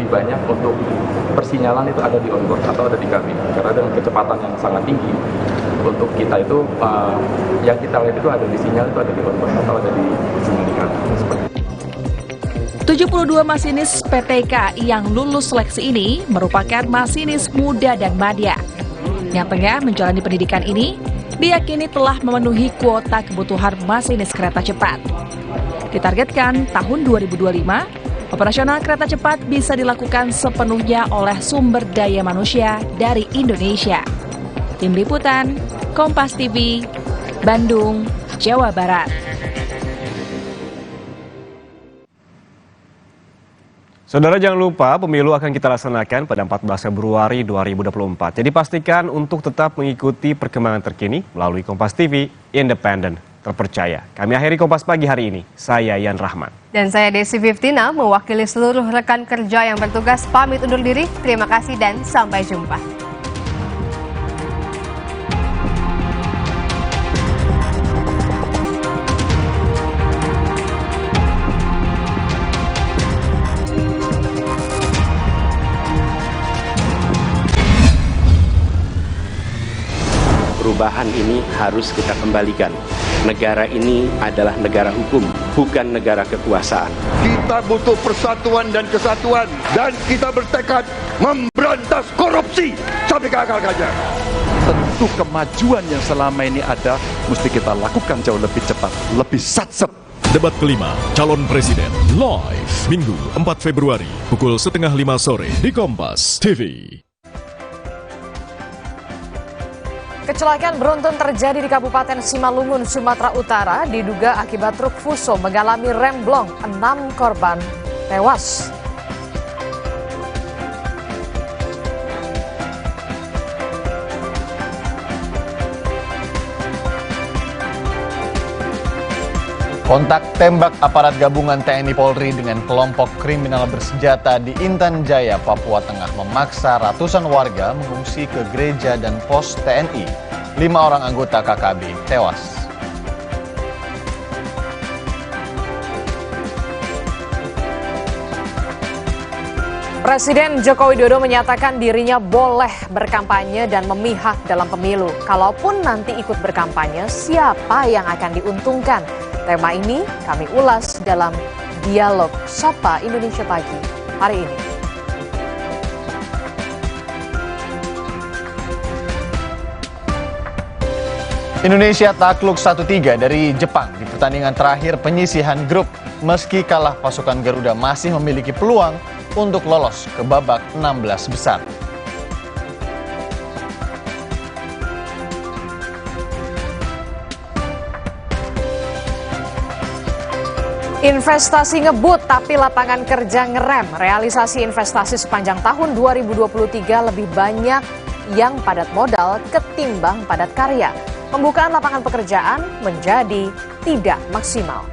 lebih banyak untuk persinyalan itu ada di onboard atau ada di kabin, karena dengan kecepatan yang sangat tinggi untuk kita itu yang kita lihat itu ada di sinyal itu ada di onboard atau ada di sinyal di kabin. 72 masinis PT KAI yang lulus seleksi ini merupakan masinis muda dan madya. Yang tengah menjalani pendidikan ini diyakini telah memenuhi kuota kebutuhan masinis kereta cepat. Ditargetkan tahun 2025, operasional kereta cepat bisa dilakukan sepenuhnya oleh sumber daya manusia dari Indonesia. Tim Liputan, Kompas TV, Bandung, Jawa Barat. Saudara, jangan lupa pemilu akan kita laksanakan pada 14 Februari 2024. Jadi pastikan untuk tetap mengikuti perkembangan terkini melalui Kompas TV, independen, terpercaya. Kami akhiri Kompas Pagi hari ini. Saya Yan Rahman. Dan saya Desi Fiftina, mewakili seluruh rekan kerja yang bertugas pamit undur diri. Terima kasih dan sampai jumpa. Perubahan ini harus kita kembalikan. Negara ini adalah negara hukum, bukan negara kekuasaan. Kita butuh persatuan dan kesatuan, dan kita bertekad memberantas korupsi sampai ke akar-akarnya. Tentu kemajuan yang selama ini ada mesti kita lakukan jauh lebih cepat, lebih satsep. Debat kelima, calon presiden, live, Minggu 4 Februari, pukul 4:30 sore di Kompas TV. Kecelakaan beruntun terjadi di Kabupaten Simalungun, Sumatera Utara, diduga akibat truk Fuso mengalami remblong, 6 korban tewas. Kontak tembak aparat gabungan TNI Polri dengan kelompok kriminal bersenjata di Intan Jaya, Papua Tengah memaksa ratusan warga mengungsi ke gereja dan pos TNI. 5 orang anggota KKB tewas. Presiden Joko Widodo menyatakan dirinya boleh berkampanye dan memihak dalam pemilu. Kalaupun nanti ikut berkampanye, siapa yang akan diuntungkan? Tema ini kami ulas dalam Dialog Sapa Indonesia Pagi hari ini. Indonesia takluk 1-3 dari Jepang di pertandingan terakhir penyisihan grup. Meski kalah, pasukan Garuda masih memiliki peluang untuk lolos ke babak 16 besar. Investasi ngebut tapi lapangan kerja ngerem. Realisasi investasi sepanjang tahun 2023 lebih banyak yang padat modal ketimbang padat karya. Pembukaan lapangan pekerjaan menjadi tidak maksimal.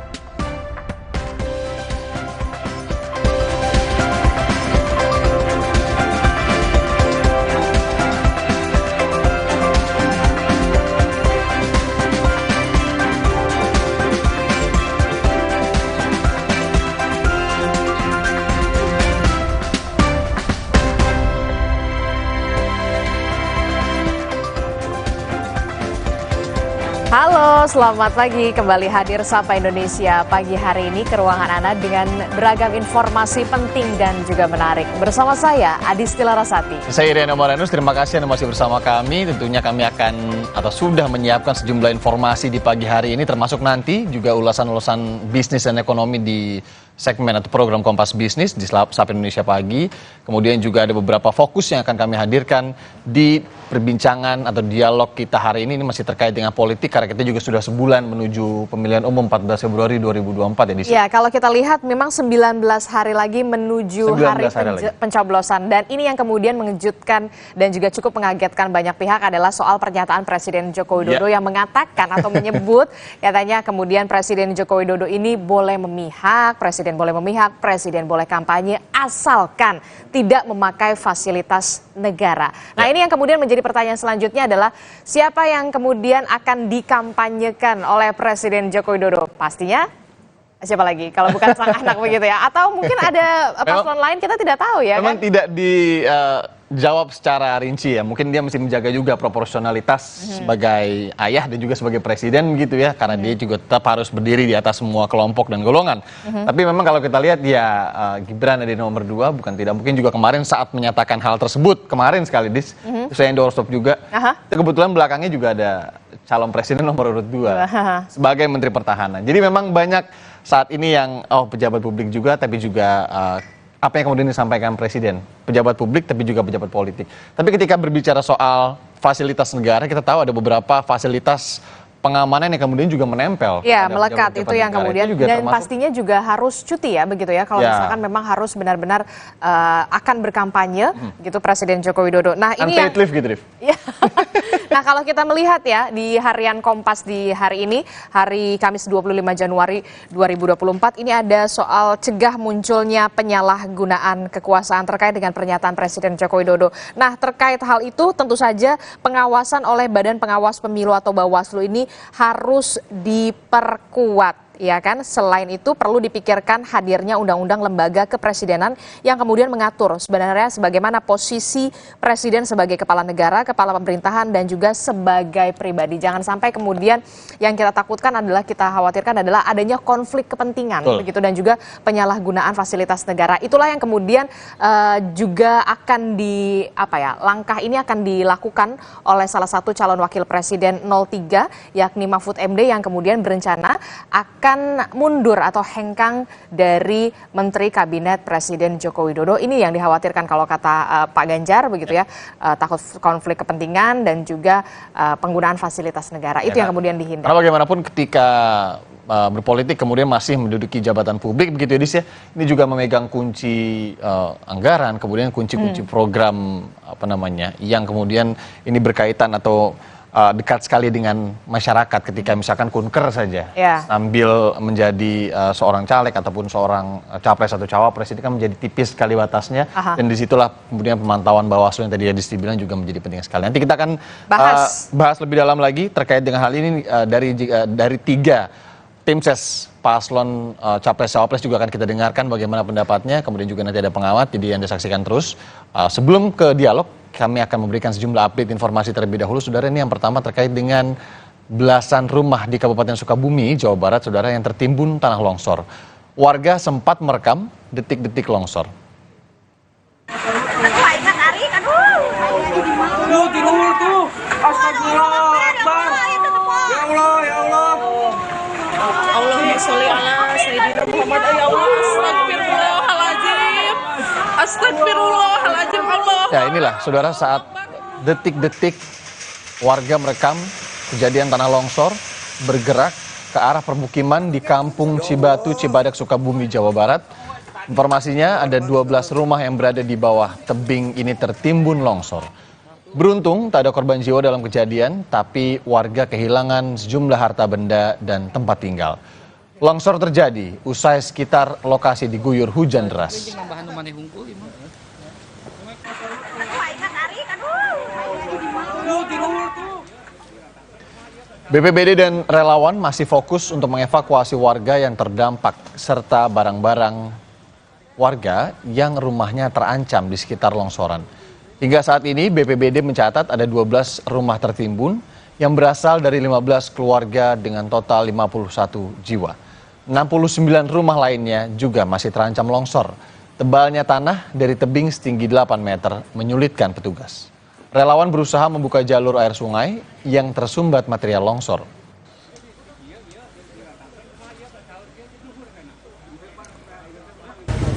Halo, selamat pagi. Kembali hadir Sapa Indonesia pagi hari ini ke ruangan Anda dengan beragam informasi penting dan juga menarik. Bersama saya, Adistila Rasati. Saya Iriana Morenus, terima kasih Anda masih bersama kami. Tentunya kami akan atau sudah menyiapkan sejumlah informasi di pagi hari ini, termasuk nanti juga ulasan-ulasan bisnis dan ekonomi di segmen atau program Kompas Bisnis di Sapa Indonesia Pagi. Kemudian juga ada beberapa fokus yang akan kami hadirkan di perbincangan atau dialog kita hari ini masih terkait dengan politik karena kita juga sudah sebulan menuju pemilihan umum 14 Februari 2024 ya di sini. Ya, kalau kita lihat memang 19 hari lagi menuju hari pencoblosan, dan ini yang kemudian mengejutkan dan juga cukup mengagetkan banyak pihak adalah soal pernyataan Presiden Joko Widodo yang mengatakan atau menyebut katanya kemudian Presiden Joko Widodo ini boleh memihak, Presiden boleh kampanye asalkan tidak memakai fasilitas negara. Nah, ini yang kemudian menjadi pertanyaan selanjutnya adalah siapa yang kemudian akan dikampanyekan oleh Presiden Joko Widodo? Pastinya Siapa lagi kalau bukan sang anak begitu ya? Atau mungkin ada paslon lain kita tidak tahu ya memang kan? tidak dijawab secara rinci ya. Mungkin dia mesti menjaga juga proporsionalitas sebagai ayah dan juga sebagai presiden gitu ya. Karena dia juga tetap harus berdiri di atas semua kelompok dan golongan. Tapi memang kalau kita lihat ya Gibran ada di nomor 2, bukan tidak mungkin juga kemarin saat menyatakan hal tersebut. Kemarin sekali saya doorstop juga. Kebetulan belakangnya juga ada calon presiden nomor urut 2 sebagai Menteri Pertahanan. Jadi memang banyak saat ini yang pejabat publik juga, tapi juga apa yang kemudian disampaikan Presiden, pejabat publik tapi juga pejabat politik. Tapi ketika berbicara soal fasilitas negara, kita tahu ada beberapa fasilitas pengamanan yang kemudian juga menempel. Ya, melekat itu yang kemudian juga dan termasuk, pastinya juga harus cuti ya begitu ya. Kalau misalkan memang harus benar-benar akan berkampanye gitu Presiden Joko Widodo. Nah ini unpaid leave gitu, Rif. Nah kalau kita melihat ya di harian Kompas di hari ini, hari Kamis 25 Januari 2024, ini ada soal cegah munculnya penyalahgunaan kekuasaan terkait dengan pernyataan Presiden Joko Widodo. Nah terkait hal itu tentu saja pengawasan oleh Badan Pengawas Pemilu atau Bawaslu ini harus diperkuat. Ya kan, selain itu perlu dipikirkan hadirnya undang-undang lembaga kepresidenan yang kemudian mengatur sebenarnya sebagaimana posisi presiden sebagai kepala negara, kepala pemerintahan dan juga sebagai pribadi. Jangan sampai kemudian yang kita takutkan adalah, kita khawatirkan adalah adanya konflik kepentingan begitu dan juga penyalahgunaan fasilitas negara. Itulah yang kemudian juga akan langkah ini akan dilakukan oleh salah satu calon wakil presiden 03 yakni Mahfud MD yang kemudian berencana akan mundur atau hengkang dari Menteri Kabinet Presiden Joko Widodo. Ini yang dikhawatirkan kalau kata Pak Ganjar begitu ya, takut konflik kepentingan dan juga penggunaan fasilitas negara. Itu yang kemudian dihindari. Karena bagaimanapun ketika berpolitik kemudian masih menduduki jabatan publik begitu ya, Dis ya. Ini juga memegang kunci anggaran, kemudian kunci-kunci program yang kemudian ini berkaitan atau dekat sekali dengan masyarakat ketika misalkan kunker saja sambil menjadi seorang caleg ataupun seorang capres atau cawapres, ini kan menjadi tipis sekali batasnya dan disitulah kemudian pemantauan Bawaslu yang tadi dibilang juga menjadi penting sekali. Nanti kita akan bahas lebih dalam lagi terkait dengan hal ini dari 3 tim ses paslon capres cawapres juga akan kita dengarkan bagaimana pendapatnya, kemudian juga nanti ada pengawat, jadi Anda saksikan terus. Sebelum ke dialog, kami akan memberikan sejumlah update informasi terlebih dahulu. Saudara, ini yang pertama terkait dengan belasan rumah di Kabupaten Sukabumi, Jawa Barat, saudara, yang tertimbun tanah longsor. Warga sempat merekam detik-detik longsor. Astagfirullahaladzim, Allah. Ya, inilah saudara saat detik-detik warga merekam kejadian tanah longsor bergerak ke arah permukiman di Kampung Cibatu, Cibadak, Sukabumi, Jawa Barat. Informasinya ada 12 rumah yang berada di bawah tebing ini tertimbun longsor. Beruntung tak ada korban jiwa dalam kejadian, tapi warga kehilangan sejumlah harta benda dan tempat tinggal. Longsor terjadi usai sekitar lokasi diguyur hujan deras. BPBD dan relawan masih fokus untuk mengevakuasi warga yang terdampak serta barang-barang warga yang rumahnya terancam di sekitar longsoran. Hingga saat ini BPBD mencatat ada 12 rumah tertimbun yang berasal dari 15 keluarga dengan total 51 jiwa. 69 rumah lainnya juga masih terancam longsor. Tebalnya tanah dari tebing setinggi 8 meter menyulitkan petugas. Relawan berusaha membuka jalur air sungai yang tersumbat material longsor.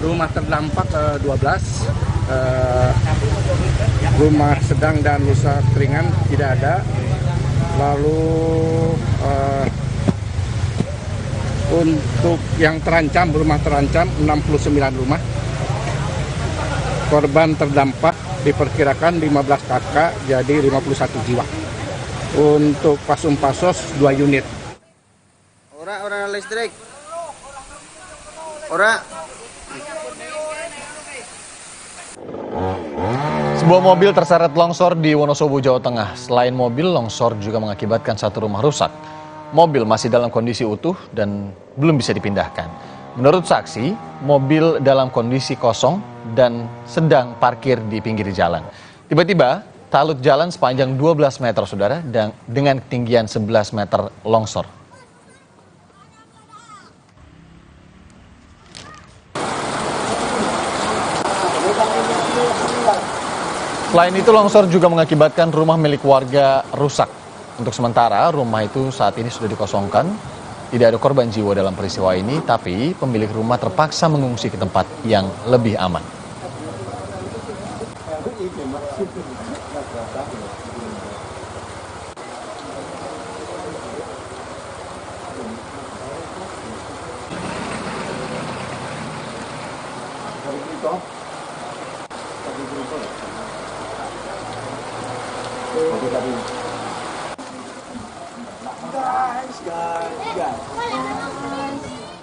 Rumah terdampak 12, rumah sedang dan rusak ringan tidak ada. Lalu untuk yang terancam, rumah terancam 69 rumah. Korban terdampak diperkirakan 15 kakak, jadi 51 jiwa. Untuk Pasum-Pasos 2 unit. Ora listrik. Ora. Sebuah mobil terseret longsor di Wonosobo, Jawa Tengah. Selain mobil, longsor juga mengakibatkan 1 rumah rusak. mobil masih dalam kondisi utuh dan belum bisa dipindahkan. Menurut saksi, mobil dalam kondisi kosong dan sedang parkir di pinggir jalan. Tiba-tiba, talut jalan sepanjang 12 meter, saudara, dan dengan ketinggian 11 meter longsor. Selain itu, longsor juga mengakibatkan rumah milik warga rusak. Untuk sementara, rumah itu saat ini sudah dikosongkan. Tidak ada korban jiwa dalam peristiwa ini, tapi pemilik rumah terpaksa mengungsi ke tempat yang lebih aman.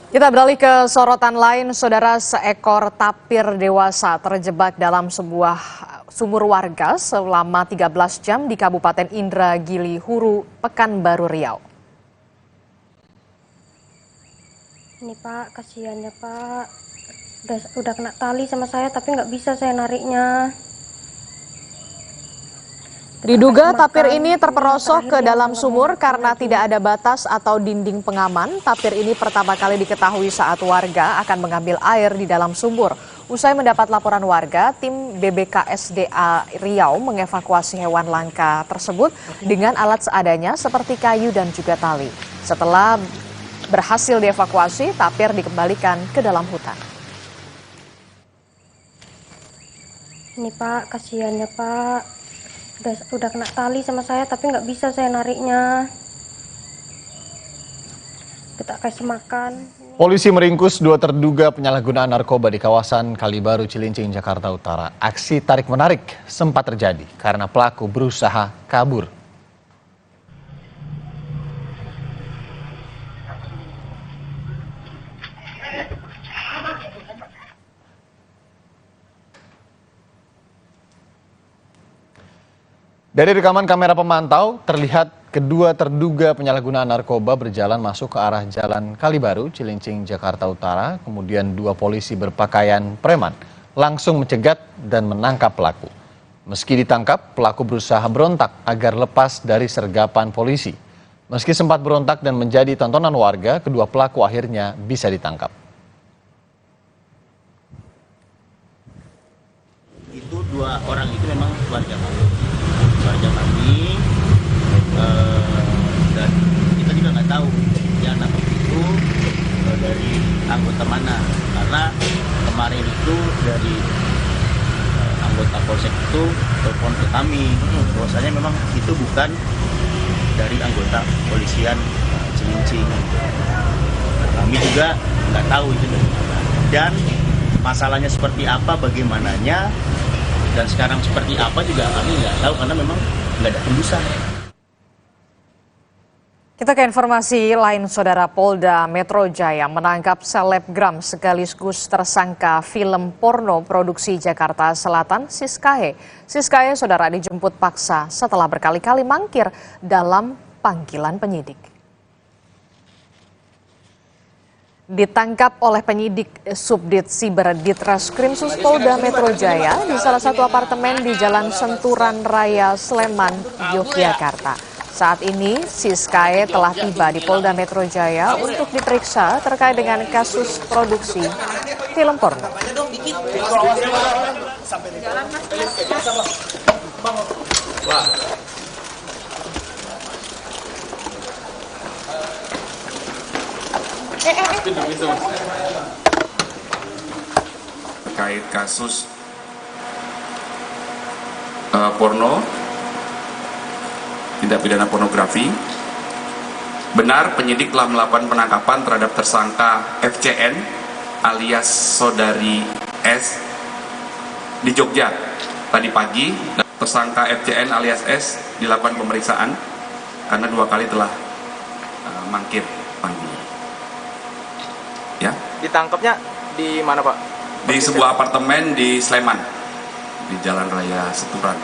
Kita beralih ke sorotan lain, saudara. Seekor tapir dewasa terjebak dalam sebuah sumur warga selama 13 jam di Kabupaten Indragiri Huru, Pekanbaru Riau. Ini Pak, kasihan ya Pak. Udah kena tali sama saya tapi nggak bisa saya nariknya. Diduga tapir ini terperosok ke dalam sumur karena tidak ada batas atau dinding pengaman. Tapir ini pertama kali diketahui saat warga akan mengambil air di dalam sumur. Usai mendapat laporan warga, tim BBKSDA Riau mengevakuasi hewan langka tersebut dengan alat seadanya seperti kayu dan juga tali. Setelah berhasil dievakuasi, tapir dikembalikan ke dalam hutan. Ini Pak, kasihan ya Pak. Udah kena tali sama saya tapi nggak bisa saya nariknya. Kita kasih makan. Polisi meringkus 2 terduga penyalahgunaan narkoba di kawasan Kalibaru, Cilincing, Jakarta Utara. Aksi tarik-menarik sempat terjadi karena pelaku berusaha kabur. Dari rekaman kamera pemantau, terlihat kedua terduga penyalahgunaan narkoba berjalan masuk ke arah Jalan Kalibaru, Cilincing, Jakarta Utara. Kemudian 2 polisi berpakaian preman langsung mencegat dan menangkap pelaku. Meski ditangkap, pelaku berusaha berontak agar lepas dari sergapan polisi. Meski sempat berontak dan menjadi tontonan warga, kedua pelaku akhirnya bisa ditangkap. Itu 2 orang itu memang keluarga kami, dan kita juga nggak tahu yang nangkep itu dari anggota mana, karena kemarin itu dari anggota polsek itu telepon ke kami bahwasanya memang itu bukan dari anggota polisian Cilincing. Kami juga nggak tahu itu dari mana dan masalahnya seperti apa, bagaimananya, dan sekarang seperti apa juga kami nggak tahu karena memang nggak ada tembusan. Kita ke informasi lain, saudara. Polda Metro Jaya menangkap selebgram sekaligus tersangka film porno produksi Jakarta Selatan, Siskae. Siskae, saudara, dijemput paksa setelah berkali-kali mangkir dalam panggilan penyidik. Ditangkap oleh penyidik Subdit Siber Ditreskrimsus Polda Metro Jaya di salah satu apartemen di Jalan Senturan Raya, Sleman, Yogyakarta. Saat ini, Siskae telah tiba di Polda Metro Jaya untuk diperiksa terkait dengan kasus produksi film porno. Terkait kasus porno, tindak pidana pornografi, benar penyidik telah melakukan penangkapan terhadap tersangka FCN alias saudari S di Jogja tadi pagi. Tersangka FCN alias S dilakukan pemeriksaan karena 2 kali telah mangkir panggilan. Ya. Ditangkapnya di mana, Pak? Di sebuah apartemen di Sleman, di Jalan Raya Seturan.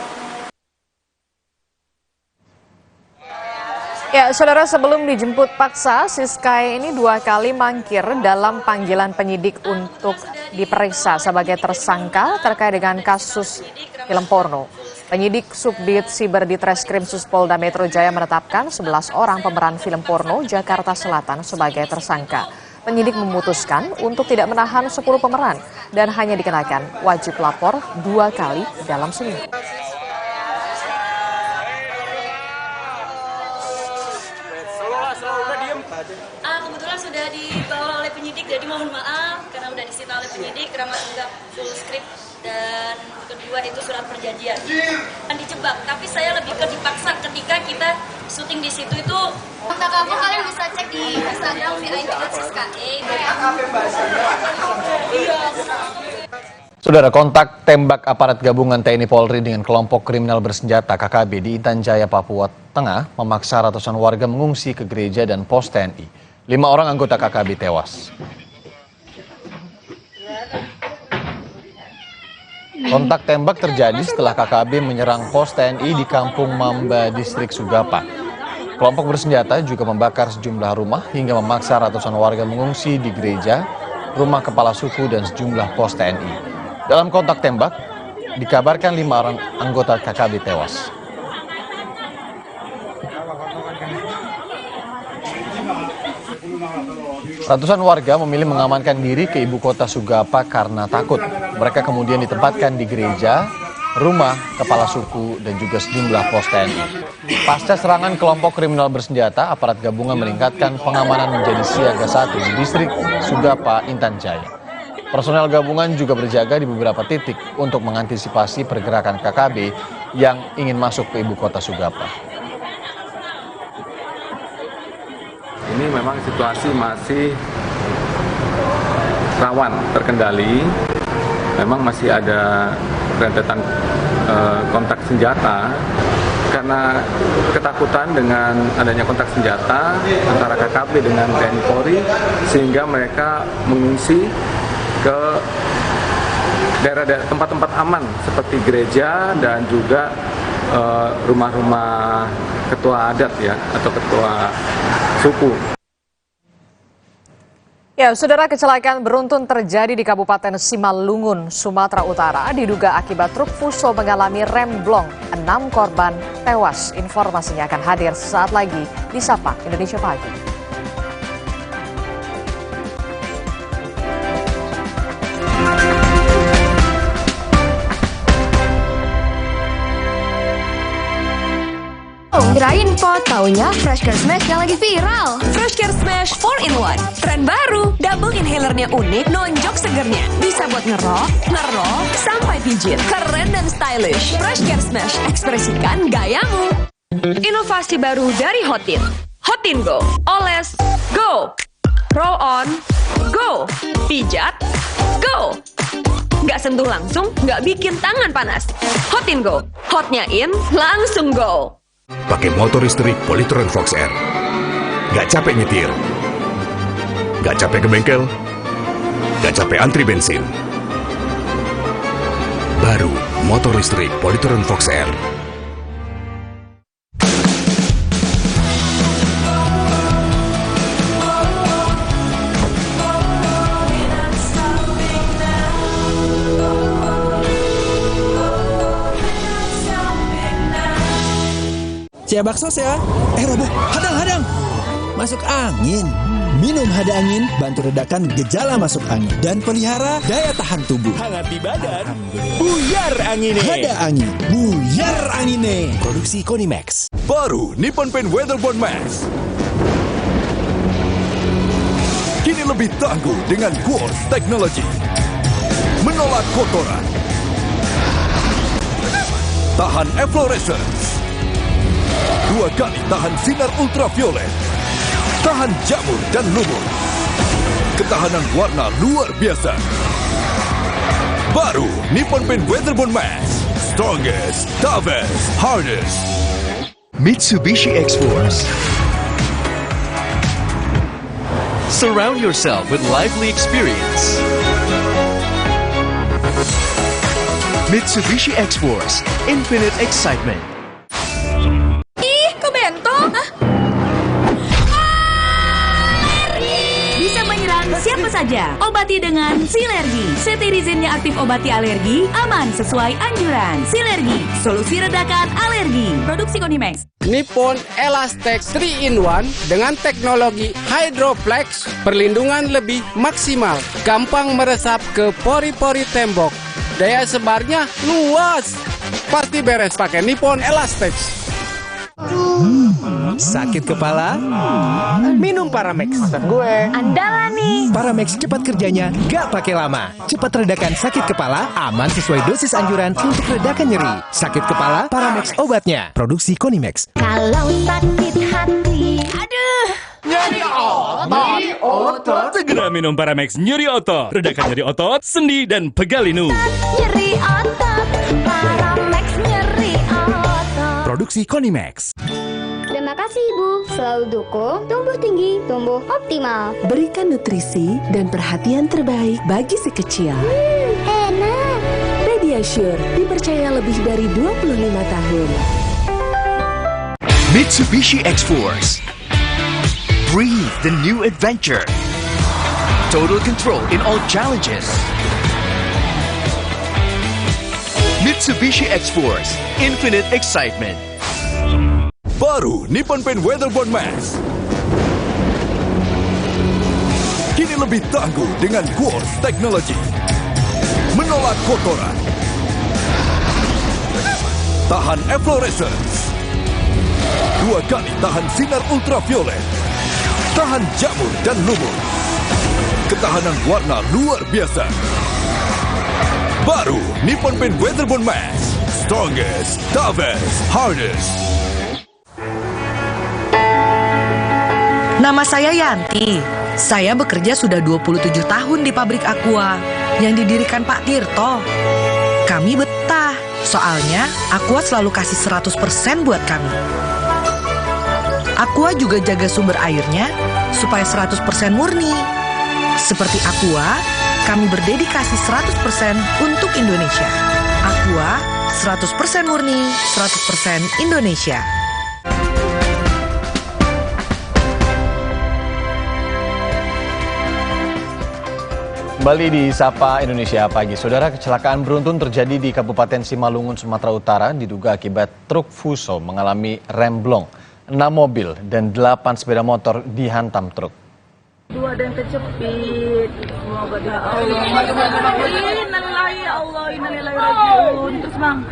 Ya, saudara, sebelum dijemput paksa, Siskay ini 2 kali mangkir dalam panggilan penyidik untuk diperiksa sebagai tersangka terkait dengan kasus film porno. Penyidik Subdit Siber di Treskrim Suspolda Metro Jaya menetapkan 11 orang pemeran film porno Jakarta Selatan sebagai tersangka. Penyidik memutuskan untuk tidak menahan 10 pemeran dan hanya dikenakan wajib lapor 2 kali dalam seminggu. Kebetulan sudah dibawa oleh penyidik, jadi mohon maaf karena sudah disita oleh penyidik, karena sudah full script, dan kedua itu surat perjanjian. Kan dijebak, tapi saya lebih ke dipaksa ketika kita syuting di situ itu. Kontak kamu kalian bisa cek di Instagram @siskay. Saudara, kontak tembak aparat gabungan TNI Polri dengan kelompok kriminal bersenjata KKB di Intan Jaya, Papua Tengah memaksa ratusan warga mengungsi ke gereja dan pos TNI. 5 orang anggota KKB tewas. Kontak tembak terjadi setelah KKB menyerang pos TNI di Kampung Mamba, Distrik Sugapa. Kelompok bersenjata juga membakar sejumlah rumah hingga memaksa ratusan warga mengungsi di gereja, rumah kepala suku, dan sejumlah pos TNI. Dalam kontak tembak, dikabarkan 5 orang anggota KKB tewas. Ratusan warga memilih mengamankan diri ke ibu kota Sugapa karena takut. Mereka kemudian ditempatkan di gereja, rumah kepala suku, dan juga sejumlah pos TNI. Pasca serangan kelompok kriminal bersenjata, aparat gabungan meningkatkan pengamanan menjadi siaga 1 di distrik Sugapa, Intan Jaya. Personel gabungan juga berjaga di beberapa titik untuk mengantisipasi pergerakan KKB yang ingin masuk ke ibu kota Sugapa. Ini memang situasi masih rawan terkendali. Memang masih ada rentetan kontak senjata karena ketakutan dengan adanya kontak senjata antara KKB dengan TNI Polri, sehingga mereka mengungsi ke daerah-daerah tempat-tempat aman seperti gereja dan juga rumah-rumah ketua adat ya, atau ketua suku. Ya, saudara, kecelakaan beruntun terjadi di Kabupaten Simalungun, Sumatera Utara. Diduga akibat truk fuso mengalami remblong. 6 korban tewas. Informasinya akan hadir sesaat lagi di Sapa Indonesia Pagi. Kirain po, taunya Fresh Care Smash yang lagi viral. Fresh Care Smash 4-in-1, tren baru. Double inhalernya unik, nonjok segernya. Bisa buat ngerok, sampai pijit. Keren dan stylish. Fresh Care Smash, ekspresikan gayamu. Inovasi baru dari Hotin. Hotin Go, oles, go. Roll on, go. Pijat, go. Nggak sentuh langsung, nggak bikin tangan panas. Hotin Go, hotnya in, langsung go. Pakai motor listrik Polytron Fox R. Gak capek nyetir, gak capek ke bengkel, gak capek antri bensin. Baru motor listrik Polytron Fox R. Cia bakso ya. Robo, hadang. Masuk angin. Minum Hada Angin bantu redakan gejala masuk angin dan pelihara daya tahan tubuh. Hangat di badan. Buyar angine. Hada Angin. Buyar angine. Produksi Konimax. Baru Nippon Paint Weatherbond Max. Kini lebih tangguh dengan Quartz Technology. Menolak kotoran. Tahan efflorescence. 2 kali tahan sinar ultraviolet, tahan jamur dan lumut, ketahanan warna luar biasa. Baru Nippon Paint Weatherbond Max, strongest, toughest, hardest. Mitsubishi X-Force. Surround yourself with lively experience. Mitsubishi X-Force, infinite excitement. Ih, kok bento? Hah? saja. Obati dengan Silergi. Cetirizine-nya aktif obati alergi, aman sesuai anjuran. Silergi, solusi redakan alergi. Produksi Konimax. Nippon Elastex 3-in-1 dengan teknologi Hydroflex, perlindungan lebih maksimal, gampang meresap ke pori-pori tembok, daya sebarnya luas. Pasti beres pakai Nippon Elastex. Sakit kepala? Minum Paramex. Andalan nih. Paramex cepat kerjanya, gak pakai lama. Cepat redakan sakit kepala, aman sesuai dosis anjuran untuk redakan nyeri. Sakit kepala, Paramex obatnya. Produksi Konimax. Kalau sakit hati, aduh, nyeri otot. Segera minum Paramex nyeri otot. Redakan nyeri otot, sendi dan pegal linu. nyeri otot, Paramex nyeri otot. Produksi Konimax. Terima kasih Ibu, selalu dukung tumbuh tinggi, tumbuh optimal. Berikan nutrisi dan perhatian terbaik bagi si kecil. Enak. Pediasure dipercaya lebih dari 25 tahun. Mitsubishi X-Force. Breathe the new adventure. Total control in all challenges. Mitsubishi X-Force. Infinite excitement. Baru Nippon Paint Weatherboard Max. Kini lebih tangguh dengan Quartz Technology. Menolak kotoran. Tahan efflorescence. 2 kali tahan sinar ultraviolet. Tahan jamur dan lumut. Ketahanan warna luar biasa. Baru Nippon Paint Weatherboard Max. Strongest, toughest, hardest. Nama saya Yanti. Saya bekerja sudah 27 tahun di pabrik Aqua yang didirikan Pak Tirto. Kami betah, soalnya Aqua selalu kasih 100% buat kami. Aqua juga jaga sumber airnya supaya 100% murni. Seperti Aqua, kami berdedikasi 100% untuk Indonesia. Aqua, 100% murni, 100% Indonesia. Kembali di Sapa Indonesia Pagi. Saudara, kecelakaan beruntun terjadi di Kabupaten Simalungun, Sumatera Utara diduga akibat truk Fuso mengalami remblong. 6 mobil dan 8 sepeda motor dihantam truk. 2 ada yang kecepit. Semoga dia Allah. Innalillahi. Terus Bang.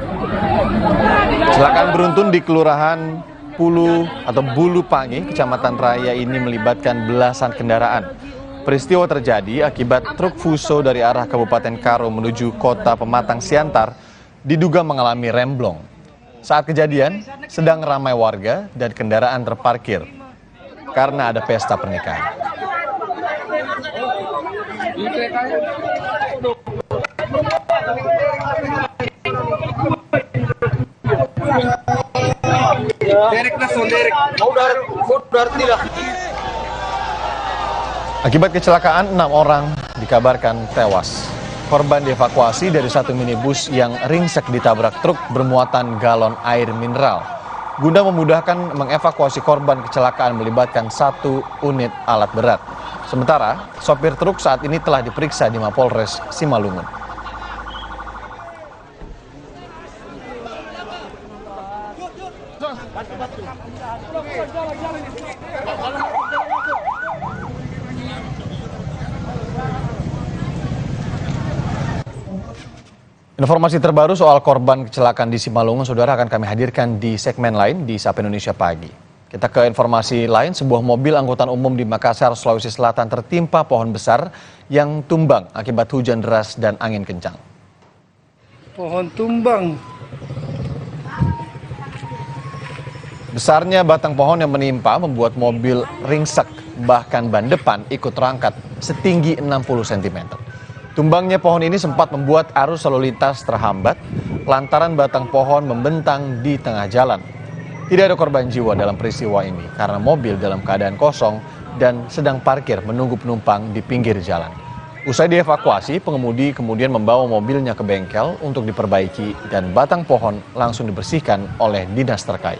Kecelakaan beruntun di Kelurahan Bulu Pangi, Kecamatan Raya ini melibatkan belasan kendaraan. Peristiwa terjadi akibat truk Fuso dari arah Kabupaten Karo menuju kota Pematang Siantar diduga mengalami remblong. Saat kejadian, sedang ramai warga dan kendaraan terparkir karena ada pesta pernikahan. Akibat kecelakaan, 6 orang dikabarkan tewas. Korban dievakuasi dari satu minibus yang ringsek ditabrak truk bermuatan galon air mineral. Guna memudahkan mengevakuasi korban kecelakaan melibatkan 1 unit alat berat. Sementara, sopir truk saat ini telah diperiksa di Mapolres Simalungun. Informasi terbaru soal korban kecelakaan di Simalungun, saudara, akan kami hadirkan di segmen lain di Sapa Indonesia Pagi. Kita ke informasi lain, sebuah mobil angkutan umum di Makassar, Sulawesi Selatan tertimpa pohon besar yang tumbang akibat hujan deras dan angin kencang. Pohon tumbang. Besarnya batang pohon yang menimpa membuat mobil ringsek, bahkan ban depan ikut terangkat setinggi 60 cm. Tumbangnya pohon ini sempat membuat arus lalu lintas terhambat lantaran batang pohon membentang di tengah jalan. Tidak ada korban jiwa dalam peristiwa ini karena mobil dalam keadaan kosong dan sedang parkir menunggu penumpang di pinggir jalan. Usai dievakuasi, pengemudi kemudian membawa mobilnya ke bengkel untuk diperbaiki dan batang pohon langsung dibersihkan oleh dinas terkait.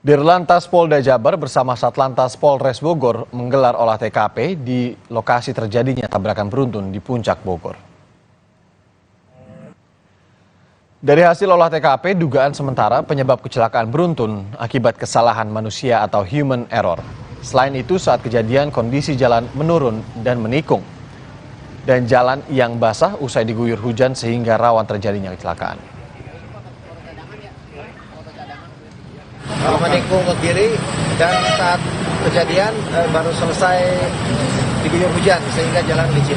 Dirlantas Polda Jabar bersama Satlantas Polres Bogor menggelar olah TKP di lokasi terjadinya tabrakan beruntun di Puncak Bogor. Dari hasil olah TKP, dugaan sementara penyebab kecelakaan beruntun akibat kesalahan manusia atau human error. Selain itu, saat kejadian kondisi jalan menurun dan menikung, dan jalan yang basah usai diguyur hujan sehingga rawan terjadinya kecelakaan. Menikung ke kiri dan saat kejadian baru selesai diguyur hujan sehingga jalan licin.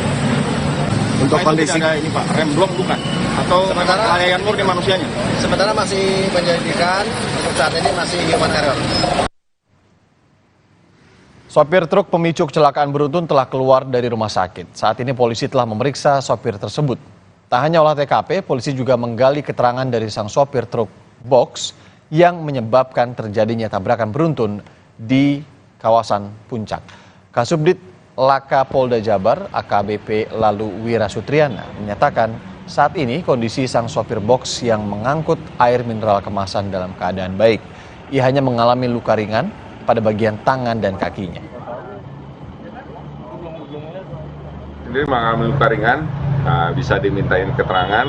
Untuk kondisi ini Pak, rem blok bukan? Atau kelalaian murni manusianya? Sementara masih penyelidikan, untuk saat ini masih human error. Sopir truk pemicu kecelakaan beruntun telah keluar dari rumah sakit. Saat ini polisi telah memeriksa sopir tersebut. Tak hanya olah TKP, polisi juga menggali keterangan dari sang sopir truk box yang menyebabkan terjadinya tabrakan beruntun di kawasan Puncak. Kasubdit Laka Polda Jabar, AKBP Lalu Wira Sutriana, menyatakan saat ini kondisi sang sopir box yang mengangkut air mineral kemasan dalam keadaan baik. Ia hanya mengalami luka ringan pada bagian tangan dan kakinya. Ini mengalami luka ringan, bisa dimintain keterangan.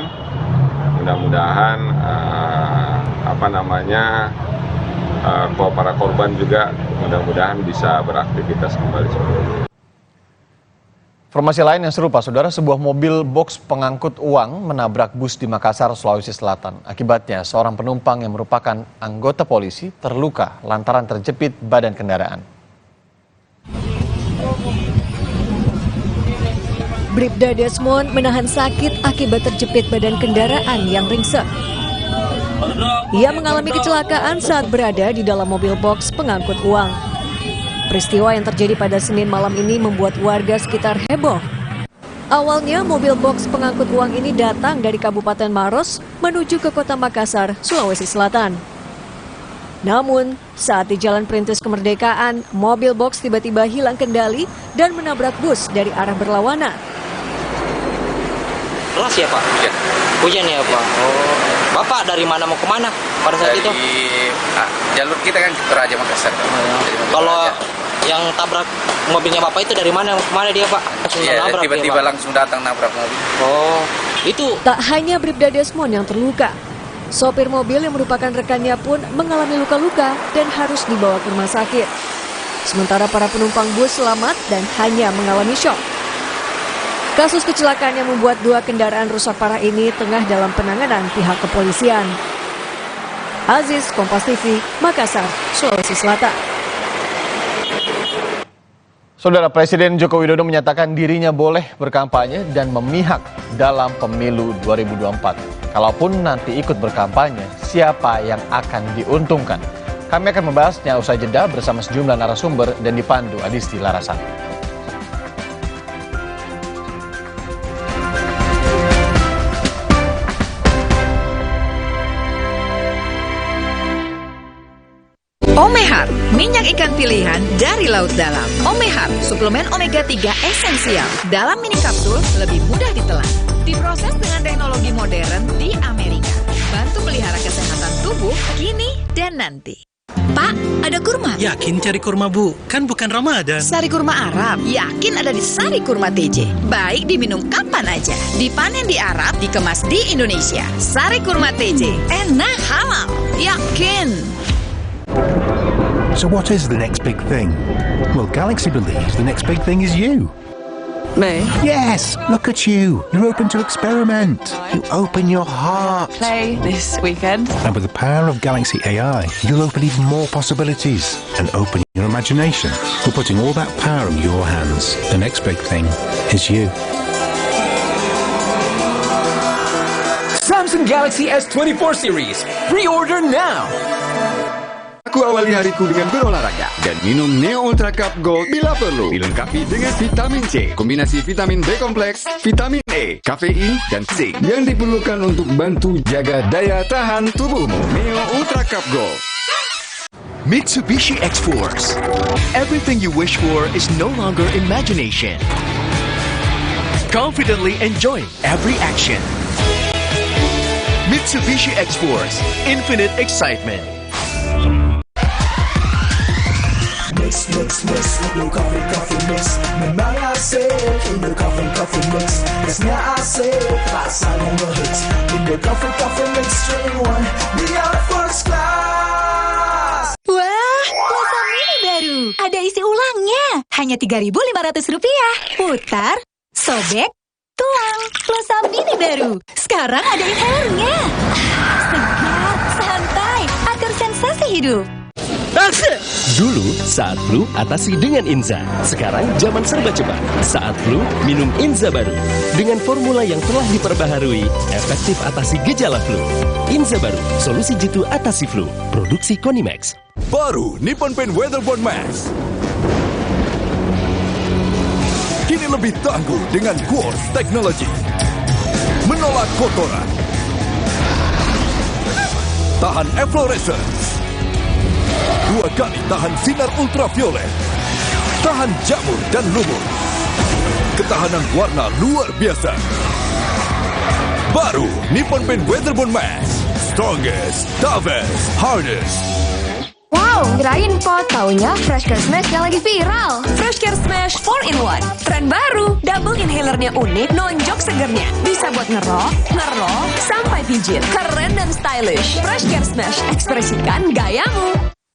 Mudah-mudahan para korban juga mudah-mudahan bisa beraktivitas kembali. Informasi lain yang serupa, saudara, sebuah mobil box pengangkut uang menabrak bus di Makassar, Sulawesi Selatan. Akibatnya, seorang penumpang yang merupakan anggota polisi terluka lantaran terjepit badan kendaraan. Bribda Desmond menahan sakit akibat terjepit badan kendaraan yang ringsek. Ia mengalami kecelakaan saat berada di dalam mobil box pengangkut uang. Peristiwa yang terjadi pada Senin malam ini membuat warga sekitar heboh. Awalnya mobil box pengangkut uang ini datang dari Kabupaten Maros menuju ke Kota Makassar, Sulawesi Selatan. Namun, saat di Jalan Perintis Kemerdekaan, mobil box tiba-tiba hilang kendali dan menabrak bus dari arah berlawanan. Kelas ya Pak? Hujan. Hujan ya Pak? Oh. Bapak dari mana mau kemana pada saat itu? Jalur kita kan ke Raja Makassar. Kalau yang tabrak mobilnya Bapak itu dari mana? Kemana dia Pak? Tiba-tiba langsung datang nabrak mobil. Oh, itu. Tak hanya Bribda Desmond yang terluka. Sopir mobil yang merupakan rekannya pun mengalami luka-luka dan harus dibawa ke rumah sakit. Sementara para penumpang bus selamat dan hanya mengalami syok. Kasus kecelakaan yang membuat 2 kendaraan rusak parah ini tengah dalam penanganan pihak kepolisian. Aziz, Kompas TV, Makassar, Sulawesi Selatan. Saudara, Presiden Joko Widodo menyatakan dirinya boleh berkampanye dan memihak dalam pemilu 2024. Kalaupun nanti ikut berkampanye, siapa yang akan diuntungkan? Kami akan membahasnya usai jeda bersama sejumlah narasumber dan dipandu Adisti Larasati. Omehar, minyak ikan pilihan dari laut dalam. Omehar, suplemen omega 3 esensial. Dalam mini kapsul, lebih mudah ditelan. Diproses dengan teknologi modern di Amerika. Bantu pelihara kesehatan tubuh kini dan nanti. Pak, ada kurma? Yakin cari kurma Bu? Kan bukan Ramadan. Sari kurma Arab? Yakin ada di Sari Kurma TJ. Baik diminum kapan aja. Dipanen di Arab, dikemas di Indonesia. Sari Kurma TJ. Enak, halal. Yakin. So what is the next big thing? Well, Galaxy believes the next big thing is you. Me? Yes, look at you. You're open to experiment. You open your heart. Play this weekend. And with the power of Galaxy AI, you'll open even more possibilities and open your imagination. We're putting all that power in your hands. The next big thing is you. Samsung Galaxy S24 series. Pre-order now. Aku awali hariku dengan berolahraga dan minum Neo Ultra Cup Gold bila perlu. Dilengkapi dengan vitamin C, kombinasi vitamin B kompleks, vitamin E, kafein, dan zinc yang diperlukan untuk bantu jaga daya tahan tubuhmu. Neo Ultra Cup Gold. Mitsubishi X-Force. Everything you wish for is no longer imagination. Confidently enjoy every action. Mitsubishi X-Force. Infinite excitement. mix, Indo Coffee Mix. Memang asik, Indo Coffee Mix. Esnya asik, rasa ngehits. Indo Coffee Mix, strain one, we are first class. Wah, Plaza Mini baru. Ada isi ulangnya. Hanya Rp3.500. Putar, sobek, tuang. Plaza Mini baru. Sekarang ada inhalernya. Segar, santai, atur sensasi hidup. Dulu, saat flu, atasi dengan Inza. Sekarang, zaman serba cepat. Saat flu, minum Inza baru. Dengan formula yang telah diperbaharui, efektif atasi gejala flu. Inza baru, solusi jitu atasi flu. Produksi Konimax. Baru Nippon Paint Weatherboard Max. Kini lebih tangguh dengan Quartz Technology. Menolak kotoran. Tahan efflorescence. 2 kali tahan sinar ultraviolet. Tahan jamur dan lumut. Ketahanan warna luar biasa. Baru Nippon Paint Weatherboard Max. Strongest, toughest, hardest. Wow, kirain pot. Taunya Fresh Care Smash yang lagi viral. Fresh Care Smash 4-in-1. Tren baru. Double inhalernya unik, nonjok segernya. Bisa buat ngerok, sampai pijit. Keren dan stylish. Fresh Care Smash, ekspresikan gayamu.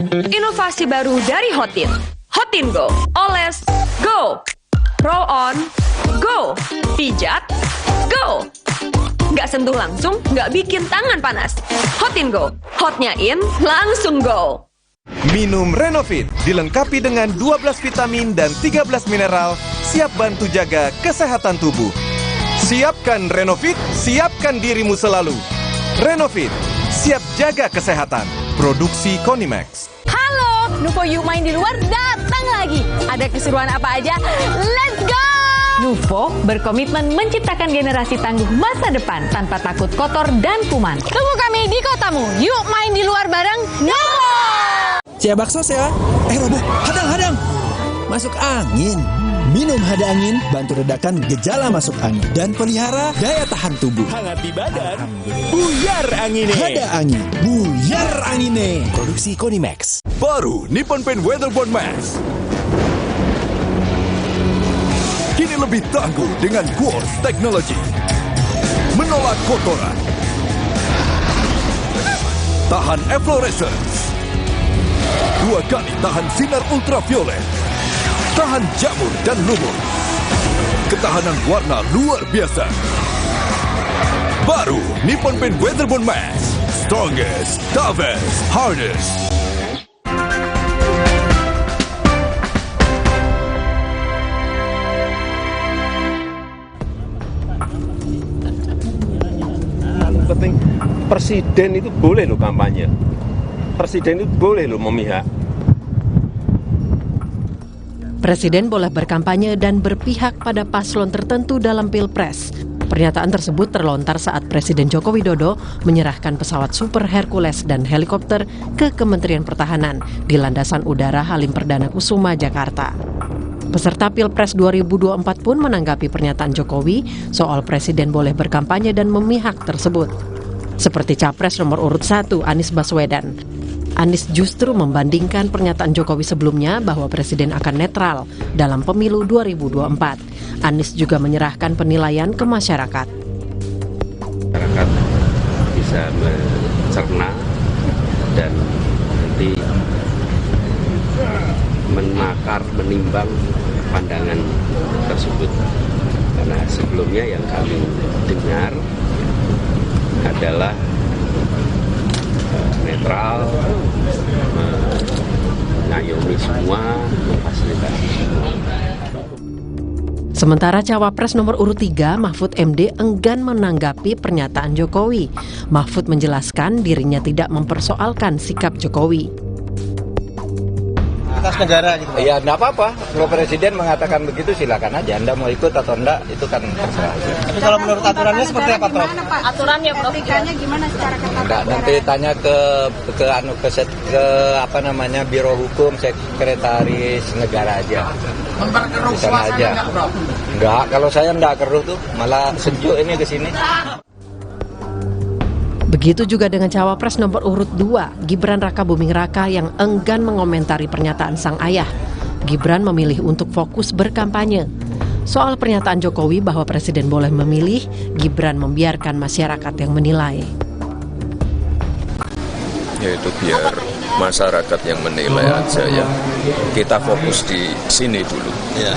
Inovasi baru dari Hotin. Hotin Go. Oles, go. Roll on, go. Pijat, go. Nggak sentuh langsung, nggak bikin tangan panas. Hotin Go. Hotnya in, langsung go. Minum Renovit, dilengkapi dengan 12 vitamin dan 13 mineral, siap bantu jaga kesehatan tubuh. Siapkan Renovit, siapkan dirimu selalu. Renovit, siap jaga kesehatan. Produksi Konimax. Halo, Nuvo Yuk Main di Luar datang lagi. Ada keseruan apa aja? Let's go! Nuvo berkomitmen menciptakan generasi tangguh masa depan tanpa takut kotor dan kuman. Tunggu kami di kotamu. Yuk main di luar bareng Nuvo! Cia bakso ya. Roboh, hadang. Masuk angin. Minum Hada Angin, bantu redakan gejala masuk angin dan pelihara daya tahan tubuh. Hangat di badan, buyar angine. Hada Angin, buyar angine. Produksi Konimax. Baru Nippon Paint Weatherboard Max. Kini lebih tangguh dengan Quartz Technology. Menolak kotoran. Tahan efflorescence. 2 kali tahan sinar ultraviolet. Tahan jamur dan lumut. Ketahanan warna luar biasa. Baru Nippon Paint Weatherboard Max. Strongest, toughest, hardest. Penting presiden itu boleh loh kampanye. Presiden itu boleh loh memihak. Presiden boleh berkampanye dan berpihak pada paslon tertentu dalam Pilpres. Pernyataan tersebut terlontar saat Presiden Joko Widodo menyerahkan pesawat Super Hercules dan helikopter ke Kementerian Pertahanan di Landasan Udara Halim Perdana Kusuma, Jakarta. Peserta Pilpres 2024 pun menanggapi pernyataan Jokowi soal Presiden boleh berkampanye dan memihak tersebut. Seperti Capres nomor urut 1 Anies Baswedan. Anies justru membandingkan pernyataan Jokowi sebelumnya bahwa Presiden akan netral dalam pemilu 2024. Anies juga menyerahkan penilaian ke masyarakat. Masyarakat bisa mencerna dan nanti menakar, menimbang pandangan tersebut. Karena sebelumnya yang kami dengar adalah netral, mengayomi semua, memfasilitasi semua. Sementara Cawapres nomor urut 3, Mahfud MD enggan menanggapi pernyataan Jokowi. Mahfud menjelaskan dirinya tidak mempersoalkan sikap Jokowi. Atas negara gitu. Ya enggak apa-apa. Kalau presiden mengatakan begitu silakan aja. Anda mau ikut atau enggak itu kan terserah. Tapi kalau menurut aturannya seperti apa, Prof? Aturannya etikanya gimana secara ketat? Enggak, nanti tanya ke apa namanya Biro Hukum Sekretaris Negara aja. Memperkeruh suasana aja. Enggak, kalau saya enggak keruh tuh, malah sejuk ini ke sini. Begitu juga dengan Cawapres nomor urut 2, Gibran Raka Buming Raka yang enggan mengomentari pernyataan sang ayah. Gibran memilih untuk fokus berkampanye. Soal pernyataan Jokowi bahwa Presiden boleh memilih, Gibran membiarkan masyarakat yang menilai. Ya itu biar masyarakat yang menilai aja ya. Kita fokus di sini dulu. Ya.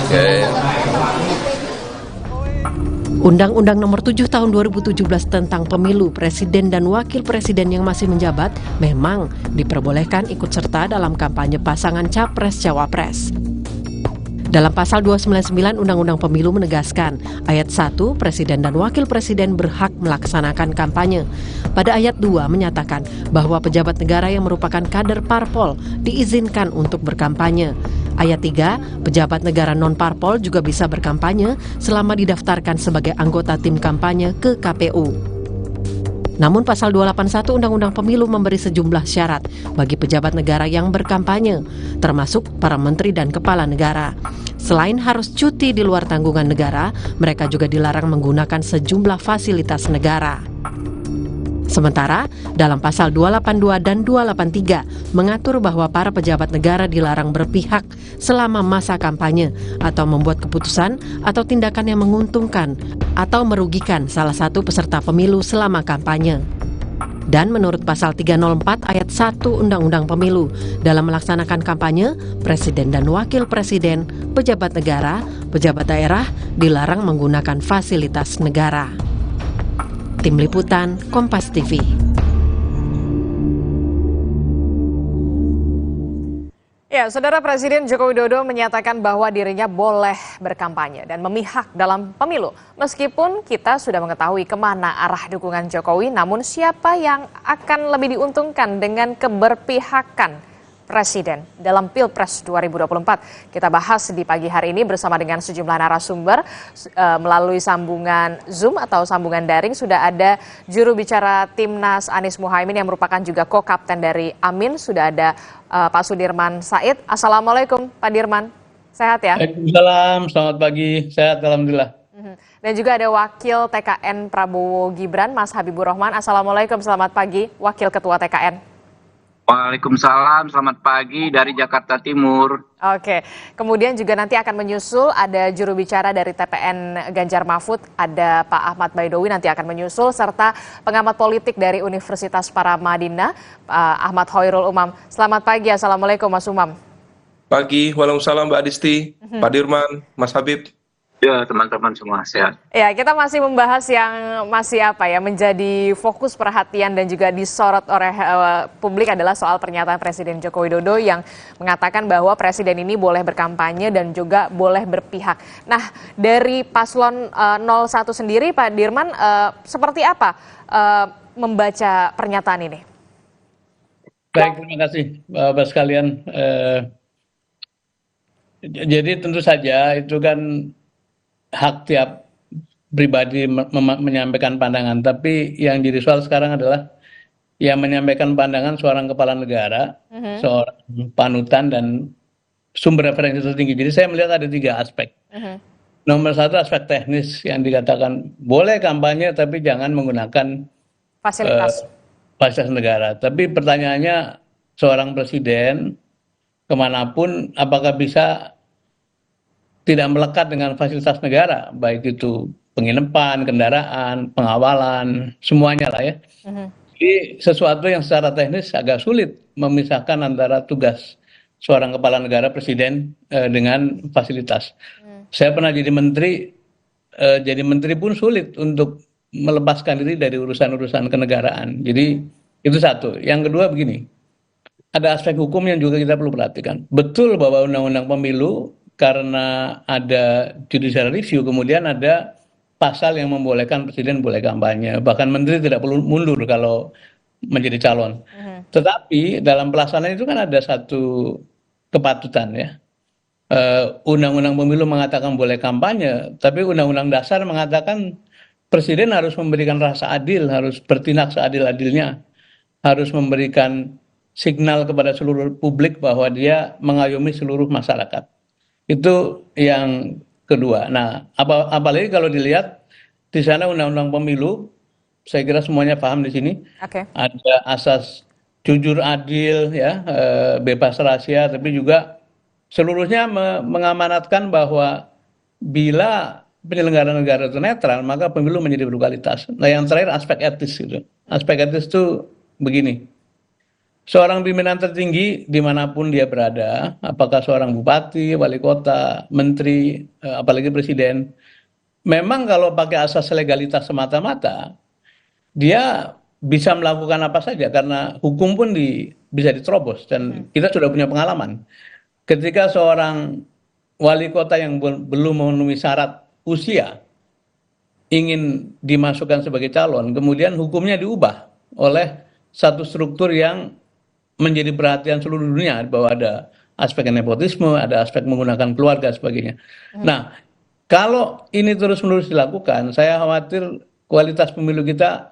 Undang-Undang Nomor 7 Tahun 2017 tentang Pemilu Presiden dan Wakil Presiden yang masih menjabat memang diperbolehkan ikut serta dalam kampanye pasangan Capres-Cawapres. Dalam pasal 299 Undang-Undang Pemilu menegaskan, ayat 1, Presiden dan Wakil Presiden berhak melaksanakan kampanye. Pada ayat 2 menyatakan bahwa pejabat negara yang merupakan kader parpol diizinkan untuk berkampanye. Ayat 3, pejabat negara non-parpol juga bisa berkampanye selama didaftarkan sebagai anggota tim kampanye ke KPU. Namun pasal 281 Undang-Undang Pemilu memberi sejumlah syarat bagi pejabat negara yang berkampanye, termasuk para menteri dan kepala negara. Selain harus cuti di luar tanggungan negara, mereka juga dilarang menggunakan sejumlah fasilitas negara. Sementara, dalam pasal 282 dan 283 mengatur bahwa para pejabat negara dilarang berpihak selama masa kampanye atau membuat keputusan atau tindakan yang menguntungkan atau merugikan salah satu peserta pemilu selama kampanye. Dan menurut pasal 304 ayat 1 Undang-Undang Pemilu, dalam melaksanakan kampanye, Presiden dan Wakil Presiden, pejabat negara, pejabat daerah dilarang menggunakan fasilitas negara. Tim Liputan, Kompas TV. Ya, Saudara Presiden Joko Widodo menyatakan bahwa dirinya boleh berkampanye dan memihak dalam pemilu. Meskipun kita sudah mengetahui kemana arah dukungan Jokowi, namun siapa yang akan lebih diuntungkan dengan keberpihakan Presiden dalam Pilpres 2024. Kita bahas di pagi hari ini bersama dengan sejumlah narasumber melalui sambungan Zoom atau sambungan daring. Sudah ada juru bicara Timnas Anies Muhaimin yang merupakan juga co-kapten dari Amin. Sudah ada Pak Sudirman Said. Assalamualaikum Pak Dirman, sehat ya? Waalaikumsalam, selamat pagi, sehat alhamdulillah. Dan juga ada Wakil TKN Prabowo Gibran, Mas Habibur Rahman. Assalamualaikum, selamat pagi Wakil Ketua TKN. Waalaikumsalam, selamat pagi dari Jakarta Timur. Oke, kemudian juga nanti akan menyusul ada juru bicara dari TPN Ganjar Mahfud, ada Pak Ahmad Baidowi nanti akan menyusul, serta pengamat politik dari Universitas Paramadina, Pak Ahmad Hoirul Umam. Selamat pagi, Assalamualaikum Mas Umam. Pagi, waalaikumsalam Mbak Adisti, Pak Dirman, Mas Habib. Ya, teman-teman semua sehat. Ya, kita masih membahas yang masih menjadi fokus perhatian dan juga disorot oleh publik adalah soal pernyataan Presiden Joko Widodo yang mengatakan bahwa Presiden ini boleh berkampanye dan juga boleh berpihak. Nah, dari paslon 01 sendiri, Pak Dirman, seperti apa membaca pernyataan ini? Baik, terima kasih Bapak sekalian. Jadi tentu saja itu kan hak tiap pribadi menyampaikan pandangan, tapi yang jadi soal sekarang adalah yang menyampaikan pandangan seorang kepala negara, seorang panutan dan sumber referensi tertinggi. Jadi saya melihat ada 3 aspek. Nomor 1 aspek teknis yang dikatakan boleh kampanye tapi jangan menggunakan fasilitas negara. Tapi pertanyaannya seorang presiden kemanapun apakah bisa tidak melekat dengan fasilitas negara, baik itu penginapan, kendaraan, pengawalan, semuanya lah ya. Jadi sesuatu yang secara teknis agak sulit memisahkan antara tugas seorang kepala negara, presiden dengan fasilitas. Saya pernah jadi menteri pun sulit untuk melepaskan diri dari urusan-urusan kenegaraan. Jadi itu satu. Yang kedua begini, ada aspek hukum yang juga kita perlu perhatikan. Betul bahwa undang-undang pemilu karena ada judicial review, kemudian ada pasal yang membolehkan presiden boleh kampanye. Bahkan menteri tidak perlu mundur kalau menjadi calon. Tetapi dalam pelaksanaan itu kan ada satu kepatutan ya. Undang-undang pemilu mengatakan boleh kampanye, tapi undang-undang dasar mengatakan presiden harus memberikan rasa adil, harus bertindak seadil-adilnya, harus memberikan signal kepada seluruh publik bahwa dia mengayomi seluruh masyarakat. Itu yang kedua. Nah, apalagi kalau dilihat di sana undang-undang pemilu, saya kira semuanya paham di sini. Ada asas jujur adil, ya, bebas rahasia, tapi juga seluruhnya mengamanatkan bahwa bila penyelenggara negara itu netral, maka pemilu menjadi berkualitas. Nah, yang terakhir aspek etis gitu. Aspek etis itu begini. Seorang pimpinan tertinggi dimanapun dia berada, apakah seorang bupati, wali kota, menteri, apalagi presiden, memang kalau pakai asas legalitas semata-mata, dia bisa melakukan apa saja karena hukum pun bisa diterobos dan kita sudah punya pengalaman. Ketika seorang wali kota yang belum memenuhi syarat usia ingin dimasukkan sebagai calon, kemudian hukumnya diubah oleh satu struktur yang menjadi perhatian seluruh dunia bahwa ada aspek nepotisme, ada aspek menggunakan keluarga sebagainya. Nah, kalau ini terus-menerus dilakukan, saya khawatir kualitas pemilu kita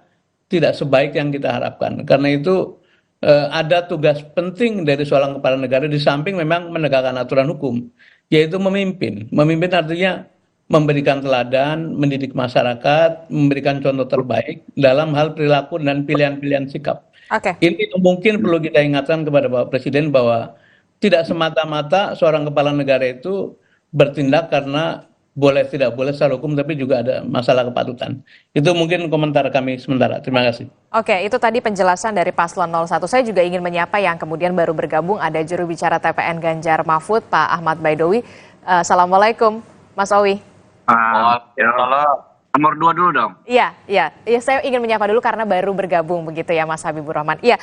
tidak sebaik yang kita harapkan. Karena itu ada tugas penting dari seorang kepala negara di samping memang menegakkan aturan hukum, yaitu memimpin. Memimpin artinya memberikan teladan, mendidik masyarakat, memberikan contoh terbaik dalam hal perilaku dan pilihan-pilihan sikap. Ini mungkin perlu kita ingatkan kepada Bapak Presiden bahwa tidak semata-mata seorang kepala negara itu bertindak karena boleh tidak boleh secara hukum, tapi juga ada masalah kepatutan. Itu mungkin komentar kami sementara. Terima kasih. Oke, itu tadi penjelasan dari Paslon 01. Saya juga ingin menyapa yang kemudian baru bergabung, ada juru bicara TPN Ganjar Mahfud, Pak Ahmad Baidowi. Assalamualaikum, Mas Owi. Nomor 2 dulu dong. Iya, saya ingin menyapa dulu karena baru bergabung begitu ya Mas Habibur Rahman. Iya,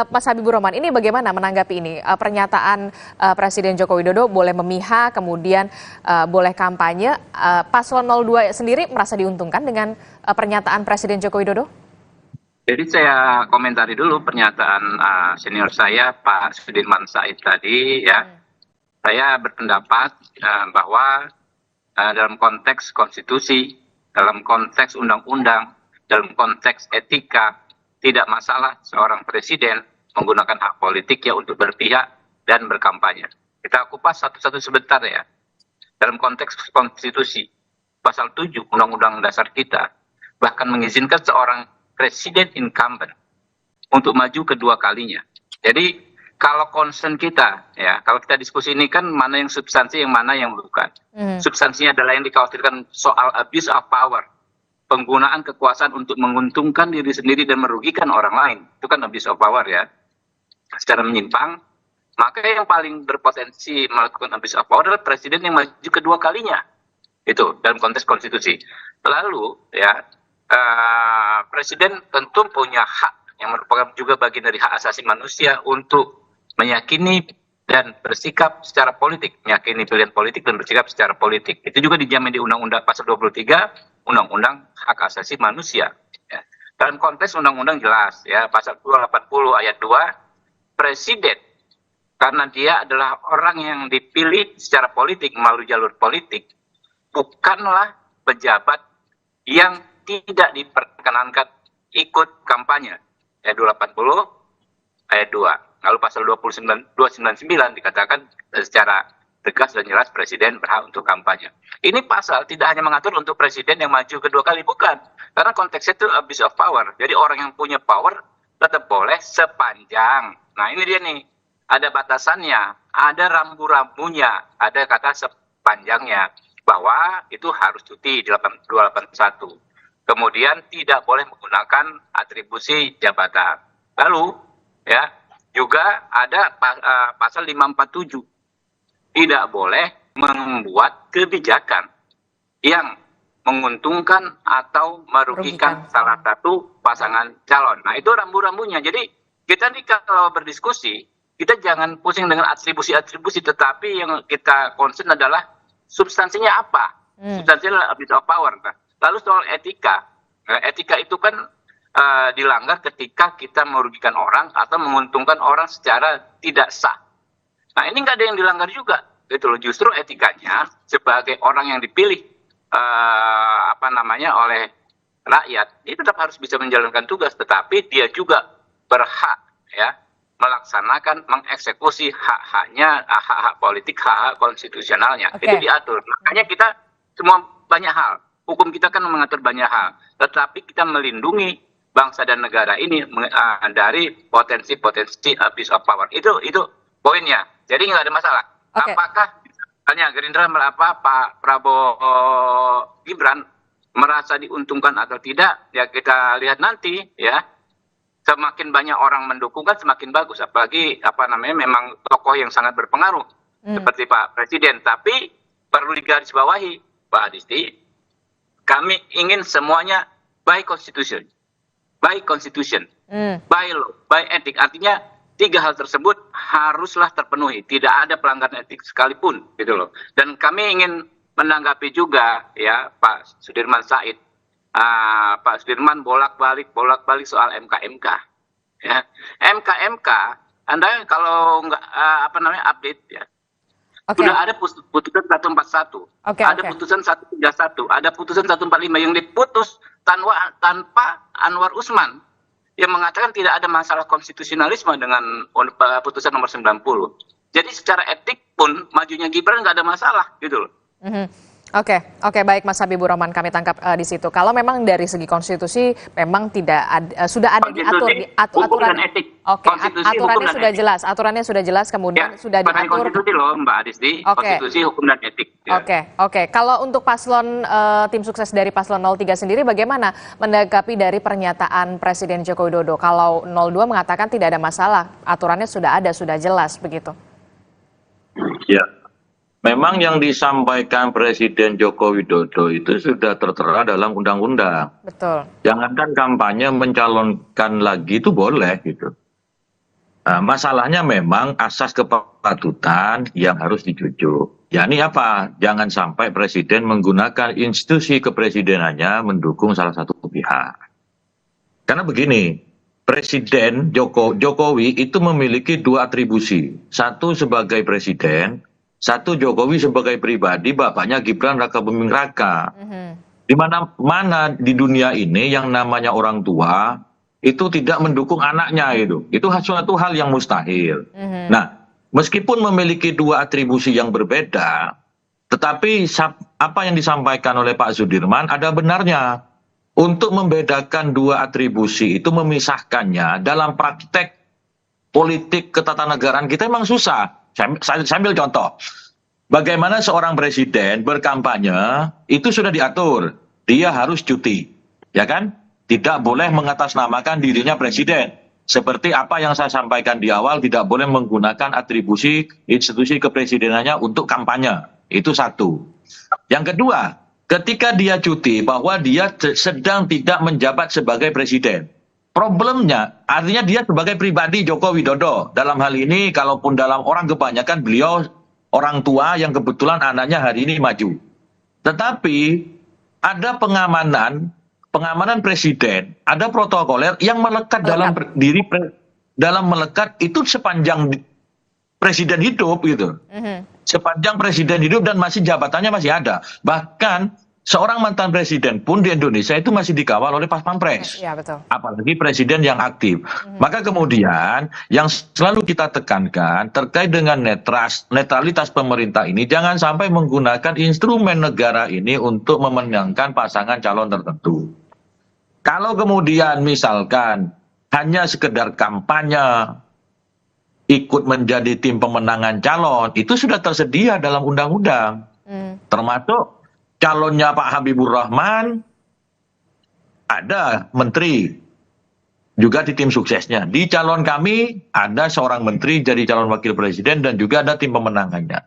Mas Habibur Rahman, ini bagaimana menanggapi ini? Pernyataan Presiden Joko Widodo boleh memihak, kemudian boleh kampanye. Paslon 02 sendiri merasa diuntungkan dengan pernyataan Presiden Joko Widodo? Jadi saya komentari dulu pernyataan senior saya Pak Sudirman Said tadi ya. Saya berpendapat bahwa dalam konteks konstitusi, dalam konteks undang-undang, dalam konteks etika, tidak masalah seorang presiden menggunakan hak politiknya untuk berpihak dan berkampanye. Kita kupas satu-satu sebentar ya. Dalam konteks konstitusi, pasal 7 Undang-Undang Dasar kita, bahkan mengizinkan seorang presiden incumbent untuk maju kedua kalinya. Jadi kalau concern kita, ya, kalau kita diskusi ini kan mana yang substansi, yang mana yang bukan. Substansinya adalah yang dikhawatirkan soal abuse of power, penggunaan kekuasaan untuk menguntungkan diri sendiri dan merugikan orang lain. Itu kan abuse of power ya, secara menyimpang. Maka yang paling berpotensi melakukan abuse of power adalah presiden yang maju kedua kalinya. Itu dalam konteks konstitusi. Lalu ya, presiden tentu punya hak yang merupakan juga bagian dari hak asasi manusia untuk meyakini dan bersikap secara politik, meyakini pilihan politik dan bersikap secara politik. Itu juga dijamin di Undang-Undang Pasal 23 Undang-Undang Hak Asasi Manusia. Ya. Dalam konteks undang-undang jelas, ya, Pasal 280 ayat 2, presiden karena dia adalah orang yang dipilih secara politik melalui jalur politik, bukanlah pejabat yang tidak diperkenankan ikut kampanye. Ayat 280 ayat 2. Lalu pasal 299 dikatakan secara tegas dan jelas presiden berhak untuk kampanye. Ini pasal tidak hanya mengatur untuk presiden yang maju kedua kali, bukan. Karena konteksnya itu abuse of power. Jadi orang yang punya power tetap boleh sepanjang. Nah ini dia nih, ada batasannya, ada rambu-rambunya, ada kata sepanjangnya. Bahwa itu harus cuti di 281. Kemudian tidak boleh menggunakan atribusi jabatan. Lalu ya, juga ada pasal 547. Tidak boleh membuat kebijakan yang menguntungkan atau merugikan salah satu pasangan calon. Nah, itu rambu-rambunya. Jadi, kita nih kalau berdiskusi, kita jangan pusing dengan atribusi-atribusi, tetapi yang kita concern adalah substansinya apa? Substansinya adalah abuse of power. Nah, lalu soal etika. Etika itu kan dilanggar ketika kita merugikan orang atau menguntungkan orang secara tidak sah. Nah ini nggak ada yang dilanggar juga, gitu loh. Justru etikanya sebagai orang yang dipilih oleh rakyat, dia tetap harus bisa menjalankan tugas, tetapi dia juga berhak ya melaksanakan, mengeksekusi hak-haknya, hak-hak politik, hak-hak konstitusionalnya. Itu diatur. Makanya kita semua banyak hal. Hukum kita kan mengatur banyak hal, tetapi kita melindungi bangsa dan negara ini dari potensi-potensi abuse of power. Itu poinnya. Jadi nggak ada masalah. Apakah misalnya Gerindra Pak Prabowo Gibran merasa diuntungkan atau tidak, ya kita lihat nanti ya. Semakin banyak orang mendukung kan semakin bagus, apalagi memang tokoh yang sangat berpengaruh seperti Pak Presiden. Tapi perlu digarisbawahi Pak Adisti, kami ingin semuanya by constitution, by law, by etik. Artinya 3 hal tersebut haruslah terpenuhi, tidak ada pelanggaran etik sekalipun, gitu loh. Dan kami ingin menanggapi juga ya Pak Sudirman Said. Pak Sudirman bolak-balik soal MK. Ya. MK, Anda kalau nggak update ya. Sudah ada putusan 141, ada putusan 131, ada putusan 145 yang diputus tanpa Anwar Usman yang mengatakan tidak ada masalah konstitusionalisme dengan putusan nomor 90. Jadi secara etik pun majunya Gibran nggak ada masalah, gitu loh. Oke, baik Mas Habibur Rahman, kami tangkap di situ. Kalau memang dari segi konstitusi memang tidak sudah ada diatur di aturan etik. Aturannya sudah jelas, kemudian sudah diatur. Konstitusi loh Mbak Adisti, konstitusi, hukum dan etik. Ya. Oke. Kalau untuk paslon tim sukses dari paslon 03 sendiri bagaimana menanggapi dari pernyataan Presiden Joko Widodo? Kalau 02 mengatakan tidak ada masalah, aturannya sudah ada, sudah jelas begitu. Ya. Memang yang disampaikan Presiden Joko Widodo itu sudah tertera dalam undang-undang. Betul. Jangankan kampanye, mencalonkan lagi itu boleh gitu. Nah, masalahnya memang asas kepatutan yang harus dijujuk. Yakni apa? Jangan sampai Presiden menggunakan institusi kepresidenannya mendukung salah satu pihak. Karena begini, Presiden Jokowi itu memiliki 2 atribusi. Satu sebagai Presiden, satu Jokowi sebagai pribadi, bapaknya Gibran Raka Buming Raka. Di mana-mana di dunia ini yang namanya orang tua itu tidak mendukung anaknya itu suatu hal yang mustahil. Nah, meskipun memiliki 2 atribusi yang berbeda, tetapi apa yang disampaikan oleh Pak Sudirman ada benarnya. Untuk membedakan 2 atribusi itu, memisahkannya dalam praktek politik ketatanegaraan kita memang susah. Saya ambil contoh, bagaimana seorang presiden berkampanye itu sudah diatur, dia harus cuti, ya kan? Tidak boleh mengatasnamakan dirinya presiden. Seperti apa yang saya sampaikan di awal, tidak boleh menggunakan atribusi institusi kepresidenannya untuk kampanye. Itu satu. Yang kedua, ketika dia cuti, bahwa dia sedang tidak menjabat sebagai presiden. Problemnya, artinya dia sebagai pribadi Joko Widodo. Dalam hal ini, kalaupun dalam orang kebanyakan beliau orang tua yang kebetulan anaknya hari ini maju. Tetapi ada pengamanan presiden, ada protokoler yang melekat dalam diri, dalam melekat itu sepanjang presiden hidup gitu. Sepanjang presiden hidup dan masih jabatannya masih ada. Bahkan seorang mantan presiden pun di Indonesia itu masih dikawal oleh Pas Pampres. Ya, betul. Apalagi presiden yang aktif. Maka kemudian yang selalu kita tekankan terkait dengan netralitas pemerintah ini, jangan sampai menggunakan instrumen negara ini untuk memenangkan pasangan calon tertentu. Kalau kemudian misalkan hanya sekedar kampanye, ikut menjadi tim pemenangan calon, itu sudah tersedia dalam undang-undang. Termasuk calonnya Pak Habibur Rahman, ada menteri juga di tim suksesnya. Di calon kami ada seorang menteri jadi calon wakil presiden dan juga ada tim pemenangannya.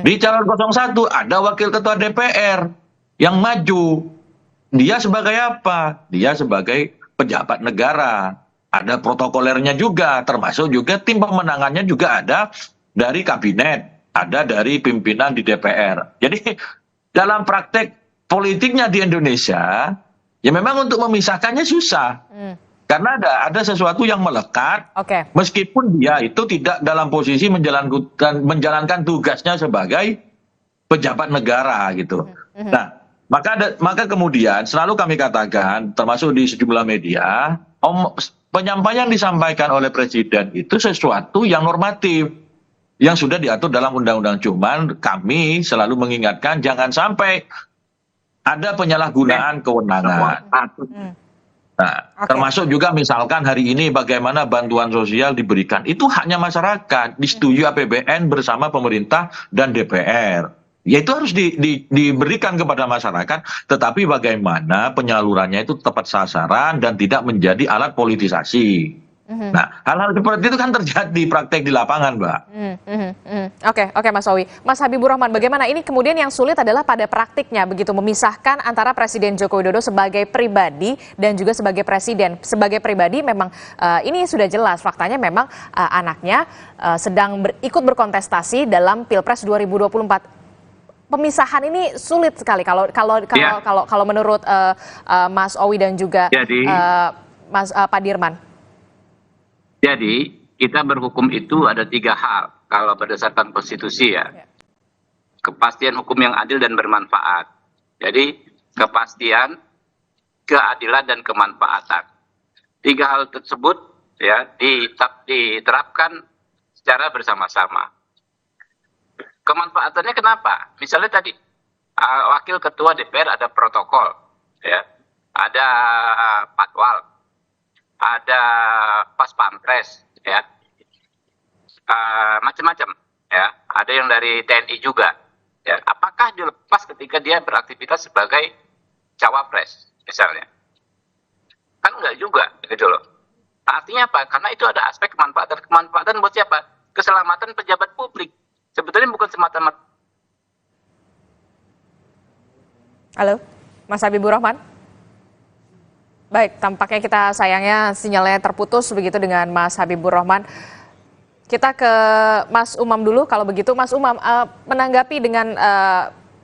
Di calon 01 ada wakil ketua DPR yang maju. Dia sebagai apa? Dia sebagai pejabat negara. Ada protokolernya juga, termasuk juga tim pemenangannya juga ada dari kabinet, ada dari pimpinan di DPR. Jadi dalam praktek politiknya di Indonesia, ya memang untuk memisahkannya susah. Karena ada sesuatu yang melekat, meskipun dia itu tidak dalam posisi menjalankan tugasnya sebagai pejabat negara gitu. Nah, maka kemudian selalu kami katakan, termasuk di sejumlah media, penyampaian disampaikan oleh Presiden itu sesuatu yang normatif, yang sudah diatur dalam undang-undang. Cuman kami selalu mengingatkan jangan sampai ada penyalahgunaan kewenangan. Nah, termasuk juga misalkan hari ini bagaimana bantuan sosial diberikan. Itu haknya masyarakat, disetujui APBN bersama pemerintah dan DPR. Ya itu harus diberikan kepada masyarakat, tetapi bagaimana penyalurannya itu tepat sasaran dan tidak menjadi alat politisasi. Nah, hal-hal seperti itu kan terjadi praktek di lapangan, Mbak. Oke, Mas Owi. Mas Habibur Rahman, bagaimana ini kemudian yang sulit adalah pada praktiknya, begitu memisahkan antara Presiden Joko Widodo sebagai pribadi dan juga sebagai presiden. Sebagai pribadi memang ini sudah jelas faktanya memang anaknya sedang ikut berkontestasi dalam Pilpres 2024. Pemisahan ini sulit sekali kalau menurut Mas Owi dan juga Mas Pak Dirman. Jadi kita berhukum itu ada 3 hal kalau berdasarkan konstitusi ya. Kepastian hukum yang adil dan bermanfaat. Jadi kepastian, keadilan dan kemanfaatan. 3 hal tersebut ya diterapkan secara bersama-sama. Kemanfaatannya kenapa? Misalnya tadi wakil ketua DPR ada protokol ya. Ada patwal, ada pas pampres ya, macam-macam ya, ada yang dari TNI juga ya. Apakah dilepas ketika dia beraktivitas sebagai cawapres misalnya? Kan enggak juga gitu loh. Artinya apa? Karena itu ada aspek kemanfaatan buat siapa? Keselamatan pejabat publik. Sebetulnya bukan semata-mata. Halo, Mas Habibur Rahman. Baik, tampaknya kita sayangnya sinyalnya terputus begitu dengan Mas Habibur Rahman. Kita ke Mas Umam dulu, kalau begitu Mas Umam menanggapi dengan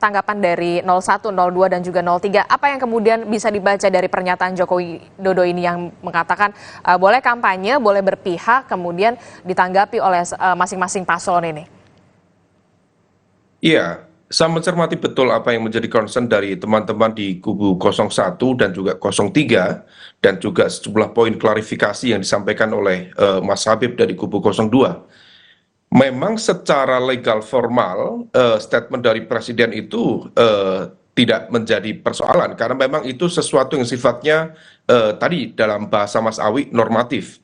tanggapan dari 01, 02 dan juga 03, apa yang kemudian bisa dibaca dari pernyataan Joko Widodo ini yang mengatakan boleh kampanye, boleh berpihak, kemudian ditanggapi oleh masing-masing paslon ini? Iya, saya mencermati betul apa yang menjadi concern dari teman-teman di kubu 01 dan juga 03 dan juga sejumlah poin klarifikasi yang disampaikan oleh Mas Habib dari kubu 02. Memang secara legal formal statement dari Presiden itu tidak menjadi persoalan karena memang itu sesuatu yang sifatnya tadi dalam bahasa Mas Awi normatif.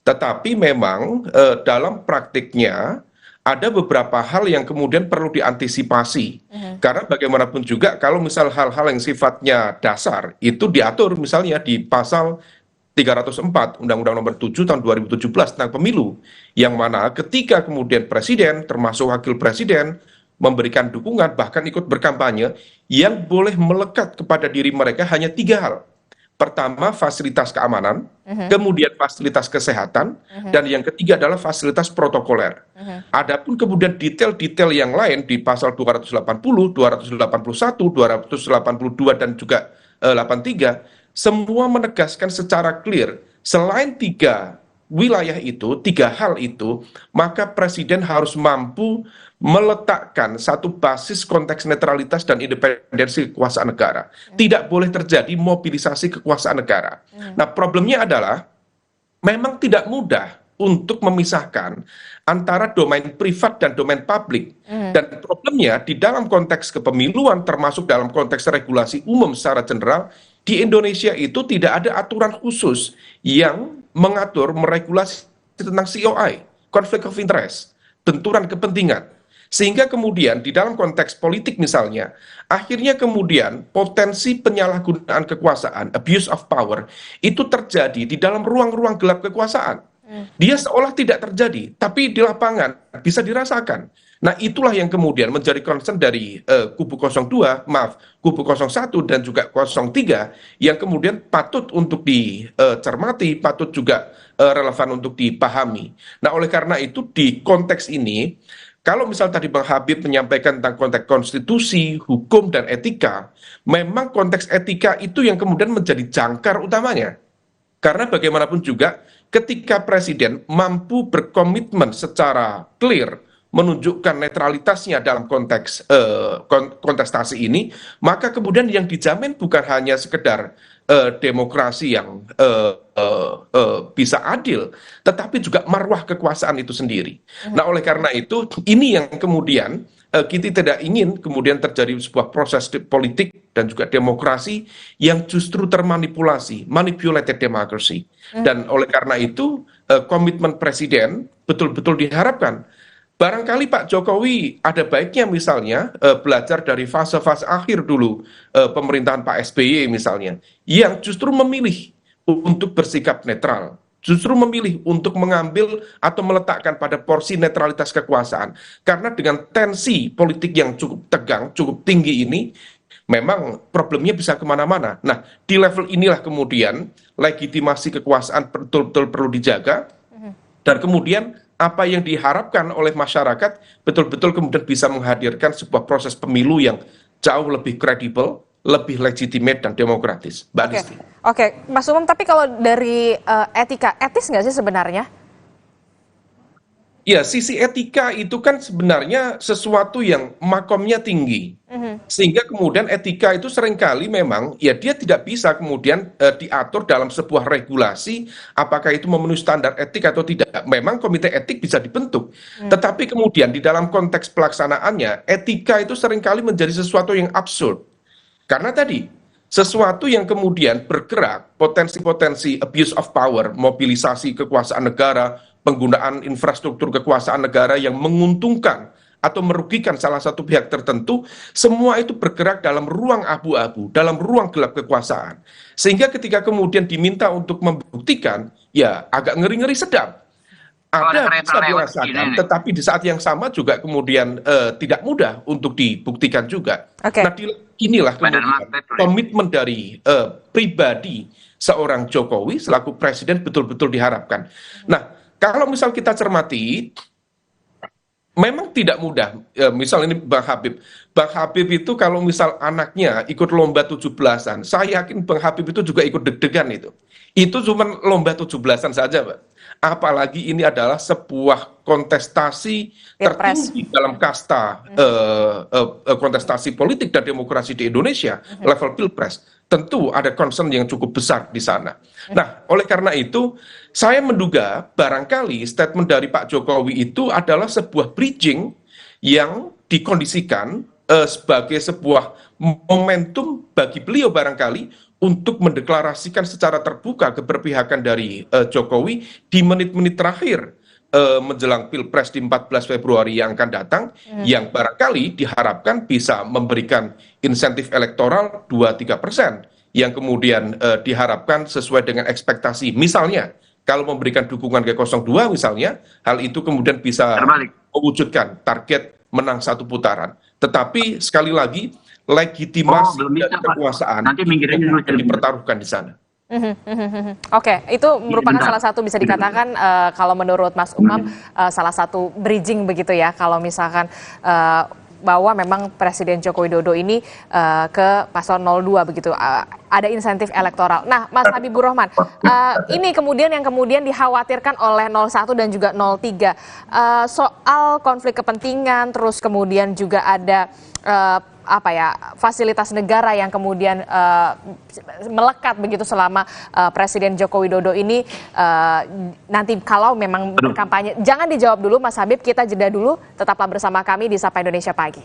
Tetapi memang dalam praktiknya ada beberapa hal yang kemudian perlu diantisipasi. Karena bagaimanapun juga kalau misal hal-hal yang sifatnya dasar itu diatur misalnya di pasal 304 Undang-Undang Nomor 7 Tahun 2017 tentang pemilu, yang mana ketika kemudian presiden termasuk wakil presiden memberikan dukungan bahkan ikut berkampanye, yang boleh melekat kepada diri mereka hanya 3 hal. Pertama, fasilitas keamanan, kemudian fasilitas kesehatan, dan yang ketiga adalah fasilitas protokoler. Adapun kemudian detail-detail yang lain di pasal 280, 281, 282 dan juga 83, semua menegaskan secara clear, selain 3 wilayah itu, 3 hal itu, maka presiden harus mampu meletakkan satu basis konteks netralitas dan independensi kekuasaan negara. Tidak boleh terjadi mobilisasi kekuasaan negara. Nah, problemnya adalah memang tidak mudah untuk memisahkan antara domain privat dan domain publik. Dan problemnya di dalam konteks kepemiluan termasuk dalam konteks regulasi umum secara general, di Indonesia itu tidak ada aturan khusus yang mengatur meregulasi tentang COI, conflict of interest, benturan kepentingan. Sehingga kemudian di dalam konteks politik misalnya, akhirnya kemudian potensi penyalahgunaan kekuasaan, abuse of power, itu terjadi di dalam ruang-ruang gelap kekuasaan. Dia seolah tidak terjadi, tapi di lapangan bisa dirasakan. Nah, itulah yang kemudian menjadi concern dari kubu 02, kubu 01 dan juga 03 yang kemudian patut untuk dicermati, patut juga relevan untuk dipahami. Nah, oleh karena itu di konteks ini, kalau misal tadi Bang Habib menyampaikan tentang konteks konstitusi, hukum, dan etika, memang konteks etika itu yang kemudian menjadi jangkar utamanya. Karena bagaimanapun juga ketika presiden mampu berkomitmen secara clear menunjukkan netralitasnya dalam konteks kontestasi ini, maka kemudian yang dijamin bukan hanya sekedar demokrasi yang bisa adil, tetapi juga marwah kekuasaan itu sendiri. Nah, oleh karena itu, ini yang kemudian kita tidak ingin kemudian terjadi sebuah proses politik dan juga demokrasi yang justru termanipulasi, manipulated democracy. Dan oleh karena itu komitmen presiden betul-betul diharapkan. Barangkali Pak Jokowi ada baiknya misalnya belajar dari fase-fase akhir dulu pemerintahan Pak SBY misalnya, yang justru memilih untuk bersikap netral, justru memilih untuk mengambil atau meletakkan pada porsi netralitas kekuasaan. Karena dengan tensi politik yang cukup tegang, cukup tinggi ini, memang problemnya bisa kemana-mana. Nah, di level inilah kemudian legitimasi kekuasaan betul-betul perlu dijaga, dan kemudian apa yang diharapkan oleh masyarakat betul-betul kemudian bisa menghadirkan sebuah proses pemilu yang jauh lebih kredibel, lebih legitimate dan demokratis. Mbak Disti. Oke, Mas Umam, tapi kalau dari etika, etis nggak sih sebenarnya? Ya, sisi etika itu kan sebenarnya sesuatu yang makomnya tinggi. Sehingga kemudian etika itu seringkali memang, ya dia tidak bisa kemudian diatur dalam sebuah regulasi, apakah itu memenuhi standar etik atau tidak. Memang komite etik bisa dibentuk. Tetapi kemudian di dalam konteks pelaksanaannya, etika itu seringkali menjadi sesuatu yang absurd. Karena tadi, sesuatu yang kemudian bergerak, potensi-potensi abuse of power, mobilisasi kekuasaan negara, penggunaan infrastruktur kekuasaan negara yang menguntungkan atau merugikan salah satu pihak tertentu, semua itu bergerak dalam ruang abu-abu, dalam ruang gelap kekuasaan. Sehingga ketika kemudian diminta untuk membuktikan, ya agak ngeri-ngeri sedap. Ada bisa dirasakan, tetapi di saat yang sama juga kemudian tidak mudah untuk dibuktikan juga. Nah, inilah kemudian komitmen dari pribadi seorang Jokowi selaku presiden betul-betul diharapkan. Nah, kalau misal kita cermati, memang tidak mudah. Misal ini Bang Habib. Bang Habib itu kalau misal anaknya ikut lomba 17-an, saya yakin Bang Habib itu juga ikut deg-degan itu. Itu cuma lomba 17-an saja, Pak. Apalagi ini adalah sebuah kontestasi tertinggi dalam kasta kontestasi politik dan demokrasi di Indonesia, level pilpres. Tentu ada concern yang cukup besar di sana. Nah, oleh karena itu, saya menduga barangkali statement dari Pak Jokowi itu adalah sebuah bridging yang dikondisikan sebagai sebuah momentum bagi beliau barangkali untuk mendeklarasikan secara terbuka keberpihakan dari Jokowi di menit-menit terakhir menjelang Pilpres di 14 Februari yang akan datang, yang barangkali diharapkan bisa memberikan insentif elektoral 2-3%, yang kemudian diharapkan sesuai dengan ekspektasi. Misalnya, kalau memberikan dukungan ke 02 misalnya, hal itu kemudian bisa mewujudkan target menang satu putaran. Tetapi sekali lagi, legitimasi dari kekuasaan dipertaruhkan di sana. Oke, itu merupakan salah satu bisa dikatakan kalau menurut Mas Umam salah satu bridging begitu ya, kalau misalkan bahwa memang Presiden Joko Widodo ini ke paslon 02 begitu, ada insentif elektoral. Nah, Mas Habibur Rahman, ini kemudian yang kemudian dikhawatirkan oleh 01 dan juga 03 soal konflik kepentingan, terus kemudian juga ada fasilitas negara yang kemudian melekat begitu selama Presiden Joko Widodo ini nanti kalau memang berkampanye. Jangan dijawab dulu Mas Habib, kita jeda dulu, tetaplah bersama kami di Sapa Indonesia Pagi.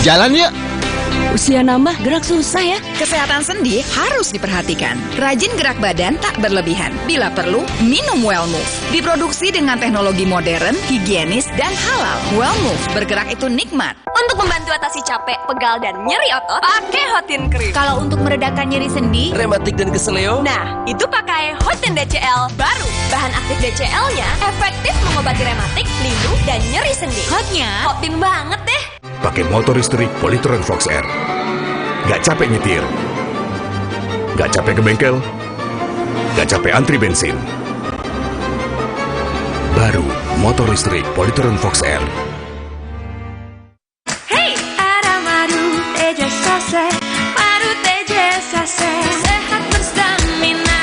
Jalan yuk! Usia nambah, gerak susah ya. Kesehatan sendi harus diperhatikan. Rajin gerak badan tak berlebihan. Bila perlu, minum Wellmove. Diproduksi dengan teknologi modern, higienis, dan halal. Wellmove, bergerak itu nikmat. Untuk membantu atasi capek, pegal, dan nyeri otot, pakai Hotin Cream. Kalau untuk meredakan nyeri sendi, rematik dan keseleo, nah, itu pakai Hotin DCL baru. Bahan aktif DCL-nya efektif mengobati rematik, lindung, dan nyeri sendi. Hotnya Hotin banget deh. Pakai motor listrik Polytron Fox Air. Gak capek nyetir, gak capek ke bengkel, gak capek antri bensin. Baru motor listrik Polytron Fox Air. Hey, ada madu teja sase, madu teja sase, sehat berstamina.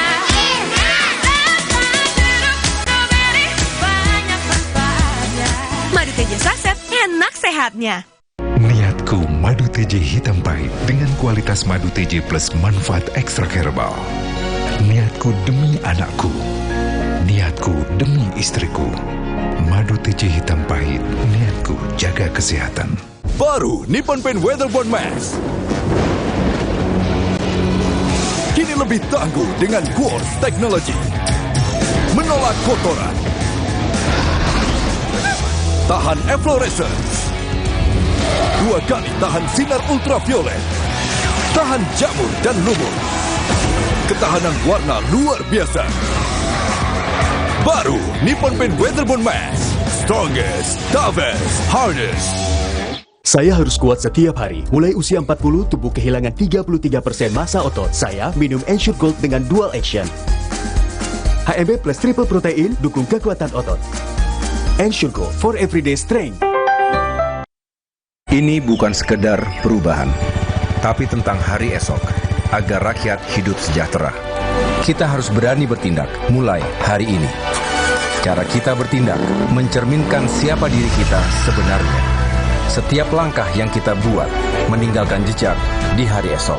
Banyak manfaatnya. madu teja saset, enak sehatnya. Niatku madu TJ hitam pahit dengan kualitas madu TJ plus manfaat ekstra herbal. Niatku demi anakku. istriku. Madu TJ hitam pahit, niatku jaga kesehatan. Baru Nippon Paint Weatherboard Max. Kini lebih tangguh dengan Quartz Technology. Menolak kotoran. Tahan efflorescence. 2 kali tahan sinar ultraviolet. Tahan jamur dan lumut. Ketahanan warna luar biasa. Baru Nippon Paint Weatherboard Max. Strongest, toughest, hardest. Saya harus kuat setiap hari. Mulai usia 40, tubuh kehilangan 33% massa otot. Saya minum Ensure Gold dengan dual action. HMB plus triple protein dukung kekuatan otot. Ensure Gold for everyday strength. Ini bukan sekedar perubahan, tapi tentang hari esok, agar rakyat hidup sejahtera. Kita harus berani bertindak mulai hari ini. Cara kita bertindak mencerminkan siapa diri kita sebenarnya. Setiap langkah yang kita buat meninggalkan jejak di hari esok.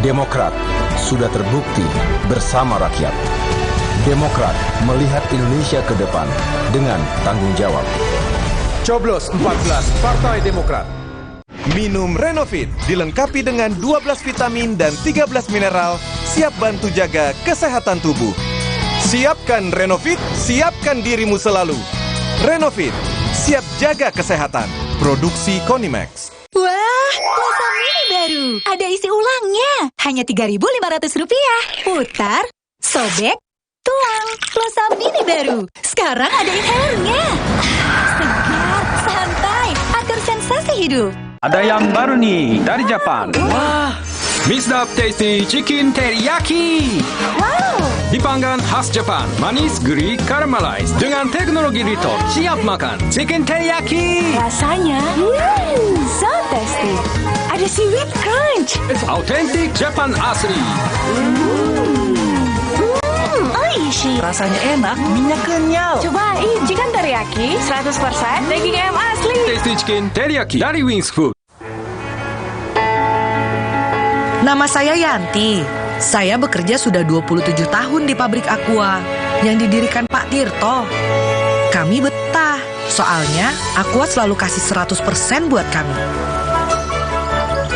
Demokrat sudah terbukti bersama rakyat. Demokrat melihat Indonesia ke depan dengan tanggung jawab. Coblos 14 Partai Demokrat. Minum Renovit dilengkapi dengan 12 vitamin dan 13 mineral, siap bantu jaga kesehatan tubuh. Siapkan Renovit, siapkan dirimu selalu. Renovit, siap jaga kesehatan. Produksi Konimax. Wah, pulsa mini baru. Ada isi ulangnya. Hanya Rp3.500. Putar, sobek, tuang. Pulsa mini baru. Sekarang ada inhalernya. Segar, santai, atur sensasi hidup. Ada yang baru nih dari Jepang. Wah, Misdap Tasty Chicken Teriyaki. Wow. Dipanggang khas Jepang, manis, gurih, caramelize dengan teknologi Rito. Siap makan Chicken Teriyaki. Rasanya, so tasty. Ada seaweed crunch. Authentic Jepang asli. Oishi. Rasanya enak, minyak kenyal. Cobain chicken teriyaki 100% daging ayam asli. Tasty Chicken Teriyaki dari Wings Food. Nama saya Yanti. Saya bekerja sudah 27 tahun di pabrik Aqua yang didirikan Pak Tirto. Kami betah, soalnya Aqua selalu kasih 100% buat kami.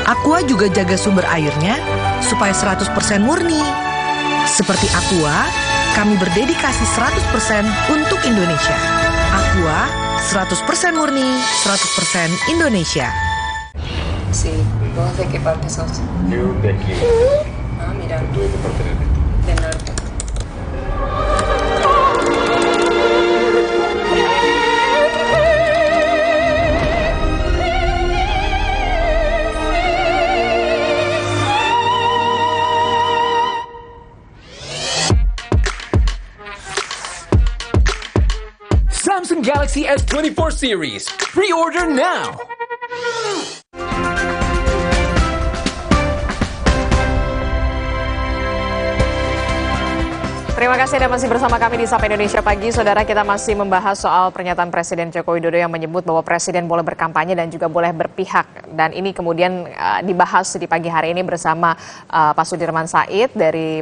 Aqua juga jaga sumber airnya supaya 100% murni. Seperti Aqua, kami berdedikasi 100% untuk Indonesia. Aqua, 100% murni, 100% Indonesia. Sí, ¿vos de qué parte sos? Yo de aquí. Ah, mira. ¿Tú de qué parte eres? Del norte. Samsung Galaxy S24 series. Pre-order now. Terima kasih Anda masih bersama kami di Sapa Indonesia Pagi. Saudara, kita masih membahas soal pernyataan Presiden Joko Widodo yang menyebut bahwa Presiden boleh berkampanye dan juga boleh berpihak. Dan ini kemudian dibahas di pagi hari ini bersama Pak Sudirman Said dari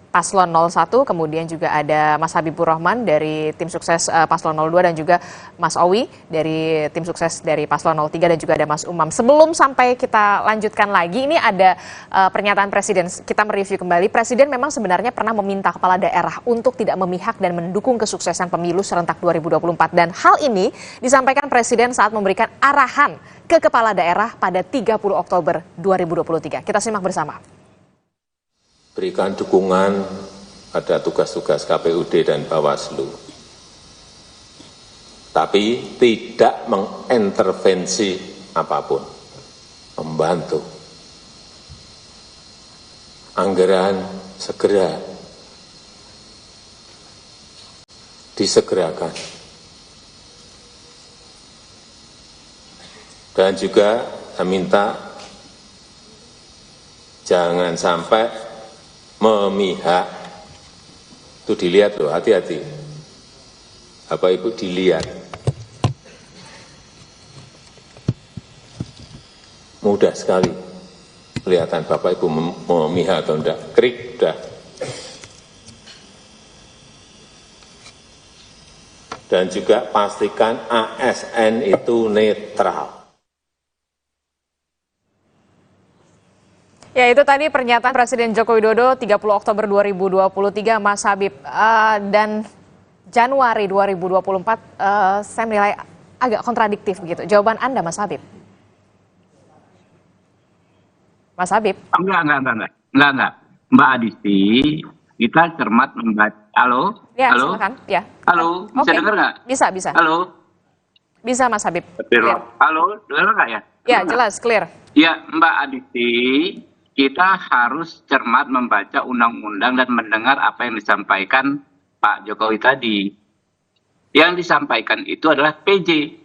Paslon 01, kemudian juga ada Mas Habibur Rahman dari tim sukses Paslon 02 dan juga Mas Owi dari tim sukses dari Paslon 03 dan juga ada Mas Umam. Sebelum sampai kita lanjutkan lagi, ini ada pernyataan Presiden. Kita mereview kembali. Presiden memang sebenarnya pernah meminta kepala daerah untuk tidak memihak dan mendukung kesuksesan pemilu serentak 2024. Dan hal ini disampaikan Presiden saat memberikan arahan ke kepala daerah pada 30 Oktober 2023. Kita simak bersama. Berikan dukungan pada tugas-tugas KPUD dan Bawaslu, tapi tidak mengintervensi apapun, membantu. Anggaran segera disegerakan. Dan juga saya minta jangan sampai memihak. Itu dilihat loh, hati-hati. Bapak Ibu dilihat. Mudah sekali kelihatan Bapak Ibu memihak atau enggak. Krik, udah. dan juga pastikan ASN itu netral. Ya, itu tadi pernyataan Presiden Joko Widodo 30 Oktober 2023, Mas Habib. Dan Januari 2024, saya menilai agak kontradiktif begitu. Jawaban Anda, Mas Habib? Mas Habib? Enggak. Mbak Adisti, kita cermat membaca. Halo? Ya, halo? silakan. Ya. Halo, bisa dengar nggak? Bisa. Halo? Bisa, Mas Habib. Clear. Halo, dengar nggak ya? Ya, jelas, clear. Ya, Mbak Adisti, kita harus cermat membaca undang-undang dan mendengar apa yang disampaikan Pak Jokowi tadi. Yang disampaikan itu adalah PJ,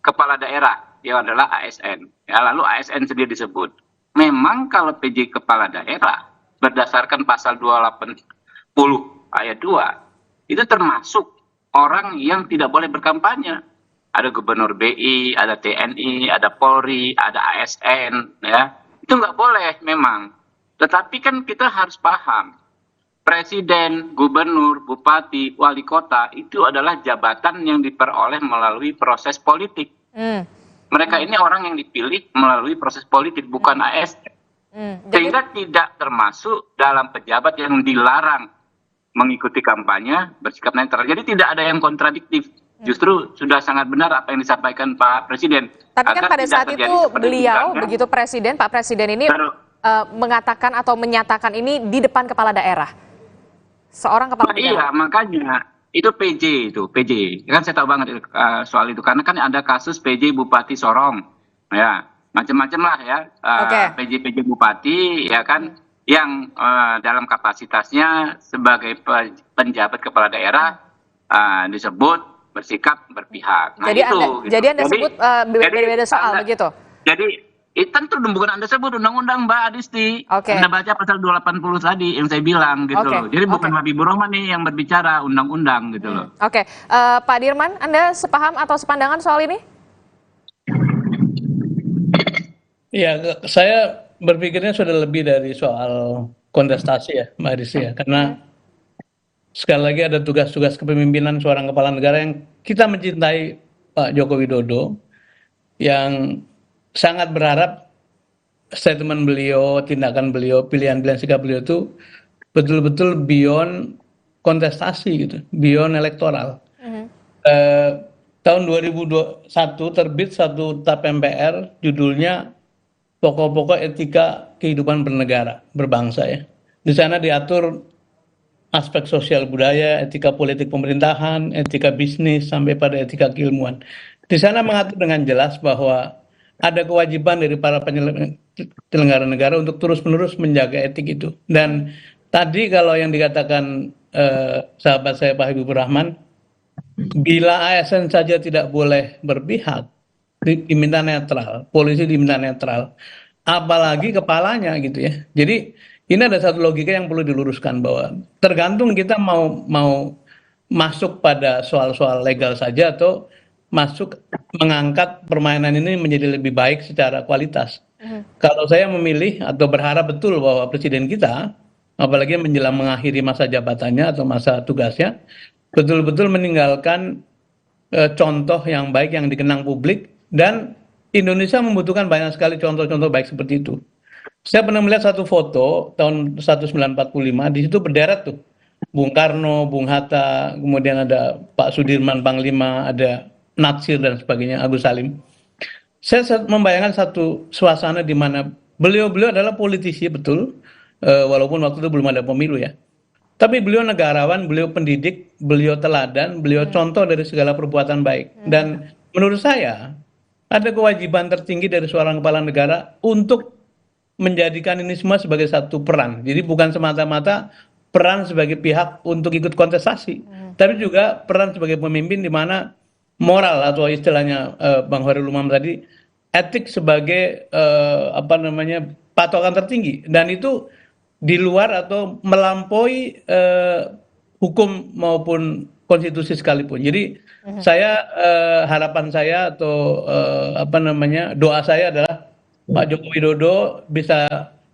Kepala Daerah, yang adalah ASN. Ya, lalu ASN sendiri disebut. Memang kalau PJ Kepala Daerah, berdasarkan pasal 280 ayat 2, itu termasuk orang yang tidak boleh berkampanye. Ada Gubernur BI, ada TNI, ada Polri, ada ASN, ya. Itu nggak boleh memang. Tetapi kan kita harus paham, presiden, gubernur, bupati, wali kota itu adalah jabatan yang diperoleh melalui proses politik. Mereka ini orang yang dipilih melalui proses politik, bukan ASN. Sehingga tidak termasuk dalam pejabat yang dilarang mengikuti kampanye, bersikap netral. Jadi tidak ada yang kontradiktif. Justru sudah sangat benar apa yang disampaikan Pak Presiden. Tapi kan pada saat itu beliau, begitu Presiden, Pak Presiden ini mengatakan atau menyatakan ini di depan kepala daerah. Seorang kepala daerah. Iya, makanya itu PJ. Kan saya tahu banget soal itu. Karena kan ada kasus PJ Bupati Sorong. Ya, macam-macam lah ya. PJ Bupati, ya kan, yang dalam kapasitasnya sebagai penjabat kepala daerah disebut bersikap berpihak. Nah, jadi Anda sebut beda-beda soal begitu? Jadi tentu bukan Anda sebut undang-undang, Mbak Adisti. Anda baca pasal 280 tadi yang saya bilang gitu loh. Jadi bukan Habibur Rahman nih yang berbicara undang-undang gitu loh. Pak Dirman, Anda sepaham atau sepandangan soal ini? Ya, saya berpikirnya sudah lebih dari soal kontestasi ya, Mbak Adisti ya. Karena sekali lagi ada tugas-tugas kepemimpinan seorang kepala negara yang kita mencintai Pak Joko Widodo, yang sangat berharap statement beliau, tindakan beliau, pilihan-pilihan sikap beliau itu betul-betul beyond kontestasi gitu, beyond elektoral. Tahun 2021 terbit satu TAP MPR, judulnya Pokok-pokok Etika Kehidupan Bernegara, Berbangsa ya. Di sana diatur aspek sosial budaya, etika politik pemerintahan, etika bisnis, sampai pada etika keilmuan. Di sana mengatur dengan jelas bahwa ada kewajiban dari para penyelenggara negara untuk terus-menerus menjaga etik itu. Dan tadi kalau yang dikatakan sahabat saya Pak Habibur Rahman, bila ASN saja tidak boleh berpihak, diminta netral, polisi diminta netral, apalagi kepalanya gitu ya. Jadi ini ada satu logika yang perlu diluruskan, bahwa tergantung kita mau masuk pada soal-soal legal saja atau masuk mengangkat permainan ini menjadi lebih baik secara kualitas. Kalau saya memilih atau berharap betul bahwa presiden kita, apalagi menjelang mengakhiri masa jabatannya atau masa tugasnya, betul-betul meninggalkan contoh yang baik yang dikenang publik, dan Indonesia membutuhkan banyak sekali contoh-contoh baik seperti itu. Saya pernah melihat satu foto tahun 1945, di situ berderet tuh Bung Karno, Bung Hatta, kemudian ada Pak Sudirman Panglima, ada Natsir dan sebagainya, Agus Salim. Saya membayangkan satu suasana di mana beliau-beliau adalah politisi betul, walaupun waktu itu belum ada pemilu ya. Tapi beliau negarawan, beliau pendidik, beliau teladan, beliau contoh dari segala perbuatan baik. Dan menurut saya ada kewajiban tertinggi dari seorang kepala negara untuk menjadikan ini semua sebagai satu peran. Jadi bukan semata-mata peran sebagai pihak untuk ikut kontestasi, tapi juga peran sebagai pemimpin di mana moral atau istilahnya Bang Hoirul Umam tadi, etik sebagai patokan tertinggi, dan itu di luar atau melampaui hukum maupun konstitusi sekalipun. Jadi saya harapan saya atau doa saya adalah Pak Joko Widodo bisa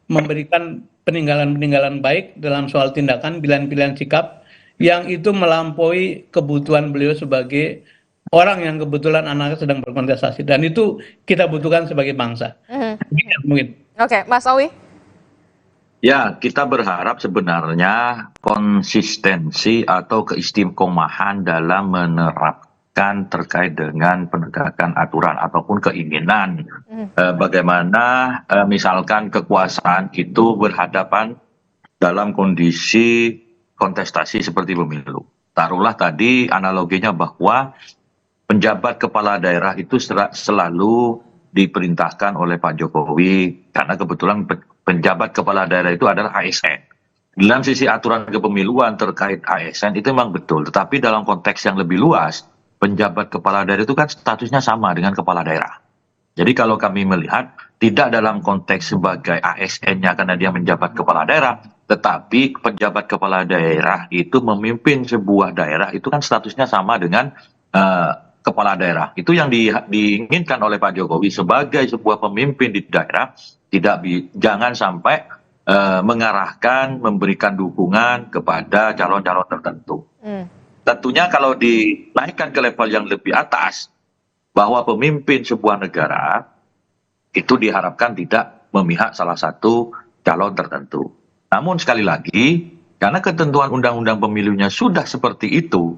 memberikan peninggalan-peninggalan baik dalam soal tindakan, pilihan-pilihan sikap yang itu melampaui kebutuhan beliau sebagai orang yang kebetulan anaknya sedang berkontestasi, dan itu kita butuhkan sebagai bangsa. Mungkin. Oke, Mas Owi. Ya, kita berharap sebenarnya konsistensi atau keistiqomahan dalam menerapkan terkait dengan penegakan aturan ataupun keinginan. Bagaimana misalkan kekuasaan itu berhadapan dalam kondisi kontestasi seperti pemilu. Taruhlah tadi analoginya bahwa penjabat kepala daerah itu selalu diperintahkan oleh Pak Jokowi karena kebetulan penjabat kepala daerah itu adalah ASN. Dalam sisi aturan kepemiluan terkait ASN itu memang betul, tetapi dalam konteks yang lebih luas, penjabat kepala daerah itu kan statusnya sama dengan kepala daerah. Jadi kalau kami melihat tidak dalam konteks sebagai ASN-nya karena dia menjabat kepala daerah, tetapi penjabat kepala daerah itu memimpin sebuah daerah itu kan statusnya sama dengan kepala daerah. Itu yang diinginkan oleh Pak Jokowi sebagai sebuah pemimpin di daerah, jangan sampai mengarahkan, memberikan dukungan kepada calon-calon tertentu. Tentunya kalau dinaikkan ke level yang lebih atas, bahwa pemimpin sebuah negara itu diharapkan tidak memihak salah satu calon tertentu. Namun sekali lagi, karena ketentuan undang-undang pemilunya sudah seperti itu,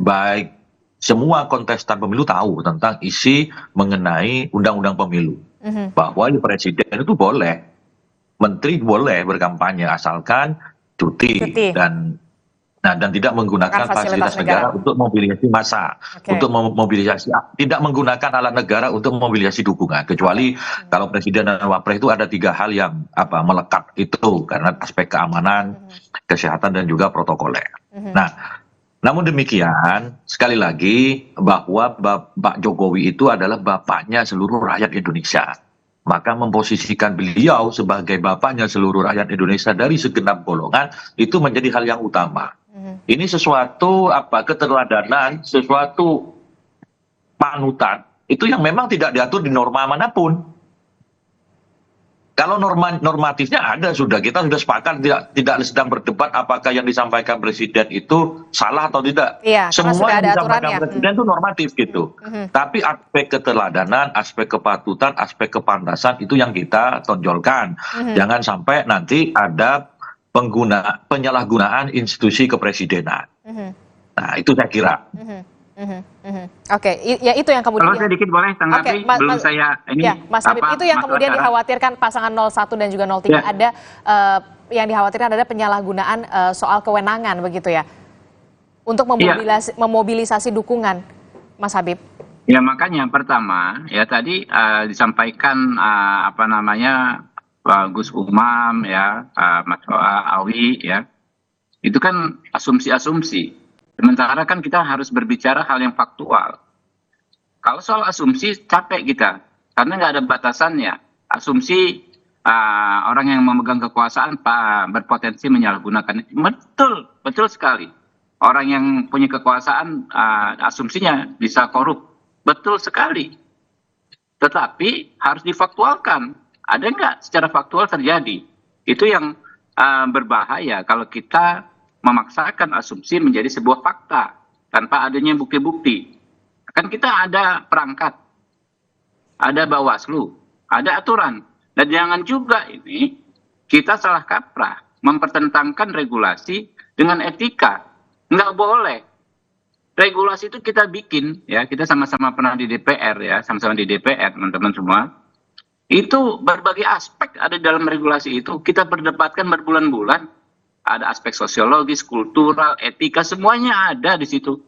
baik semua kontestan pemilu tahu tentang isi mengenai undang-undang pemilu. Bahwa presiden itu boleh, menteri boleh berkampanye asalkan cuti. dan tidak menggunakan fasilitas negara untuk mobilisasi massa, untuk memobilisasi, tidak menggunakan alat negara untuk memobilisasi dukungan, kecuali kalau presiden dan wapres itu ada 3 hal yang melekat itu karena aspek keamanan, kesehatan dan juga protokoler. Nah, namun demikian sekali lagi bahwa Pak Jokowi itu adalah bapaknya seluruh rakyat Indonesia. Maka memposisikan beliau sebagai bapaknya seluruh rakyat Indonesia dari segenap golongan itu menjadi hal yang utama. Ini sesuatu keteladanan, sesuatu panutan itu yang memang tidak diatur di norma manapun. Kalau normatifnya ada, kita sudah sepakat, tidak sedang berdebat apakah yang disampaikan presiden itu salah atau tidak. Iya, semua yang disampaikan presiden itu normatif gitu. Tapi aspek keteladanan, aspek kepatutan, aspek kepantasan itu yang kita tonjolkan. Jangan sampai nanti ada penyalahgunaan institusi kepresidenan. Nah, itu saya kira. Oke, ya itu yang kemudian. Kalau sedikit boleh tanggapi, belum saya ini. Ya, Mas Habib, itu yang kemudian dikhawatirkan pasangan 01 dan juga 03 ada yang dikhawatirkan ada penyalahgunaan soal kewenangan begitu ya, untuk memobilisasi dukungan, Mas Habib. Ya, makanya pertama ya tadi disampaikan Gus Umam ya, Mas Awi ya, itu kan asumsi-asumsi. Sementara kan kita harus berbicara hal yang faktual. Kalau soal asumsi capek kita, karena nggak ada batasannya. Asumsi orang yang memegang kekuasaan berpotensi menyalahgunakan. Betul sekali. Orang yang punya kekuasaan asumsinya bisa korup. Betul sekali. Tetapi harus difaktualkan. Ada nggak secara faktual terjadi? Itu yang berbahaya kalau kita memaksakan asumsi menjadi sebuah fakta tanpa adanya bukti-bukti. Kan kita ada perangkat, ada Bawaslu, ada aturan. Dan jangan juga ini kita salah kaprah mempertentangkan regulasi dengan etika. Nggak boleh. Regulasi itu kita bikin, ya, kita sama-sama pernah di DPR ya, sama-sama di DPR teman-teman semua. Itu berbagai aspek ada dalam regulasi itu. Kita berdebatkan berbulan-bulan. Ada aspek sosiologis, kultural, etika, semuanya ada di situ.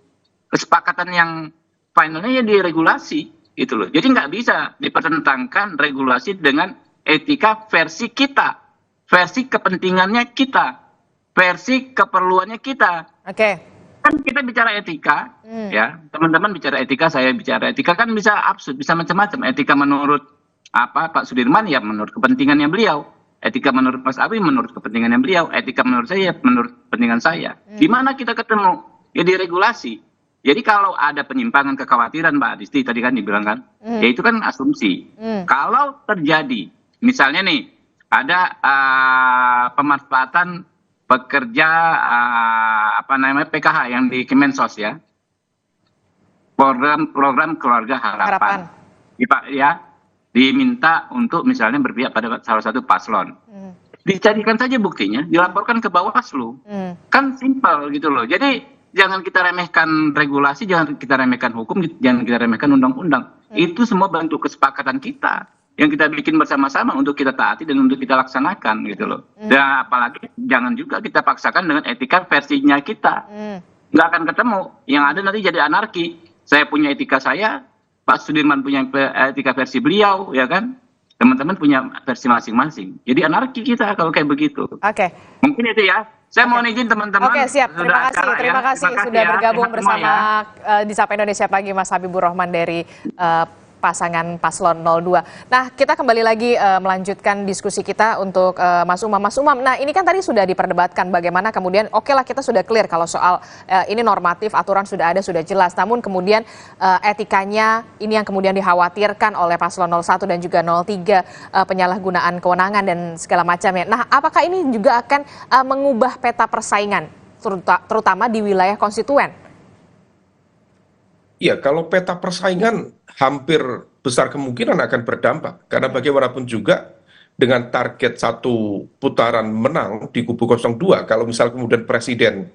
Kesepakatan yang finalnya ya di regulasi, gitu loh. Jadi nggak bisa dipertentangkan regulasi dengan etika versi kita, versi kepentingannya kita, versi keperluannya kita. Oke. Kan kita bicara etika, ya teman-teman bicara etika, saya bicara etika, kan bisa absurd, bisa macam-macam. Etika menurut Pak Sudirman ya menurut kepentingannya beliau. Etika menurut Mas Abi menurut kepentingannya beliau, etika menurut saya menurut kepentingan saya. Di mana kita ketemu? Ya di regulasi. Jadi kalau ada penyimpangan, kekhawatiran Mbak Adisti tadi kan dibilang kan, ya itu kan asumsi. Kalau terjadi, misalnya nih ada pemanfaatan pekerja PKH yang di Kemensos ya, program keluarga harapan. Ya, diminta untuk misalnya berpihak pada salah satu paslon. Dijadikan saja buktinya, dilaporkan ke Bawaslu. Kan simpel gitu loh. Jadi jangan kita remehkan regulasi, jangan kita remehkan hukum, jangan kita remehkan undang-undang. Itu semua bentuk kesepakatan kita yang kita bikin bersama-sama untuk kita taati dan untuk kita laksanakan gitu loh. Dan apalagi jangan juga kita paksakan dengan etika versinya kita. Nggak akan ketemu. Yang ada nanti jadi anarki. Saya punya etika saya, Pak Sudirman punya etika versi beliau, ya kan? Teman-teman punya versi masing-masing. Jadi anarki kita kalau kayak begitu. Oke. Mungkin itu ya. Saya mohon izin teman-teman. Oke, siap. Terima kasih sudah bergabung bersama di Sapa Indonesia Pagi, Mas Habibur Rahman dari pasangan paslon 02. Nah, kita kembali lagi melanjutkan diskusi kita untuk Mas Umam. Mas Umam, nah ini kan tadi sudah diperdebatkan bagaimana kemudian, oke lah kita sudah clear kalau soal ini normatif, aturan sudah ada, sudah jelas. Namun kemudian etikanya ini yang kemudian dikhawatirkan oleh paslon 01 dan juga 03, penyalahgunaan kewenangan dan segala macamnya. Nah, apakah ini juga akan mengubah peta persaingan, terutama di wilayah konstituen? Ya, kalau peta persaingan hampir besar kemungkinan akan berdampak. Karena bagaimanapun juga dengan target satu putaran menang di kubu 02, kalau misal kemudian Presiden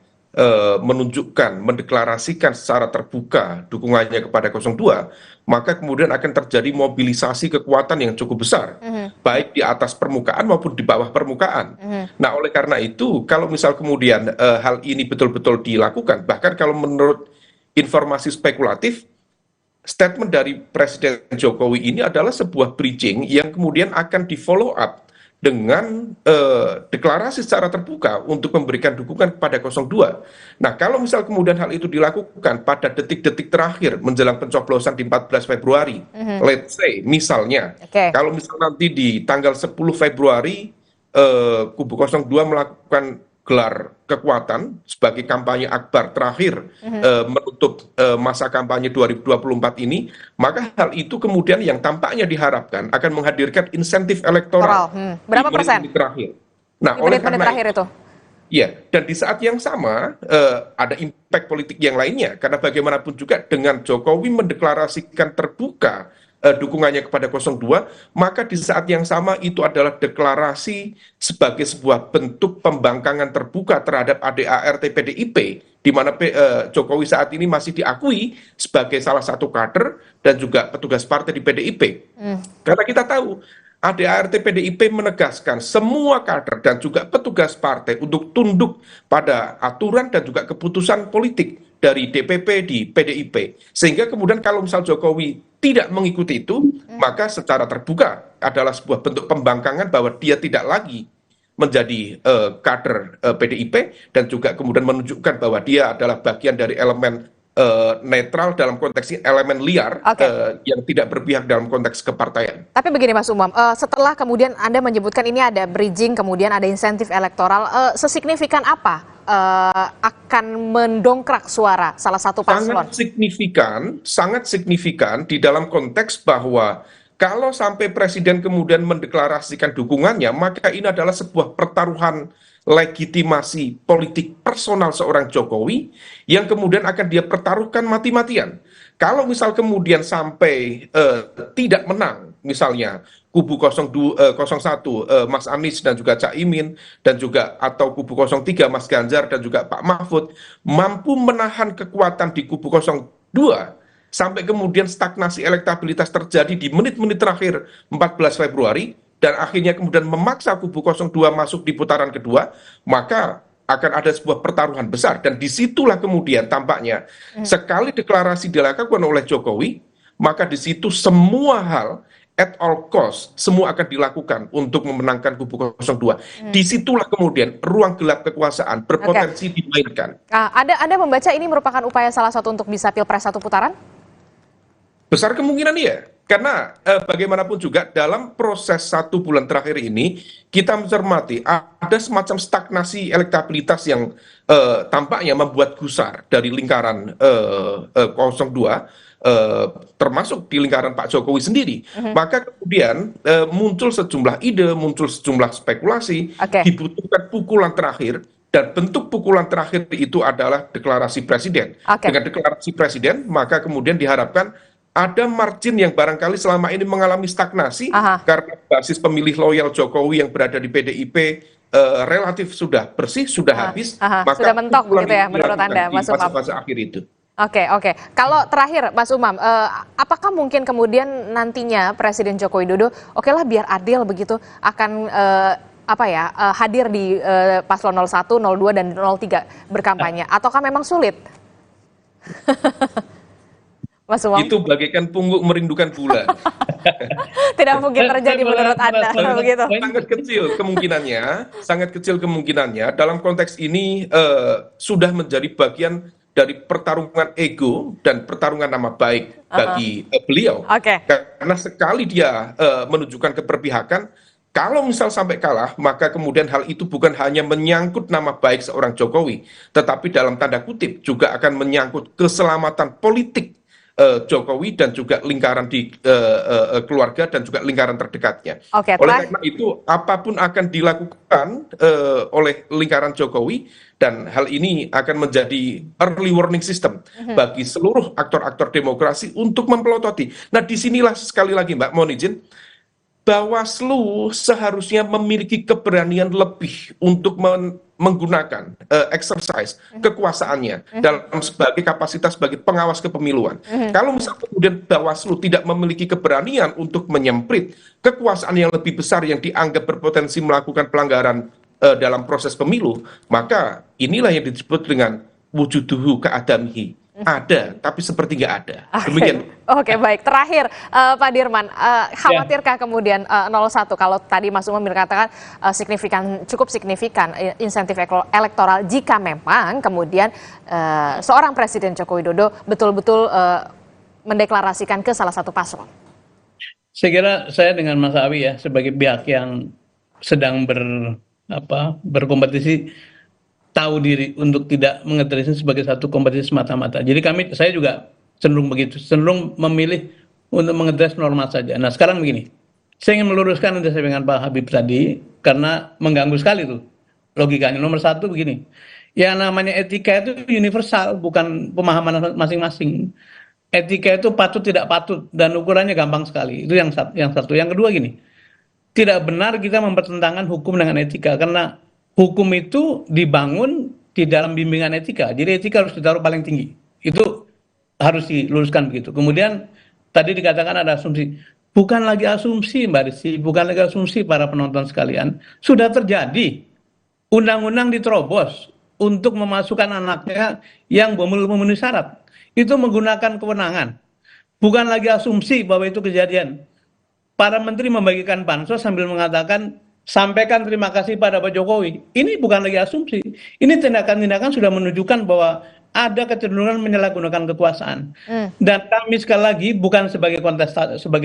menunjukkan, mendeklarasikan secara terbuka dukungannya kepada 02, maka kemudian akan terjadi mobilisasi kekuatan yang cukup besar, baik di atas permukaan maupun di bawah permukaan. Nah, oleh karena itu, kalau misal kemudian hal ini betul-betul dilakukan, bahkan kalau menurut informasi spekulatif, statement dari Presiden Jokowi ini adalah sebuah bridging yang kemudian akan di-follow up dengan deklarasi secara terbuka untuk memberikan dukungan kepada 02. Nah, kalau misal kemudian hal itu dilakukan pada detik-detik terakhir menjelang pencoblosan di 14 Februari, let's say, misalnya, kalau misal nanti di tanggal 10 Februari, kubu 02 melakukan gelar kekuatan sebagai kampanye akbar terakhir menutup masa kampanye 2024 ini, maka hal itu kemudian yang tampaknya diharapkan akan menghadirkan insentif elektoral. Berapa persen? Terakhir. Nah, oleh karena terakhir itu. Ya, dan di saat yang sama ada impact politik yang lainnya, karena bagaimanapun juga dengan Jokowi mendeklarasikan terbuka dukungannya kepada 02, maka di saat yang sama itu adalah deklarasi sebagai sebuah bentuk pembangkangan terbuka terhadap ADART PDIP, di mana Jokowi saat ini masih diakui sebagai salah satu kader dan juga petugas partai di PDIP. Karena kita tahu ADART PDIP menegaskan semua kader dan juga petugas partai untuk tunduk pada aturan dan juga keputusan politik dari DPP di PDIP. Sehingga kemudian kalau misal Jokowi tidak mengikuti itu, maka secara terbuka adalah sebuah bentuk pembangkangan bahwa dia tidak lagi menjadi kader PDIP dan juga kemudian menunjukkan bahwa dia adalah bagian dari elemen netral dalam konteks elemen liar yang tidak berpihak dalam konteks kepartaian. Tapi begini Mas Umam, setelah kemudian Anda menyebutkan ini ada bridging, kemudian ada insentif elektoral, sesignifikan apa akan mendongkrak suara salah satu paslon? Sangat signifikan di dalam konteks bahwa kalau sampai Presiden kemudian mendeklarasikan dukungannya, maka ini adalah sebuah pertaruhan legitimasi politik personal seorang Jokowi yang kemudian akan dia pertaruhkan mati-matian. Kalau misal kemudian sampai tidak menang, misalnya kubu 01 Mas Anies dan juga Caimin dan juga atau kubu 03 Mas Ganjar dan juga Pak Mahfud mampu menahan kekuatan di kubu 02 sampai kemudian stagnasi elektabilitas terjadi di menit-menit terakhir 14 Februari dan akhirnya kemudian memaksa kubu 02 masuk di putaran kedua, maka akan ada sebuah pertaruhan besar. Dan disitulah kemudian tampaknya sekali deklarasi dilakukan oleh Jokowi, maka di situ semua hal at all cost semua akan dilakukan untuk memenangkan kubu 02. Disitulah kemudian ruang gelap kekuasaan berpotensi dimainkan. Anda membaca ini merupakan upaya salah satu untuk bisa pilpres satu putaran? Besar kemungkinan iya. Karena bagaimanapun juga dalam proses 1 bulan terakhir ini kita mencermati ada semacam stagnasi elektabilitas yang tampaknya membuat gusar dari lingkaran 02 termasuk di lingkaran Pak Jokowi sendiri. Maka kemudian muncul sejumlah ide, muncul sejumlah spekulasi, dibutuhkan pukulan terakhir Dan bentuk pukulan terakhir itu adalah deklarasi presiden. Dengan deklarasi presiden, maka kemudian diharapkan ada margin yang barangkali selama ini mengalami stagnasi karena basis pemilih loyal Jokowi yang berada di PDIP relatif sudah bersih, sudah habis. Maka sudah mentok begitu ya menurut Anda, Mas Umam? Fase-fase akhir itu. Oke. Kalau terakhir, Mas Umam, apakah mungkin kemudian nantinya Presiden Joko Widodo, okelah biar adil begitu, akan hadir di paslon 01, 02, dan 03 berkampanye, ataukah memang sulit? Mas Umam? Itu bagaikan pungguk merindukan bulan. Tidak mungkin terjadi menurut Anda, begitu? Sangat kecil kemungkinannya. Dalam konteks ini sudah menjadi bagian dari pertarungan ego dan pertarungan nama baik bagi beliau. Karena sekali dia menunjukkan keberpihakan, kalau misal sampai kalah, maka kemudian hal itu bukan hanya menyangkut nama baik seorang Jokowi, tetapi dalam tanda kutip juga akan menyangkut keselamatan politik Jokowi dan juga lingkaran di keluarga dan juga lingkaran terdekatnya. Oleh karena itu, apapun akan dilakukan oleh lingkaran Jokowi, dan hal ini akan menjadi early warning system bagi seluruh aktor-aktor demokrasi untuk mempelototi. Nah, disinilah sekali lagi Mbak, mohon izin, Bawaslu seharusnya memiliki keberanian lebih untuk menggunakan exercise kekuasaannya dalam sebagai kapasitas sebagai pengawas kepemiluan. Kalau misalnya kemudian Bawaslu tidak memiliki keberanian untuk menyemprit kekuasaan yang lebih besar yang dianggap berpotensi melakukan pelanggaran dalam proses pemilu, maka inilah yang disebut dengan wujuduhu ka'adamihi. Ada, tapi seperti nggak ada. Demikian. Oke, baik. Terakhir, Pak Dirman, khawatirkah kemudian 01, kalau tadi Mas Umam berkatakan cukup signifikan insentif elektoral jika memang kemudian seorang Presiden Joko Widodo betul-betul mendeklarasikan ke salah satu paslon? Saya kira saya dengan Mas Awi ya, sebagai pihak yang sedang berkompetisi, tahu diri untuk tidak mengeterisen sebagai satu kompetisi semata-mata. Jadi saya juga cenderung begitu, cenderung memilih untuk mengetes norma saja. Nah, sekarang begini, saya ingin meluruskan yang saya dengan Pak Habib tadi, karena mengganggu sekali tuh logikanya. Nomor satu begini, yang namanya etika itu universal, bukan pemahaman masing-masing. Etika itu patut tidak patut, dan ukurannya gampang sekali. Itu yang satu. Yang kedua gini, tidak benar kita mempertentangkan hukum dengan etika, karena hukum itu dibangun di dalam bimbingan etika. Jadi etika harus ditaruh paling tinggi. Itu harus diluruskan begitu. Kemudian tadi dikatakan ada asumsi. Bukan lagi asumsi Mbak Rizky, bukan lagi asumsi para penonton sekalian. Sudah terjadi. Undang-undang diterobos untuk memasukkan anaknya yang memenuhi syarat. Itu menggunakan kewenangan. Bukan lagi asumsi bahwa itu kejadian. Para menteri membagikan bansos sambil mengatakan, sampaikan terima kasih pada Pak Jokowi. Ini bukan lagi asumsi. Ini tindakan-tindakan sudah menunjukkan bahwa ada kecenderungan menyalahgunakan kekuasaan. Dan kami sekali lagi bukan sebagai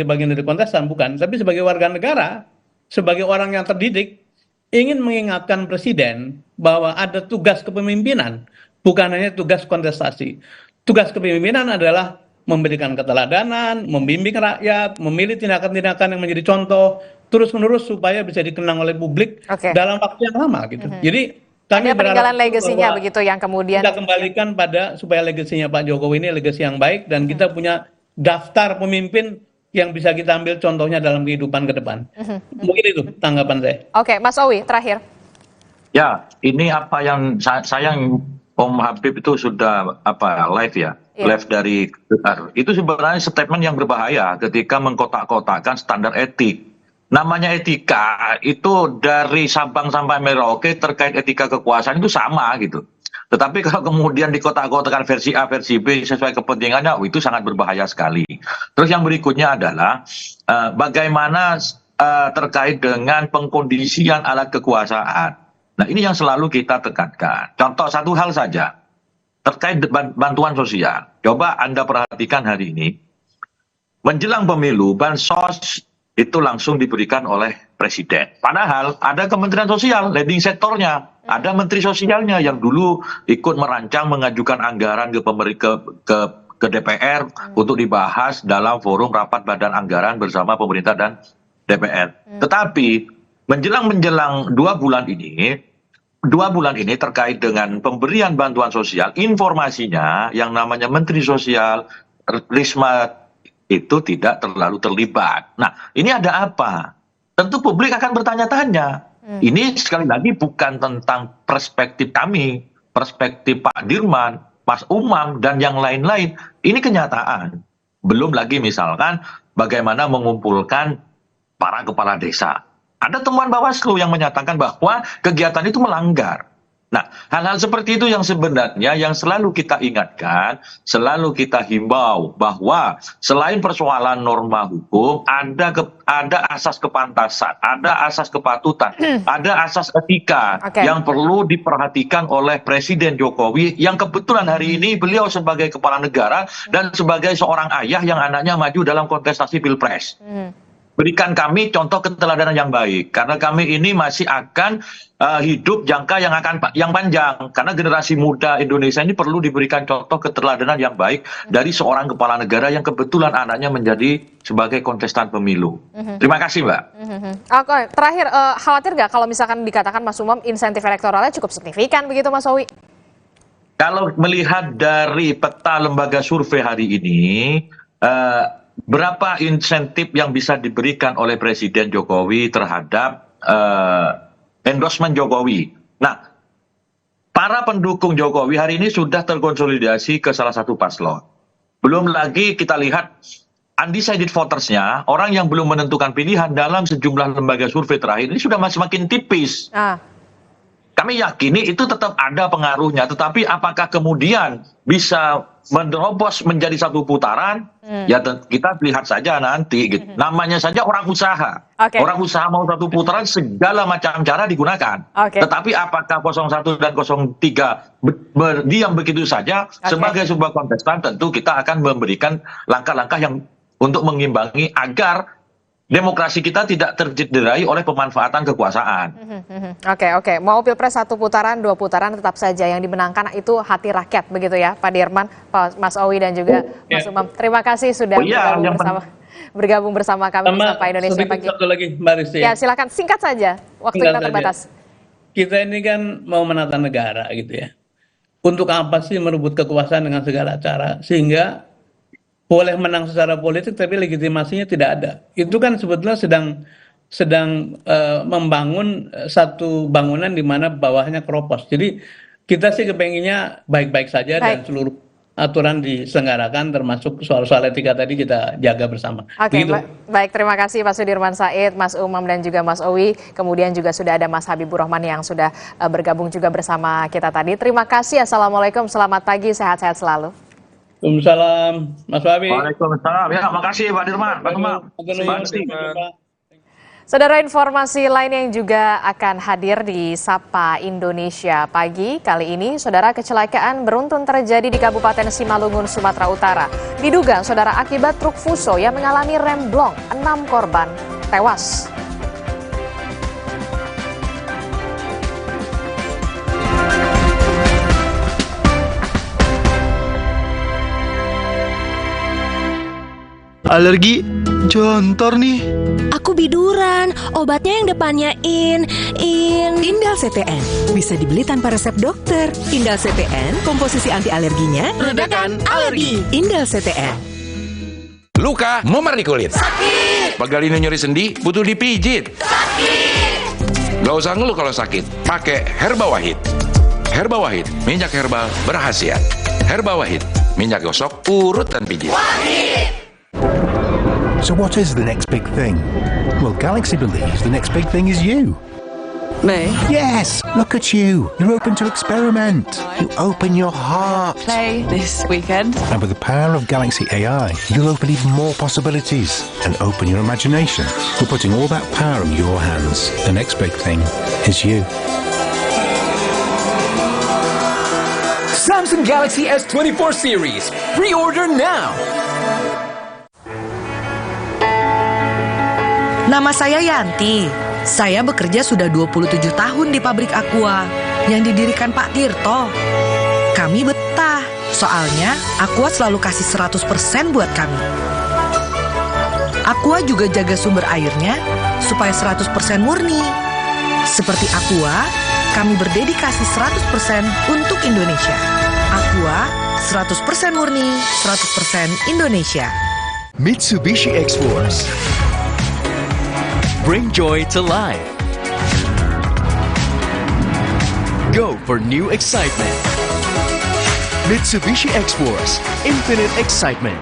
bagian dari kontestan, bukan, tapi sebagai warga negara, sebagai orang yang terdidik, ingin mengingatkan Presiden bahwa ada tugas kepemimpinan, bukan hanya tugas kontestasi. Tugas kepemimpinan adalah memberikan keteladanan, membimbing rakyat, memilih tindakan-tindakan yang menjadi contoh terus-menerus supaya bisa dikenang oleh publik dalam waktu yang lama gitu. Jadi kami ada peninggalan legasinya begitu yang kemudian kita kembalikan pada supaya legasinya Pak Jokowi ini legasi yang baik, dan kita punya daftar pemimpin yang bisa kita ambil contohnya dalam kehidupan ke depan. Mungkin itu tanggapan saya. Oke, Mas Owi terakhir. Ya, ini apa yang sayang Om Habib itu sudah live ya. Live dari Qatar. Itu sebenarnya statement yang berbahaya ketika mengkotak-kotakkan standar etik. Namanya etika itu dari Sabang sampai Merauke terkait etika kekuasaan itu sama gitu. Tetapi kalau kemudian dikotak-kotakan versi A, versi B sesuai kepentingannya, itu sangat berbahaya sekali. Terus yang berikutnya adalah bagaimana terkait dengan pengkondisian alat kekuasaan. Nah, ini yang selalu kita tekankan. Contoh satu hal saja. Terkait bantuan sosial, coba Anda perhatikan hari ini, menjelang pemilu, bansos itu langsung diberikan oleh Presiden. Padahal ada Kementerian Sosial, leading sektornya, ada Menteri Sosialnya yang dulu ikut merancang, mengajukan anggaran ke DPR untuk dibahas dalam forum rapat badan anggaran bersama pemerintah dan DPR. Tetapi menjelang 2 bulan ini, 2 bulan ini terkait dengan pemberian bantuan sosial, informasinya yang namanya Menteri Sosial Risma itu tidak terlalu terlibat. Nah, ini ada apa? Tentu publik akan bertanya-tanya. Ini sekali lagi bukan tentang perspektif kami, perspektif Pak Dirman, Mas Umam, dan yang lain-lain. Ini kenyataan. Belum lagi misalkan bagaimana mengumpulkan para kepala desa. Ada temuan Bawaslu yang menyatakan bahwa kegiatan itu melanggar. Nah, hal-hal seperti itu yang sebenarnya yang selalu kita ingatkan, selalu kita himbau bahwa selain persoalan norma hukum, ada asas kepantasan, ada asas kepatutan, ada asas etika yang perlu diperhatikan oleh Presiden Jokowi yang kebetulan hari ini beliau sebagai kepala negara dan sebagai seorang ayah yang anaknya maju dalam kontestasi Pilpres. Berikan kami contoh keteladanan yang baik, karena kami ini masih akan hidup jangka yang panjang, karena generasi muda Indonesia ini perlu diberikan contoh keteladanan yang baik dari seorang kepala negara yang kebetulan anaknya menjadi sebagai kontestan pemilu. Terima kasih, Mbak. Oke, terakhir, khawatir nggak kalau misalkan dikatakan Mas Umam insentif elektoralnya cukup signifikan begitu, Mas Owi? Kalau melihat dari peta lembaga survei hari ini, berapa insentif yang bisa diberikan oleh Presiden Jokowi terhadap endorsement Jokowi. Nah, para pendukung Jokowi hari ini sudah terkonsolidasi ke salah satu paslon. Belum lagi kita lihat undecided votersnya, orang yang belum menentukan pilihan dalam sejumlah lembaga survei terakhir ini sudah semakin tipis. Kami yakini itu tetap ada pengaruhnya, tetapi apakah kemudian bisa menerobos menjadi satu putaran? Ya kita lihat saja nanti. Gitu. Namanya saja orang usaha. Orang usaha mau satu putaran segala macam cara digunakan. Tetapi apakah 01 dan 03 berdiam begitu saja sebagai sebuah kontestan? Tentu kita akan memberikan langkah-langkah yang untuk mengimbangi agar demokrasi kita tidak tercederai oleh pemanfaatan kekuasaan. Oke. Mau Pilpres 1 putaran, 2 putaran tetap saja yang dimenangkan itu hati rakyat begitu ya, Pak Dirman, Pak Mas Owi dan juga Mas Umam. Terima kasih sudah bergabung bersama kami di Sapa Indonesia Pagi. Satu lagi, Mbak Risti. Ya, silakan singkat saja. Waktu kita terbatas. Kita ini kan mau menata negara gitu ya. Untuk apa sih merebut kekuasaan dengan segala cara sehingga boleh menang secara politik tapi legitimasinya tidak ada. Itu kan sebetulnya sedang membangun satu bangunan di mana bawahnya keropos. Jadi kita sih kepenginnya baik-baik saja dan seluruh aturan diselenggarakan termasuk soal-soal etika tadi kita jaga bersama. Baik, terima kasih Pak Sudirman Said, Mas Umam dan juga Mas Owi. Kemudian juga sudah ada Mas Habibur Rahman yang sudah bergabung juga bersama kita tadi. Terima kasih. Assalamualaikum, selamat pagi, sehat-sehat selalu. Waalaikumsalam, Mas Wabi. Waalaikumsalam. Ya, makasih Pak Dirman, Pak Umam. Saudara, informasi lain yang juga akan hadir di Sapa Indonesia Pagi kali ini, saudara, kecelakaan beruntun terjadi di Kabupaten Simalungun, Sumatera Utara. Diduga, saudara, akibat truk Fuso yang mengalami remblong, 6 korban tewas. Alergi jontor nih. Aku biduran, obatnya yang depannya Indal CTN. Bisa dibeli tanpa resep dokter. Indal CTN, komposisi anti alerginya redakan alergi. Indal CTN. Luka, memar di kulit. Sakit. Pegalinu nyeri sendi, butuh dipijit. Sakit. Gak usah ngeluh kalau sakit, pakai Herba Wahid. Herba Wahid, minyak herbal berkhasiat. Herba Wahid, minyak gosok, urut dan pijit. Wahid. So what is the next big thing? Well, Galaxy believes the next big thing is you. Me? Yes, look at you. You're open to experiment. You open your heart. Play this weekend. And with the power of Galaxy AI, you'll open even more possibilities and open your imagination. We're putting all that power in your hands. The next big thing is you. Samsung Galaxy S24 series. Pre-order now. Nama saya Yanti. Saya bekerja sudah 27 tahun di pabrik Aqua yang didirikan Pak Tirto. Kami betah, soalnya Aqua selalu kasih 100% buat kami. Aqua juga jaga sumber airnya supaya 100% murni. Seperti Aqua, Kami berdedikasi 100% untuk Indonesia. Aqua 100% murni, 100% Indonesia. Mitsubishi X-Force. Bring joy to life. Go for new excitement. Mitsubishi X-Force. Infinite excitement.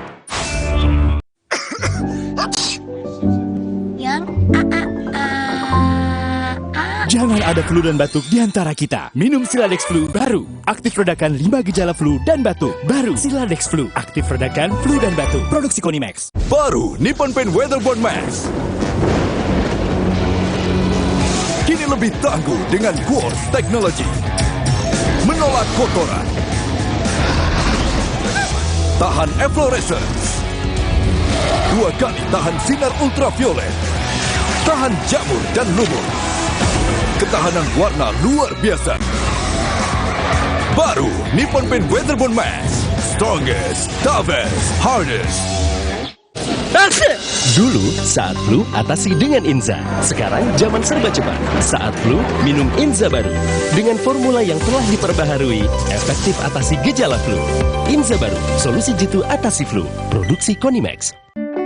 Jangan ada flu dan batuk di antara kita. Minum Siladex Flu baru. Aktif redakan 5 gejala flu dan batuk. Baru Siladex Flu. Aktif redakan flu dan batuk. Produksi Konimax. Baru Nippon Paint Weatherboard Max. Kini lebih tangguh dengan Quartz Technology. Menolak kotoran. Tahan efflorescence. 2 kali tahan sinar ultraviolet. Tahan jamur dan lumut. Ketahanan warna luar biasa. Baru Nippon Paint Weatherboard Max. Strongest, toughest, hardest. Dulu saat flu atasi dengan Inza. Sekarang zaman serba cepat. Saat flu minum Inza baru. Dengan formula yang telah diperbaharui, efektif atasi gejala flu. Inza baru, solusi jitu atasi flu. Produksi Konimax.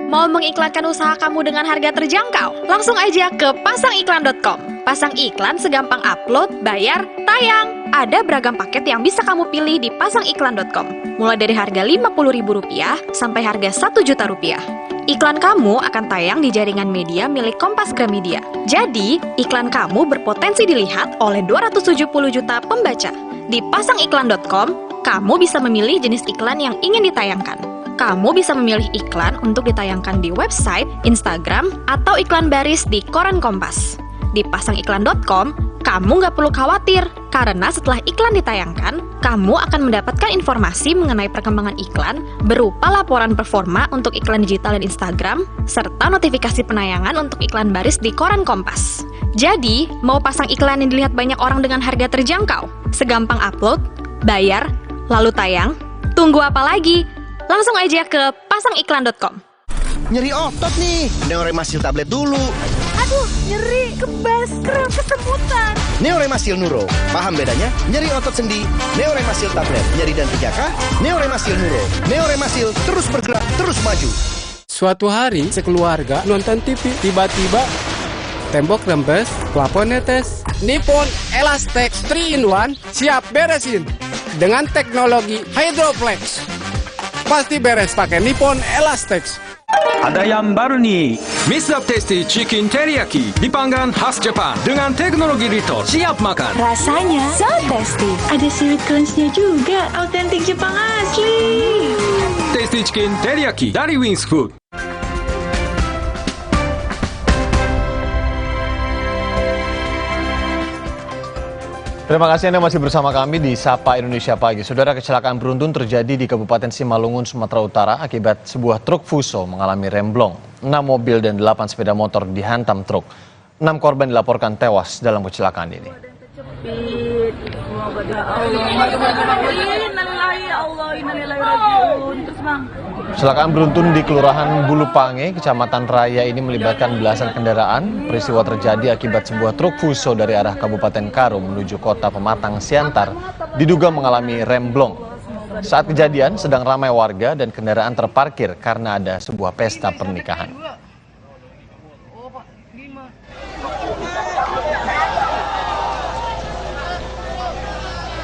Mau mengiklankan usaha kamu dengan harga terjangkau? Langsung aja ke pasangiklan.com. Pasang iklan segampang upload, bayar, tayang. Ada beragam paket yang bisa kamu pilih di pasangiklan.com. Mulai dari harga Rp50.000 sampai harga Rp1.000.000. Iklan kamu akan tayang di jaringan media milik Kompas Gramedia. Jadi, iklan kamu berpotensi dilihat oleh 270 juta pembaca. Di pasangiklan.com, kamu bisa memilih jenis iklan yang ingin ditayangkan. Kamu bisa memilih iklan untuk ditayangkan di website, Instagram, atau iklan baris di koran Kompas. Di pasangiklan.com, kamu nggak perlu khawatir, karena setelah iklan ditayangkan, kamu akan mendapatkan informasi mengenai perkembangan iklan berupa laporan performa untuk iklan digital dan Instagram, serta notifikasi penayangan untuk iklan baris di koran Kompas. Jadi, mau pasang iklan yang dilihat banyak orang dengan harga terjangkau? Segampang upload, bayar, lalu tayang? Tunggu apa lagi? Langsung aja ke pasangiklan.com. Nyeri otot nih, Neoremasil tablet dulu. Aduh, nyeri, kebas, kram, kesemutan. Neoremasil Nuro, paham bedanya? Nyeri otot sendi, Neoremasil tablet. Nyeri dan 3K, Neoremasil Nuro. Neoremasil terus bergerak, terus maju. Suatu hari, sekeluarga nonton TV, tiba-tiba tembok rembes, plafon netes. Nippon Elastex 3-in-1 siap beresin dengan teknologi Hydroflex. Pasti beres pakai Nippon Elastex. Ada yang baru nih, Mr. Tasty Chicken Teriyaki dipanggang khas Jepang dengan teknologi Rito. Siap makan. Rasanya so tasty. Ada seaweed crunch-nya juga, autentik Jepang asli. Tasty Chicken Teriyaki dari Wings Food. Terima kasih Anda masih bersama kami di Sapa Indonesia Pagi. Saudara, kecelakaan beruntun terjadi di Kabupaten Simalungun, Sumatera Utara akibat sebuah truk Fuso mengalami remblong. 6 mobil dan 8 sepeda motor dihantam truk. 6 korban dilaporkan tewas dalam kecelakaan ini. Kecelakaan beruntun di Kelurahan Bulupange, Kecamatan Raya ini melibatkan belasan kendaraan. Peristiwa terjadi akibat sebuah truk Fuso dari arah Kabupaten Karo menuju kota Pematang Siantar diduga mengalami remblong. Saat kejadian sedang ramai warga dan kendaraan terparkir karena ada sebuah pesta pernikahan.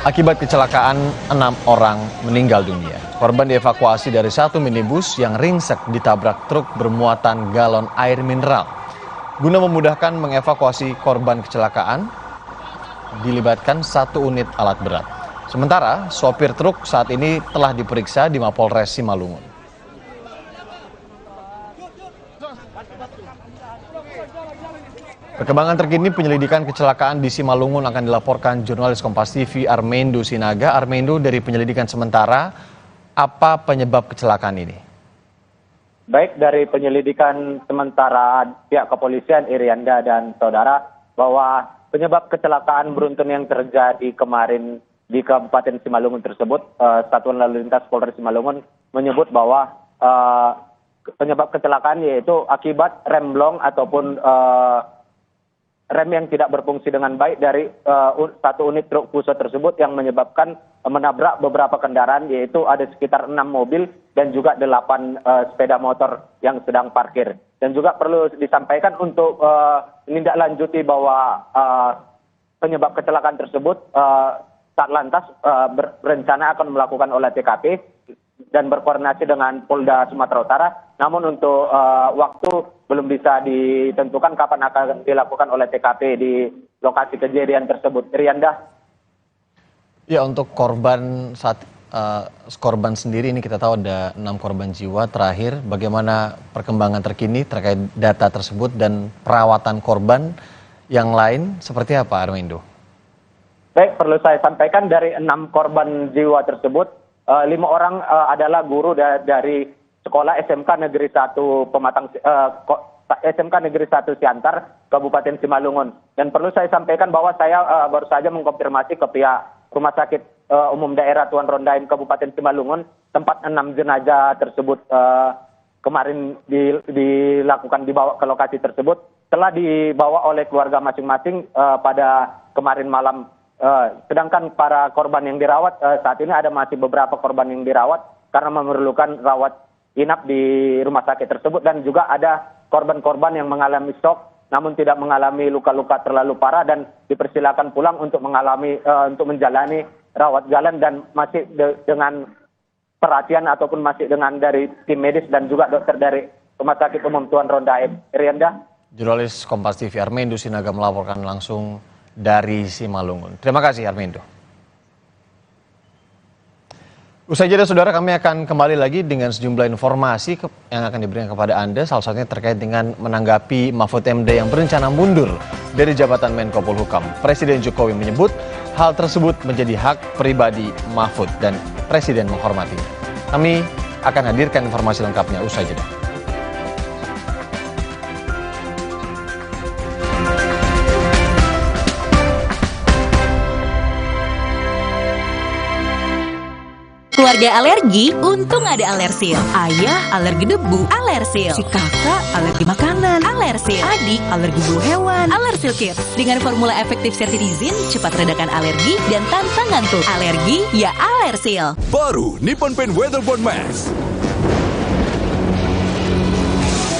Akibat kecelakaan, 6 orang meninggal dunia. Korban dievakuasi dari satu minibus yang ringsek ditabrak truk bermuatan galon air mineral. Guna memudahkan mengevakuasi korban kecelakaan, dilibatkan 1 unit alat berat. Sementara, sopir truk saat ini telah diperiksa di Mapolres Simalungun. Perkembangan terkini penyelidikan kecelakaan di Simalungun akan dilaporkan jurnalis Kompas TV Armendo Sinaga. Armendo, dari penyelidikan sementara, apa penyebab kecelakaan ini? Baik, dari penyelidikan sementara pihak kepolisian Irianda dan saudara, bahwa penyebab kecelakaan beruntun yang terjadi kemarin di Kabupaten Simalungun tersebut, Satuan Lalu Lintas Polres Simalungun menyebut bahwa penyebab kecelakaan yaitu akibat remblong ataupun rem yang tidak berfungsi dengan baik dari satu unit truk Fuso tersebut yang menyebabkan menabrak beberapa kendaraan, yaitu ada sekitar 6 mobil dan juga 8 sepeda motor yang sedang parkir. Dan juga perlu disampaikan untuk menindaklanjuti bahwa penyebab kecelakaan tersebut Satlantas berencana akan melakukan olah TKP dan berkoordinasi dengan Polda Sumatera Utara. Namun untuk waktu belum bisa ditentukan kapan akan dilakukan oleh TKP di lokasi kejadian tersebut. Rianda. Ya, untuk korban korban sendiri ini kita tahu ada 6 korban jiwa. Terakhir, bagaimana perkembangan terkini terkait data tersebut dan perawatan korban yang lain seperti apa, Armindo? Baik, perlu saya sampaikan dari 6 korban jiwa tersebut, 5 orang adalah guru dari sekolah SMK Negeri 1 SMK Negeri 1 Siantar, Kabupaten Simalungun. Dan perlu saya sampaikan bahwa saya baru saja mengkonfirmasi ke pihak Rumah Sakit Umum Daerah Tuan Rondaim Kabupaten Simalungun, tempat 6 jenazah tersebut kemarin dibawa ke lokasi tersebut, telah dibawa oleh keluarga masing-masing pada kemarin malam. Sedangkan para korban yang dirawat, saat ini ada masih beberapa korban yang dirawat karena memerlukan rawat inap di rumah sakit tersebut, dan juga ada korban-korban yang mengalami shock namun tidak mengalami luka-luka terlalu parah dan dipersilakan pulang untuk menjalani rawat jalan dan masih dengan perhatian ataupun masih dengan dari tim medis dan juga dokter dari Rumah Sakit Umum Tuan Rondaim. Rianda. Jurnalis Kompas TV Armindo Sinaga melaporkan langsung dari Simalungun. Terima kasih, Armindo. Usai jeda, saudara, kami akan kembali lagi dengan sejumlah informasi yang akan diberikan kepada Anda, salah satunya terkait dengan menanggapi Mahfud MD yang berencana mundur dari jabatan Menko Polhukam. Presiden Jokowi menyebut hal tersebut menjadi hak pribadi Mahfud dan Presiden menghormatinya. Kami akan hadirkan informasi lengkapnya usai jeda. Keluarga alergi, untung ada Alersil. Ayah alergi debu, Alersil. Si kakak alergi makanan, Alersil. Adik alergi bulu hewan, Alersil Kids. Dengan formula efektif cetirizin, cepat redakan alergi dan tanpa ngantuk. Alergi, ya Alersil. Baru Nippon Paint Weatherboard Max.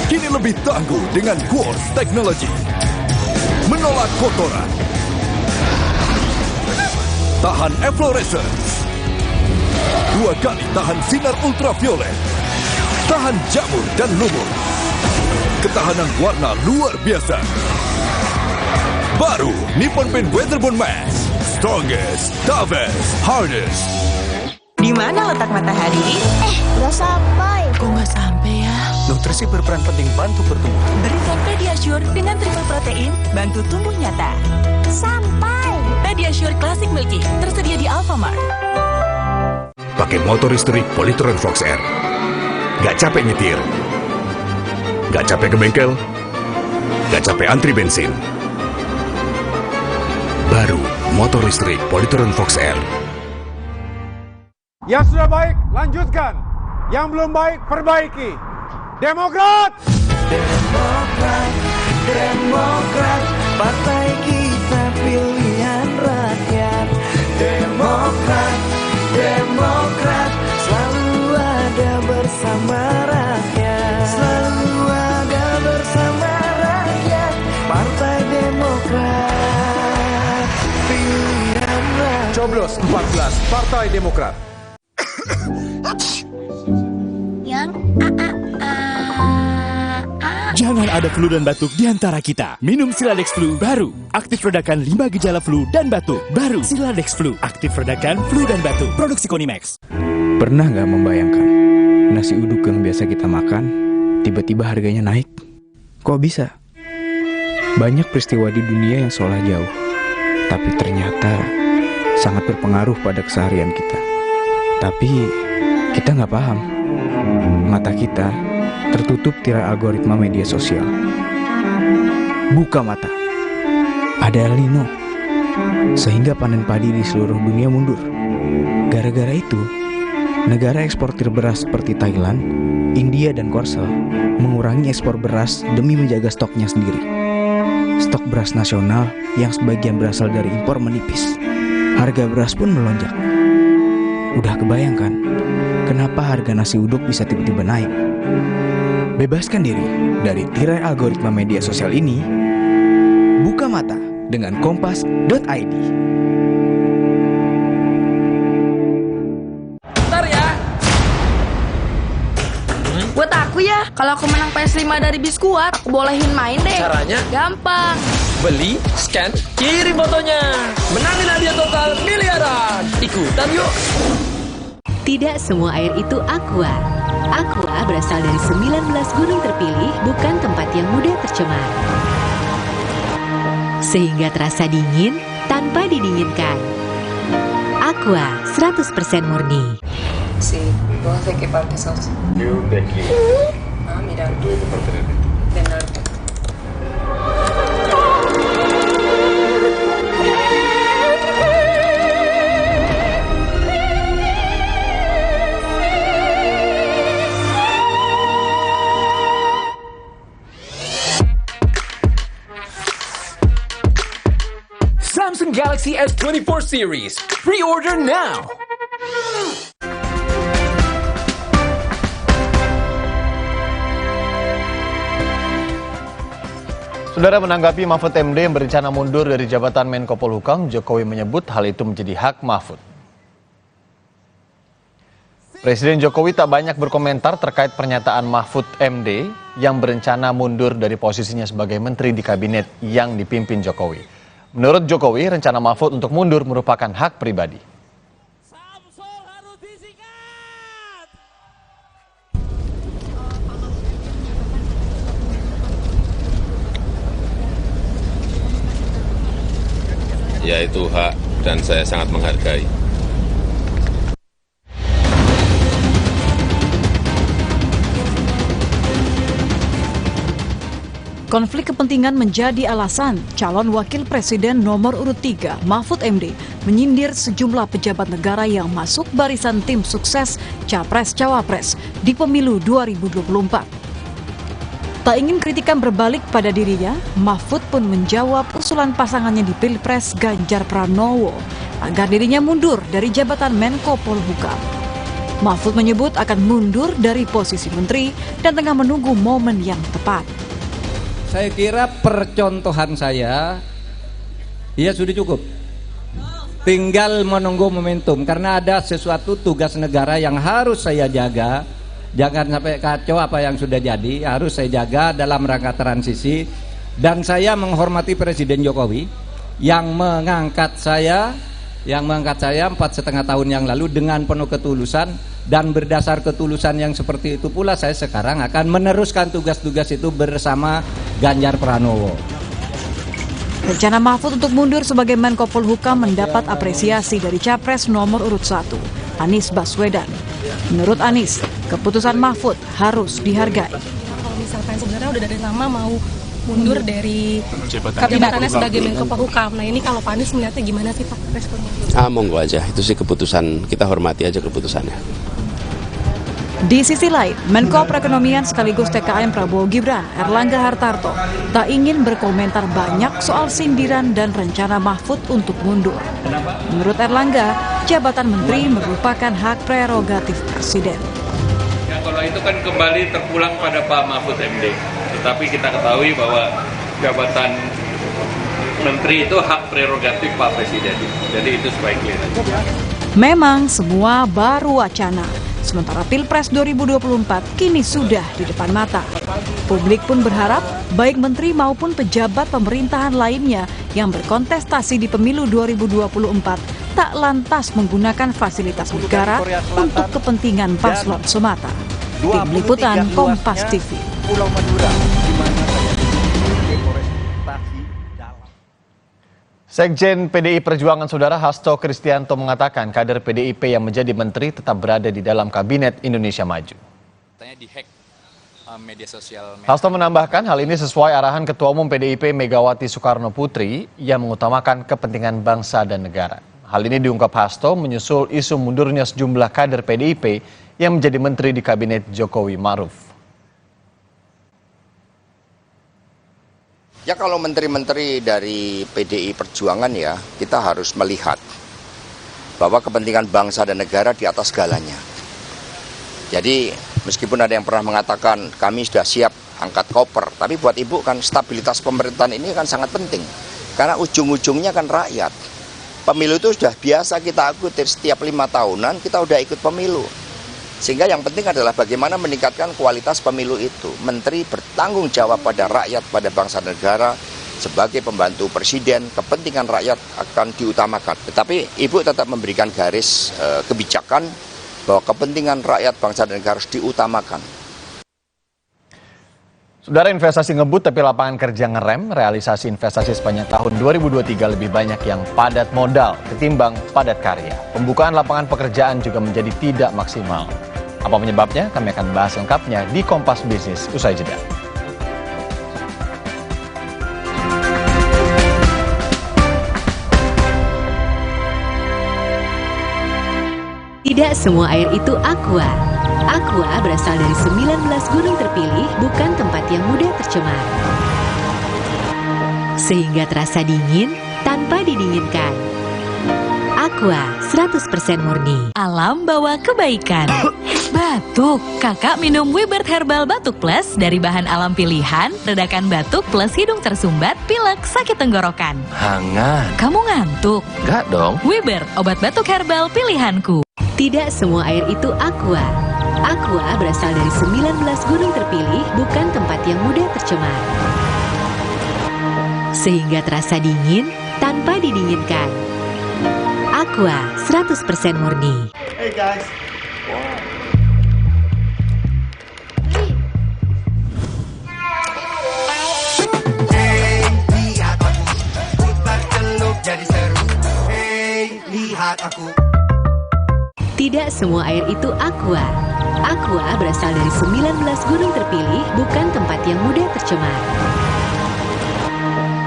Kini lebih tangguh dengan Quartz Technology. Menolak kotoran. Tahan efflorescence. 2 kali tahan sinar ultraviolet, tahan jamur dan lumut, ketahanan warna luar biasa. Baru Nippon Paint Weatherboard Max, strongest, toughest, hardest. Di mana letak matahari? Nggak sampai. Kok nggak sampai ya? Nutrisi berperan penting bantu pertumbuhan. Berikan Pediasure dengan triple protein, bantu tumbuh nyata. Sampai. Pediasure Classic Milky, tersedia di Alfamart. Pakai motor listrik Polytron Fox R. Gak capek nyetir. Gak capek ke bengkel. Gak capek antri bensin. Baru motor listrik Polytron Fox R. Yang sudah baik, lanjutkan. Yang belum baik, perbaiki. Demokrat! Demokrat, Demokrat, partai kita pilihan rakyat. Demokrat, Demokrat, selalu ada bersama rakyat. Selalu ada bersama rakyat. Partai Demokrat, pilihan rakyat. Coblos 14, Partai Demokrat. Yang Jangan ada flu dan batuk di antara kita. Minum Siladex Flu baru. Aktif redakan 5 gejala flu dan batuk. Baru Siladex Flu. Aktif redakan flu dan batuk. Produksi Konimax. Pernah nggak membayangkan nasi uduk yang biasa kita makan tiba-tiba harganya naik? Kok bisa? Banyak peristiwa di dunia yang seolah jauh, tapi ternyata sangat berpengaruh pada keseharian kita. Tapi kita nggak paham. Mata kita tertutup tirai algoritma media sosial. Buka mata. Ada El Nino. Sehingga panen padi di seluruh dunia mundur. Gara-gara itu, negara eksportir beras seperti Thailand, India, dan Korsel mengurangi ekspor beras demi menjaga stoknya sendiri. Stok beras nasional yang sebagian berasal dari impor menipis. Harga beras pun melonjak. Udah kebayangkan kenapa harga nasi uduk bisa tiba-tiba naik? Bebaskan diri dari tirai algoritma media sosial ini. Buka mata dengan kompas.id. Bentar ya. Buat aku ya, kalau aku menang PS5 dari Biskuat, aku bolehin main deh. Caranya? Gampang. Beli, scan, kirim fotonya. Menangin hadiah total miliaran. Ikutan yuk. Tidak semua air itu aqua. Aqua berasal dari 19 gunung terpilih, bukan tempat yang mudah tercemar. Sehingga terasa dingin tanpa didinginkan. Aqua 100% murni. Sí, ¿vos de qué parte sos? Yo de aquí. Ah, mira. Tú de parte de aquí. Del norte. Samsung Galaxy S24 series. Pre-order now. Saudara, menanggapi Mahfud MD yang berencana mundur dari jabatan Menko Polhukam, Jokowi menyebut hal itu menjadi hak Mahfud. Presiden Jokowi tak banyak berkomentar terkait pernyataan Mahfud MD yang berencana mundur dari posisinya sebagai menteri di kabinet yang dipimpin Jokowi. Menurut Jokowi, rencana Mahfud untuk mundur merupakan hak pribadi. Ya, itu hak dan saya sangat menghargai. Konflik kepentingan menjadi alasan calon wakil presiden nomor urut 3 Mahfud MD menyindir sejumlah pejabat negara yang masuk barisan tim sukses Capres-Cawapres di pemilu 2024. Tak ingin kritikan berbalik pada dirinya, Mahfud pun menjawab usulan pasangannya di Pilpres Ganjar Pranowo agar dirinya mundur dari jabatan Menko Polhukam. Mahfud menyebut akan mundur dari posisi menteri dan tengah menunggu momen yang tepat. Saya kira percontohan saya, ya sudah cukup. Tinggal menunggu momentum karena ada sesuatu tugas negara yang harus saya jaga. Jangan sampai kacau apa yang sudah jadi, harus saya jaga dalam rangka transisi. Dan saya menghormati Presiden Jokowi yang mengangkat saya 4,5 tahun yang lalu dengan penuh ketulusan, dan berdasar ketulusan yang seperti itu pula saya sekarang akan meneruskan tugas-tugas itu bersama Ganjar Pranowo. Rencana Mahfud untuk mundur sebagai Menko Polhukam mendapat apresiasi dari Capres nomor urut 1, Anies Baswedan. Menurut Anies, keputusan Mahfud harus dihargai. Kalau misalkan sebenarnya udah dari lama mau mundur dari jabatannya sebagai Menko Polhukam. Nah ini kalau Pak Anies melihatnya gimana sih Pak responnya? Monggo aja, itu sih keputusan, kita hormati aja keputusannya. Di sisi lain, Menko Perekonomian sekaligus TKN Prabowo Gibran, Erlangga Hartarto, tak ingin berkomentar banyak soal sindiran dan rencana Mahfud untuk mundur. Menurut Erlangga, jabatan menteri merupakan hak prerogatif presiden. Ya, kalau itu kan kembali terpulang pada Pak Mahfud MD. Tetapi kita ketahui bahwa jabatan menteri itu hak prerogatif Pak Presiden. Jadi itu sebaiknya. Memang semua baru wacana. Sementara Pilpres 2024 kini sudah di depan mata. Publik pun berharap baik menteri maupun pejabat pemerintahan lainnya yang berkontestasi di pemilu 2024 tak lantas menggunakan fasilitas negara untuk kepentingan paslon semata. Tim Liputan Kompas TV. Pulau Madura, di mana saya Sekjen PDI Perjuangan Saudara Hasto Kristianto mengatakan kader PDIP yang menjadi menteri tetap berada di dalam Kabinet Indonesia Maju. Hasto menambahkan hal ini sesuai arahan Ketua Umum PDIP Megawati Soekarno Putri yang mengutamakan kepentingan bangsa dan negara. Hal ini diungkap Hasto menyusul isu mundurnya sejumlah kader PDIP yang menjadi menteri di Kabinet Jokowi Ma'ruf. Ya kalau menteri-menteri dari PDI Perjuangan ya, kita harus melihat bahwa kepentingan bangsa dan negara di atas segalanya. Jadi meskipun ada yang pernah mengatakan kami sudah siap angkat koper, tapi buat Ibu kan stabilitas pemerintahan ini kan sangat penting. Karena ujung-ujungnya kan rakyat. Pemilu itu sudah biasa kita ikuti, setiap 5 tahunan kita udah ikut pemilu. Sehingga yang penting adalah bagaimana meningkatkan kualitas pemilu itu. Menteri bertanggung jawab pada rakyat, pada bangsa dan negara, sebagai pembantu presiden, kepentingan rakyat akan diutamakan. Tetapi Ibu tetap memberikan garis kebijakan bahwa kepentingan rakyat, bangsa dan negara harus diutamakan. Saudara, investasi ngebut tapi lapangan kerja ngerem. Realisasi investasi sepanjang tahun 2023 lebih banyak yang padat modal ketimbang padat karya. Pembukaan lapangan pekerjaan juga menjadi tidak maksimal. Apa penyebabnya? Kami akan bahas lengkapnya di Kompas Bisnis usai jeda. Tidak semua air itu aqua. Aqua berasal dari 19 gunung terpilih, bukan tempat yang mudah tercemar. Sehingga terasa dingin tanpa didinginkan. Aqua 100% murni. Alam bawa kebaikan. Batuk. Kakak minum Wibert Herbal Batuk Plus dari bahan alam pilihan, redakan batuk plus hidung tersumbat, pilek, sakit tenggorokan. Hangat. Kamu ngantuk? Enggak dong. Wibert, obat batuk herbal pilihanku. Tidak semua air itu aqua. Aqua berasal dari 19 gunung terpilih, bukan tempat yang mudah tercemar. Sehingga terasa dingin tanpa didinginkan. Aqua 100% murni. Hey guys. Hey, lihat aku. Putar celup jadi seru. Hey, lihat aku. Tidak semua air itu aqua. Aqua berasal dari 19 gunung terpilih, bukan tempat yang mudah tercemar.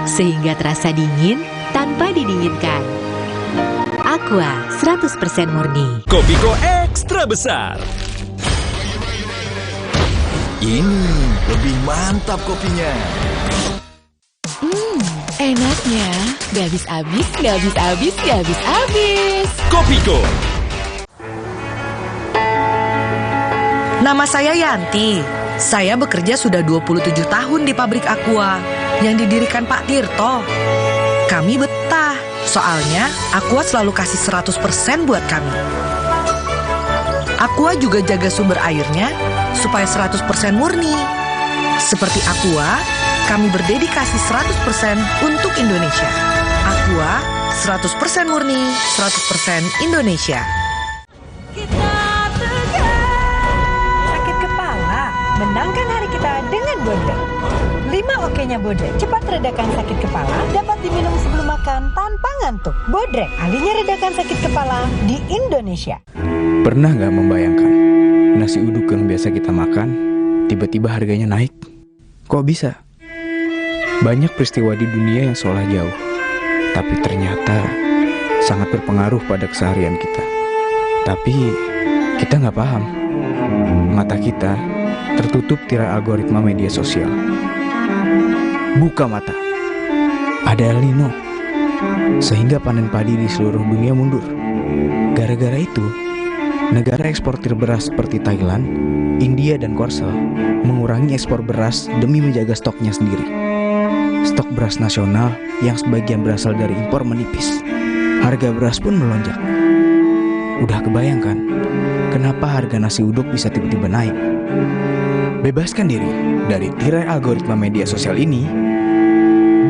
Sehingga terasa dingin tanpa didinginkan. Aqua 100% murni. Kopiko ekstra besar. Ini lebih mantap kopinya. Enaknya. Gak habis-habis, gak habis-habis, gak habis-habis. Kopiko. Nama saya Yanti. Saya bekerja sudah 27 tahun di pabrik Aqua yang didirikan Pak Tirto. Kami betah, soalnya Aqua selalu kasih 100% buat kami. Aqua juga jaga sumber airnya supaya 100% murni. Seperti Aqua, kami berdedikasi 100% untuk Indonesia. Aqua 100% murni, 100% Indonesia. Menangkan hari kita dengan Bodrek. 5 oke-nya Bodrek cepat redakan sakit kepala, dapat diminum sebelum makan tanpa ngantuk. Bodrek, ahlinya redakan sakit kepala di Indonesia. Pernah nggak membayangkan nasi uduk yang biasa kita makan tiba-tiba harganya naik? Kok bisa? Banyak peristiwa di dunia yang seolah jauh, tapi ternyata sangat berpengaruh pada keseharian kita. Tapi kita nggak paham. Mata kita tertutup tirai algoritma media sosial. Buka mata. Ada El Nino. Sehingga panen padi di seluruh dunia mundur. Gara-gara itu, negara eksportir beras seperti Thailand, India, dan Korsel mengurangi ekspor beras demi menjaga stoknya sendiri. Stok beras nasional yang sebagian berasal dari impor menipis. Harga beras pun melonjak. Udah kebayangkan kenapa harga nasi uduk bisa tiba-tiba naik? Bebaskan diri dari tirai algoritma media sosial ini.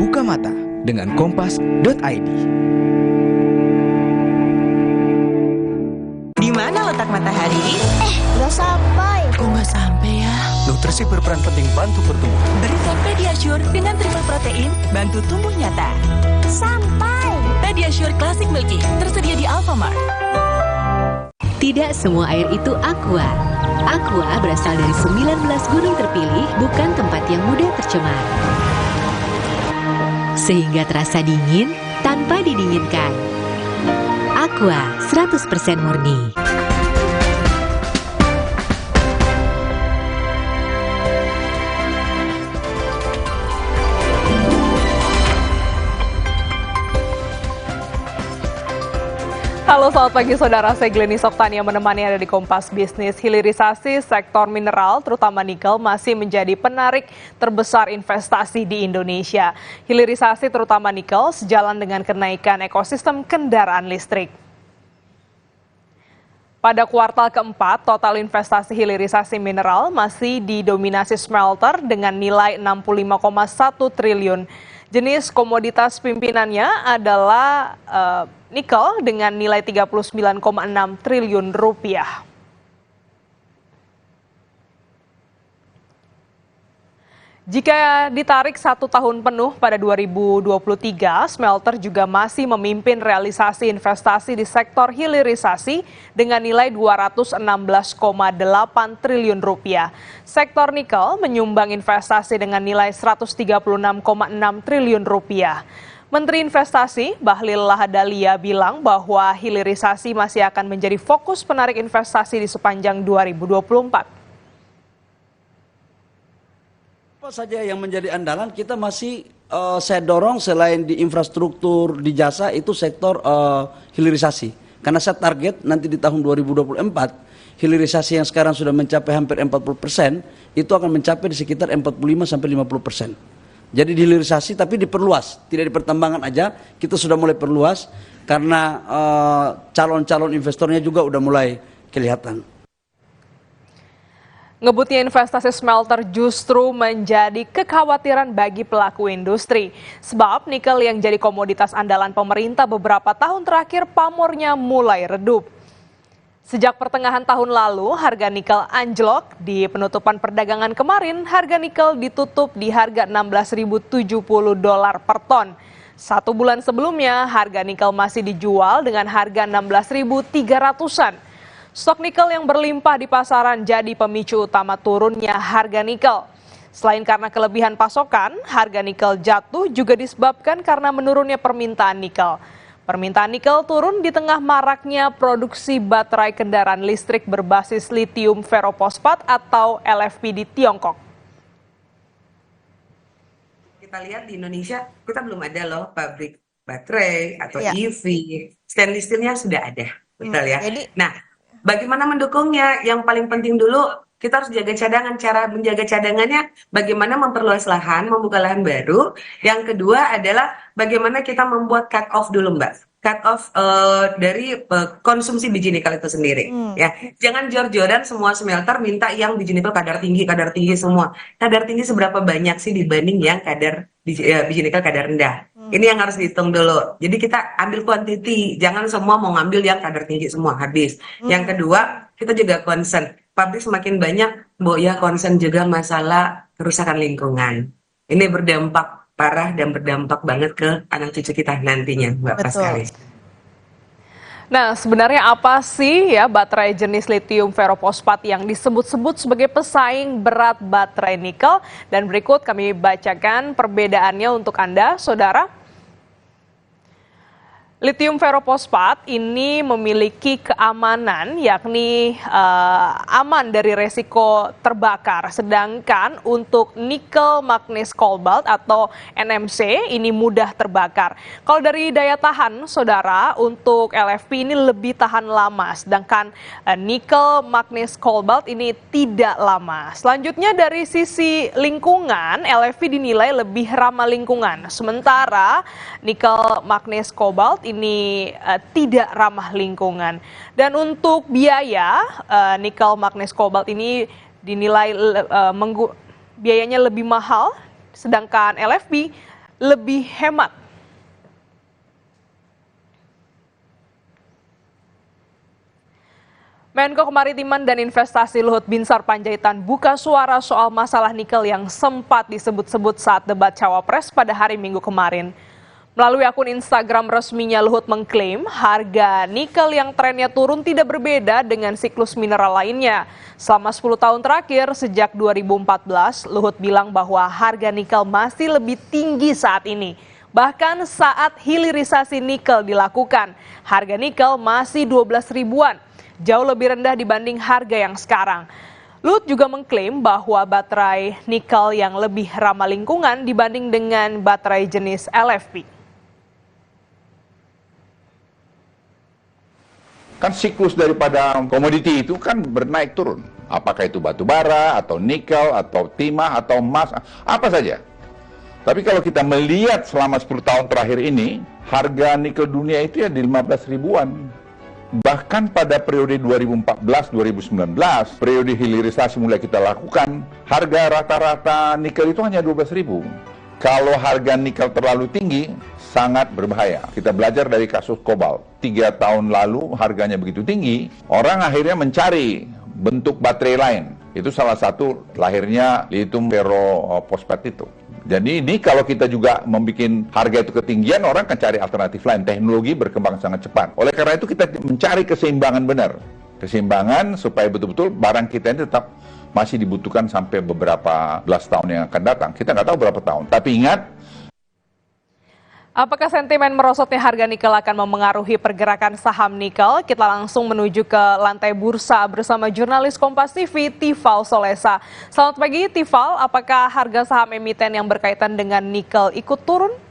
Buka mata dengan kompas.id. Di mana letak matahari? Udah sampai. Kok nggak sampai ya? Nutrisi berperan penting bantu pertumbuhan. Berikan Pediasure dengan triple protein, bantu tumbuh nyata. Sampai. Pediasure Classic Milky, tersedia di Alfamart. Tidak semua air itu aqua. Aqua berasal dari 19 gunung terpilih, bukan tempat yang mudah tercemar. Sehingga terasa dingin tanpa didinginkan. Aqua 100% murni. Halo, selamat pagi saudara. Saya Glenny Soktani yang menemani Anda di Kompas Bisnis. Hilirisasi sektor mineral, terutama nikel, masih menjadi penarik terbesar investasi di Indonesia. Hilirisasi terutama nikel sejalan dengan kenaikan ekosistem kendaraan listrik. Pada kuartal keempat, total investasi hilirisasi mineral masih didominasi smelter dengan nilai 65,1 triliun. Jenis komoditas pimpinannya adalah nikel dengan nilai 39,6 triliun rupiah. Jika ditarik 1 tahun penuh pada 2023, smelter juga masih memimpin realisasi investasi di sektor hilirisasi dengan nilai 216,8 triliun rupiah. Sektor nikel menyumbang investasi dengan nilai 136,6 triliun rupiah. Menteri Investasi Bahlil Lahadalia bilang bahwa hilirisasi masih akan menjadi fokus penarik investasi di sepanjang 2024. Apa saja yang menjadi andalan kita masih saya dorong selain di infrastruktur, di jasa itu sektor hilirisasi. Karena saya target nanti di tahun 2024 hilirisasi yang sekarang sudah mencapai hampir 40% itu akan mencapai di sekitar 45-50%. Jadi di hilirisasi tapi diperluas, tidak di pertambangan aja, kita sudah mulai perluas karena calon-calon investornya juga udah mulai kelihatan. Ngebutnya investasi smelter justru menjadi kekhawatiran bagi pelaku industri. Sebab nikel yang jadi komoditas andalan pemerintah beberapa tahun terakhir pamornya mulai redup. Sejak pertengahan tahun lalu, harga nikel anjlok. Di penutupan perdagangan kemarin, harga nikel ditutup di harga $16.070 per ton. 1 bulan sebelumnya, harga nikel masih dijual dengan harga 16.300-an. Stok nikel yang berlimpah di pasaran jadi pemicu utama turunnya harga nikel. Selain karena kelebihan pasokan, harga nikel jatuh juga disebabkan karena menurunnya permintaan nikel. Permintaan nikel turun di tengah maraknya produksi baterai kendaraan listrik berbasis litium ferroposfat atau LFP di Tiongkok. Kita lihat di Indonesia, kita belum ada loh pabrik baterai atau EV. Stainless steel-nya sudah ada, betul ya. Nah, bagaimana mendukungnya? Yang paling penting dulu, kita harus jaga cadangan. Cara menjaga cadangannya, bagaimana memperluas lahan, membuka lahan baru. Yang kedua adalah bagaimana kita membuat cut off dulu, Mbak. Cut off dari konsumsi biji nikel itu sendiri. Ya, jangan jor-joran semua smelter minta yang biji nikel kadar tinggi semua. Kadar tinggi seberapa banyak sih dibanding yang kadar biji nikel kadar rendah? Ini yang harus dihitung dulu. Jadi kita ambil quantity, jangan semua mau ngambil yang kadar tinggi semua habis. Yang kedua, kita juga concern. Pabrik semakin banyak, ya concern juga masalah kerusakan lingkungan. Ini berdampak parah dan berdampak banget ke anak cucu kita nantinya, Mbak Paskali. Nah, sebenarnya apa sih ya baterai jenis litium ferroposfat yang disebut-sebut sebagai pesaing berat baterai nikel? Dan berikut kami bacakan perbedaannya untuk Anda, saudara. Litium ferroposfat ini memiliki keamanan, yakni aman dari resiko terbakar. Sedangkan untuk nikel manganese cobalt atau NMC ini mudah terbakar. Kalau dari daya tahan, saudara, untuk LFP ini lebih tahan lama. Sedangkan nikel manganese cobalt ini tidak lama. Selanjutnya dari sisi lingkungan, LFP dinilai lebih ramah lingkungan. Sementara nikel manganese cobalt ini tidak ramah lingkungan. Dan untuk biaya, nikel manganese cobalt ini dinilai biayanya lebih mahal, sedangkan LFP lebih hemat. Menko Kemaritiman dan Investasi Luhut Binsar Panjaitan buka suara soal masalah nikel yang sempat disebut-sebut saat debat Cawapres pada hari Minggu kemarin. Melalui akun Instagram resminya, Luhut mengklaim harga nikel yang trennya turun tidak berbeda dengan siklus mineral lainnya. Selama 10 tahun terakhir, sejak 2014, Luhut bilang bahwa harga nikel masih lebih tinggi saat ini. Bahkan saat hilirisasi nikel dilakukan, harga nikel masih 12 ribuan, jauh lebih rendah dibanding harga yang sekarang. Luhut juga mengklaim bahwa baterai nikel yang lebih ramah lingkungan dibanding dengan baterai jenis LFP. Kan siklus daripada komoditi itu kan bernaik turun. Apakah itu batu bara, atau nikel, atau timah, atau emas, apa saja. Tapi kalau kita melihat selama 10 tahun terakhir ini, harga nikel dunia itu ya di 15 ribuan. Bahkan pada periode 2014-2019, periode hilirisasi mulai kita lakukan, harga rata-rata nikel itu hanya 12 ribu. Kalau harga nikel terlalu tinggi, sangat berbahaya. Kita belajar dari kasus kobalt. 3 tahun lalu harganya begitu tinggi, orang akhirnya mencari bentuk baterai lain. Itu salah satu lahirnya lithium ferrofosfat itu. Jadi ini kalau kita juga membuat harga itu ketinggian, orang akan cari alternatif lain. Teknologi berkembang sangat cepat. Oleh karena itu kita mencari keseimbangan benar. Keseimbangan supaya betul-betul barang kita ini tetap masih dibutuhkan sampai beberapa belas tahun yang akan datang. Kita nggak tahu berapa tahun. Tapi ingat, apakah sentimen merosotnya harga nikel akan memengaruhi pergerakan saham nikel? Kita langsung menuju ke lantai bursa bersama jurnalis Kompas TV, Tifal Solesa. Selamat pagi, Tifal. Apakah harga saham emiten yang berkaitan dengan nikel ikut turun?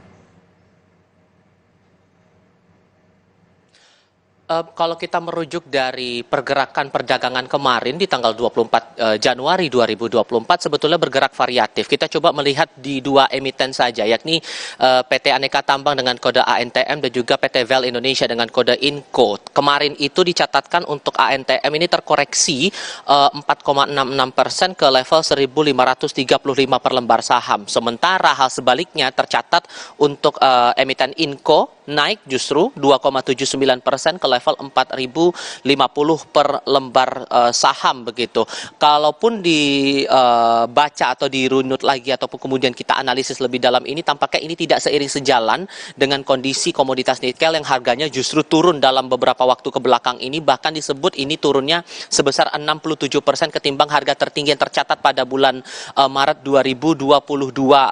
Kalau kita merujuk dari pergerakan perdagangan kemarin di tanggal 24 Januari 2024 sebetulnya bergerak variatif. Kita coba melihat di dua emiten saja, yakni PT Aneka Tambang dengan kode ANTM dan juga PT VEL Indonesia dengan kode INCO. Kemarin itu dicatatkan untuk ANTM ini terkoreksi 4,66% ke level 1.535 per lembar saham. Sementara hal sebaliknya tercatat untuk emiten INCO naik justru 2,79% ke level 4.050 per lembar saham begitu. Kalaupun dibaca atau dirunut lagi ataupun kemudian kita analisis lebih dalam ini, tampaknya ini tidak seiring sejalan dengan kondisi komoditas nikel yang harganya justru turun dalam beberapa waktu ke belakang ini. Bahkan disebut ini turunnya sebesar 67% ketimbang harga tertinggi yang tercatat pada bulan Maret 2022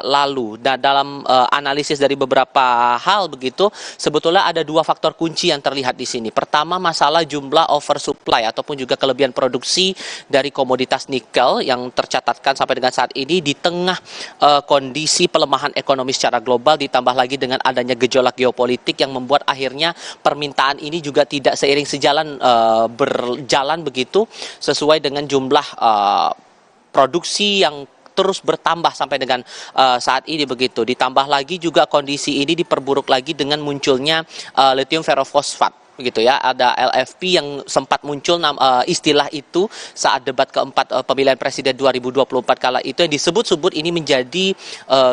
lalu. Dan dalam analisis dari beberapa hal begitu, sebetulnya ada dua faktor kunci yang terlihat di sini. Pertama, masalah jumlah oversupply ataupun juga kelebihan produksi dari komoditas nikel yang tercatatkan sampai dengan saat ini di tengah kondisi pelemahan ekonomi secara global, ditambah lagi dengan adanya gejolak geopolitik yang membuat akhirnya permintaan ini juga tidak seiring sejalan berjalan begitu sesuai dengan jumlah produksi yang terus bertambah sampai dengan saat ini begitu. Ditambah lagi juga kondisi ini diperburuk lagi dengan munculnya lithium ferrofosfat begitu ya. Ada LFP yang sempat muncul istilah itu saat debat keempat pemilihan presiden 2024 kala itu, yang disebut-sebut ini menjadi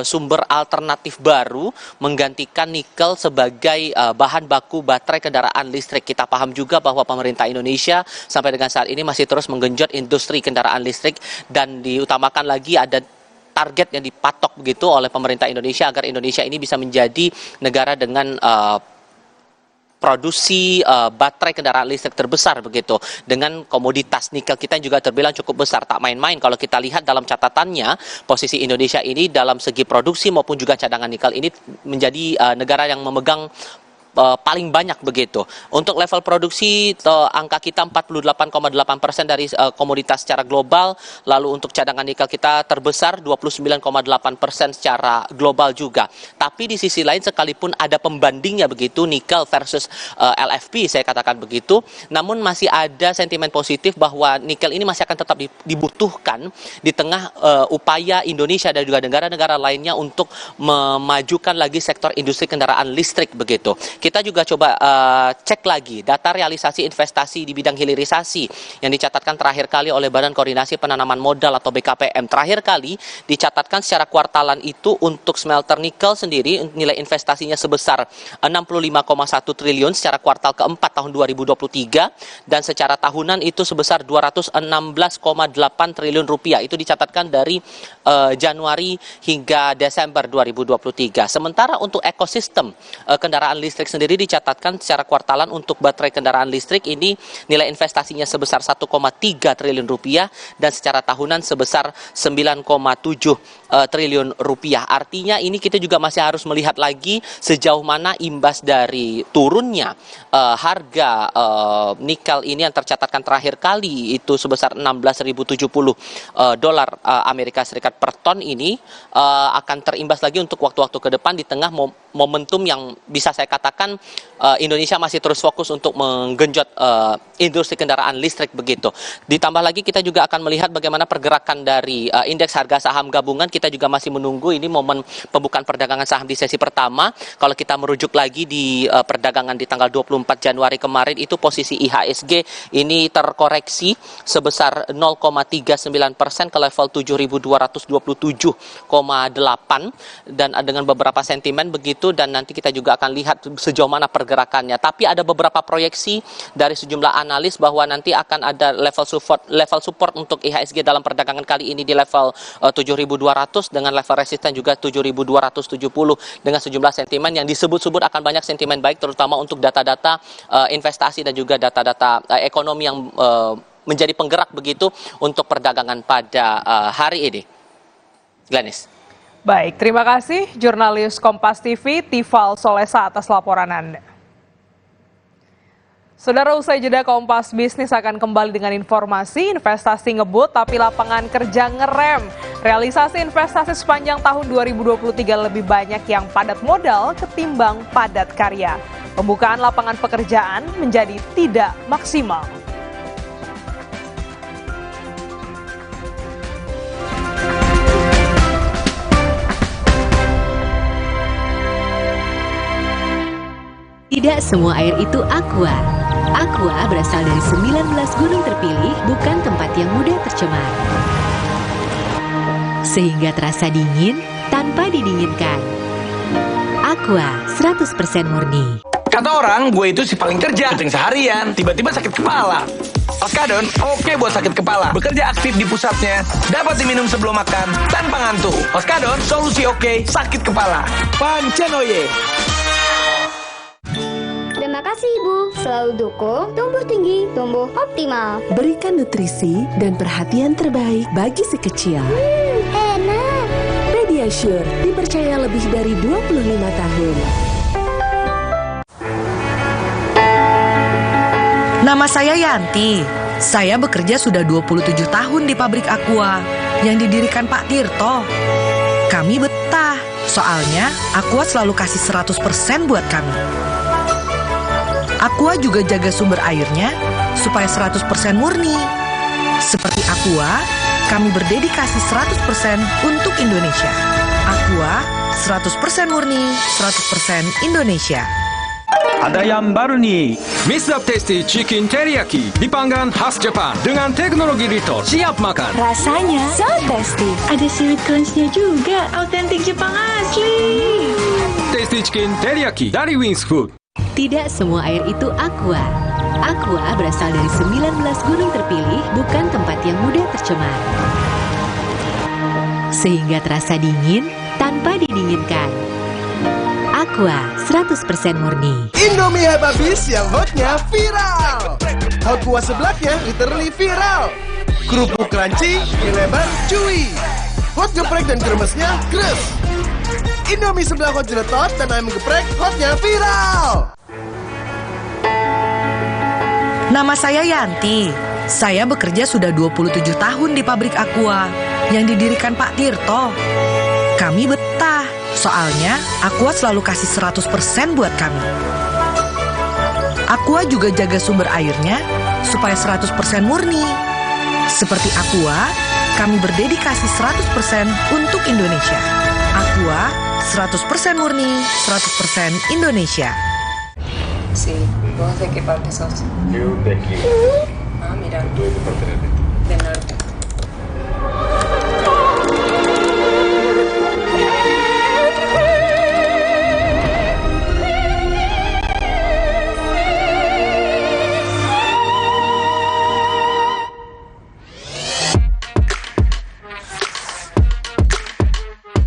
sumber alternatif baru menggantikan nikel sebagai bahan baku baterai kendaraan listrik. Kita paham juga bahwa pemerintah Indonesia sampai dengan saat ini masih terus menggenjot industri kendaraan listrik, dan diutamakan lagi ada target yang dipatok begitu oleh pemerintah Indonesia agar Indonesia ini bisa menjadi negara dengan produksi baterai kendaraan listrik terbesar begitu, dengan komoditas nikel kita yang juga terbilang cukup besar. Tak main-main kalau kita lihat dalam catatannya, posisi Indonesia ini dalam segi produksi maupun juga cadangan nikel ini menjadi negara yang memegang paling banyak begitu. Untuk level produksi angka kita 48,8% dari komoditas secara global. Lalu untuk cadangan nikel kita terbesar 29,8% secara global juga. Tapi di sisi lain sekalipun ada pembandingnya begitu, nikel versus LFP saya katakan begitu, namun masih ada sentimen positif bahwa nikel ini masih akan tetap dibutuhkan di tengah upaya Indonesia dan juga negara-negara lainnya untuk memajukan lagi sektor industri kendaraan listrik begitu. Kita juga coba cek lagi data realisasi investasi di bidang hilirisasi yang dicatatkan terakhir kali oleh Badan Koordinasi Penanaman Modal atau BKPM. Terakhir kali dicatatkan secara kuartalan itu untuk smelter nikel sendiri nilai investasinya sebesar 65,1 triliun secara kuartal keempat tahun 2023, dan secara tahunan itu sebesar 216,8 triliun rupiah. Itu dicatatkan dari Januari hingga Desember 2023. Sementara untuk ekosistem kendaraan listrik sendiri dicatatkan secara kuartalan untuk baterai kendaraan listrik ini nilai investasinya sebesar 1,3 triliun rupiah dan secara tahunan sebesar 9,7 triliun rupiah. Artinya ini kita juga masih harus melihat lagi sejauh mana imbas dari turunnya harga nikel ini yang tercatatkan terakhir kali itu sebesar 16.070 dolar Amerika Serikat per ton ini akan terimbas lagi untuk waktu-waktu ke depan di tengah momentum yang bisa saya katakan menandakan Indonesia masih terus fokus untuk menggenjot industri kendaraan listrik begitu. Ditambah lagi kita juga akan melihat bagaimana pergerakan dari indeks harga saham gabungan. Kita juga masih menunggu ini momen pembukaan perdagangan saham di sesi pertama. Kalau kita merujuk lagi di perdagangan di tanggal 24 Januari kemarin, itu posisi IHSG ini terkoreksi sebesar 0,39% ke level 7.227,8 dan dengan beberapa sentimen begitu, dan nanti kita juga akan lihat sejauh mana pergerakannya. Tapi ada beberapa proyeksi dari sejumlah analis bahwa nanti akan ada level support untuk IHSG dalam perdagangan kali ini di level 7.200 dengan level resisten juga 7.270 dengan sejumlah sentimen yang disebut-sebut akan banyak sentimen baik, terutama untuk data-data investasi dan juga data-data ekonomi yang menjadi penggerak begitu untuk perdagangan pada hari ini. Glenis. Baik, terima kasih jurnalis Kompas TV Tifal Solesa atas laporan Anda. Saudara, usai jeda Kompas Bisnis akan kembali dengan informasi investasi ngebut tapi lapangan kerja ngerem. Realisasi investasi sepanjang tahun 2023 lebih banyak yang padat modal ketimbang padat karya. Pembukaan lapangan pekerjaan menjadi tidak maksimal. Tidak semua air itu aqua. Aqua berasal dari 19 gunung terpilih, bukan tempat yang mudah tercemar. Sehingga terasa dingin tanpa didinginkan. Aqua 100% murni. Kata orang, gue itu si paling kerja, syuting seharian, tiba-tiba sakit kepala. Oskadon, oke buat sakit kepala. Bekerja aktif di pusatnya, dapat diminum sebelum makan, tanpa ngantuk. Oskadon, solusi oke, sakit kepala. Pancenoye. Terima kasih Ibu, selalu dukung tumbuh tinggi, tumbuh optimal. Berikan nutrisi dan perhatian terbaik bagi si kecil. Enak. Pediasure dipercaya lebih dari 25 tahun. Nama saya Yanti. Saya bekerja sudah 27 tahun di pabrik Aqua yang didirikan Pak Tirto. Kami betah, soalnya Aqua selalu kasih 100% buat kami. Aqua juga jaga sumber airnya supaya 100% murni. Seperti Aqua, kami berdedikasi 100% untuk Indonesia. Aqua 100% murni, 100% Indonesia. Ada yang baru nih, Mr. Tasty Chicken Teriyaki dipanggang khas Jepang dengan teknologi Rito, siap makan. Rasanya so tasty. Ada seaweed crunch-nya juga, autentik Jepang asli. Tasty Chicken Teriyaki dari Wings Food. Tidak semua air itu aqua. Aqua berasal dari 19 gunung terpilih, bukan tempat yang mudah tercemar. Sehingga terasa dingin tanpa didinginkan. Aqua 100% murni. Indomie habis yang hotnya viral. Aqua sebelaknya literally viral. Kerupuk crunchy, mie lebar, chewy. Hot geprek dan kremesnya gres. Indomie sebelah hot jeletot dan ayam geprek hotnya viral. Nama saya Yanti. Saya bekerja sudah 27 tahun di pabrik Aqua yang didirikan Pak Tirto. Kami betah, soalnya Aqua selalu kasih 100% buat kami. Aqua juga jaga sumber airnya supaya 100% murni. Seperti Aqua, kami berdedikasi 100% untuk Indonesia. Aqua 100% murni, 100% Indonesia. Sí, ¿vos de qué parte sos? Yo de aquí. Ah, mira. Tú de parte del norte.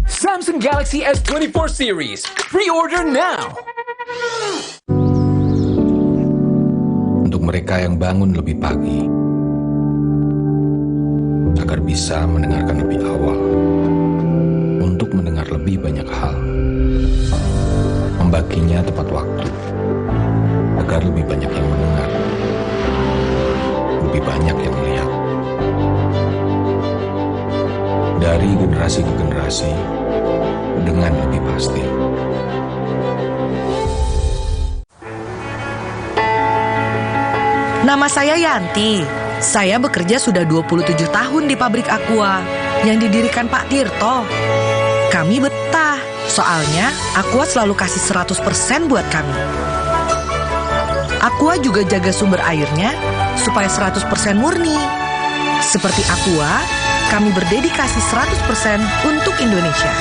Samsung Galaxy S24 series, pre-order now. Mereka yang bangun lebih pagi agar bisa mendengarkan lebih awal, untuk mendengar lebih banyak hal, membaginya tepat waktu agar lebih banyak yang mendengar, lebih banyak yang melihat. Dari generasi ke generasi dengan lebih pasti. Nama saya Yanti. Saya bekerja sudah 27 tahun di pabrik Aqua yang didirikan Pak Tirto. Kami betah, soalnya Aqua selalu kasih 100% buat kami. Aqua juga jaga sumber airnya supaya 100% murni. Seperti Aqua, kami berdedikasi 100% untuk Indonesia.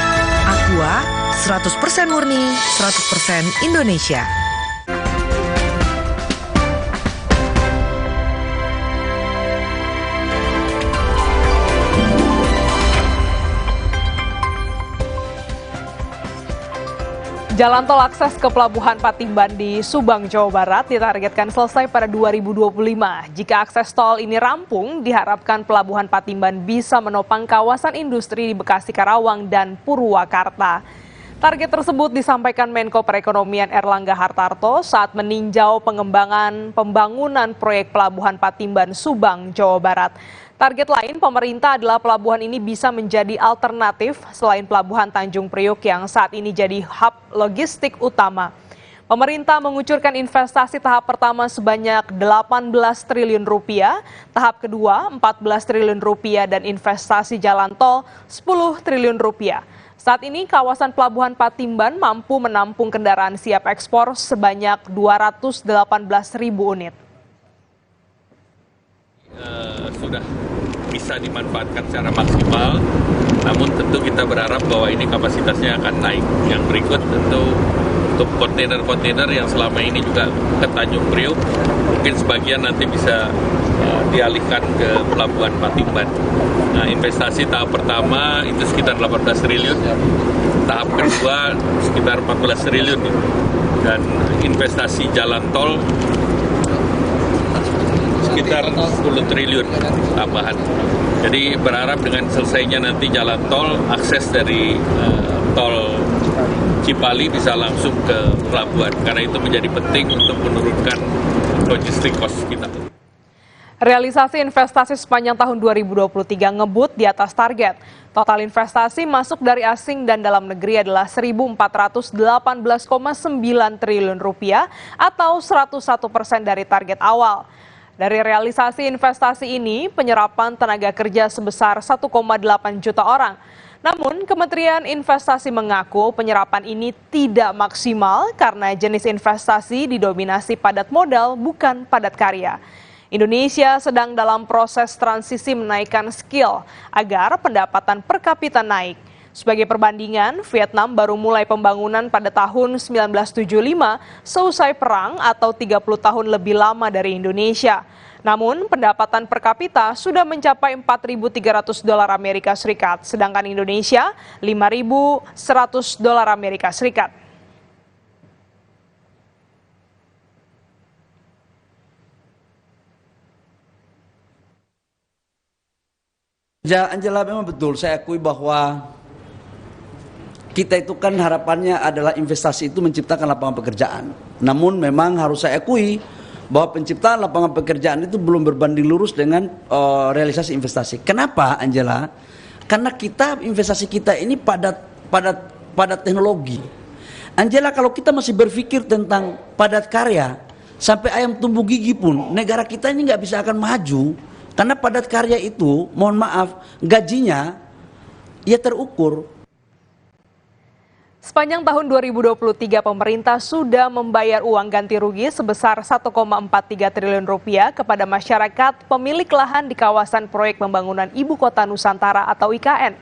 Aqua, 100% murni, 100% Indonesia. Jalan tol akses ke Pelabuhan Patimban di Subang, Jawa Barat ditargetkan selesai pada 2025. Jika akses tol ini rampung, diharapkan Pelabuhan Patimban bisa menopang kawasan industri di Bekasi, Karawang, dan Purwakarta. Target tersebut disampaikan Menko Perekonomian Erlangga Hartarto saat meninjau pengembangan pembangunan proyek Pelabuhan Patimban Subang, Jawa Barat. Target lain pemerintah adalah pelabuhan ini bisa menjadi alternatif selain Pelabuhan Tanjung Priok yang saat ini jadi hub logistik utama. Pemerintah mengucurkan investasi tahap pertama sebanyak 18 triliun rupiah, tahap kedua 14 triliun rupiah dan investasi jalan tol 10 triliun rupiah. Saat ini kawasan Pelabuhan Patimban mampu menampung kendaraan siap ekspor sebanyak 218.000 unit. Sudah bisa dimanfaatkan secara maksimal, namun tentu kita berharap bahwa ini kapasitasnya akan naik. Yang berikut tentu untuk kontainer-kontainer yang selama ini juga ke Tanjung Priok, mungkin sebagian nanti bisa dialihkan ke Pelabuhan Patimban. Nah, investasi tahap pertama itu sekitar 18 triliun, tahap kedua sekitar 14 triliun, dan investasi jalan tol sekitar 10 triliun tambahan. Jadi berharap dengan selesainya nanti jalan tol, akses dari tol Cipali bisa langsung ke pelabuhan, karena itu menjadi penting untuk menurunkan logistik cost kita. Realisasi investasi sepanjang tahun 2023 ngebut di atas target. Total investasi masuk dari asing dan dalam negeri adalah 1.418,9 triliun rupiah atau 101% dari target awal. Dari realisasi investasi ini, penyerapan tenaga kerja sebesar 1,8 juta orang. Namun, Kementerian Investasi mengaku penyerapan ini tidak maksimal karena jenis investasi didominasi padat modal bukan padat karya. Indonesia sedang dalam proses transisi menaikkan skill agar pendapatan per kapita naik. Sebagai perbandingan, Vietnam baru mulai pembangunan pada tahun 1975 seusai perang atau 30 tahun lebih lama dari Indonesia. Namun, pendapatan per kapita sudah mencapai $4.300 Amerika Serikat, sedangkan Indonesia $5.100 Amerika Serikat. Ya, Angela, memang betul. Saya akui bahwa kita itu kan harapannya adalah investasi itu menciptakan lapangan pekerjaan. Namun memang harus saya akui bahwa penciptaan lapangan pekerjaan itu belum berbanding lurus dengan realisasi investasi. Kenapa, Angela? Karena investasi kita ini padat teknologi. Angela, kalau kita masih berpikir tentang padat karya, sampai ayam tumbuh gigi pun negara kita ini nggak bisa akan maju. Karena padat karya itu, mohon maaf, gajinya ya terukur. Sepanjang tahun 2023, pemerintah sudah membayar uang ganti rugi sebesar 1,43 triliun rupiah kepada masyarakat pemilik lahan di kawasan proyek pembangunan Ibu Kota Nusantara atau IKN.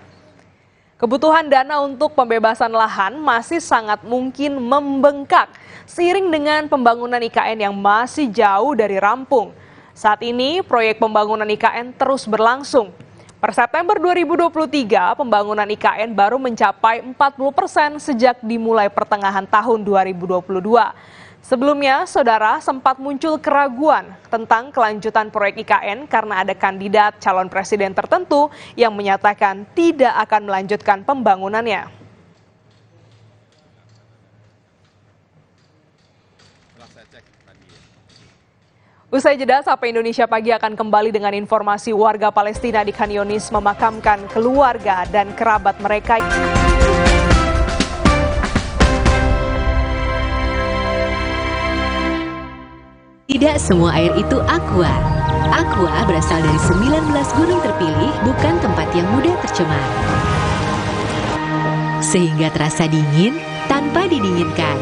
Kebutuhan dana untuk pembebasan lahan masih sangat mungkin membengkak seiring dengan pembangunan IKN yang masih jauh dari rampung. Saat ini, proyek pembangunan IKN terus berlangsung. Per September 2023, pembangunan IKN baru mencapai 40% sejak dimulai pertengahan tahun 2022. Sebelumnya, saudara, sempat muncul keraguan tentang kelanjutan proyek IKN karena ada kandidat calon presiden tertentu yang menyatakan tidak akan melanjutkan pembangunannya. Usai jeda, Sapa Indonesia Pagi akan kembali dengan informasi warga Palestina di Khan Younis memakamkan keluarga dan kerabat mereka. Tidak semua air itu aqua. Aqua berasal dari 19 gunung terpilih, bukan tempat yang mudah tercemar. Sehingga terasa dingin tanpa didinginkan.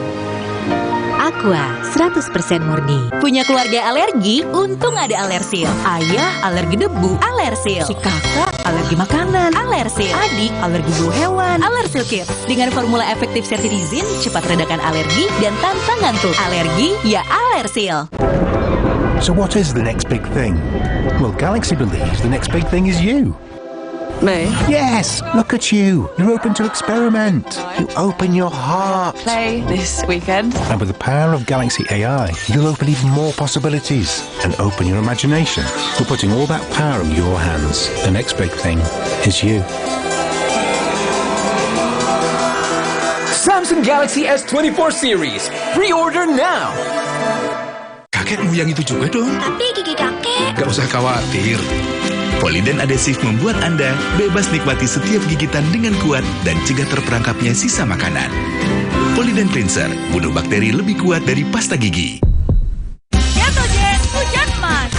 Aqua 100% murni. Punya keluarga alergi? Untung ada Alersil. Ayah alergi debu, Alersil. Si kakak alergi makanan, Alersil. Adik alergi bulu hewan, Alersil Kids. Dengan formula efektif cetirizin, cepat redakan alergi dan tanpa ngantuk. Alergi ya Alersil. So what is the next big thing? Well, Galaxy believes the next big thing is you. Me? Yes, look at you. You're open to experiment. You open your heart. Play this weekend. And with the power of Galaxy AI, you'll open even more possibilities and open your imagination. We're putting all that power in your hands. The next big thing is you. Samsung Galaxy S24 series. Pre-order now. Kakek mau yang itu juga dong. Tapi gigi kakek. Gak usah khawatir. Polydent Adhesive membuat Anda bebas nikmati setiap gigitan dengan kuat dan cegah terperangkapnya sisa makanan. Polydent Cleanser, bunuh bakteri lebih kuat dari pasta gigi. Jatuh, Jen. Hujan, Mas.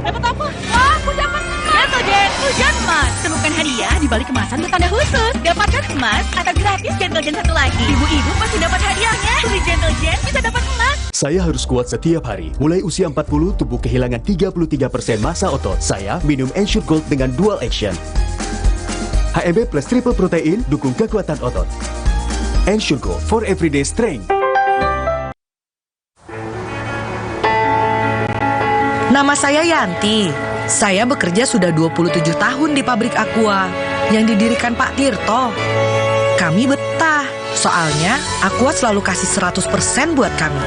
Dapat apa? Wah, aku dapat emas. Jatuh, Jen. Hujan, Mas. Temukan hadiah di balik kemasan bertanda khusus. Dapatkan emas atau gratis Gentle Gen satu lagi. Ibu-ibu pasti dapat hadiahnya. Beli Gentle Gen bisa dapat emas. Saya harus kuat setiap hari. Mulai usia 40, tubuh kehilangan 33% massa otot. Saya minum Ensure Gold dengan dual action. HMB plus triple protein dukung kekuatan otot. Ensure Gold for everyday strength. Nama saya Yanti. Saya bekerja sudah 27 tahun di pabrik Aqua yang didirikan Pak Tirto. Kami betah, soalnya Aqua selalu kasih 100% buat kami.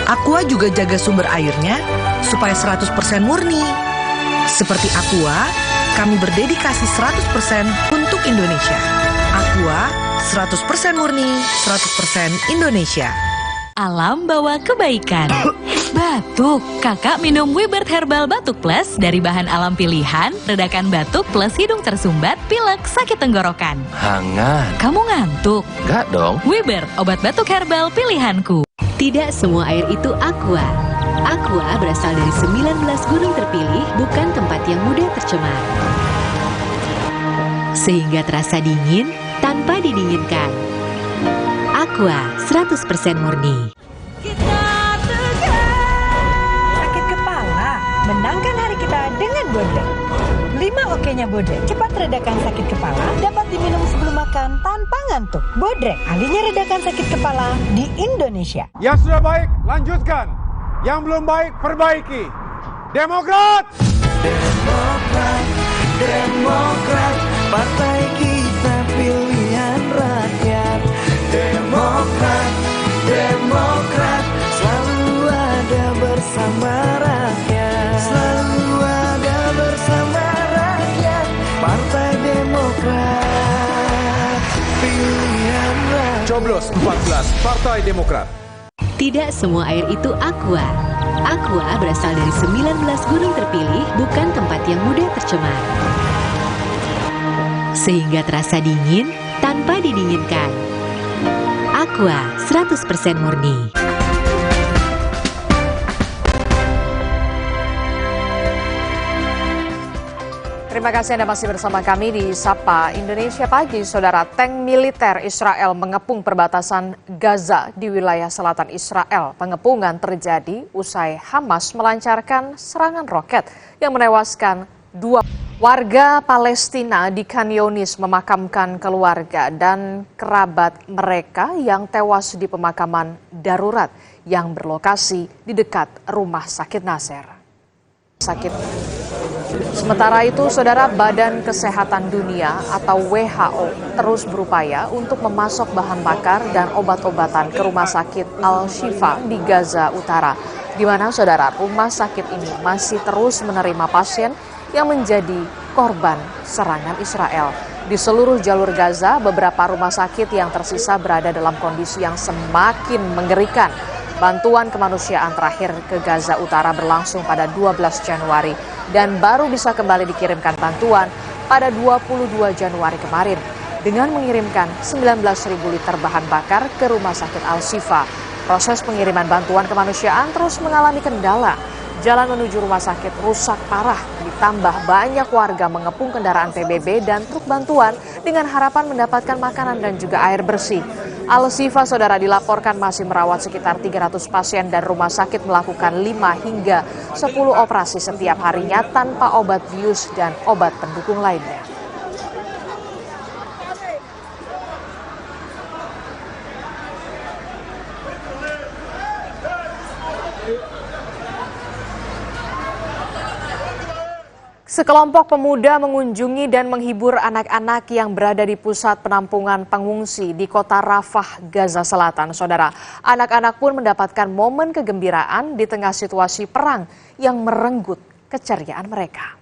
Aqua juga jaga sumber airnya supaya 100% murni. Seperti Aqua, kami berdedikasi 100% untuk Indonesia. Aqua 100% murni, 100% Indonesia. Alam bawa kebaikan. Batuk, kakak minum Wibert Herbal Batuk Plus dari bahan alam pilihan, redakan batuk plus hidung tersumbat, pilek, sakit tenggorokan. Hangat. Kamu ngantuk? Enggak dong. Wibert, obat batuk herbal pilihanku. Tidak semua air itu aqua. Aqua berasal dari 19 gunung terpilih, bukan tempat yang mudah tercemar. Sehingga terasa dingin tanpa didinginkan. Aqua 100% murni. Sakit kepala, menangkan hari kita dengan Bodrek. 5 oke-nya Bodrek, cepat redakan sakit kepala, dapat diminum sebelum makan tanpa ngantuk. Bodrek, ahlinya redakan sakit kepala di Indonesia. Yang sudah baik, lanjutkan. Yang belum baik, perbaiki. Demokrat! Demokrat, Demokrat, partai kita pilihan rakyat. Demokrat, Demokrat, selalu ada bersama rakyat. Selalu ada bersama rakyat. Partai Demokrat, pilihan rakyat. Coblos 14, Partai Demokrat. Tidak semua air itu aqua. Aqua berasal dari 19 gunung terpilih, bukan tempat yang mudah tercemar. Sehingga terasa dingin tanpa didinginkan. Aqua 100% murni. Terima kasih Anda masih bersama kami di Sapa Indonesia Pagi. Saudara, tank militer Israel mengepung perbatasan Gaza di wilayah selatan Israel. Pengepungan terjadi usai Hamas melancarkan serangan roket yang menewaskan 2 warga Palestina di Khan Younis memakamkan keluarga dan kerabat mereka yang tewas di pemakaman darurat yang berlokasi di dekat Rumah Sakit Nasser. Sementara itu, Saudara, Badan Kesehatan Dunia atau WHO terus berupaya untuk memasok bahan bakar dan obat-obatan ke Rumah Sakit Al-Shifa di Gaza Utara, di mana, Saudara, rumah sakit ini masih terus menerima pasien yang menjadi korban serangan Israel. Di seluruh jalur Gaza, beberapa rumah sakit yang tersisa berada dalam kondisi yang semakin mengerikan. Bantuan kemanusiaan terakhir ke Gaza Utara berlangsung pada 12 Januari dan baru bisa kembali dikirimkan bantuan pada 22 Januari kemarin dengan mengirimkan 19.000 liter bahan bakar ke Rumah Sakit Al-Shifa. Proses pengiriman bantuan kemanusiaan terus mengalami kendala. Jalan menuju rumah sakit rusak parah, ditambah banyak warga mengepung kendaraan PBB dan truk bantuan dengan harapan mendapatkan makanan dan juga air bersih. Al-Shifa, saudara, dilaporkan masih merawat sekitar 300 pasien dan rumah sakit melakukan 5 hingga 10 operasi setiap harinya tanpa obat bius dan obat pendukung lainnya. Sekelompok pemuda mengunjungi dan menghibur anak-anak yang berada di pusat penampungan pengungsi di kota Rafah, Gaza Selatan. Saudara, anak-anak pun mendapatkan momen kegembiraan di tengah situasi perang yang merenggut keceriaan mereka.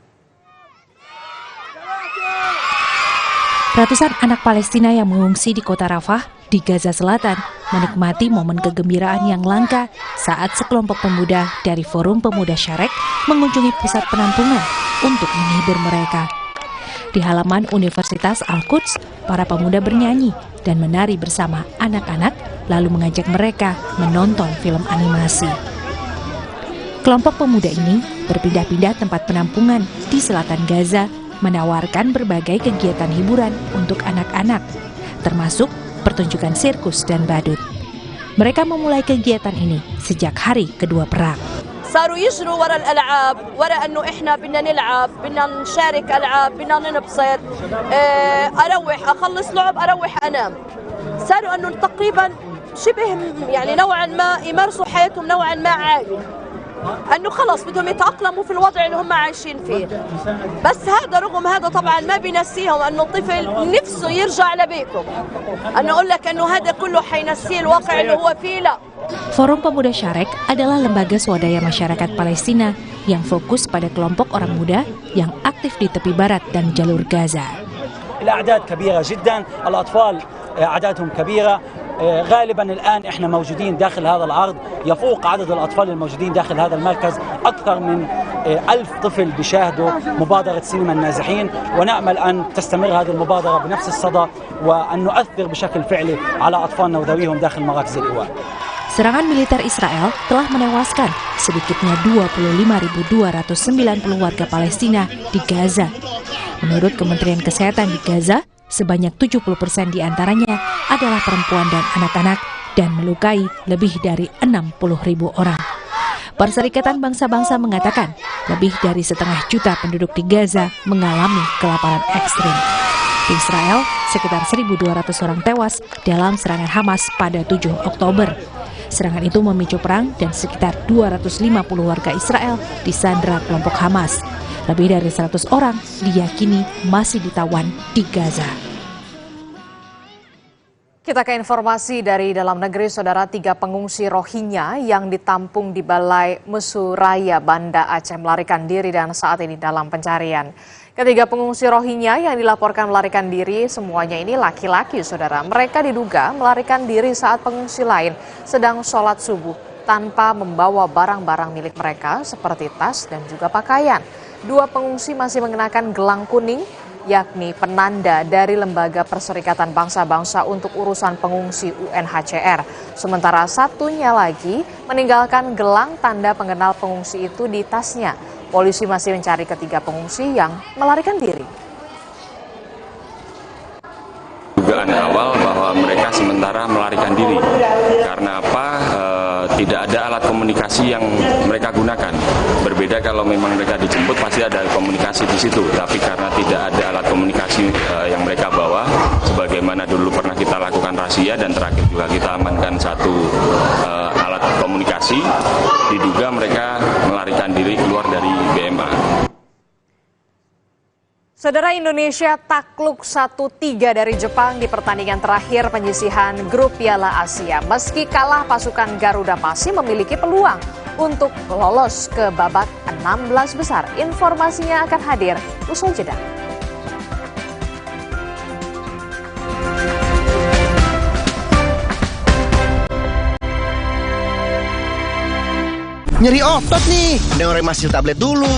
Ratusan anak Palestina yang mengungsi di kota Rafah di Gaza Selatan menikmati momen kegembiraan yang langka saat sekelompok pemuda dari Forum Pemuda Syarek mengunjungi pusat penampungan untuk menghibur mereka. Di halaman Universitas Al-Quds, para pemuda bernyanyi dan menari bersama anak-anak lalu mengajak mereka menonton film animasi. Kelompok pemuda ini berpindah-pindah tempat penampungan di selatan Gaza menawarkan berbagai kegiatan hiburan untuk anak-anak, termasuk pertunjukan sirkus dan badut. Mereka memulai kegiatan ini sejak hari kedua perang. صاروا يجروا ورا الألعاب ورا أنه إحنا بدنا نلعب بدنا نشارك ألعاب بدنا ننبسط أروح أخلص لعب أروح أنام صاروا أنه تقريبا شبه يعني نوعا ما يمارسوا حياتهم نوعا ما عادي أنه خلص بدهم يتأقلموا في الوضع اللي هم عايشين فيه بس هذا رغم هذا طبعا ما بينسيهم أنه الطفل نفسه يرجع لبيته أنه أقول لك أنه هذا كله حينسيه الواقع اللي هو فيه لا. Forum Pemuda Syarek adalah lembaga swadaya masyarakat Palestina yang fokus pada kelompok orang muda yang aktif di tepi barat dan jalur Gaza. الأعداد كبيرة جدا، الأطفال أعدادهم كبيرة، غالبا الآن إحنا موجودين داخل هذا العرض يفوق عدد الأطفال الموجودين داخل هذا المركز أكثر من 1000 طفل بيشاهدوا مبادرة سينما النازحين، ونأمل أن تستمر هذه المبادرة بنفس الصدى وأن نؤثر بشكل فعلي على أطفالنا وذويهم داخل مراكز الإيواء. Serangan militer Israel telah menewaskan sedikitnya 25.290 warga Palestina di Gaza. Menurut Kementerian Kesehatan di Gaza, sebanyak 70% di antaranya adalah perempuan dan anak-anak dan melukai lebih dari 60.000 orang. Perserikatan Bangsa-Bangsa mengatakan lebih dari 500.000 penduduk di Gaza mengalami kelaparan ekstrim. Di Israel, sekitar 1.200 orang tewas dalam serangan Hamas pada 7 Oktober. Serangan itu memicu perang dan sekitar 250 warga Israel disandra kelompok Hamas. Lebih dari 100 orang diyakini masih ditawan di Gaza. Kita ke informasi dari dalam negeri, saudara. 3 pengungsi Rohingya yang ditampung di Balai Mesuraya, Banda Aceh melarikan diri dan saat ini dalam pencarian. Ketiga pengungsi Rohingya yang dilaporkan melarikan diri semuanya ini laki-laki, saudara. Mereka diduga melarikan diri saat pengungsi lain sedang sholat subuh tanpa membawa barang-barang milik mereka seperti tas dan juga pakaian. 2 pengungsi masih mengenakan gelang kuning, yakni penanda dari Lembaga Perserikatan Bangsa-Bangsa untuk Urusan Pengungsi UNHCR. Sementara satunya lagi meninggalkan gelang tanda pengenal pengungsi itu di tasnya. Polisi masih mencari ketiga pengungsi yang melarikan diri. Dugaan awal bahwa mereka sementara melarikan diri. Karena apa? Tidak ada alat komunikasi yang mereka gunakan. Berbeda kalau memang mereka dijemput pasti ada komunikasi di situ. Tapi karena tidak ada alat komunikasi yang mereka bawa, sebagaimana dulu pernah kita lakukan razia dan terakhir juga kita amankan 1 alat komunikasi, diduga mereka melarikan diri keluar dari BMA. Saudara, Indonesia takluk 1-3 dari Jepang di pertandingan terakhir penyisihan grup Piala Asia. Meski kalah, pasukan Garuda masih memiliki peluang untuk lolos ke babak 16 besar. Informasinya akan hadir usai jeda. Nyeri otot nih, dengerin Masil tablet dulu.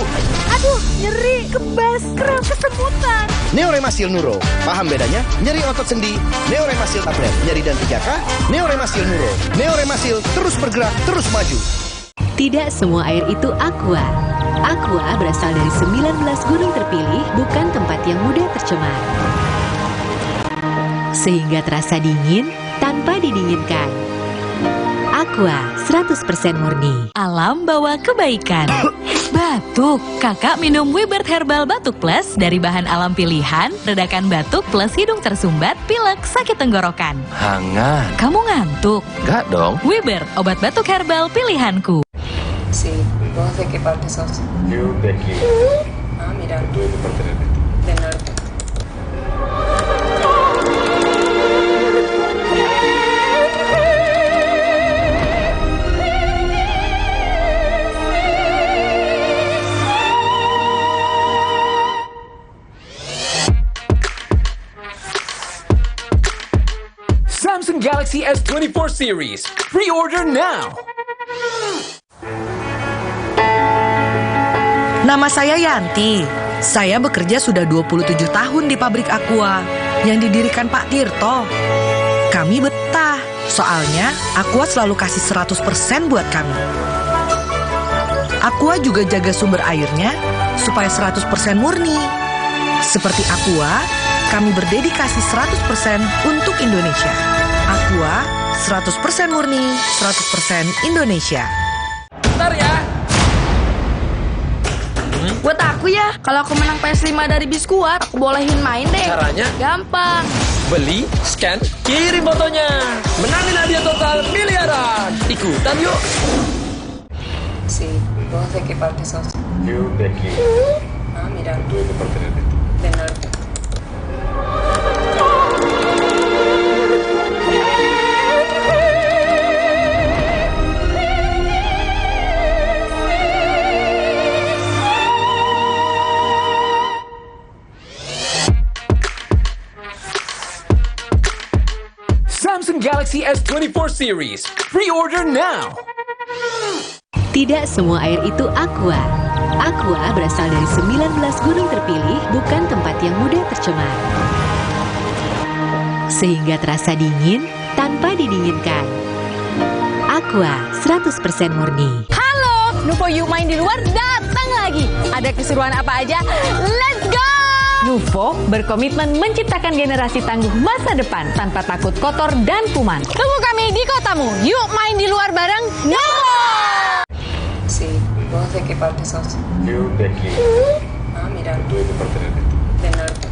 Aduh, nyeri, kebas, kram, kesemutan. Neoremasil Nuro. Paham bedanya? Nyeri otot sendi, Neoremasil tablet. Nyeri dan 3K, Neoremasil Nuro. Neoremasil terus bergerak, terus maju. Tidak semua air itu aqua. Aqua berasal dari 19 gunung terpilih, bukan tempat yang mudah tercemar. Sehingga terasa dingin tanpa didinginkan. Aqua 100% murni. Alam bawa kebaikan. Batuk, kakak minum Wibert Herbal Batuk Plus dari bahan alam pilihan, redakan batuk plus hidung tersumbat, pilek, sakit tenggorokan. Hangat. Kamu ngantuk? Enggak dong. Wibert, obat batuk herbal pilihanku. Sí, ¿vos de qué parte sos? Yo de aquí. Ah, mira. Tú de parte del norte. Del norte. Samsung Galaxy S24 series. Pre-order now. Nama saya Yanti. Saya bekerja sudah 27 tahun di pabrik Aqua yang didirikan Pak Tirto. Kami betah, soalnya Aqua selalu kasih 100% buat kami. Aqua juga jaga sumber airnya supaya 100% murni. Seperti Aqua, kami berdedikasi 100% untuk Indonesia. Aqua 100% murni, 100% Indonesia. Bentar ya. Buat aku ya, kalau aku menang PS5 dari Biskuat, aku bolehin main deh. Caranya? Gampang. Beli, scan, kirim fotonya. Menangin hadiah total miliaran. Ikutan yuk. Sí, ¿vos de qué parte sos? Yo de aquí. Ah, mira. Tú de parte del norte. Del norte. Samsung Galaxy S24 series. Pre-order now. Tidak semua air itu aqua. Aqua berasal dari 19 gunung terpilih, bukan tempat yang mudah tercemar. Sehingga terasa dingin tanpa didinginkan. Aqua 100% murni. Halo, Nuvo You main di luar datang lagi. Ada keseruan apa aja? Let's go! Nuvo berkomitmen menciptakan generasi tangguh masa depan tanpa takut kotor dan kuman. Tunggu kami di kotamu. Yuk main di luar bareng Nuvo! Sí, ¿vos de qué parte sos? Yo de aquí. Ah, mira. Tú de parte del norte. Del norte.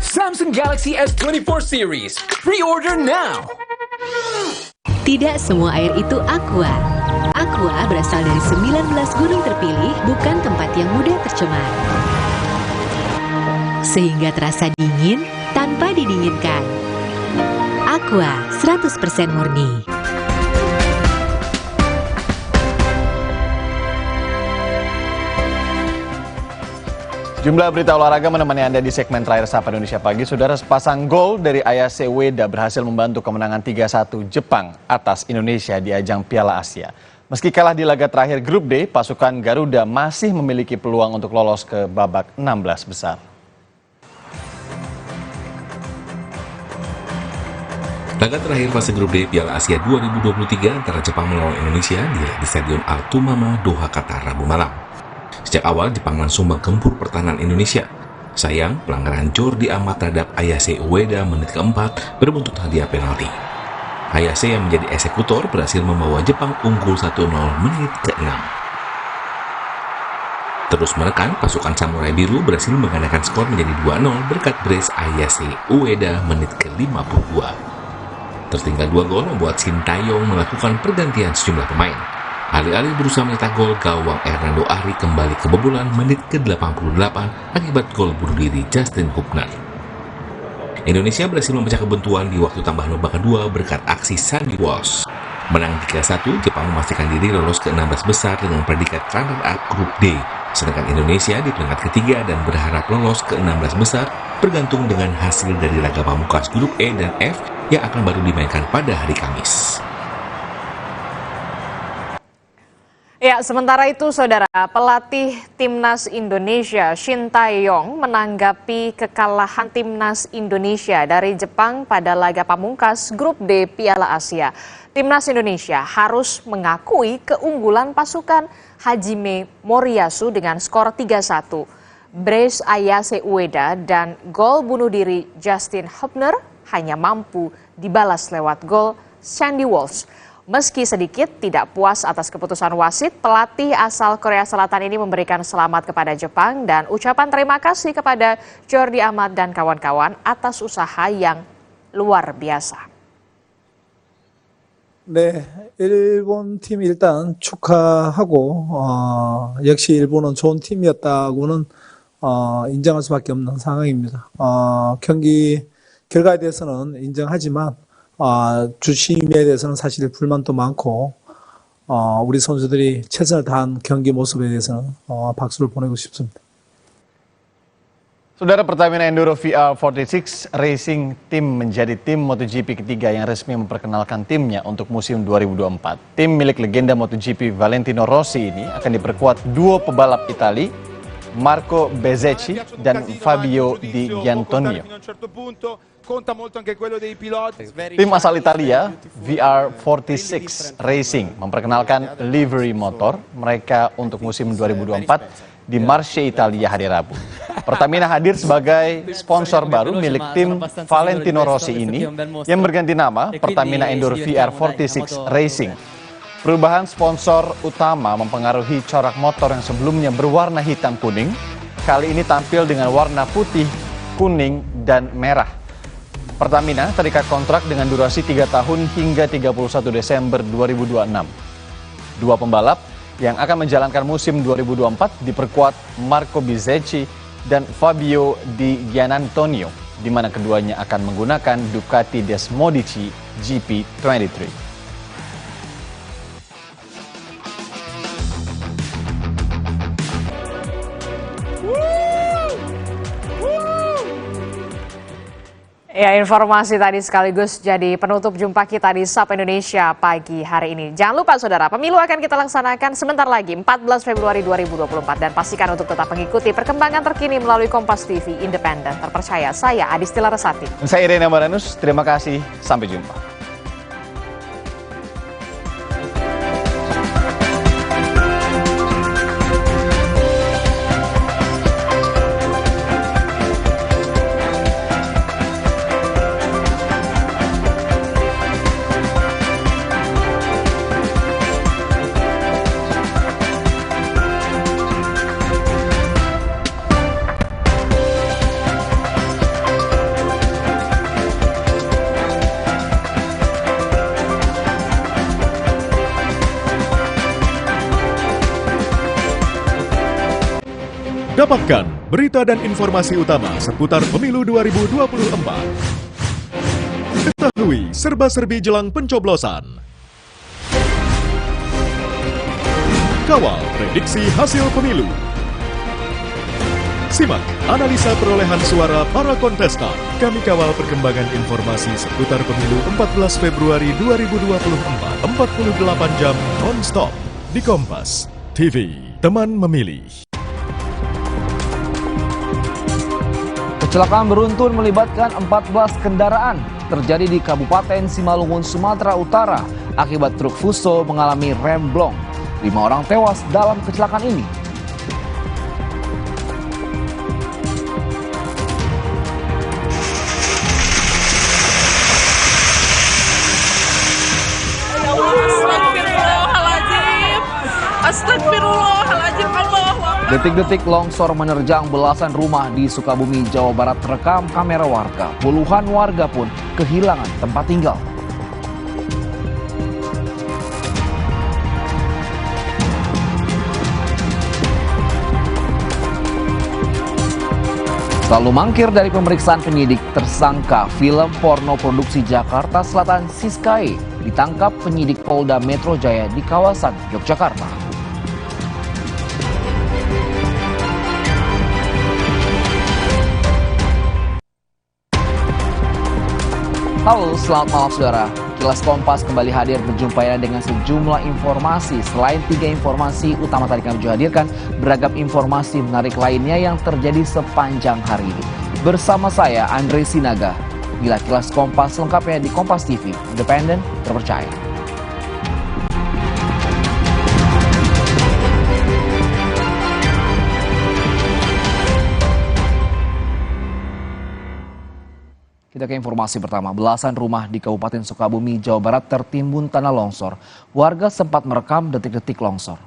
Samsung Galaxy S24 series. Pre-order now. Tidak semua air itu aqua. Aqua berasal dari 19 gunung terpilih, bukan tempat yang mudah tercemar. Sehingga terasa dingin tanpa didinginkan. Aqua 100% murni. Jumlah berita olahraga menemani Anda di segmen terakhir Sapa Indonesia Pagi. Saudara, sepasang gol dari Ayase Ueda berhasil membantu kemenangan 3-1 Jepang atas Indonesia di ajang Piala Asia. Meski kalah di laga terakhir Grup D, pasukan Garuda masih memiliki peluang untuk lolos ke babak 16 besar. Laga terakhir fase Grup D Piala Asia 2023 antara Jepang melawan Indonesia di Stadion Al-Tumama, Doha, Qatar, Rabu malam. Sejak awal Jepang langsung menggempur pertahanan Indonesia. Sayang, pelanggaran Jordi Amat terhadap Ayase Ueda menit keempat berbuntut hadiah penalti. Ayase yang menjadi eksekutor berhasil membawa Jepang unggul 1-0 menit ke-6. Terus menekan, pasukan Samurai Biru berhasil menggandakan skor menjadi 2-0 berkat brace Ayase Ueda menit ke-52. Tertinggal 2 gol membuat Sintayong melakukan pergantian sejumlah pemain. Alih-alih berusaha mencetak gol, gawang Hernando Ari kembali kebobolan menit ke-88 akibat gol bunuh diri Justin Hubner. Indonesia berhasil memecah kebuntuan di waktu tambahan babak kedua berkat aksi Sandy Walsh. Menang 3-1, Jepang memastikan diri lolos ke 16 besar dengan predikat runner-up Grup D Sedangkan Indonesia di peringkat ketiga dan berharap lolos ke 16 besar bergantung dengan hasil dari laga pamungkas grup E dan F yang akan baru dimainkan pada hari Kamis. Ya, sementara itu saudara, pelatih Timnas Indonesia Shin Tae-yong menanggapi kekalahan Timnas Indonesia dari Jepang pada laga pamungkas grup D Piala Asia. Timnas Indonesia harus mengakui keunggulan pasukan Hajime Moriyasu dengan skor 3-1. Brace Ayase Ueda dan gol bunuh diri Justin Hubner hanya mampu dibalas lewat gol Sandy Walsh. Meski sedikit tidak puas atas keputusan wasit, pelatih asal Korea Selatan ini memberikan selamat kepada Jepang dan ucapan terima kasih kepada Jordi Amat dan kawan-kawan atas usaha yang luar biasa. 네, 일본 팀 일단 축하하고 역시 일본은 좋은 팀이었다고는 인정할 수밖에 없는 상황입니다. 경기 결과에 대해서는 인정하지만 주심에 대해서는 사실 불만도 많고 우리 선수들이 최선을 다한 경기 모습에 대해서는 박수를 보내고 싶습니다. Saudara, Pertamina Enduro VR46 Racing Team menjadi tim MotoGP ketiga yang resmi memperkenalkan timnya untuk musim 2024. Tim milik legenda MotoGP Valentino Rossi ini akan diperkuat duo pebalap Itali, Marco Bezzecchi dan Fabio Di Giannantonio. Tim asal Italia, VR46 Racing, memperkenalkan livery motor mereka untuk musim 2024 di Marche Italia hari Rabu. Pertamina hadir sebagai sponsor baru milik tim Valentino Rossi ini yang berganti nama Pertamina Enduro VR46 Racing. Perubahan sponsor utama mempengaruhi corak motor yang sebelumnya berwarna hitam kuning, kali ini tampil dengan warna putih, kuning, dan merah. Pertamina terikat kontrak dengan durasi 3 tahun hingga 31 Desember 2026. Dua pembalap yang akan menjalankan musim 2024 diperkuat Marco Bezzecchi dan Fabio Di Giannantonio, di mana keduanya akan menggunakan Ducati Desmodici GP23. Ya, informasi tadi sekaligus jadi penutup jumpa kita di SAP Indonesia pagi hari ini. Jangan lupa saudara, pemilu akan kita laksanakan sebentar lagi 14 Februari 2024 dan pastikan untuk tetap mengikuti perkembangan terkini melalui Kompas TV Independen terpercaya. Saya Adistila Resati. Saya Irene Maranus, terima kasih, sampai jumpa. Dapatkan berita dan informasi utama seputar pemilu 2024. Ketahui serba-serbi jelang pencoblosan. Kawal prediksi hasil pemilu. Simak analisa perolehan suara para kontestan. Kami kawal perkembangan informasi seputar pemilu 14 Februari 2024. 48 jam non-stop di Kompas TV. Teman memilih. Kecelakaan beruntun melibatkan 14 kendaraan terjadi di Kabupaten Simalungun, Sumatera Utara akibat truk Fuso mengalami remblong. 5 orang tewas dalam kecelakaan ini. Astagfirullahaladzim, Detik-detik longsor menerjang belasan rumah di Sukabumi, Jawa Barat terekam kamera warga. Puluhan warga pun kehilangan tempat tinggal. Selalu mangkir dari pemeriksaan penyidik, tersangka film porno produksi Jakarta Selatan Siskae ditangkap penyidik Polda Metro Jaya di kawasan Yogyakarta. Halo, selamat malam saudara. Kilas Kompas kembali hadir berjumpa dengan sejumlah informasi. Selain 3 informasi utama tadi kami juga hadirkan, beragam informasi menarik lainnya yang terjadi sepanjang hari ini. Bersama saya, Andre Sinaga. Bila Kilas Kompas lengkapnya di Kompas TV, independen, terpercaya. Kita ke informasi pertama, belasan rumah di Kabupaten Sukabumi, Jawa Barat tertimbun tanah longsor. Warga sempat merekam detik-detik longsor.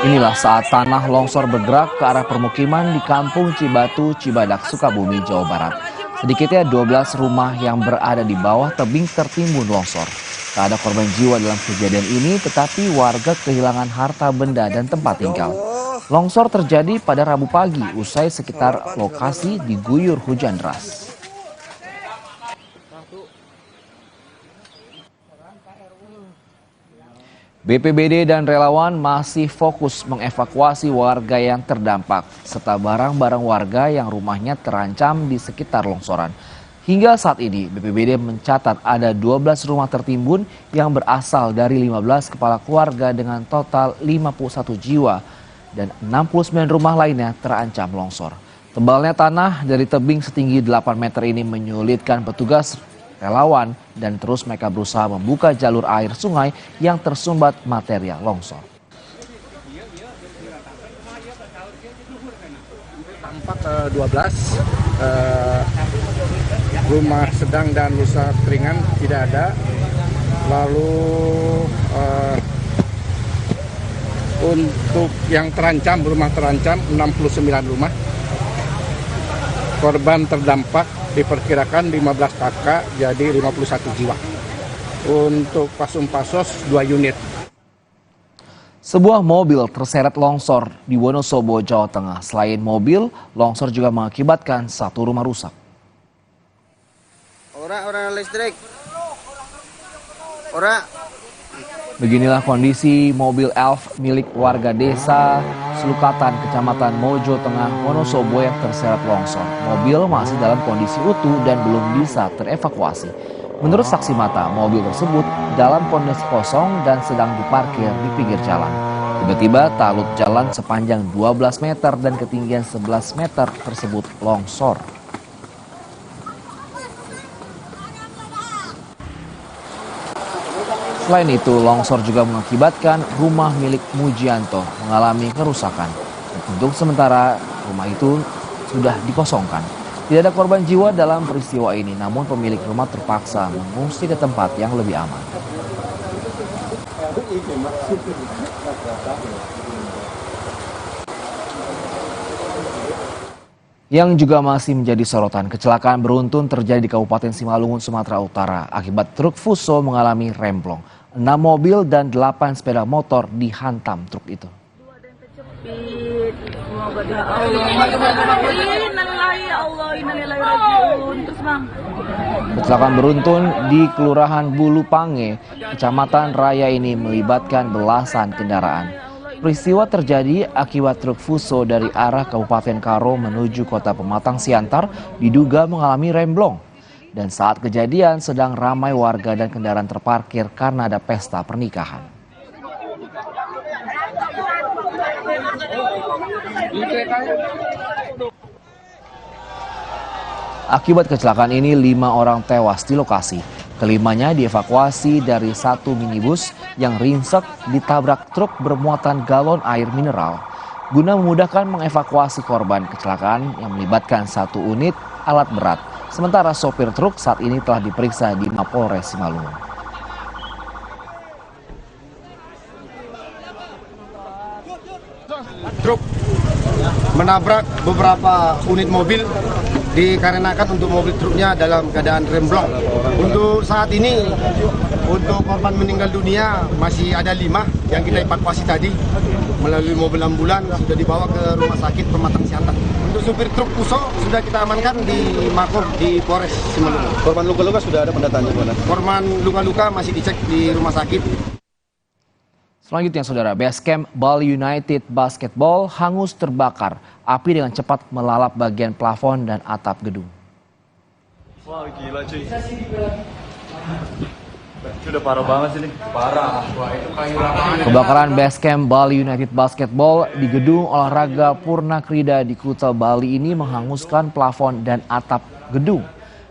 Inilah saat tanah longsor bergerak ke arah permukiman di Kampung Cibatu, Cibadak, Sukabumi, Jawa Barat. Sedikitnya 12 rumah yang berada di bawah tebing tertimbun longsor. Tak ada korban jiwa dalam kejadian ini, tetapi warga kehilangan harta benda dan tempat tinggal. Longsor terjadi pada Rabu pagi, usai sekitar lokasi diguyur hujan deras. BPBD dan relawan masih fokus mengevakuasi warga yang terdampak, serta barang-barang warga yang rumahnya terancam di sekitar longsoran. Hingga saat ini, BPBD mencatat ada 12 rumah tertimbun yang berasal dari 15 kepala keluarga dengan total 51 jiwa dan 69 rumah lainnya terancam longsor. Tebalnya tanah dari tebing setinggi 8 meter ini menyulitkan petugas relawan dan terus mereka berusaha membuka jalur air sungai yang tersumbat material longsor. Tampak 12 rumah sedang dan rusak ringan tidak ada. Lalu untuk yang terancam, rumah terancam 69 rumah. Korban terdampak diperkirakan 15 kakak, jadi 51 jiwa. Untuk Pasum-Pasos 2 unit. Sebuah mobil terseret longsor di Wonosobo, Jawa Tengah. Selain mobil, longsor juga mengakibatkan 1 rumah rusak. Orang listrik. Beginilah kondisi mobil Elf milik warga desa Selukatan, Kecamatan Mojo Tengah, Wonosobo yang terseret longsor. Mobil masih dalam kondisi utuh dan belum bisa terevakuasi. Menurut saksi mata, mobil tersebut dalam kondisi kosong dan sedang diparkir di pinggir jalan. Tiba-tiba talut jalan sepanjang 12 meter dan ketinggian 11 meter tersebut longsor. Selain itu, longsor juga mengakibatkan rumah milik Mujianto mengalami kerusakan. Untuk sementara, rumah itu sudah dikosongkan. Tidak ada korban jiwa dalam peristiwa ini, namun pemilik rumah terpaksa mengungsi ke tempat yang lebih aman. Yang juga masih menjadi sorotan, kecelakaan beruntun terjadi di Kabupaten Simalungun, Sumatera Utara akibat truk Fuso mengalami remblong. 6 mobil dan 8 sepeda motor dihantam truk itu. Kecelakaan beruntun di Kelurahan Bulu Pange, Kecamatan Raya ini melibatkan belasan kendaraan. Peristiwa terjadi akibat truk Fuso dari arah Kabupaten Karo menuju Kota Pematang Siantar diduga mengalami remblong. Dan saat kejadian sedang ramai warga dan kendaraan terparkir karena ada pesta pernikahan. Akibat kecelakaan ini 5 orang tewas di lokasi. Kelimanya dievakuasi dari satu minibus yang ringsek ditabrak truk bermuatan galon air mineral. Guna memudahkan mengevakuasi korban, kecelakaan yang melibatkan 1 unit alat berat. Sementara sopir truk saat ini telah diperiksa di Mapolres Simalungun. Truk menabrak beberapa unit mobil dikarenakan untuk mobil truknya dalam keadaan remblong. Untuk saat ini, untuk korban meninggal dunia masih ada 5 yang kita evakuasi tadi melalui mobil ambulan sudah dibawa ke rumah sakit Pematang Siantar. Untuk supir truk Fuso sudah kita amankan di Makom di Polres Simalungun. Korban luka-luka sudah ada pendataannya, Korban luka-luka masih dicek di rumah sakit. Selanjutnya, Saudara, Basecamp Bali United Basketball hangus terbakar. Api dengan cepat melalap bagian plafon dan atap gedung. Wah, gila cuy. Udah parah banget sih nih. Parah. Wah, itu kayu lapangan. Kebakaran Basecamp Bali United Basketball di gedung olahraga Purna Krida di Kuta Bali ini menghanguskan plafon dan atap gedung.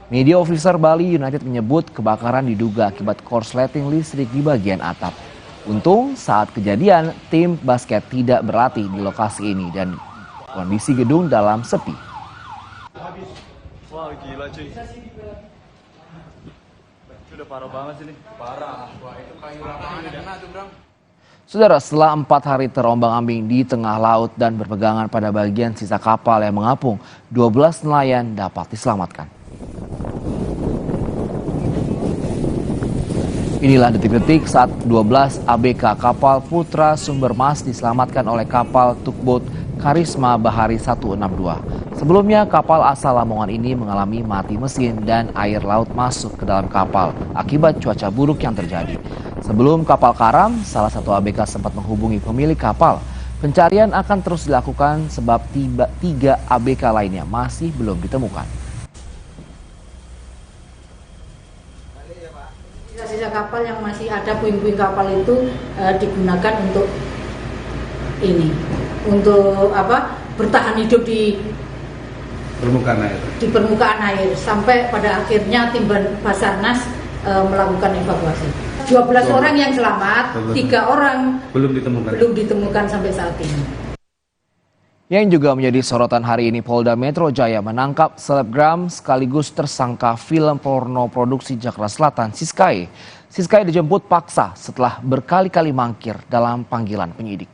Media officer Bali United menyebut kebakaran diduga akibat korsleting listrik di bagian atap. Untung saat kejadian tim basket tidak berlatih di lokasi ini dan kondisi gedung dalam sepi. Wah, gila cuy. Udah parah banget sih nih. Parah. Wah, itu kayu lapangan. Saudara, setelah 4 hari terombang-ambing di tengah laut dan berpegangan pada bagian sisa kapal yang mengapung, 12 nelayan dapat diselamatkan. Inilah detik-detik saat 12 ABK kapal Putra Sumber Mas diselamatkan oleh kapal tugboat Karisma Bahari 162. Sebelumnya kapal asal Lamongan ini mengalami mati mesin dan air laut masuk ke dalam kapal akibat cuaca buruk yang terjadi. Sebelum kapal karam, salah satu ABK sempat menghubungi pemilik kapal. Pencarian akan terus dilakukan sebab 3 ABK lainnya masih belum ditemukan. Sisa kapal yang masih ada, puing-puing kapal itu digunakan untuk ini, untuk bertahan hidup di permukaan air sampai pada akhirnya tim Basarnas melakukan evakuasi. 12 orang yang selamat, 3 orang belum ditemukan sampai saat ini. Yang juga menjadi sorotan hari ini, Polda Metro Jaya menangkap selebgram sekaligus tersangka film porno produksi Jakarta Selatan, Siskae. Siskae dijemput paksa setelah berkali-kali mangkir dalam panggilan penyidik.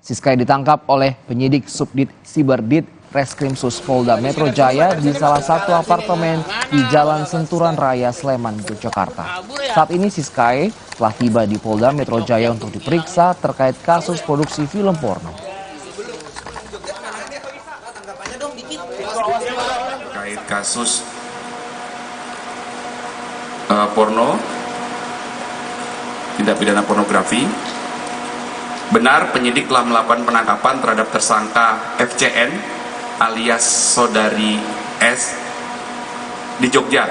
Siskae ditangkap oleh penyidik Subdit Siberdit Reskrimsus Polda Metro Jaya di salah satu apartemen di Jalan Senturan Raya, Sleman, Yogyakarta. Saat ini Siskae telah tiba di Polda Metro Jaya untuk diperiksa terkait kasus produksi film porno. Terkait kasus porno, tindak pidana pornografi, benar penyidik telah melakukan penangkapan terhadap tersangka FCN alias Saudari S di Jogja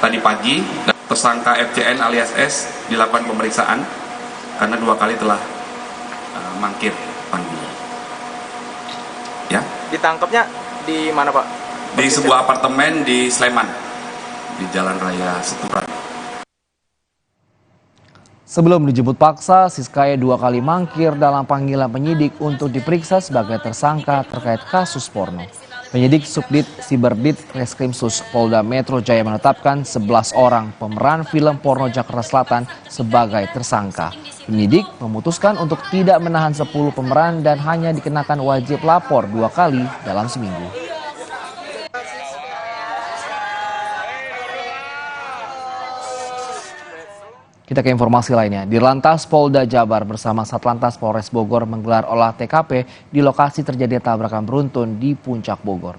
tadi pagi. Tersangka FCN alias S dilakukan pemeriksaan karena 2 kali telah mangkir panggilan. Ya. Ditangkapnya di mana, Pak? Di sebuah apartemen di Sleman, di Jalan Raya Seturan. Sebelum dijemput paksa, Siskae 2 kali mangkir dalam panggilan penyidik untuk diperiksa sebagai tersangka terkait kasus porno. Penyidik Subdit Siberdit Reskrimsus Polda Metro Jaya menetapkan 11 orang pemeran film porno Jakarta Selatan sebagai tersangka. Penyidik memutuskan untuk tidak menahan 10 pemeran dan hanya dikenakan wajib lapor 2 kali dalam seminggu. Kita ke informasi lainnya. Dirlantas Polda Jabar bersama Satlantas Polres Bogor menggelar olah TKP di lokasi terjadi tabrakan beruntun di Puncak Bogor.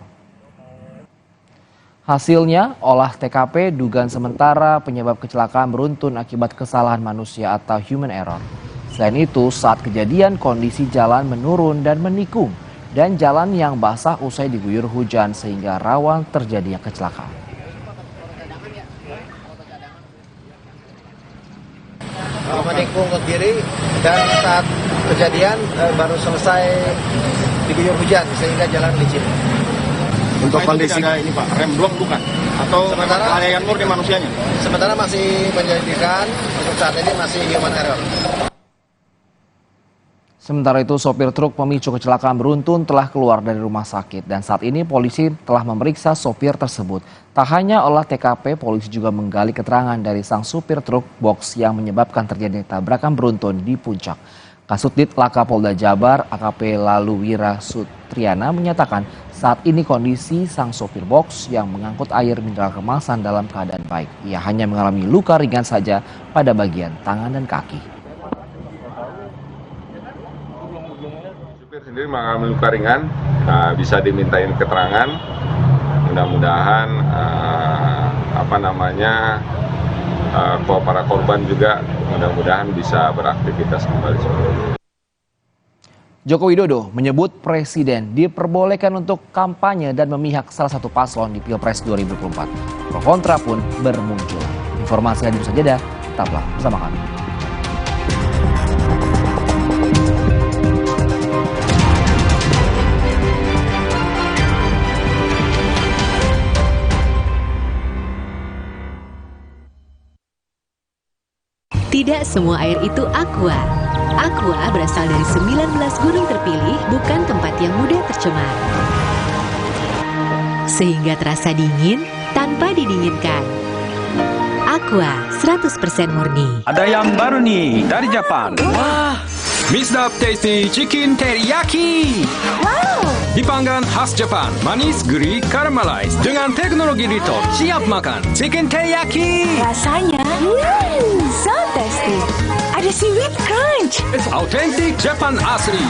Hasilnya, olah TKP dugaan sementara penyebab kecelakaan beruntun akibat kesalahan manusia atau human error. Selain itu, saat kejadian kondisi jalan menurun dan menikung dan jalan yang basah usai diguyur hujan sehingga rawan terjadinya kecelakaan. Menikung ke kiri dan saat kejadian baru selesai diguyur hujan sehingga jalan licin. Untuk kondisi ini Pak, rem blok bukan? Atau kelalaian murni manusianya? Sementara masih penyelidikan, untuk saat ini masih human error. Sementara itu, sopir truk pemicu kecelakaan beruntun telah keluar dari rumah sakit dan saat ini polisi telah memeriksa sopir tersebut. Tak hanya olah TKP, polisi juga menggali keterangan dari sang supir truk box yang menyebabkan terjadinya tabrakan beruntun di Puncak. Kasubdit Laka Polda Jabar, AKP Laluwira Sutriana menyatakan saat ini kondisi sang sopir box yang mengangkut air mineral kemasan dalam keadaan baik. Ia hanya mengalami luka ringan saja pada bagian tangan dan kaki. Sendiri mengalami luka ringan, bisa dimintain keterangan. Mudah-mudahan para korban juga mudah-mudahan bisa beraktivitas kembali. Joko Widodo menyebut Presiden diperbolehkan untuk kampanye dan memihak salah satu paslon di Pilpres 2024. Pro kontra pun bermunculan. Informasi hadir saja, tetaplah bersama kami. Tidak semua air itu aqua. Aqua berasal dari 19 gunung terpilih, bukan tempat yang mudah tercemar. Sehingga terasa dingin tanpa didinginkan. Aqua 100% murni. Ada yang baru nih dari Jepang. Wah, Misdap Tasty Chicken Teriyaki. Wow. Dipanggang khas Jepang, manis, gurih, caramelized dengan teknologi Rito. Siap makan Chicken Teriyaki. Rasanya, so tasty. Ada seaweed crunch. Authentic Jepang asli.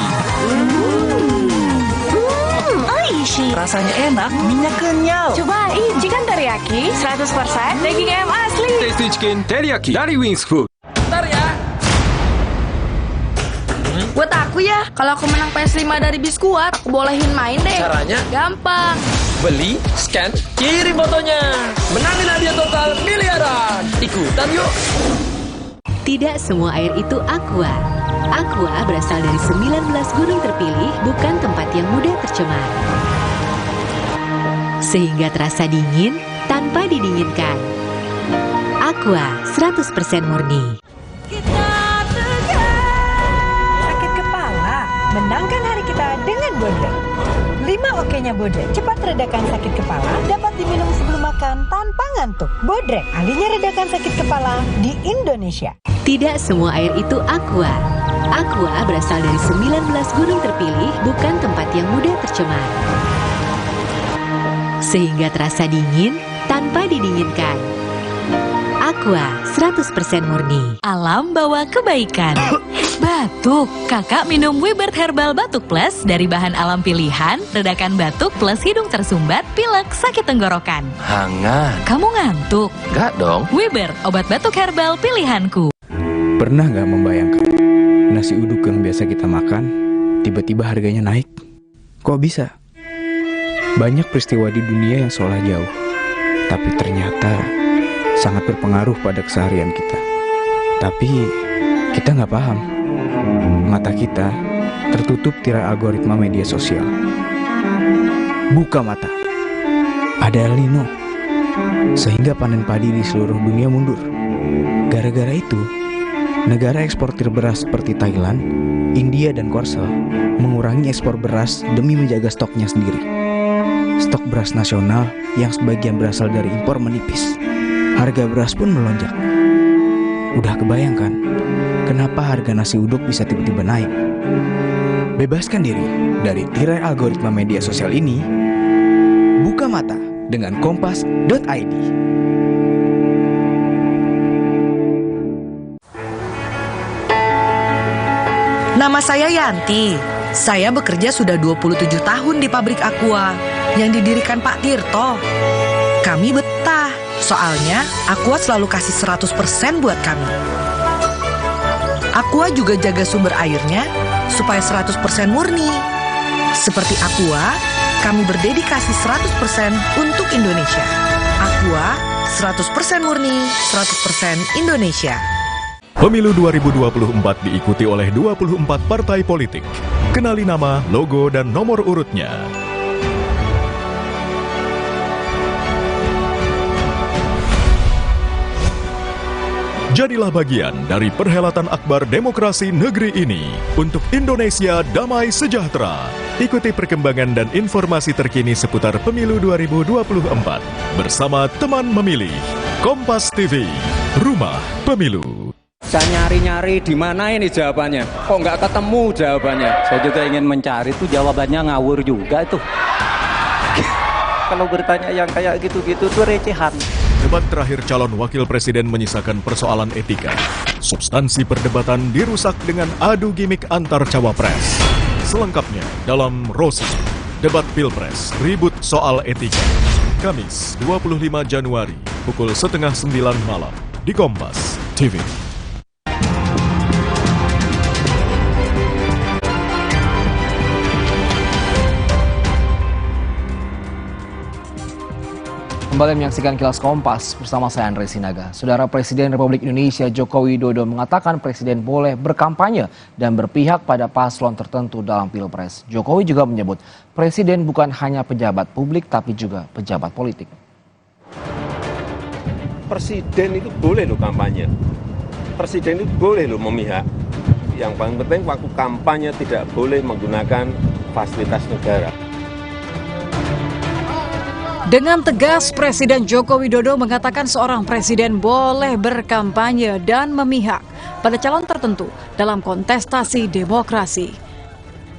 Oishi. Rasanya enak, minyak kenyal. Cobain chicken teriyaki 100% daging ayam asli. Tasty Chicken Teriyaki dari Wings Food. Bentar ya. Buat aku ya, kalau aku menang PS5 dari Biskuat, aku bolehin main deh. Caranya? Gampang. Beli, scan, kirim fotonya. Menangin hadiah total miliaran. Ikutan yuk. Tidak semua air itu aqua. Aqua berasal dari 19 gunung terpilih, bukan tempat yang mudah tercemar. Sehingga terasa dingin tanpa didinginkan. Aqua 100% murni. Menangkan hari kita dengan Bodrek. 5 oke-nya Bodrek cepat redakan sakit kepala, dapat diminum sebelum makan tanpa ngantuk. Bodrek, ahlinya redakan sakit kepala di Indonesia. Tidak semua air itu aqua. Aqua berasal dari 19 gunung terpilih, bukan tempat yang mudah tercemar. Sehingga terasa dingin tanpa didinginkan. Aqua 100% murni. Alam bawa kebaikan. Batuk, kakak minum Wibert Herbal Batuk Plus dari bahan alam pilihan, redakan batuk plus hidung tersumbat, pilek, sakit tenggorokan. Hangat. Kamu ngantuk? Gak dong. Wibert, obat batuk herbal pilihanku. Pernah gak membayangkan nasi uduk yang biasa kita makan tiba-tiba harganya naik? Kok bisa? Banyak peristiwa di dunia yang seolah jauh, tapi ternyata sangat berpengaruh pada keseharian kita. Tapi kita nggak paham. Mata kita tertutup tirai algoritma media sosial. Buka mata. Ada El Nino. Sehingga panen padi di seluruh dunia mundur. Gara-gara itu, negara eksportir beras seperti Thailand, India, dan Korsel mengurangi ekspor beras demi menjaga stoknya sendiri. Stok beras nasional yang sebagian berasal dari impor menipis. Harga beras pun melonjak. Udah kebayangkan kenapa harga nasi uduk bisa tiba-tiba naik? Bebaskan diri dari tirai algoritma media sosial ini. Buka mata dengan kompas.id. Nama saya Yanti. Saya bekerja sudah 27 tahun di pabrik Aqua yang didirikan Pak Tirto. Kami betah, soalnya Aqua selalu kasih 100% buat kami. Aqua juga jaga sumber airnya supaya 100% murni. Seperti Aqua, kami berdedikasi 100% untuk Indonesia. Aqua 100% murni, 100% Indonesia. Pemilu 2024 diikuti oleh 24 partai politik. Kenali nama, logo, dan nomor urutnya. Jadilah bagian dari perhelatan akbar demokrasi negeri ini untuk Indonesia damai sejahtera. Ikuti perkembangan dan informasi terkini seputar Pemilu 2024 bersama teman memilih Kompas TV, Rumah Pemilu. Saya nyari-nyari di mana ini jawabannya, kok nggak ketemu jawabannya. Saya juga ingin mencari tuh jawabannya, ngawur juga tuh. Kalau bertanya yang kayak gitu-gitu tuh recehan. Debat terakhir calon wakil presiden menyisakan persoalan etika. Substansi perdebatan dirusak dengan adu gimik antar cawapres. Selengkapnya dalam Rosi, debat Pilpres, ribut soal etika. Kamis 25 Januari, pukul 8:30 malam. di Kompas TV. Kembali menyaksikan Kilas Kompas bersama saya Andre Sinaga. Saudara Presiden Republik Indonesia Joko Widodo mengatakan Presiden boleh berkampanye dan berpihak pada paslon tertentu dalam Pilpres. Jokowi juga menyebut Presiden bukan hanya pejabat publik tapi juga pejabat politik. Presiden itu boleh loh kampanye. Presiden itu boleh loh memihak. Yang paling penting waktu kampanye tidak boleh menggunakan fasilitas negara. Dengan tegas, Presiden Joko Widodo mengatakan seorang presiden boleh berkampanye dan memihak pada calon tertentu dalam kontestasi demokrasi.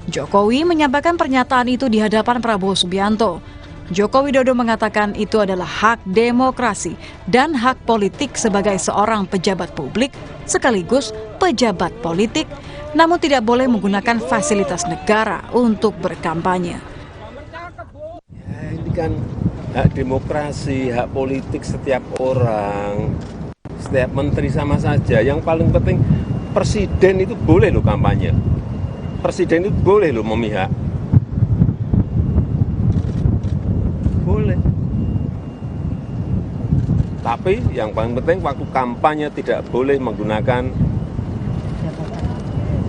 Jokowi menyampaikan pernyataan itu di hadapan Prabowo Subianto. Joko Widodo mengatakan itu adalah hak demokrasi dan hak politik sebagai seorang pejabat publik sekaligus pejabat politik, namun tidak boleh menggunakan fasilitas negara untuk berkampanye. Ya, ini kan hak demokrasi, hak politik setiap orang, setiap menteri sama saja. Yang paling penting presiden itu boleh loh kampanye. Presiden itu boleh loh memihak. Boleh. Tapi yang paling penting waktu kampanye tidak boleh menggunakan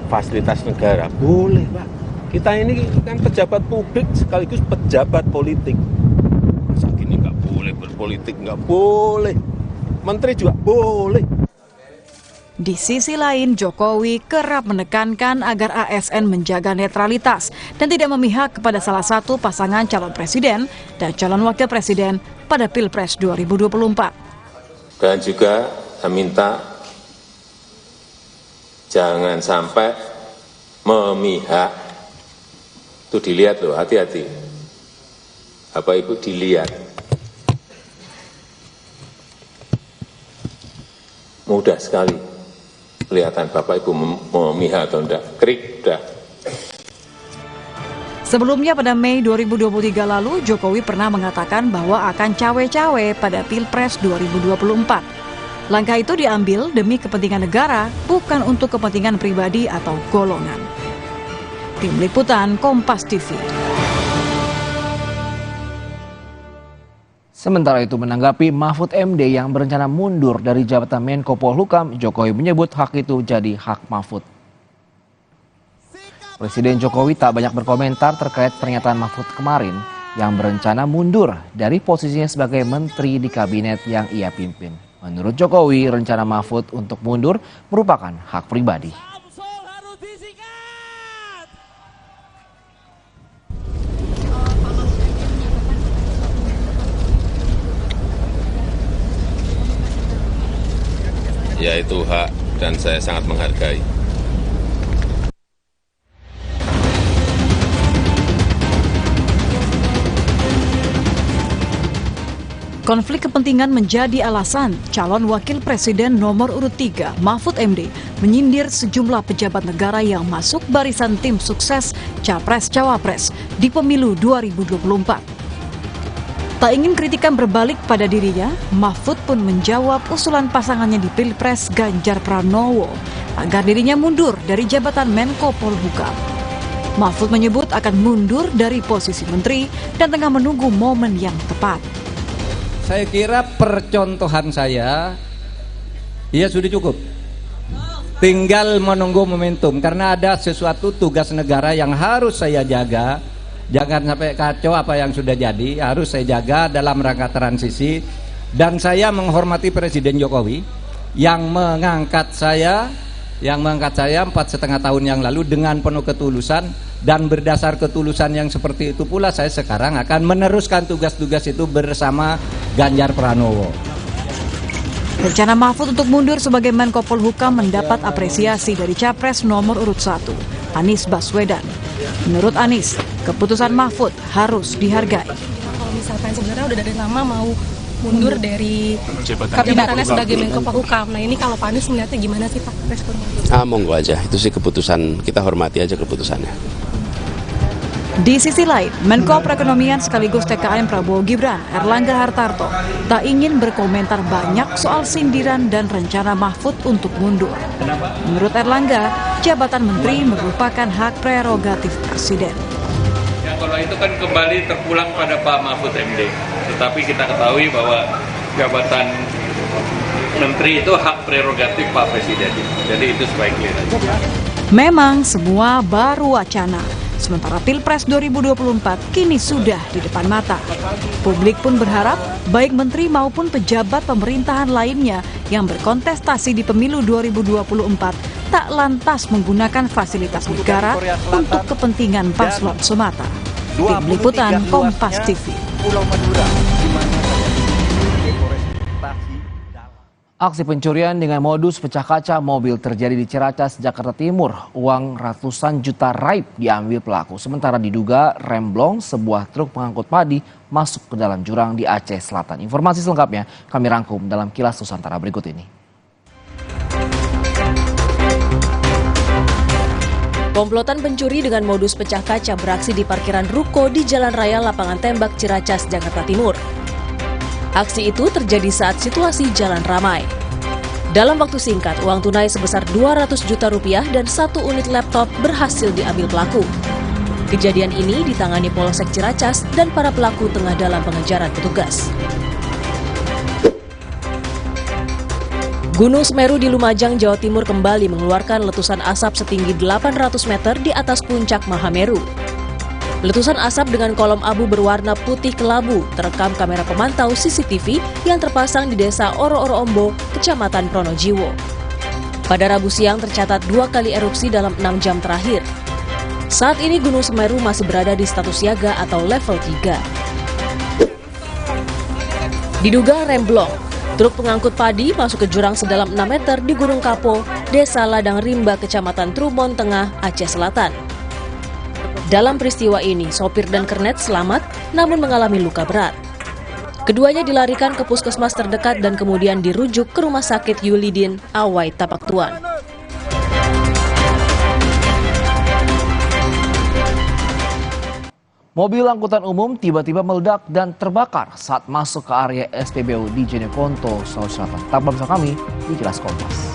fasilitas negara. Boleh, Pak. Kita ini kan pejabat publik sekaligus pejabat politik. Gini nggak boleh berpolitik, nggak boleh. Menteri juga boleh. Di sisi lain, Jokowi kerap menekankan agar ASN menjaga netralitas dan tidak memihak kepada salah satu pasangan calon presiden dan calon wakil presiden pada Pilpres 2024. Dan juga saya minta jangan sampai memihak. Itu dilihat loh, hati-hati. Bapak Ibu dilihat. Mudah sekali kelihatan Bapak Ibu memihak atau enggak. Krik, dah. Sebelumnya pada Mei 2023 lalu, Jokowi pernah mengatakan bahwa akan cawe-cawe pada Pilpres 2024. Langkah itu diambil demi kepentingan negara, bukan untuk kepentingan pribadi atau golongan. Tim Liputan Kompas TV. Sementara itu menanggapi Mahfud MD yang berencana mundur dari jabatan Menko Polhukam, Jokowi menyebut hak itu jadi hak Mahfud. Presiden Jokowi tak banyak berkomentar terkait pernyataan Mahfud kemarin yang berencana mundur dari posisinya sebagai menteri di kabinet yang ia pimpin. Menurut Jokowi, rencana Mahfud untuk mundur merupakan hak pribadi. Ya itu hak dan saya sangat menghargai. Konflik kepentingan menjadi alasan calon wakil presiden nomor urut 3 Mahfud MD menyindir sejumlah pejabat negara yang masuk barisan tim sukses Capres-Cawapres di pemilu 2024. Tak ingin kritikan berbalik pada dirinya, Mahfud pun menjawab usulan pasangannya di Pilpres Ganjar Pranowo agar dirinya mundur dari jabatan Menko Polhukam. Mahfud menyebut akan mundur dari posisi menteri dan tengah menunggu momen yang tepat. Saya kira percontohan saya, ya sudah cukup. Tinggal menunggu momentum karena ada sesuatu tugas negara yang harus saya jaga. Jangan sampai kacau apa yang sudah jadi, harus saya jaga dalam rangka transisi. Dan saya menghormati Presiden Jokowi yang mengangkat saya 4,5 tahun yang lalu dengan penuh ketulusan, dan berdasar ketulusan yang seperti itu pula saya sekarang akan meneruskan tugas-tugas itu bersama Ganjar Pranowo. Rencana Mahfud untuk mundur sebagai Menko Polhukam mendapat apresiasi dari Capres nomor urut 1, Anies Baswedan. Menurut Anies, keputusan Mahfud harus dihargai. Kalau misalkan sebenarnya udah dari lama mau mundur dari jabatannya sebagai Menko Polhukam. Nah ini kalau Pak Anies melihatnya gimana sih Pak responnya? Monggo aja, itu sih keputusan, kita hormati aja keputusannya. Di sisi lain, Menko Perekonomian sekaligus TKN Prabowo Gibran, Erlangga Hartarto, tak ingin berkomentar banyak soal sindiran dan rencana Mahfud untuk mundur. Menurut Erlangga, jabatan menteri merupakan hak prerogatif Presiden. Ya, kalau itu kan kembali terpulang pada Pak Mahfud MD. Tetapi kita ketahui bahwa jabatan menteri itu hak prerogatif Pak Presiden. Jadi itu sebaiknya. Memang semua baru wacana. Sementara Pilpres 2024 kini sudah di depan mata. Publik pun berharap baik menteri maupun pejabat pemerintahan lainnya yang berkontestasi di pemilu 2024 tak lantas menggunakan fasilitas negara untuk kepentingan paslon semata. Tim Liputan Kompas TV. Aksi pencurian dengan modus pecah kaca mobil terjadi di Ciracas, Jakarta Timur. Uang ratusan juta raib diambil pelaku. Sementara diduga remblong sebuah truk pengangkut padi masuk ke dalam jurang di Aceh Selatan. Informasi selengkapnya kami rangkum dalam Kilas Nusantara berikut ini. Komplotan pencuri dengan modus pecah kaca beraksi di parkiran ruko di Jalan Raya Lapangan Tembak Ciracas, Jakarta Timur. Aksi itu terjadi saat situasi jalan ramai. Dalam waktu singkat, uang tunai sebesar 200 juta rupiah dan 1 unit laptop berhasil diambil pelaku. Kejadian ini ditangani Polsek Ciracas dan para pelaku tengah dalam pengejaran petugas. Gunung Semeru di Lumajang, Jawa Timur kembali mengeluarkan letusan asap setinggi 800 meter di atas puncak Mahameru. Letusan asap dengan kolom abu berwarna putih kelabu terekam kamera pemantau CCTV yang terpasang di desa Oro-Oro Ombo, Kecamatan Pronojiwo. Pada Rabu siang tercatat 2 kali erupsi dalam 6 jam terakhir. Saat ini Gunung Semeru masih berada di status siaga atau level 3. Diduga remblong, truk pengangkut padi masuk ke jurang sedalam 6 meter di Gunung Kapo, Desa Ladang Rimba, Kecamatan Trubon Tengah, Aceh Selatan. Dalam peristiwa ini, sopir dan kernet selamat namun mengalami luka berat. Keduanya dilarikan ke puskesmas terdekat dan kemudian dirujuk ke Rumah Sakit Yulidin, Awai, Tapak Tuan. Mobil angkutan umum tiba-tiba meledak dan terbakar saat masuk ke area SPBU di Jeneponto, Sulawesi Selatan. Tetap bersama kami di Kilas Kompas.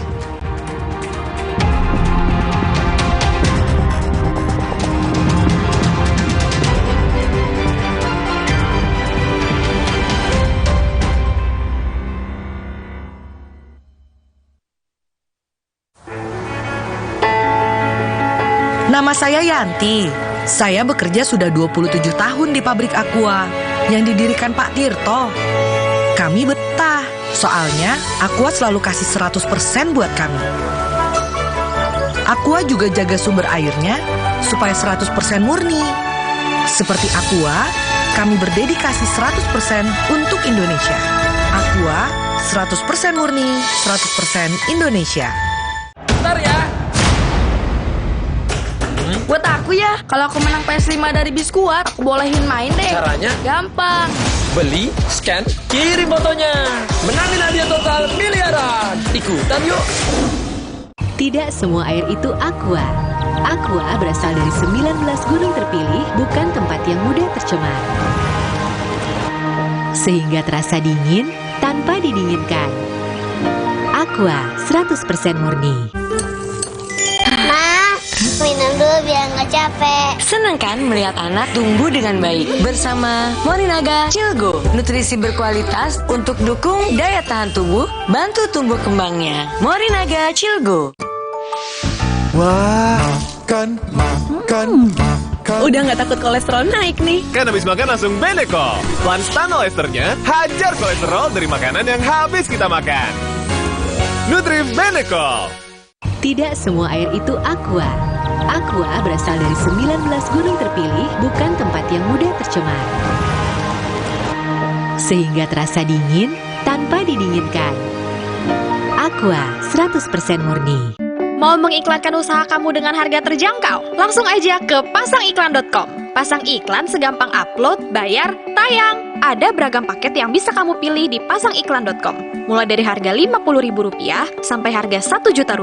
Nama saya Yanti. Saya bekerja sudah 27 tahun di pabrik Aqua yang didirikan Pak Tirto. Kami betah, soalnya Aqua selalu kasih 100% buat kami. Aqua juga jaga sumber airnya supaya 100% murni. Seperti Aqua, kami berdedikasi 100% untuk Indonesia. Aqua 100% murni, 100% Indonesia. Bentar ya. Buat aku ya, kalau aku menang PS5 dari Biskuat, aku bolehin main deh. Caranya? Gampang. Beli, scan, kirim fotonya. Menangin hadiah total miliaran. Ikutan yuk. Tidak semua air itu aqua. Aqua berasal dari 19 gunung terpilih, bukan tempat yang mudah tercemar. Sehingga terasa dingin tanpa didinginkan. Aqua 100% murni. Minum dulu biar nggak capek. Senang kan melihat anak tumbuh dengan baik bersama Morinaga Cilgo. Nutrisi berkualitas untuk dukung daya tahan tubuh, bantu tumbuh kembangnya. Morinaga Cilgo. Wah, makan. Udah nggak takut kolesterol naik nih. Kan habis makan langsung Benecol. Lanstan esternya hajar kolesterol dari makanan yang habis kita makan. Nutrif Benecol. Tidak semua air itu aqua. Aqua berasal dari 19 gunung terpilih, bukan tempat yang mudah tercemar. Sehingga terasa dingin tanpa didinginkan. Aqua 100% murni. Mau mengiklankan usaha kamu dengan harga terjangkau? Langsung aja ke pasangiklan.com. Pasang iklan segampang upload, bayar, tayang. Ada beragam paket yang bisa kamu pilih di pasangiklan.com. Mulai dari harga Rp50.000 sampai harga Rp1 juta.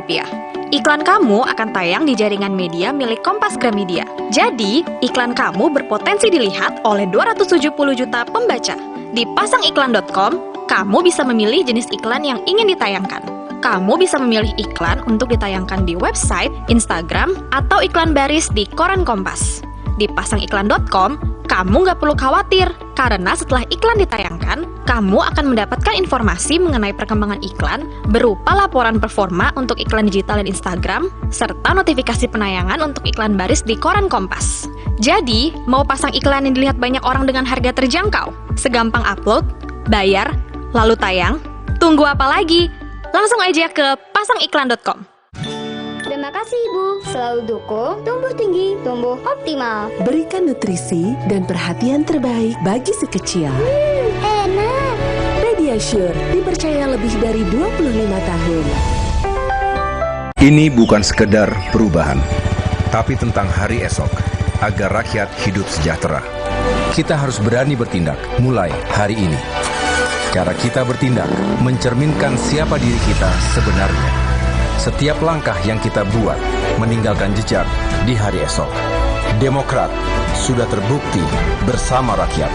iklan kamu akan tayang di jaringan media milik Kompas Gramedia. Jadi, iklan kamu berpotensi dilihat oleh 270 juta pembaca. Di pasangiklan.com, kamu bisa memilih jenis iklan yang ingin ditayangkan. Kamu bisa memilih iklan untuk ditayangkan di website, Instagram, atau iklan baris di koran Kompas. Di pasangiklan.com, kamu nggak perlu khawatir, karena setelah iklan ditayangkan, kamu akan mendapatkan informasi mengenai perkembangan iklan berupa laporan performa untuk iklan digital dan Instagram, serta notifikasi penayangan untuk iklan baris di koran Kompas. Jadi, mau pasang iklan yang dilihat banyak orang dengan harga terjangkau? Segampang upload, bayar, lalu tayang? Tunggu apa lagi? Langsung aja ke pasangiklan.com. Terima kasih Ibu, selalu dukung tumbuh tinggi, tumbuh optimal. Berikan nutrisi dan perhatian terbaik bagi si kecil. Enak. Pediasure dipercaya lebih dari 25 tahun. Ini bukan sekedar perubahan, tapi tentang hari esok, agar rakyat hidup sejahtera. Kita harus berani bertindak mulai hari ini. Cara kita bertindak mencerminkan siapa diri kita sebenarnya. Setiap langkah yang kita buat meninggalkan jejak di hari esok. Demokrat sudah terbukti bersama rakyat.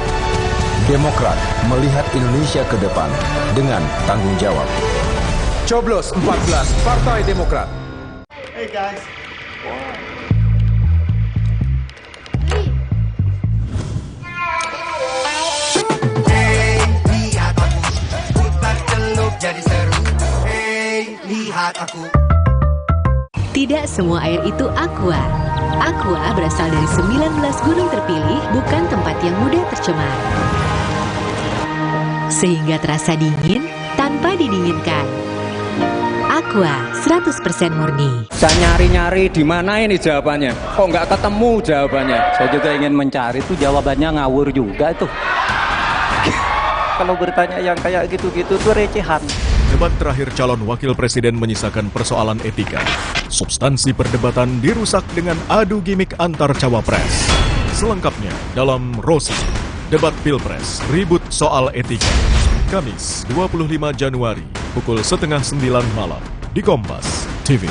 Demokrat melihat Indonesia ke depan dengan tanggung jawab. Coblos 14 Partai Demokrat. Hey guys. Lihat aku, putar celup jadi seru. Lihat aku. Tidak semua air itu aqua. Aqua berasal dari 19 gunung terpilih, bukan tempat yang mudah tercemar. Sehingga terasa dingin tanpa didinginkan. Aqua 100% murni. Saya nyari-nyari di mana ini jawabannya. Kok nggak ketemu jawabannya? Saya juga ingin mencari tuh jawabannya ngawur juga tuh. Kalau bertanya yang kayak gitu-gitu tuh recehan. Debat terakhir calon wakil presiden menyisakan persoalan etika. Substansi perdebatan dirusak dengan adu gimik antar cawapres. Selengkapnya dalam Rosi, debat Pilpres, ribut soal etika. Kamis 25 Januari, pukul 8:30 malam, di Kompas TV.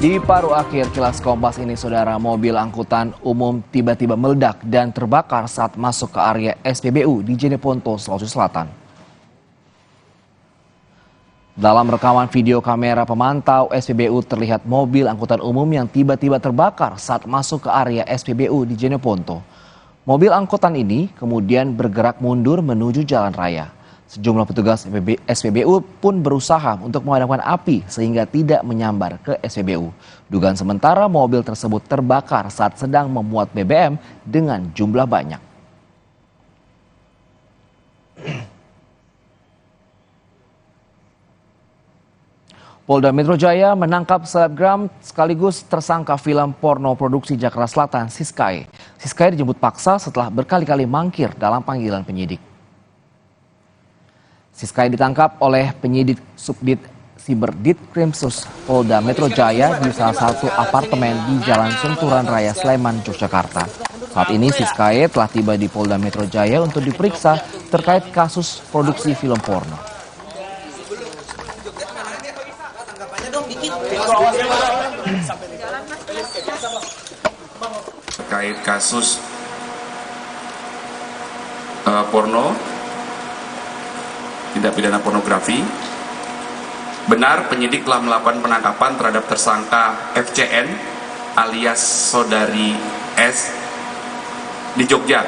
Di paruh akhir kilas Kompas ini, saudara, mobil angkutan umum tiba-tiba meledak dan terbakar saat masuk ke area SPBU di Jeneponto, Sulawesi Selatan. Dalam rekaman video kamera pemantau SPBU terlihat mobil angkutan umum yang tiba-tiba terbakar saat masuk ke area SPBU di Jeneponto. Mobil angkutan ini kemudian bergerak mundur menuju jalan raya. Sejumlah petugas SPBU pun berusaha untuk memadamkan api sehingga tidak menyambar ke SPBU. Dugaan sementara mobil tersebut terbakar saat sedang memuat BBM dengan jumlah banyak. Polda Metro Jaya menangkap selebgram sekaligus tersangka film porno produksi Jakarta Selatan, Siskae. Siskae dijemput paksa setelah berkali-kali mangkir dalam panggilan penyidik. Siskae ditangkap oleh penyidik Subdit Siberdit Krimsus Polda Metro Jaya di salah satu apartemen di Jalan Senturan Raya Sleman, Yogyakarta. Saat ini Siskae telah tiba di Polda Metro Jaya untuk diperiksa terkait kasus produksi film porno. Terkait kasus porno, tindak pidana pornografi, benar penyidik telah melakukan penangkapan terhadap tersangka FCN alias saudari S di Jogja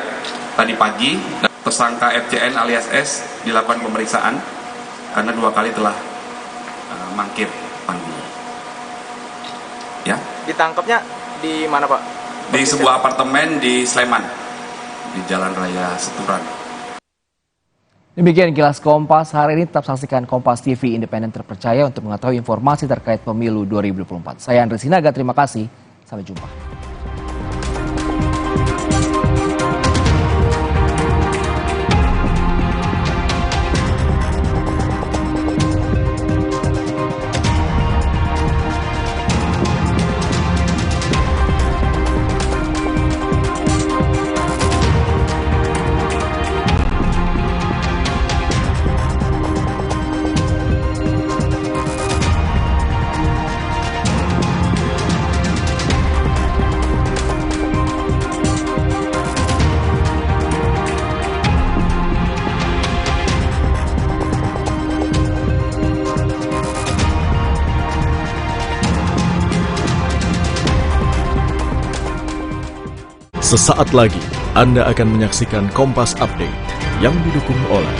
tadi pagi. Tersangka FCN alias S dilakukan pemeriksaan karena 2 kali telah mangkir panggilan. Ya. Ditangkapnya di mana, Pak? Di sebuah apartemen di Sleman, di Jalan Raya Seturan. Demikian kilas Kompas hari ini. Tetap saksikan Kompas TV, independen terpercaya untuk mengetahui informasi terkait pemilu 2024. Saya Andri Sinaga, terima kasih. Sampai jumpa. Sesaat lagi, Anda akan menyaksikan Kompas Update yang didukung oleh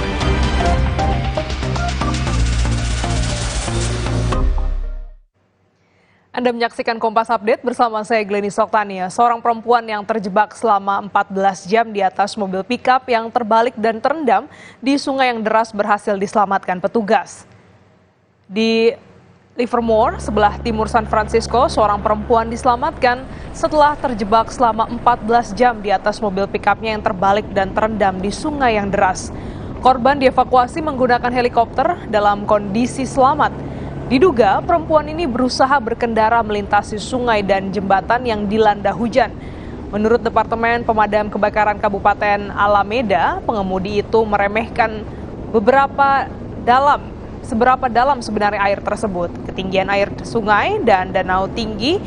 Anda menyaksikan Kompas Update bersama saya Glenny Soktania. Seorang perempuan yang terjebak selama 14 jam di atas mobil pickup yang terbalik dan terendam di sungai yang deras berhasil diselamatkan petugas. Di Livermore, sebelah timur San Francisco, seorang perempuan diselamatkan setelah terjebak selama 14 jam di atas mobil pickupnya yang terbalik dan terendam di sungai yang deras. Korban dievakuasi menggunakan helikopter dalam kondisi selamat. Diduga perempuan ini berusaha berkendara melintasi sungai dan jembatan yang dilanda hujan. Menurut Departemen Pemadam Kebakaran Kabupaten Alameda, pengemudi itu meremehkan seberapa dalam sebenarnya air tersebut. Ketinggian air sungai dan danau tinggi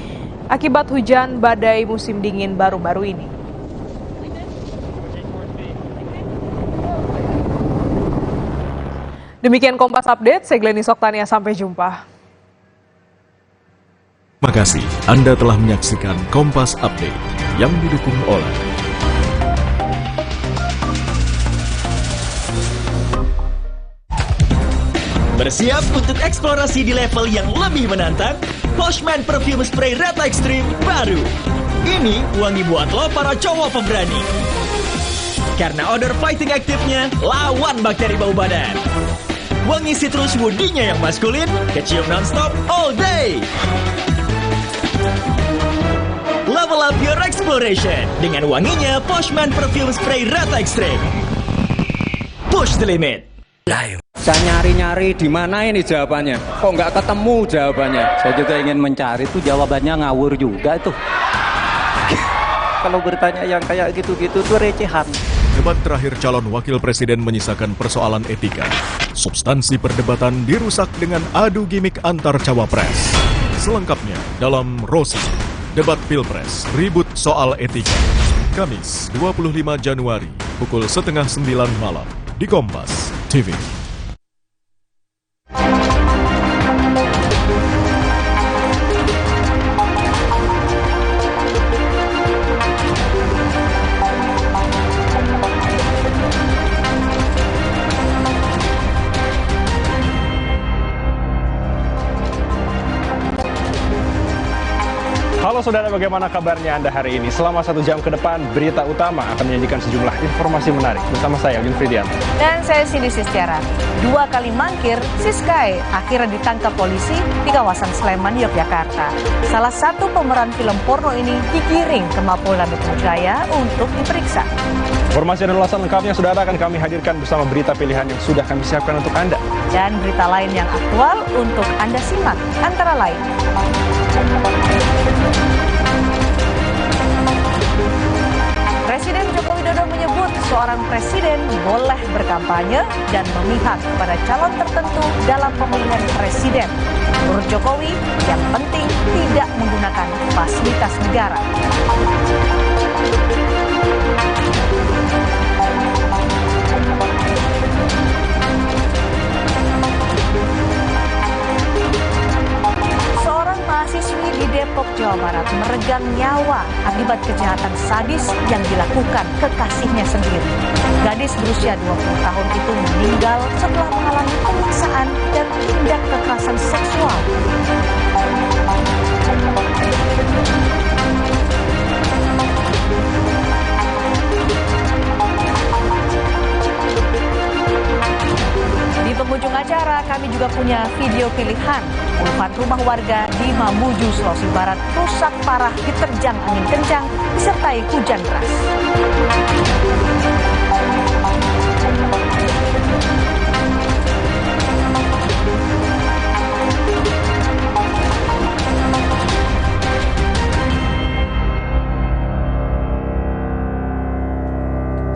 akibat hujan badai musim dingin baru-baru ini. Demikian Kompas Update, saya Glenny Soktania, sampai jumpa. Terima kasih Anda telah menyaksikan Kompas Update yang didukung oleh Bersiap untuk eksplorasi di level yang lebih menantang? Poshman Perfume Spray Rata Extreme baru. Ini wangi buat lo para cowok pemberani. Karena odor fighting aktifnya, lawan bakteri bau badan. Wangi citrus woody-nya yang maskulin, kecium non-stop all day. Level up your exploration dengan wanginya Poshman Perfume Spray Rata Extreme. Push the limit. Saya nyari-nyari di mana ini jawabannya. Kok nggak ketemu jawabannya? Saya juga ingin mencari tuh jawabannya, ngawur juga tuh. Kalau bertanya yang kayak gitu-gitu tuh recehan. Debat terakhir calon wakil presiden menyisakan persoalan etika. Substansi perdebatan dirusak dengan adu gimik antar cawapres. Selengkapnya dalam Rosi, debat Pilpres, ribut soal etika. Kamis 25 Januari, pukul 8:30 malam di Kompas TV. Halo saudara, bagaimana kabarnya Anda hari ini? Selama 1 jam ke depan, Berita Utama akan menyajikan sejumlah informasi menarik. Bersama saya, Yun Fridianto. Dan saya Cindy Sistiara. 2 kali mangkir, Siskai akhirnya ditangkap polisi di kawasan Sleman, Yogyakarta. Salah satu pemeran film porno ini digiring ke Mapolda Metro Jaya untuk diperiksa. Informasi dan ulasan lengkapnya, saudara, akan kami hadirkan bersama berita pilihan yang sudah kami siapkan untuk Anda. Dan berita lain yang aktual untuk Anda simak, antara lain. Presiden Joko Widodo menyebut seorang presiden boleh berkampanye dan memihak kepada calon tertentu dalam pemilihan presiden. Menurut Jokowi, yang penting tidak menggunakan fasilitas negara. Mahasiswi di Depok, Jawa Barat meregang nyawa akibat kejahatan sadis yang dilakukan kekasihnya sendiri. Gadis berusia 20 tahun itu meninggal setelah mengalami penyiksaan dan tindak kekerasan seksual. Di penghujung acara, kami juga punya video pilihan. Puluhan rumah warga di Mamuju, Sulawesi Barat rusak parah diterjang angin kencang disertai hujan deras.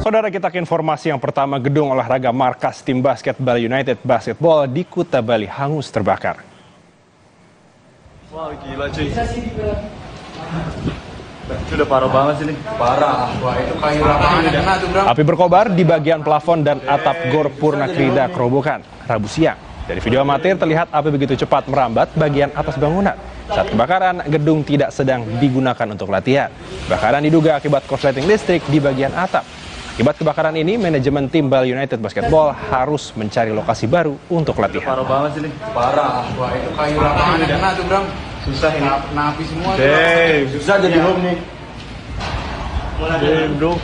Saudara, kita ke informasi yang pertama. Gedung olahraga markas tim basket Bali United Basketball di Kuta Bali hangus terbakar. Wah, gila cuy. Sudah parah banget sih nih. Parah. Wah, itu kayu rata. Api berkobar di bagian plafon dan atap Gor Purna Krida Kerobokan Rabu siang. Dari video amatir terlihat api begitu cepat merambat bagian atas bangunan. Saat kebakaran, gedung tidak sedang digunakan untuk latihan. Kebakaran diduga akibat korsleting listrik di bagian atap. Akibat kebakaran ini, manajemen tim Bali United Basketball harus mencari lokasi baru untuk latihan. Parah banget sih nih. Parah. Wah, itu kayu lapangan udah kena tuh, Bram. Susah ini. Napi semua. Susah jadi home nih. Bro.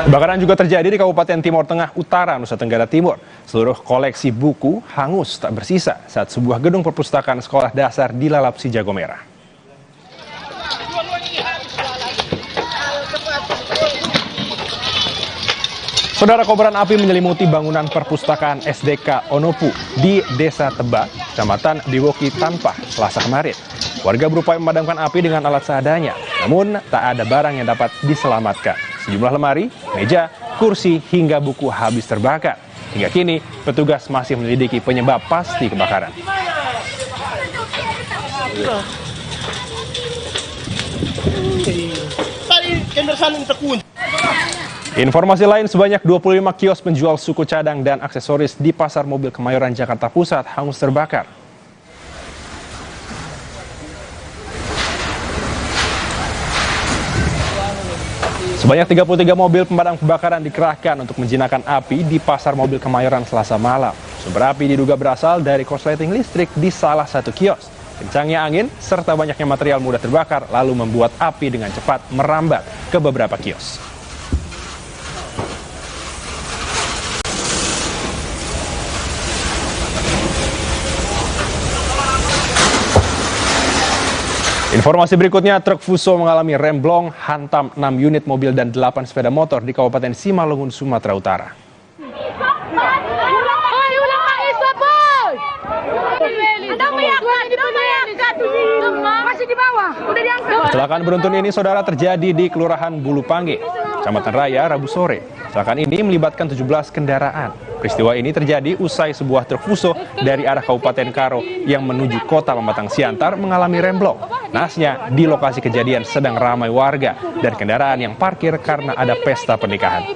Kebakaran juga terjadi di Kabupaten Timur Tengah Utara, Nusa Tenggara Timur. Seluruh koleksi buku hangus tak bersisa saat sebuah gedung perpustakaan sekolah dasar dilalap si jago merah. Saudara, kobaran api menyelimuti bangunan perpustakaan SDK Onopu di Desa Tebak, Kecamatan Diwoki Tanpa, Selasa kemarin. Warga berupaya memadamkan api dengan alat seadanya, namun tak ada barang yang dapat diselamatkan. Sejumlah lemari, meja, kursi, hingga buku habis terbakar. Hingga kini, petugas masih menyelidiki penyebab pasti kebakaran. Informasi lain, sebanyak 25 kios penjual suku cadang dan aksesoris di Pasar Mobil Kemayoran, Jakarta Pusat hangus terbakar. Sebanyak 33 mobil pemadam kebakaran dikerahkan untuk menjinakkan api di Pasar Mobil Kemayoran Selasa malam. Sumber api diduga berasal dari korsleting listrik di salah satu kios. Kencangnya angin serta banyaknya material mudah terbakar lalu membuat api dengan cepat merambat ke beberapa kios. Informasi berikutnya, truk Fuso mengalami remblong, hantam 6 unit mobil dan 8 sepeda motor di Kabupaten Simalungun, Sumatera Utara. Kecelakaan beruntun ini, saudara, terjadi di Kelurahan Bulu Pangge, Kecamatan Raya, Rabu sore. Kecelakaan ini melibatkan 17 kendaraan. Peristiwa ini terjadi usai sebuah truk Fuso dari arah Kabupaten Karo yang menuju Kota Pematang Siantar mengalami remblong. Nasnya, di lokasi kejadian sedang ramai warga dan kendaraan yang parkir karena ada pesta pernikahan.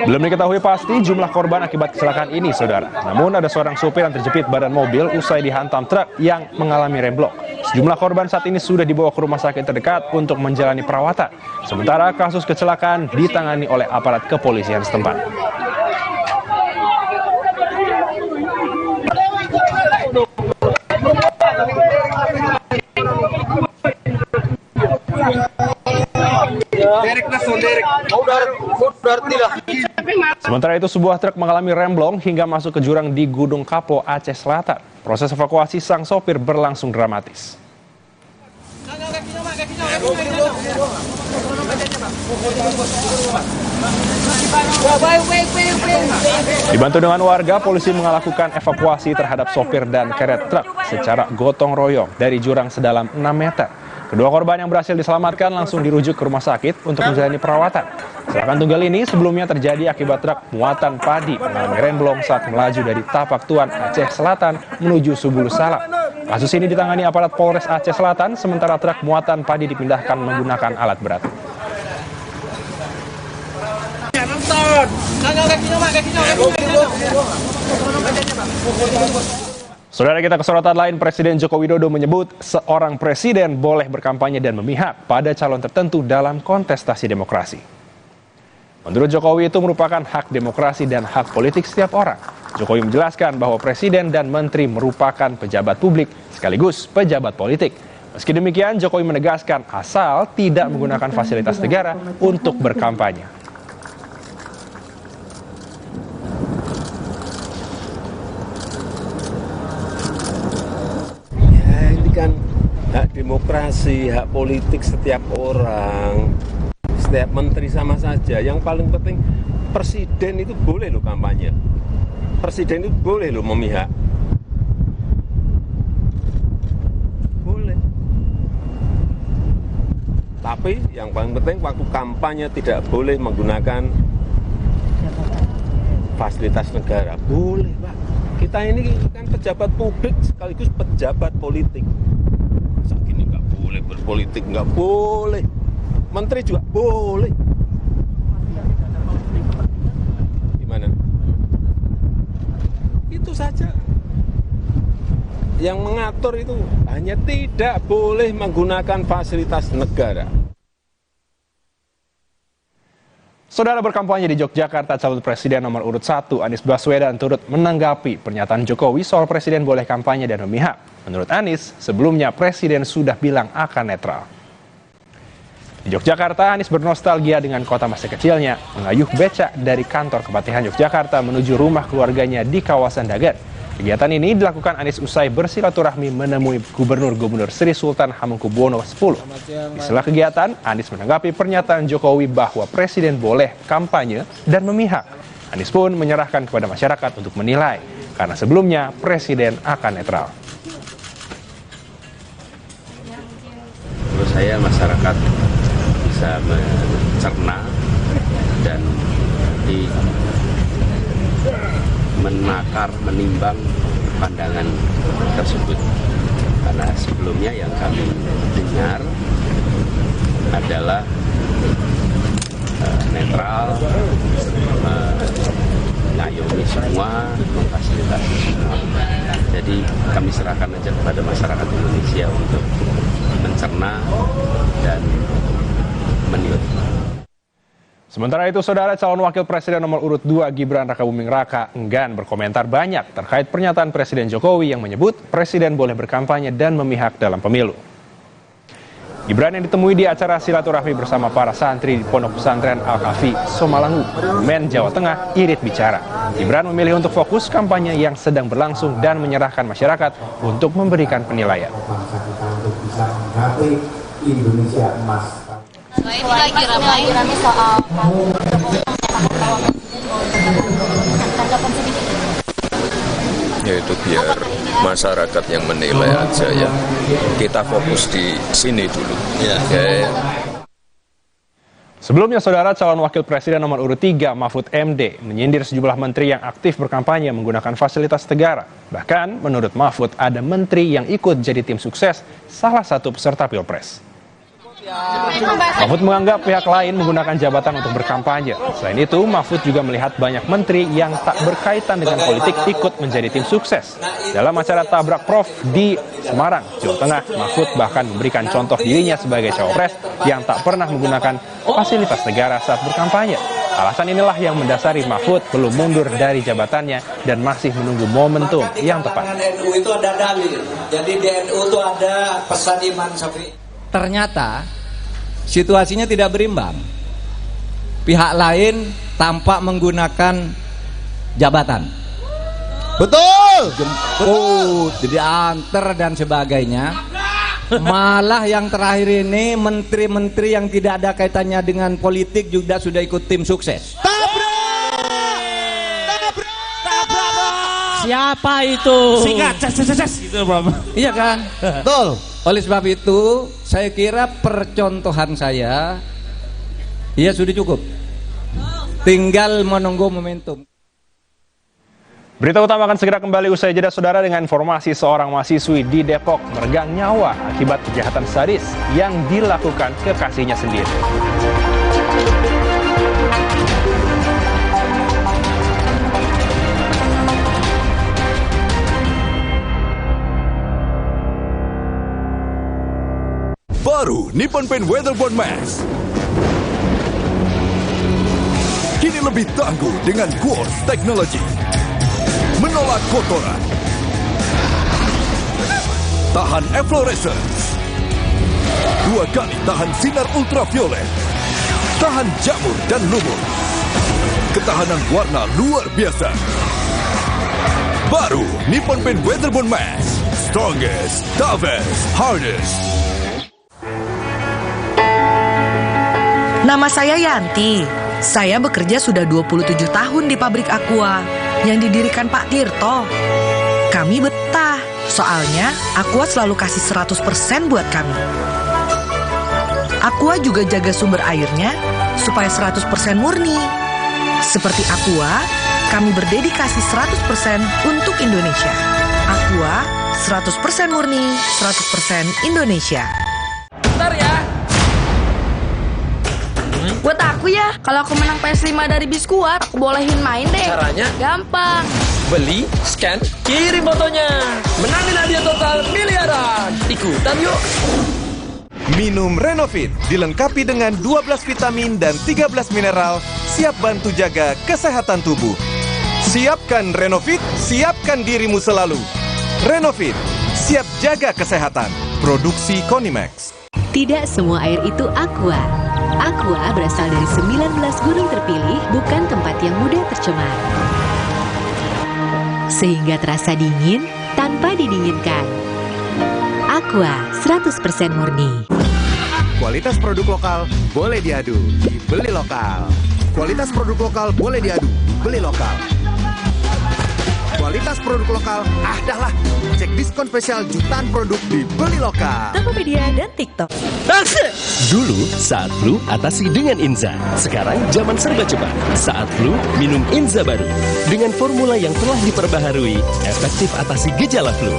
Belum diketahui pasti jumlah korban akibat kecelakaan ini, saudara. Namun ada seorang supir yang terjepit badan mobil usai dihantam truk yang mengalami remblong. Sejumlah korban saat ini sudah dibawa ke rumah sakit terdekat untuk menjalani perawatan. Sementara kasus kecelakaan ditangani oleh aparat kepolisian setempat. Sementara itu, sebuah truk mengalami remblong hingga masuk ke jurang di Gunung Kapo, Aceh Selatan. Proses evakuasi sang sopir berlangsung dramatis. Dibantu dengan warga, polisi melakukan evakuasi terhadap sopir dan kernet truk secara gotong royong dari jurang sedalam 6 meter. Kedua korban yang berhasil diselamatkan langsung dirujuk ke rumah sakit untuk menjalani perawatan. Kecelakaan tunggal ini sebelumnya terjadi akibat truk muatan padi mengalami remblong saat melaju dari Tapak Tuan, Aceh Selatan menuju Subulu Salam. Kasus ini ditangani aparat Polres Aceh Selatan, sementara truk muatan padi dipindahkan menggunakan alat berat. Saudara, kita ke sorotan lain. Presiden Joko Widodo menyebut seorang presiden boleh berkampanye dan memihak pada calon tertentu dalam kontestasi demokrasi. Menurut Jokowi, itu merupakan hak demokrasi dan hak politik setiap orang. Jokowi menjelaskan bahwa presiden dan menteri merupakan pejabat publik sekaligus pejabat politik. Meski demikian, Jokowi menegaskan asal tidak menggunakan fasilitas negara untuk berkampanye. Kan hak demokrasi, hak politik setiap orang, setiap menteri sama saja. Yang paling penting presiden itu boleh loh kampanye, presiden itu boleh loh memihak, boleh. Tapi yang paling penting waktu kampanye tidak boleh menggunakan fasilitas negara. Boleh, Pak. Kita ini kan pejabat publik sekaligus pejabat politik. Masa gini nggak boleh? boleh berpolitik, nggak boleh. Menteri juga boleh. Gimana? Itu saja. Yang mengatur itu hanya tidak boleh menggunakan fasilitas negara. Saudara, berkampanye di Yogyakarta, calon presiden nomor urut 1 Anies Baswedan turut menanggapi pernyataan Jokowi soal presiden boleh kampanye dan memihak. Menurut Anies, sebelumnya presiden sudah bilang akan netral. Di Yogyakarta, Anies bernostalgia dengan kota masa kecilnya, mengayuh becak dari kantor Kepatihan Yogyakarta menuju rumah keluarganya di kawasan Dagen. Kegiatan ini dilakukan Anies usai bersilaturahmi menemui Gubernur Sri Sultan Hamengkubuwono X. Di sela kegiatan, Anies menanggapi pernyataan Jokowi bahwa presiden boleh kampanye dan memihak. Anies pun menyerahkan kepada masyarakat untuk menilai, karena sebelumnya presiden akan netral. Menurut saya masyarakat bisa mencerna dan menakar, menimbang pandangan tersebut. Karena sebelumnya yang kami dengar adalah netral, mengayomi semua, memfasilitasi semua. Jadi kami serahkan aja kepada masyarakat Indonesia untuk mencerna dan menilai. Sementara itu, saudara, calon wakil presiden nomor urut 2 Gibran Rakabuming Raka enggan berkomentar banyak terkait pernyataan Presiden Jokowi yang menyebut presiden boleh berkampanye dan memihak dalam pemilu. Gibran yang ditemui di acara silaturahmi bersama para santri di Pondok Pesantren Al-Kafi, Somalangu, Kebumen, Jawa Tengah, irit bicara. Gibran memilih untuk fokus kampanye yang sedang berlangsung dan menyerahkan masyarakat untuk memberikan penilaian. Indonesia emas. Ini lagi ramai soal yaitu biar masyarakat yang menilai aja ya. Kita fokus di sini dulu. Ya. Sebelumnya, saudara, calon wakil presiden nomor urut 3 Mahfud MD menyindir sejumlah menteri yang aktif berkampanye menggunakan fasilitas negara. Bahkan menurut Mahfud ada menteri yang ikut jadi tim sukses salah satu peserta Pilpres. Mahfud menganggap pihak lain menggunakan jabatan untuk berkampanye. Selain itu, Mahfud juga melihat banyak menteri yang tak berkaitan dengan politik ikut menjadi tim sukses. Dalam acara Tabrak Prof di Semarang, Jawa Tengah, Mahfud bahkan memberikan contoh dirinya sebagai cawapres yang tak pernah menggunakan fasilitas negara saat berkampanye. Alasan inilah yang mendasari Mahfud belum mundur dari jabatannya dan masih menunggu momentum yang tepat. NU itu ada dalil. Jadi di NU itu ada pesan Imam Syafi'i. Ternyata situasinya tidak berimbang. Pihak lain tampak menggunakan jabatan. Betul. Jemput, diantar dan sebagainya. Malah yang terakhir ini menteri-menteri yang tidak ada kaitannya dengan politik juga sudah ikut tim sukses. Siapa itu? Singkat, gitu, Bro. Iya kan? Betul. Oleh sebab itu, saya kira percontohan saya ya sudah cukup. Tinggal menunggu momentum. Berita utama akan segera kembali usai jeda, saudara, dengan informasi seorang mahasiswi di Depok meregang nyawa akibat kejahatan sadis yang dilakukan kekasihnya sendiri. Baru Nippon Paint Weatherboard Max. Kini lebih tangguh dengan Quartz Technology. Menolak kotoran. Tahan efflorescence. 2 kali tahan sinar ultraviolet. Tahan jamur dan lumut. Ketahanan warna luar biasa. Baru Nippon Paint Weatherboard Max. Strongest, toughest, hardest. Nama saya Yanti. Saya bekerja sudah 27 tahun di pabrik Aqua yang didirikan Pak Tirto. Kami betah, soalnya Aqua selalu kasih 100% buat kami. Aqua juga jaga sumber airnya supaya 100% murni. Seperti Aqua, kami berdedikasi 100% untuk Indonesia. Aqua 100% murni, 100% Indonesia. ya. Kalau aku menang PS5 dari Biskuat, aku bolehin main deh. Caranya? Gampang. Beli, scan, kirim fotonya. Menangin hadiah total miliaran. Ikutan yuk. Minum Renovit dilengkapi dengan 12 vitamin dan 13 mineral, siap bantu jaga kesehatan tubuh. Siapkan Renovit, siapkan dirimu selalu. Renovit, siap jaga kesehatan. Produksi Konimax. Tidak semua air itu aqua. Aqua berasal dari 19 gunung terpilih, bukan tempat yang mudah tercemar. Sehingga terasa dingin tanpa didinginkan. Aqua 100% murni. Kualitas produk lokal boleh diadu, beli lokal. Kualitas produk lokal boleh diadu, beli lokal. Kualitas produk lokal, dah lah. Cek diskon spesial jutaan produk di Beli Lokal. Tokopedia dan TikTok. Dulu saat flu atasi dengan Inza. Sekarang zaman serba cepat. Saat flu minum Inza baru. Dengan formula yang telah diperbaharui, efektif atasi gejala flu.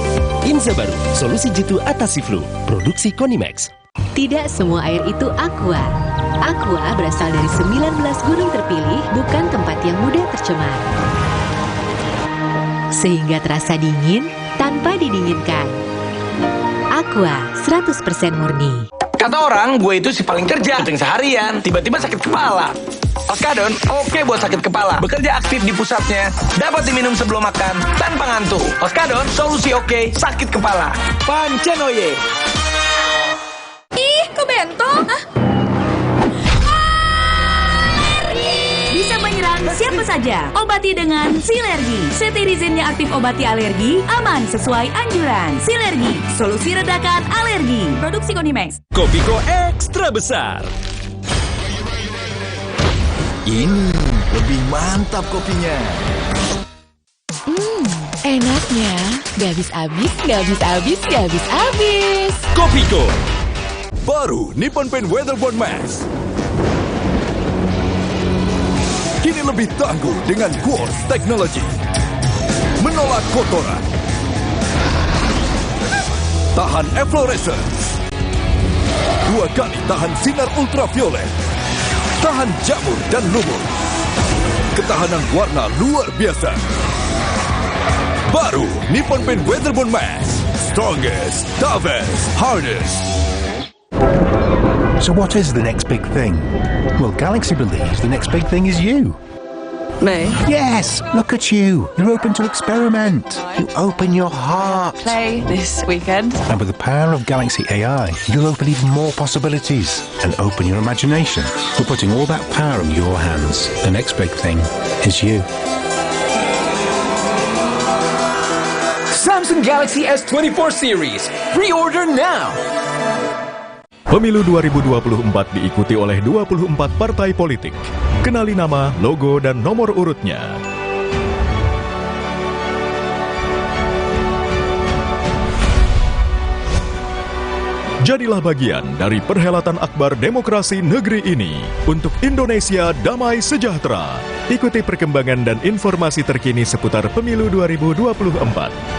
Inza baru, solusi jitu atasi flu. Produksi Konimax. Tidak semua air itu aqua. Aqua berasal dari 19 gunung terpilih, bukan tempat yang mudah tercemar. Sehingga terasa dingin tanpa didinginkan. Aqua 100% murni. Kata orang, gue itu si paling kerja, syuting seharian, tiba-tiba sakit kepala. Oskadon, oke buat sakit kepala. Bekerja aktif di pusatnya, dapat diminum sebelum makan, tanpa ngantuk. Oskadon, solusi oke, sakit kepala. Pancen oye. Ih, kok bento? Hah? Bisa menyerang siapa saja. Obati dengan Silergi. Cetirizine-nya aktif obati alergi, aman sesuai anjuran. Silergi, solusi redakan alergi. Produksi Konimax. Kopiko ekstra besar. Ini lebih mantap kopinya. Enaknya. Gak habis-habis, gak habis-habis, gak habis-habis. Kopiko. Baru Nippon Paint Weatherboard Max. Kini lebih tangguh dengan Quartz Technology. Menolak kotoran. Tahan efflorescence. 2 kali tahan sinar ultraviolet. Tahan jamur dan lumut. Ketahanan warna luar biasa. Baru Nippon Paint Weatherboard Max. Strongest, toughest, hardest. So what is the next big thing? Well, Galaxy believes the next big thing is you. Me? Yes, look at you. You're open to experiment. You open your heart. Play this weekend. And with the power of Galaxy AI, you'll open even more possibilities and open your imagination. We're putting all that power in your hands. The next big thing is you. Samsung Galaxy S24 series. Pre-order now. Pemilu 2024 diikuti oleh 24 partai politik. Kenali nama, logo, dan nomor urutnya. Jadilah bagian dari perhelatan akbar demokrasi negeri ini untuk Indonesia damai sejahtera. Ikuti perkembangan dan informasi terkini seputar Pemilu 2024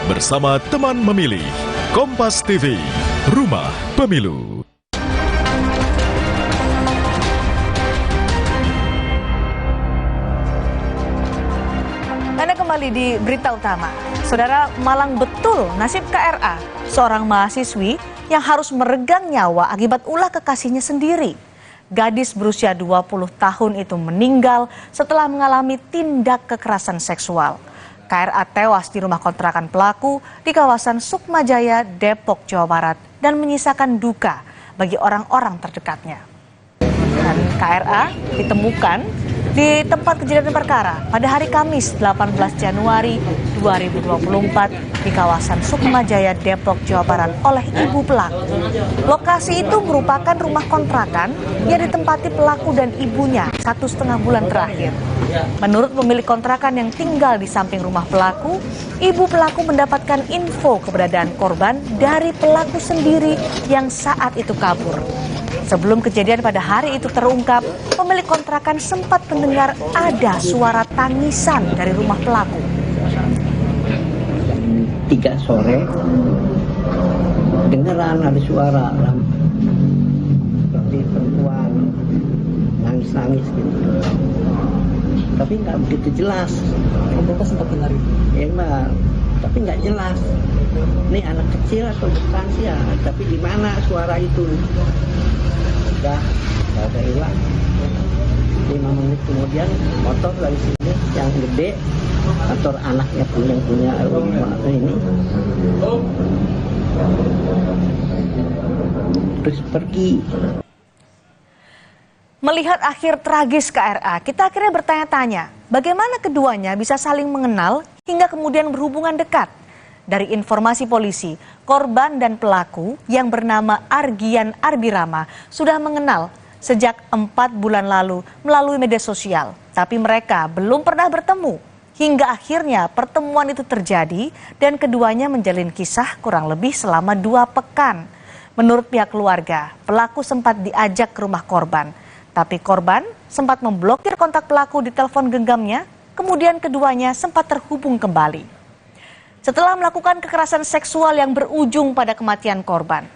bersama teman memilih. Kompas TV, Rumah Pemilu. Anda kembali di Berita Utama. Saudara, malang betul nasib KRA, seorang mahasiswi yang harus meregang nyawa akibat ulah kekasihnya sendiri. Gadis berusia 20 tahun itu meninggal setelah mengalami tindak kekerasan seksual. KRA tewas di rumah kontrakan pelaku di kawasan Sukmajaya, Depok, Jawa Barat dan menyisakan duka bagi orang-orang terdekatnya. Dan KRA ditemukan di tempat kejadian perkara pada hari Kamis 18 Januari 2024 di kawasan Sukmajaya, Depok, Jawa Barat oleh ibu pelaku. Lokasi itu merupakan rumah kontrakan yang ditempati pelaku dan ibunya 1,5 bulan terakhir. Menurut pemilik kontrakan yang tinggal di samping rumah pelaku, ibu pelaku mendapatkan info keberadaan korban dari pelaku sendiri yang saat itu kabur. Sebelum kejadian pada hari itu terungkap, pemilik kontrakan sempat mendengar ada suara tangisan dari rumah pelaku. 3 sore, dengeran ada suara seperti perempuan nangis gitu, tapi nggak begitu jelas. Bapak sempat dengar itu? Emang, tapi nggak jelas. Ini anak kecil atau bukan sih ya? Tapi di mana suara itu? Udah hilang. 5 menit kemudian motor dari sini yang gede, motor anaknya punya rumah ini, terus pergi. Melihat akhir tragis KRA, kita akhirnya bertanya-tanya, bagaimana keduanya bisa saling mengenal hingga kemudian berhubungan dekat? Dari informasi polisi, korban dan pelaku yang bernama Argian Arbirama sudah mengenal sejak 4 bulan lalu melalui media sosial. Tapi mereka belum pernah bertemu. Hingga akhirnya pertemuan itu terjadi dan keduanya menjalin kisah kurang lebih selama 2 pekan. Menurut pihak keluarga, pelaku sempat diajak ke rumah korban. Tapi korban sempat memblokir kontak pelaku di telepon genggamnya, kemudian keduanya sempat terhubung kembali. Setelah melakukan kekerasan seksual yang berujung pada kematian korban,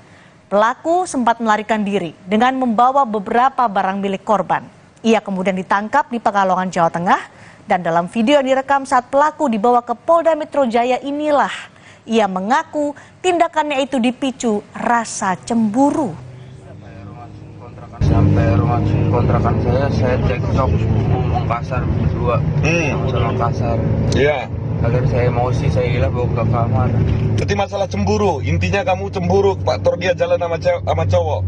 pelaku sempat melarikan diri dengan membawa beberapa barang milik korban. Ia kemudian ditangkap di Pekalongan, Jawa Tengah, dan dalam video yang direkam saat pelaku dibawa ke Polda Metro Jaya inilah ia mengaku tindakannya itu dipicu rasa cemburu. Sampai rumah kontrakan saya cekcok ngomong kasar berdua, sama kasar. Iya. Agar saya emosi, saya hilang bawa ke kamar. Berarti masalah cemburu, intinya kamu cemburu Pak Torgia jalan sama cowok.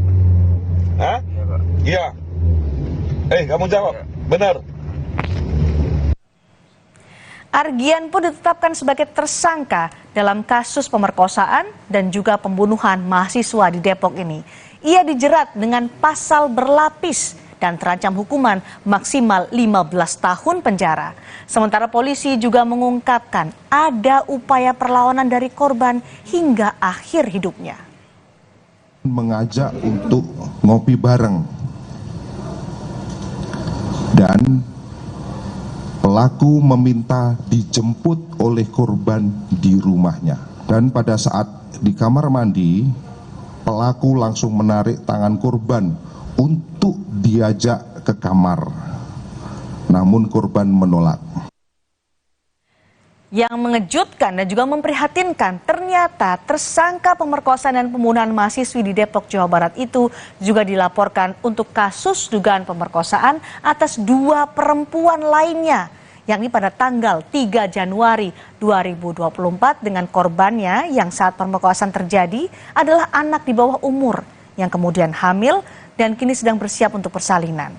Hah? Iya, Pak. Iya. Kamu jawab, iya. Benar. Argian pun ditetapkan sebagai tersangka dalam kasus pemerkosaan dan juga pembunuhan mahasiswa di Depok ini. Ia dijerat dengan pasal berlapis dan terancam hukuman maksimal 15 tahun penjara. Sementara polisi juga mengungkapkan ada upaya perlawanan dari korban hingga akhir hidupnya. Mengajak untuk ngopi bareng dan pelaku meminta dijemput oleh korban di rumahnya. Dan pada saat di kamar mandi, pelaku langsung menarik tangan korban untuk diajak ke kamar, namun korban menolak. Yang mengejutkan dan juga memprihatinkan, ternyata tersangka pemerkosaan dan pembunuhan mahasiswi di Depok, Jawa Barat itu juga dilaporkan untuk kasus dugaan pemerkosaan atas 2 perempuan lainnya, yakni pada tanggal 3 Januari 2024 dengan korbannya yang saat pemerkosaan terjadi adalah anak di bawah umur yang kemudian hamil dan kini sedang bersiap untuk persalinan.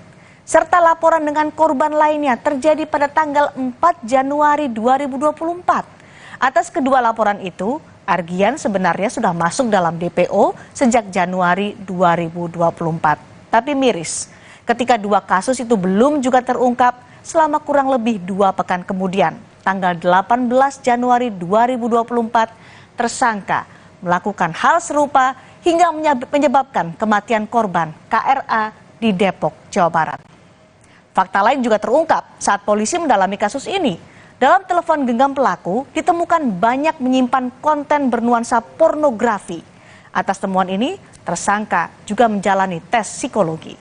Serta laporan dengan korban lainnya terjadi pada tanggal 4 Januari 2024. Atas kedua laporan itu, Argian sebenarnya sudah masuk dalam DPO sejak Januari 2024. Tapi miris, ketika 2 kasus itu belum juga terungkap selama kurang lebih 2 pekan kemudian, tanggal 18 Januari 2024, tersangka melakukan hal serupa hingga menyebabkan kematian korban KRA di Depok, Jawa Barat. Fakta lain juga terungkap saat polisi mendalami kasus ini. Dalam telepon genggam pelaku ditemukan banyak menyimpan konten bernuansa pornografi. Atas temuan ini, tersangka juga menjalani tes psikologi.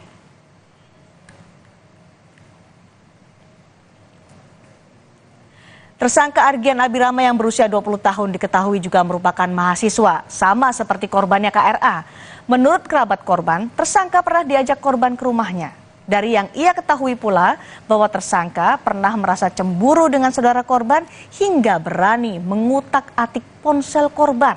Tersangka Argian Arbirama yang berusia 20 tahun diketahui juga merupakan mahasiswa, sama seperti korbannya KRA. Menurut kerabat korban, tersangka pernah diajak korban ke rumahnya. Dari yang ia ketahui pula bahwa tersangka pernah merasa cemburu dengan saudara korban hingga berani mengutak-atik ponsel korban.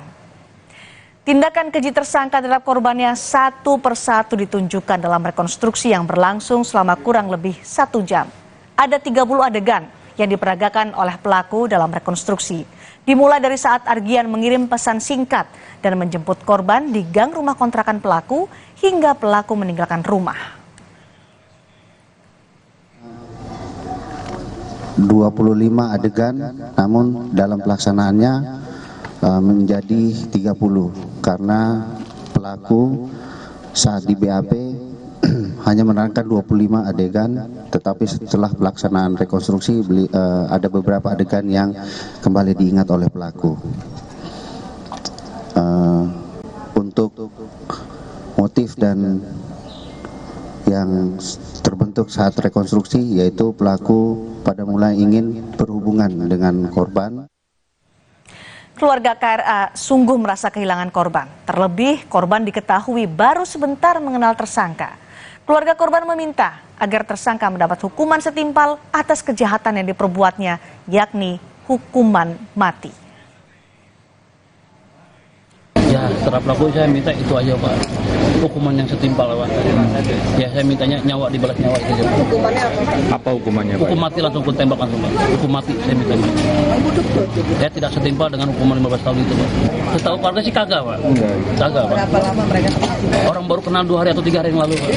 Tindakan keji tersangka terhadap korbannya satu persatu ditunjukkan dalam rekonstruksi yang berlangsung selama kurang lebih 1 jam. Ada 30 adegan yang diperagakan oleh pelaku dalam rekonstruksi. Dimulai dari saat Argian mengirim pesan singkat dan menjemput korban di gang rumah kontrakan pelaku hingga pelaku meninggalkan rumah. 25 adegan, namun dalam pelaksanaannya menjadi 30 karena pelaku saat di BAP hanya menerangkan 25 adegan, tetapi setelah pelaksanaan rekonstruksi ada beberapa adegan yang kembali diingat oleh pelaku. Untuk motif dan yang terbentuk saat rekonstruksi, yaitu pelaku pada mulai ingin berhubungan dengan korban. Keluarga KRA sungguh merasa kehilangan korban. Terlebih, korban diketahui baru sebentar mengenal tersangka. Keluarga korban meminta agar tersangka mendapat hukuman setimpal atas kejahatan yang diperbuatnya, yakni hukuman mati. Ya, terhadap pelaku saya minta itu aja, Pak. Hukuman yang setimpal, Pak. Ya, saya mintanya nyawa dibalas nyawa itu aja. Hukumannya apa? Apa hukumannya, Pak? Hukum mati langsung ku tembak langsung, Pak. Hukum mati saya minta. Ya, tidak setimpal dengan hukuman 15 tahun itu, Pak. Setahu keluarga sih kagak, Pak. Kagak, Pak. Berapa lama mereka? Orang baru kenal 2 hari atau 3 hari yang lalu, Pak.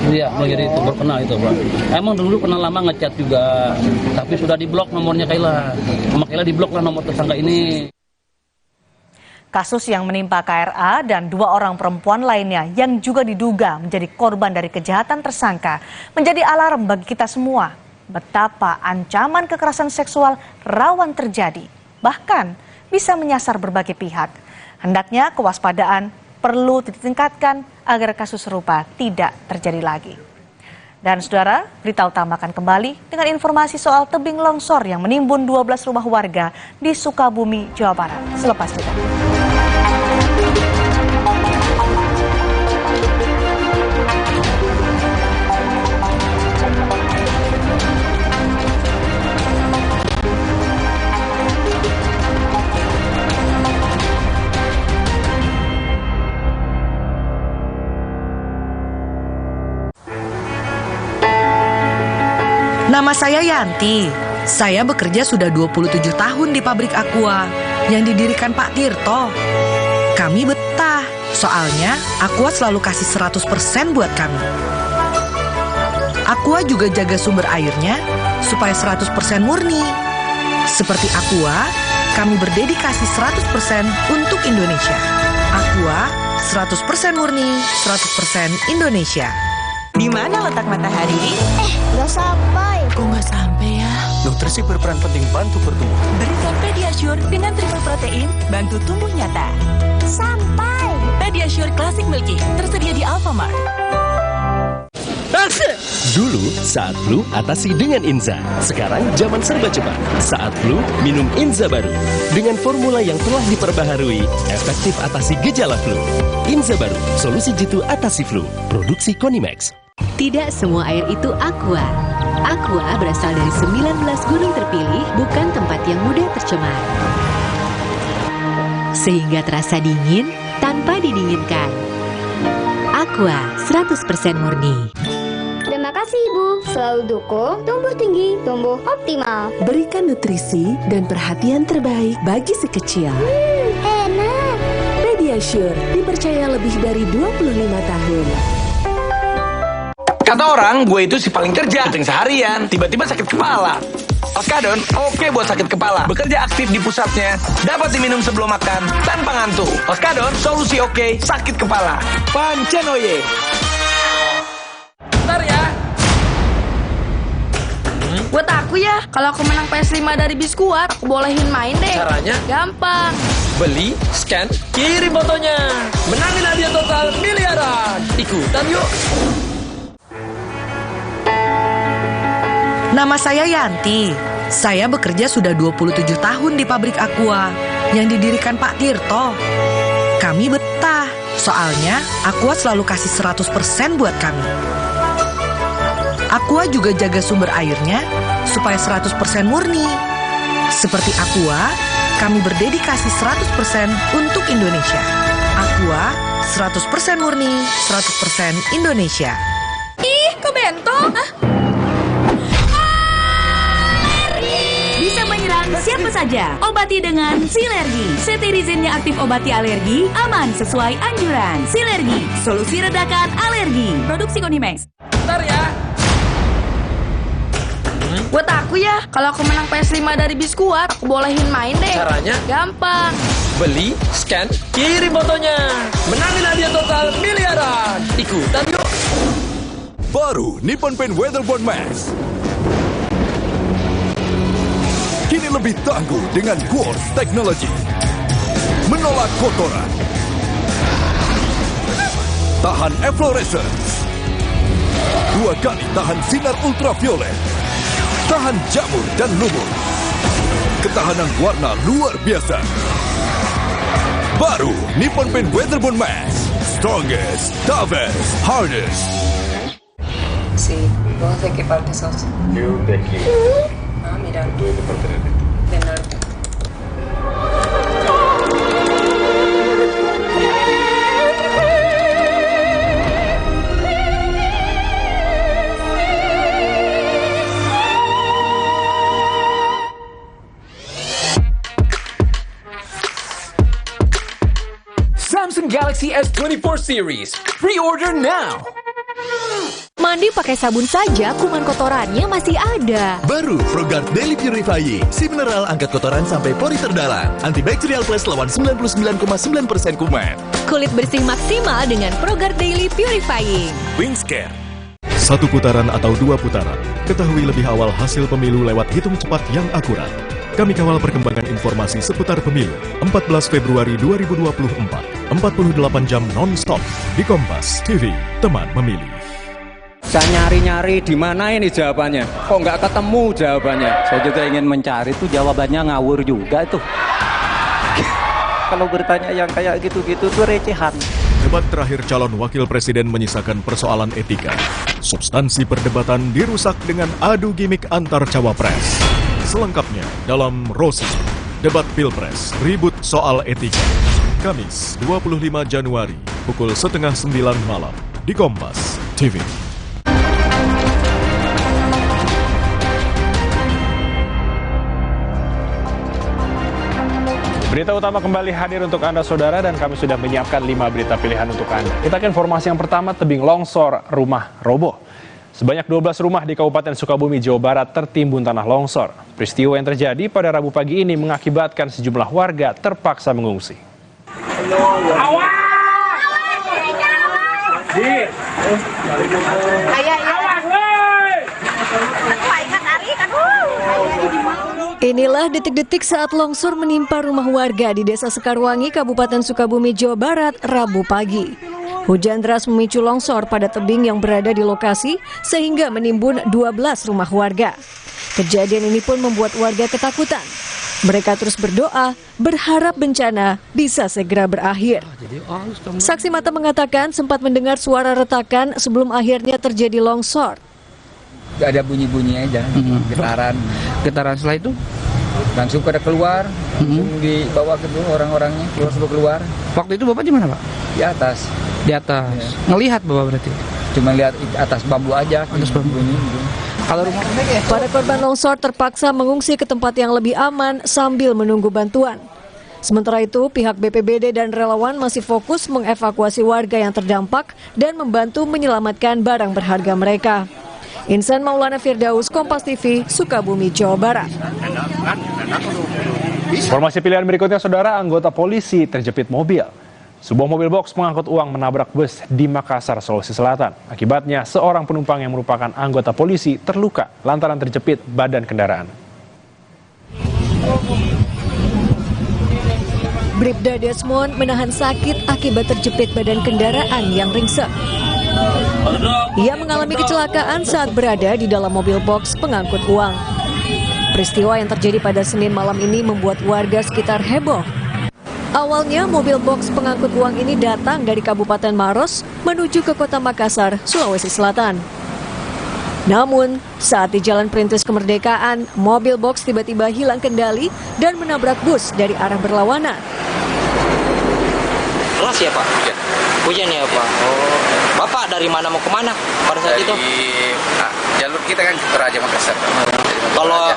Iya, jadi itu baru kenal itu, Pak. Emang dulu kenal lama ngechat juga, tapi sudah diblok nomornya Kaila. Sama Kaila diblok lah nomor tersangka ini. Kasus yang menimpa KRA dan 2 orang perempuan lainnya yang juga diduga menjadi korban dari kejahatan tersangka menjadi alarm bagi kita semua betapa ancaman kekerasan seksual rawan terjadi, bahkan bisa menyasar berbagai pihak. Hendaknya kewaspadaan perlu ditingkatkan agar kasus serupa tidak terjadi lagi. Dan saudara, berita utama akan kembali dengan informasi soal tebing longsor yang menimbun 12 rumah warga di Sukabumi, Jawa Barat. Selepas jeda. Nama saya Yanti. Saya bekerja sudah 27 tahun di pabrik Aqua yang didirikan Pak Tirto. Kami betah, soalnya Aqua selalu kasih 100% buat kami. Aqua juga jaga sumber airnya supaya 100% murni. Seperti Aqua, kami berdedikasi 100% untuk Indonesia. Aqua 100% murni, 100% Indonesia. Di mana letak matahari? Gak sampai. Kok nggak sampai ya? Nutrisi berperan penting bantu pertumbuhan. Berikan Pediasure dengan triple protein, bantu tumbuh nyata. Sampai. Pediasure Classic Milky, tersedia di Alfamart. Dulu, saat flu, atasi dengan Inza. Sekarang, zaman serba cepat. Saat flu, minum Inza baru. Dengan formula yang telah diperbaharui, efektif atasi gejala flu. Inza baru, solusi jitu atasi flu. Produksi Konimax. Tidak semua air itu aqua. Aqua berasal dari 19 gunung terpilih, bukan tempat yang mudah tercemar. Sehingga terasa dingin tanpa didinginkan. Aqua 100% murni. Terima kasih Ibu, selalu dukung tumbuh tinggi, tumbuh optimal. Berikan nutrisi dan perhatian terbaik bagi si kecil. Enak. Pediasure dipercaya lebih dari 25 tahun. Kata orang, gue itu si paling kerja, kucing seharian, tiba-tiba sakit kepala. Oskadon, oke buat sakit kepala. Bekerja aktif di pusatnya, dapat diminum sebelum makan, tanpa ngantuk. Oskadon, solusi oke, sakit kepala. Pancenoye. Bentar ya. Buat aku ya, kalau aku menang PS5 dari Biskuat, aku bolehin main deh. Caranya? Gampang. Beli, scan, kirim fotonya. Menangin hadiah total miliaran. Ikutan yuk. Nama saya Yanti. Saya bekerja sudah 27 tahun di pabrik Aqua yang didirikan Pak Tirto. Kami betah, soalnya Aqua selalu kasih 100% buat kami. Aqua juga jaga sumber airnya supaya 100% murni. Seperti Aqua, kami berdedikasi 100% untuk Indonesia. Aqua 100% murni, 100% Indonesia. Ih, kok bento? Bisa menyerang siapa saja. Obati dengan Silergi. Cetirizin yang aktif obati alergi, aman sesuai anjuran. Silergi, solusi redakan alergi. Produksi Konimax. Bentar ya. Buat aku ya, kalau aku menang PS5 dari Biskuat, aku bolehin main deh. Caranya? Gampang. Beli, scan, kirim fotonya. Menangin hadiah total miliaran. Ikutan yuk. Baru Nippon Paint Weatherboard Max. Kini lebih tangguh dengan Quartz Technology. Menolak kotoran. Tahan efflorescence. 2 kali tahan sinar ultraviolet, tahan jamur dan lumut, ketahanan warna luar biasa. Baru Nippon Paint Weatherbond Mask, strongest, toughest, hardest. Sí, ¿vos de qué parte sos? Yo de aquí. Ah, mira. Yo de parte de aquí. Del norte. Samsung Galaxy S24 series. Pre-order now. Mandi pakai sabun saja, kuman kotorannya masih ada. Baru ProGuard Daily Purifying, si mineral angkat kotoran sampai pori terdalam. Antibacterial Plus lawan 99,9% kuman. Kulit bersih maksimal dengan ProGuard Daily Purifying. Wingscare. 1 putaran atau 2 putaran. Ketahui lebih awal hasil pemilu lewat hitung cepat yang akurat. Kami kawal perkembangan informasi seputar pemilu 14 Februari 2024. 48 jam non-stop di Kompas TV, teman memilih. Saya nyari-nyari di mana ini jawabannya. Kok nggak ketemu jawabannya? Saya juga ingin mencari tuh jawabannya ngawur juga tuh. Kalau bertanya yang kayak gitu-gitu tuh recehan. Debat terakhir calon wakil presiden menyisakan persoalan etika. Substansi perdebatan dirusak dengan adu gimik antar cawapres. Selengkapnya dalam Rosi, debat Pilpres, ribut soal etika. Kamis 25 Januari, pukul 8:30 malam di Kompas TV. Berita utama kembali hadir untuk Anda saudara dan kami sudah menyiapkan 5 berita pilihan untuk Anda. Kita ke informasi yang pertama, tebing longsor, rumah roboh. Sebanyak 12 rumah di Kabupaten Sukabumi, Jawa Barat tertimbun tanah longsor. Peristiwa yang terjadi pada Rabu pagi ini mengakibatkan sejumlah warga terpaksa mengungsi. Inilah detik-detik saat longsor menimpa rumah warga di Desa Sekarwangi, Kabupaten Sukabumi, Jawa Barat, Rabu pagi. Hujan deras memicu longsor pada tebing yang berada di lokasi sehingga menimbun 12 rumah warga. Kejadian ini pun membuat warga ketakutan. Mereka terus berdoa, berharap bencana bisa segera berakhir. Saksi mata mengatakan sempat mendengar suara retakan sebelum akhirnya terjadi longsor. Gak ada bunyi-bunyi aja, getaran. Getaran setelah itu? Langsung pada keluar, langsung dibawa ke orang-orangnya, keluar. Waktu itu Bapak di mana, Pak? Di atas. Di atas. Ya. Ngelihat Bapak berarti? Cuma lihat atas bambu aja. Atas bambu. Kalau rumah para korban longsor terpaksa mengungsi ke tempat yang lebih aman sambil menunggu bantuan. Sementara itu, pihak BPBD dan relawan masih fokus mengevakuasi warga yang terdampak dan membantu menyelamatkan barang berharga mereka. Insan Maulana Firdaus, Kompas TV, Sukabumi, Jawa Barat. Informasi pilihan berikutnya, saudara, anggota polisi terjepit mobil. Sebuah mobil box pengangkut uang menabrak bus di Makassar, Sulawesi Selatan. Akibatnya, seorang penumpang yang merupakan anggota polisi terluka lantaran terjepit badan kendaraan. Bribda Desmond menahan sakit akibat terjepit badan kendaraan yang ringsek. Ia mengalami kecelakaan saat berada di dalam mobil box pengangkut uang. Peristiwa yang terjadi pada Senin malam ini membuat warga sekitar heboh. Awalnya mobil box pengangkut uang ini datang dari Kabupaten Maros menuju ke Kota Makassar, Sulawesi Selatan. Namun, saat di Jalan Perintis Kemerdekaan, mobil box tiba-tiba hilang kendali dan menabrak bus dari arah berlawanan. Kelas ya Pak? Hujan ya Pak? Oh, Bapak dari mana mau kemana pada saat itu? Jalur kita kan Raja Makassar. Kalau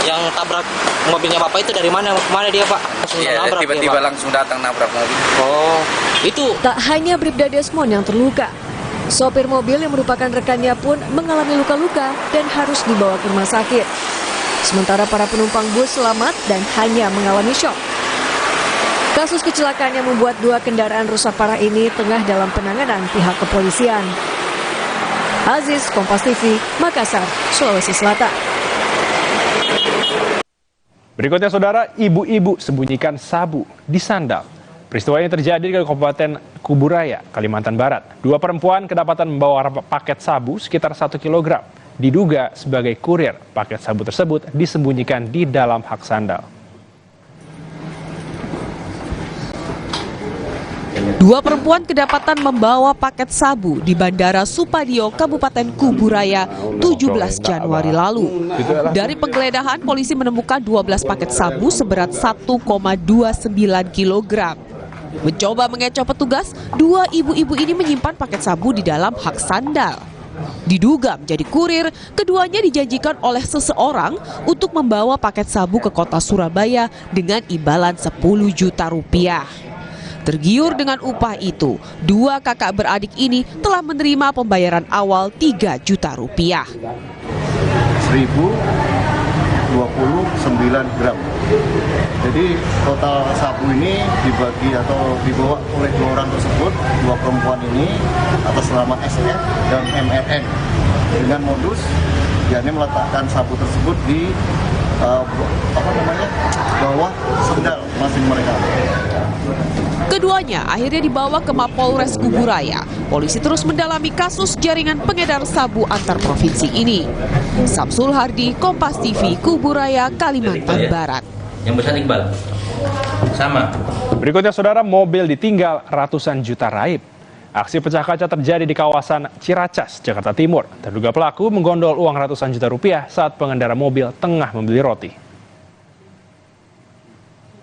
yang tabrak mobilnya Bapak itu dari mana? Kemana dia Pak? Iya, tiba-tiba langsung datang nabrak mobil. Oh, itu. Tak hanya Bribda Desmond yang terluka. Sopir mobil yang merupakan rekannya pun mengalami luka-luka dan harus dibawa ke rumah sakit. Sementara para penumpang bus selamat dan hanya mengalami syok. Kasus kecelakaan yang membuat 2 kendaraan rusak parah ini tengah dalam penanganan pihak kepolisian. Aziz, Kompas TV, Makassar, Sulawesi Selatan. Berikutnya saudara, ibu-ibu sembunyikan sabu di sandal. Peristiwa ini terjadi di Kabupaten Kuburaya, Kalimantan Barat. 2 perempuan kedapatan membawa paket sabu sekitar 1 kg. Diduga sebagai kurir, paket sabu tersebut disembunyikan di dalam hak sandal. 2 perempuan kedapatan membawa paket sabu di Bandara Supadio, Kabupaten Kuburaya, 17 Januari lalu. Dari penggeledahan, polisi menemukan 12 paket sabu seberat 1,29 kg. Mencoba mengecoh petugas, 2 ibu-ibu ini menyimpan paket sabu di dalam hak sandal. Diduga menjadi kurir, keduanya dijanjikan oleh seseorang untuk membawa paket sabu ke kota Surabaya dengan imbalan 10 juta rupiah. Tergiur dengan upah itu, 2 kakak beradik ini telah menerima pembayaran awal 3 juta rupiah. 1029 gram. Jadi total sabu ini dibagi atau dibawa oleh 2 orang tersebut, 2 perempuan ini atas nama SF dan MRN dengan modus yakni meletakkan sabu tersebut di bawah sandal masing mereka. Keduanya akhirnya dibawa ke Mapolres Kuburaya. Polisi terus mendalami kasus jaringan pengedar sabu antar provinsi ini. Samsul Hardi, Kompas TV, Kuburaya, Kalimantan Barat. Yang besar Iqbal. Sama. Berikutnya saudara, mobil ditinggal ratusan juta raib. Aksi pecah kaca terjadi di kawasan Ciracas, Jakarta Timur. Terduga pelaku menggondol uang ratusan juta rupiah saat pengendara mobil tengah membeli roti.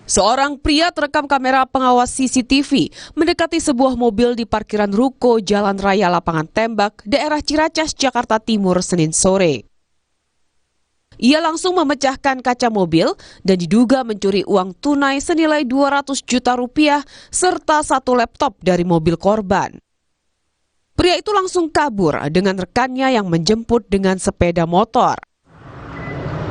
Seorang pria terekam kamera pengawas CCTV mendekati sebuah mobil di parkiran ruko Jalan Raya Lapangan Tembak, daerah Ciracas, Jakarta Timur, Senin sore. Ia langsung memecahkan kaca mobil dan diduga mencuri uang tunai senilai 200 juta rupiah serta 1 laptop dari mobil korban. Pria itu langsung kabur dengan rekannya yang menjemput dengan sepeda motor.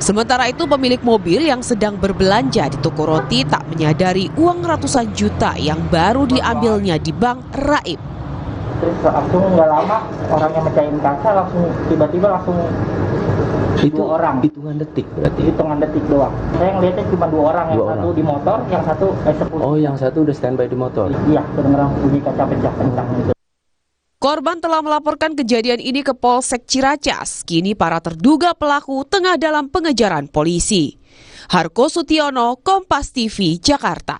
Sementara itu pemilik mobil yang sedang berbelanja di toko roti tak menyadari uang ratusan juta yang baru diambilnya di bank raib. Terus langsung nggak lama orangnya mecahin kaca, langsung tiba-tiba langsung itu orang. Hitungan detik berarti? Hitungan detik doang. Saya ngeliatnya cuma 2 orang, yang satu di motor, yang satu Oh, yang satu udah standby di motor? Iya, kedengeran bunyi kaca pecah-pecah gitu. Korban telah melaporkan kejadian ini ke Polsek Ciracas. Kini para terduga pelaku tengah dalam pengejaran polisi. Harko Sutiono, Kompas TV, Jakarta.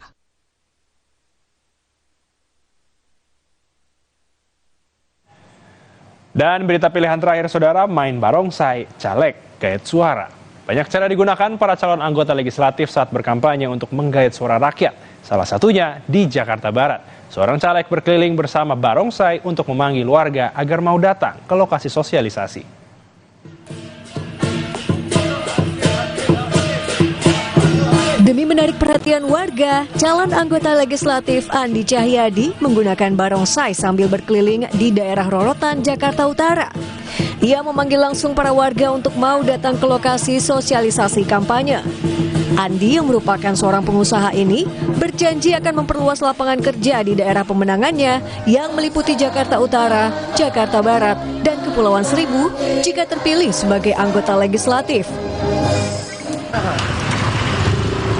Dan berita pilihan terakhir saudara, main barongsai, caleg, gait suara. Banyak cara digunakan para calon anggota legislatif saat berkampanye untuk menggait suara rakyat. Salah satunya di Jakarta Barat. Seorang caleg berkeliling bersama barongsai untuk memanggil warga agar mau datang ke lokasi sosialisasi. Demi menarik perhatian warga, calon anggota legislatif Andi Cahyadi menggunakan barongsai sambil berkeliling di daerah Rorotan, Jakarta Utara. Ia memanggil langsung para warga untuk mau datang ke lokasi sosialisasi kampanye. Andi yang merupakan seorang pengusaha ini berjanji akan memperluas lapangan kerja di daerah pemenangannya yang meliputi Jakarta Utara, Jakarta Barat, dan Kepulauan Seribu jika terpilih sebagai anggota legislatif.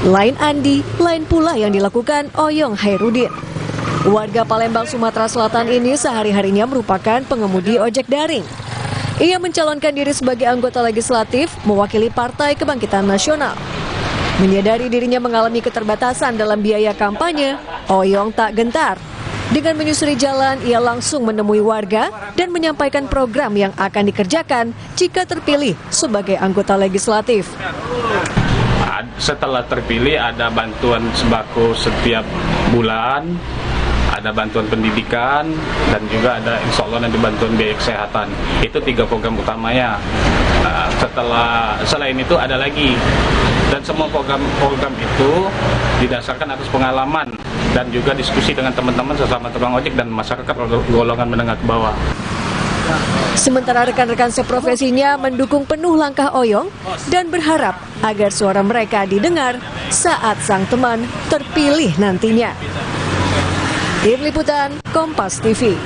Lain Andi, lain pula yang dilakukan Oyong Hairudin. Warga Palembang, Sumatera Selatan ini sehari-harinya merupakan pengemudi ojek daring. Ia mencalonkan diri sebagai anggota legislatif mewakili Partai Kebangkitan Nasional. Menyadari dirinya mengalami keterbatasan dalam biaya kampanye, Oyong tak gentar. Dengan menyusuri jalan, ia langsung menemui warga dan menyampaikan program yang akan dikerjakan jika terpilih sebagai anggota legislatif. Setelah terpilih ada bantuan sembako setiap bulan, ada bantuan pendidikan, dan juga ada insya Allah nanti bantuan biaya kesehatan. Itu 3 program utamanya. Selain itu ada lagi. Dan semua program itu didasarkan atas pengalaman dan juga diskusi dengan teman-teman sesama tukang ojek dan masyarakat golongan menengah ke bawah. Sementara rekan-rekan seprofesinya mendukung penuh langkah Oyong dan berharap agar suara mereka didengar saat sang teman terpilih nantinya. Tim Liputan, Kompas TV.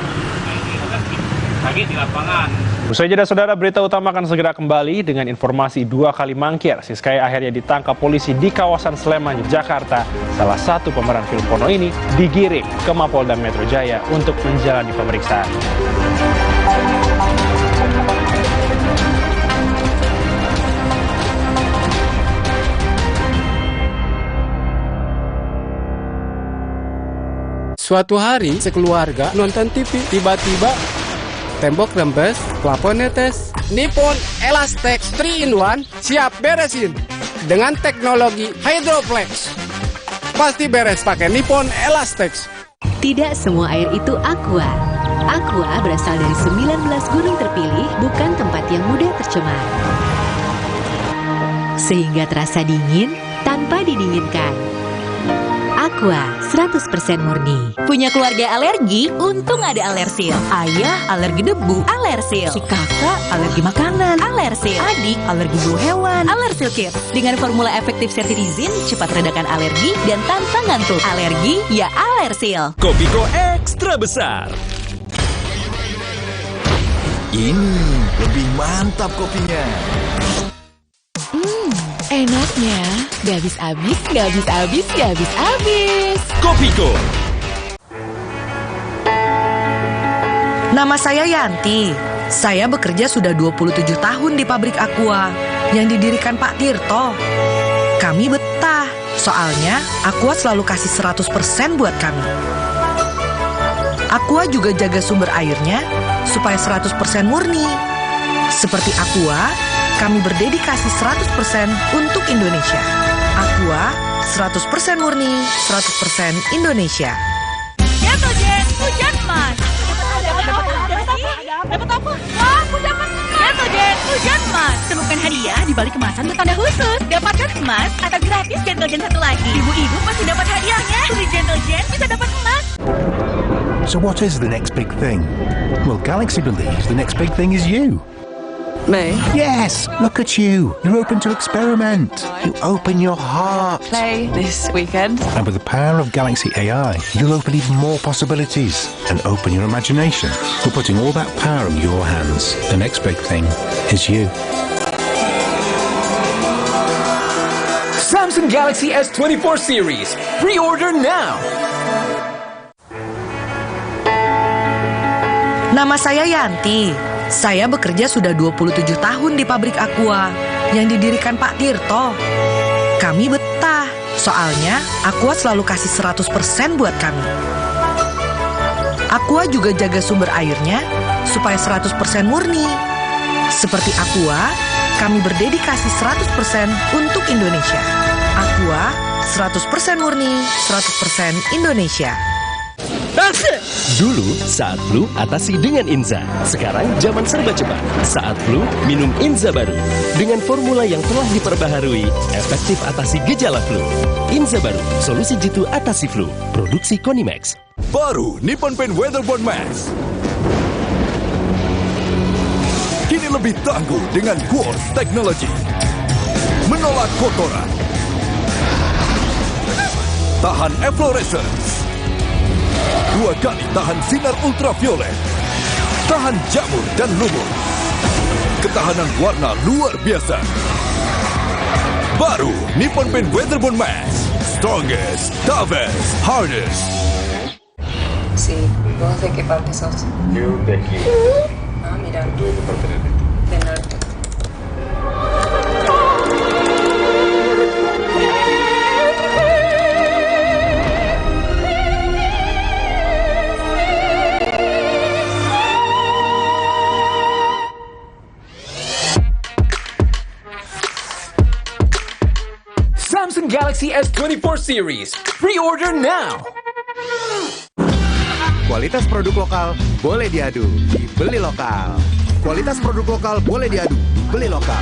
Lagi di lapangan. Usai jeda saudara, berita utama akan segera kembali dengan informasi 2 kali mangkir. Siska akhirnya ditangkap polisi di kawasan Sleman, Jakarta. Salah satu pemeran film porno ini digiring ke Mapolda Metro Jaya untuk menjalani pemeriksaan. Suatu hari sekeluarga nonton TV, tiba-tiba tembok rembes, plafon netes. Nippon Elastex 3-in-1 siap beresin dengan teknologi Hydroplex. Pasti beres pakai Nippon Elastex. Tidak semua air itu aqua. Aqua berasal dari 19 gunung terpilih, bukan tempat yang mudah tercemar. Sehingga terasa dingin tanpa didinginkan. Aqua 100% murni. Punya keluarga alergi? Untung ada Alersil. Ayah alergi debu, Alersil. Si kakak alergi makanan, Alersil. Adik alergi bulu hewan, Alersil Kids. Dengan formula efektif Cetirizin, cepat redakan alergi dan tanpa ngantuk. Alergi ya Alersil. Kopiko ekstra besar. Ini lebih mantap kopinya. Enaknya, gak habis-habis, gak habis-habis, gak habis-habis. Kopiko. Nama saya Yanti. Saya bekerja sudah 27 tahun di pabrik Aqua yang didirikan Pak Tirto. Kami betah, soalnya Aqua selalu kasih 100% buat kami. Aqua juga jaga sumber airnya supaya 100% murni. Seperti Aqua, kami berdedikasi 100% untuk Indonesia. Aqua 100% murni, 100% Indonesia. Jetogen, hujan emas. Dapat apa? Wah, aku dapat emas. Jetogen, hujan emas. Temukan hadiah di balik kemasan bertanda khusus. Dapatkan emas atau gratis Jetogen satu lagi. Ibu-ibu pasti dapat hadiahnya. Beli Jetogen bisa dapat emas. So what is the next big thing? Well, Galaxy believes the next big thing is you. Me? Yes, look at you. You're open to experiment. You open your heart. Play this weekend. And with the power of Galaxy AI, you'll open even more possibilities and open your imagination. We're putting all that power in your hands. The next big thing is you. Samsung Galaxy S24 series. Pre-order now. Nama saya Yanti. Saya bekerja sudah 27 tahun di pabrik Aqua yang didirikan Pak Tirto. Kami betah, soalnya Aqua selalu kasih 100% buat kami. Aqua juga jaga sumber airnya supaya 100% murni. Seperti Aqua, kami berdedikasi 100% untuk Indonesia. Aqua 100% murni, 100% Indonesia. Dulu saat flu atasi dengan Inza. Sekarang zaman serba cepat. Saat flu minum Inza baru dengan formula yang telah diperbaharui, efektif atasi gejala flu. Inza baru, solusi jitu atasi flu. Produksi Konimax. Baru Nippon Paint Weatherboard Max. Kini lebih tangguh dengan Quartz Technology. Menolak kotoran. Tahan efflorescence. 2 kali tahan sinar ultraviolet. Tahan jamur dan lumut. Ketahanan warna luar biasa. Baru Nippon Paint Weatherboard Max. Strongest, toughest, hardest. Sì, vos de qué parte sos? Yo de aquí. Ah, mira. Tú de qué parte eres? Del norte. Samsung Galaxy S24 series. Pre-order now. Kualitas produk lokal boleh diadu, dibeli lokal. Kualitas produk lokal boleh diadu, beli lokal.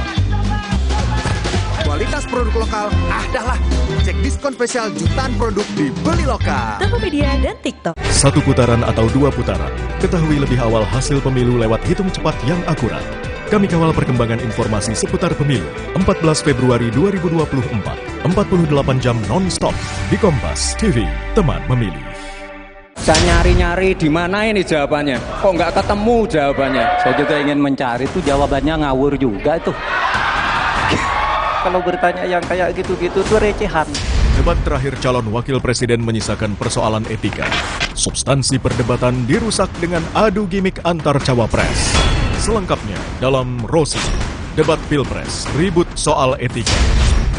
Kualitas produk lokal, dah lah. Cek diskon spesial jutaan produk dibeli lokal. Tokopedia dan TikTok. 1 putaran atau 2 putaran. Ketahui lebih awal hasil pemilu lewat hitung cepat yang akurat. Kami kawal perkembangan informasi seputar pemilu 14 Februari 2024, 48 jam non-stop di Kompas TV, teman memilih. Saya nyari-nyari di mana ini jawabannya. Kok nggak ketemu jawabannya? Saya juga ingin mencari itu jawabannya ngawur juga itu. Kalau bertanya yang kayak gitu-gitu tuh recehan. Debat terakhir calon wakil presiden menyisakan persoalan etika. Substansi perdebatan dirusak dengan adu gimik antar cawapres. Selengkapnya dalam Rosi, debat Pilpres, ribut soal etika.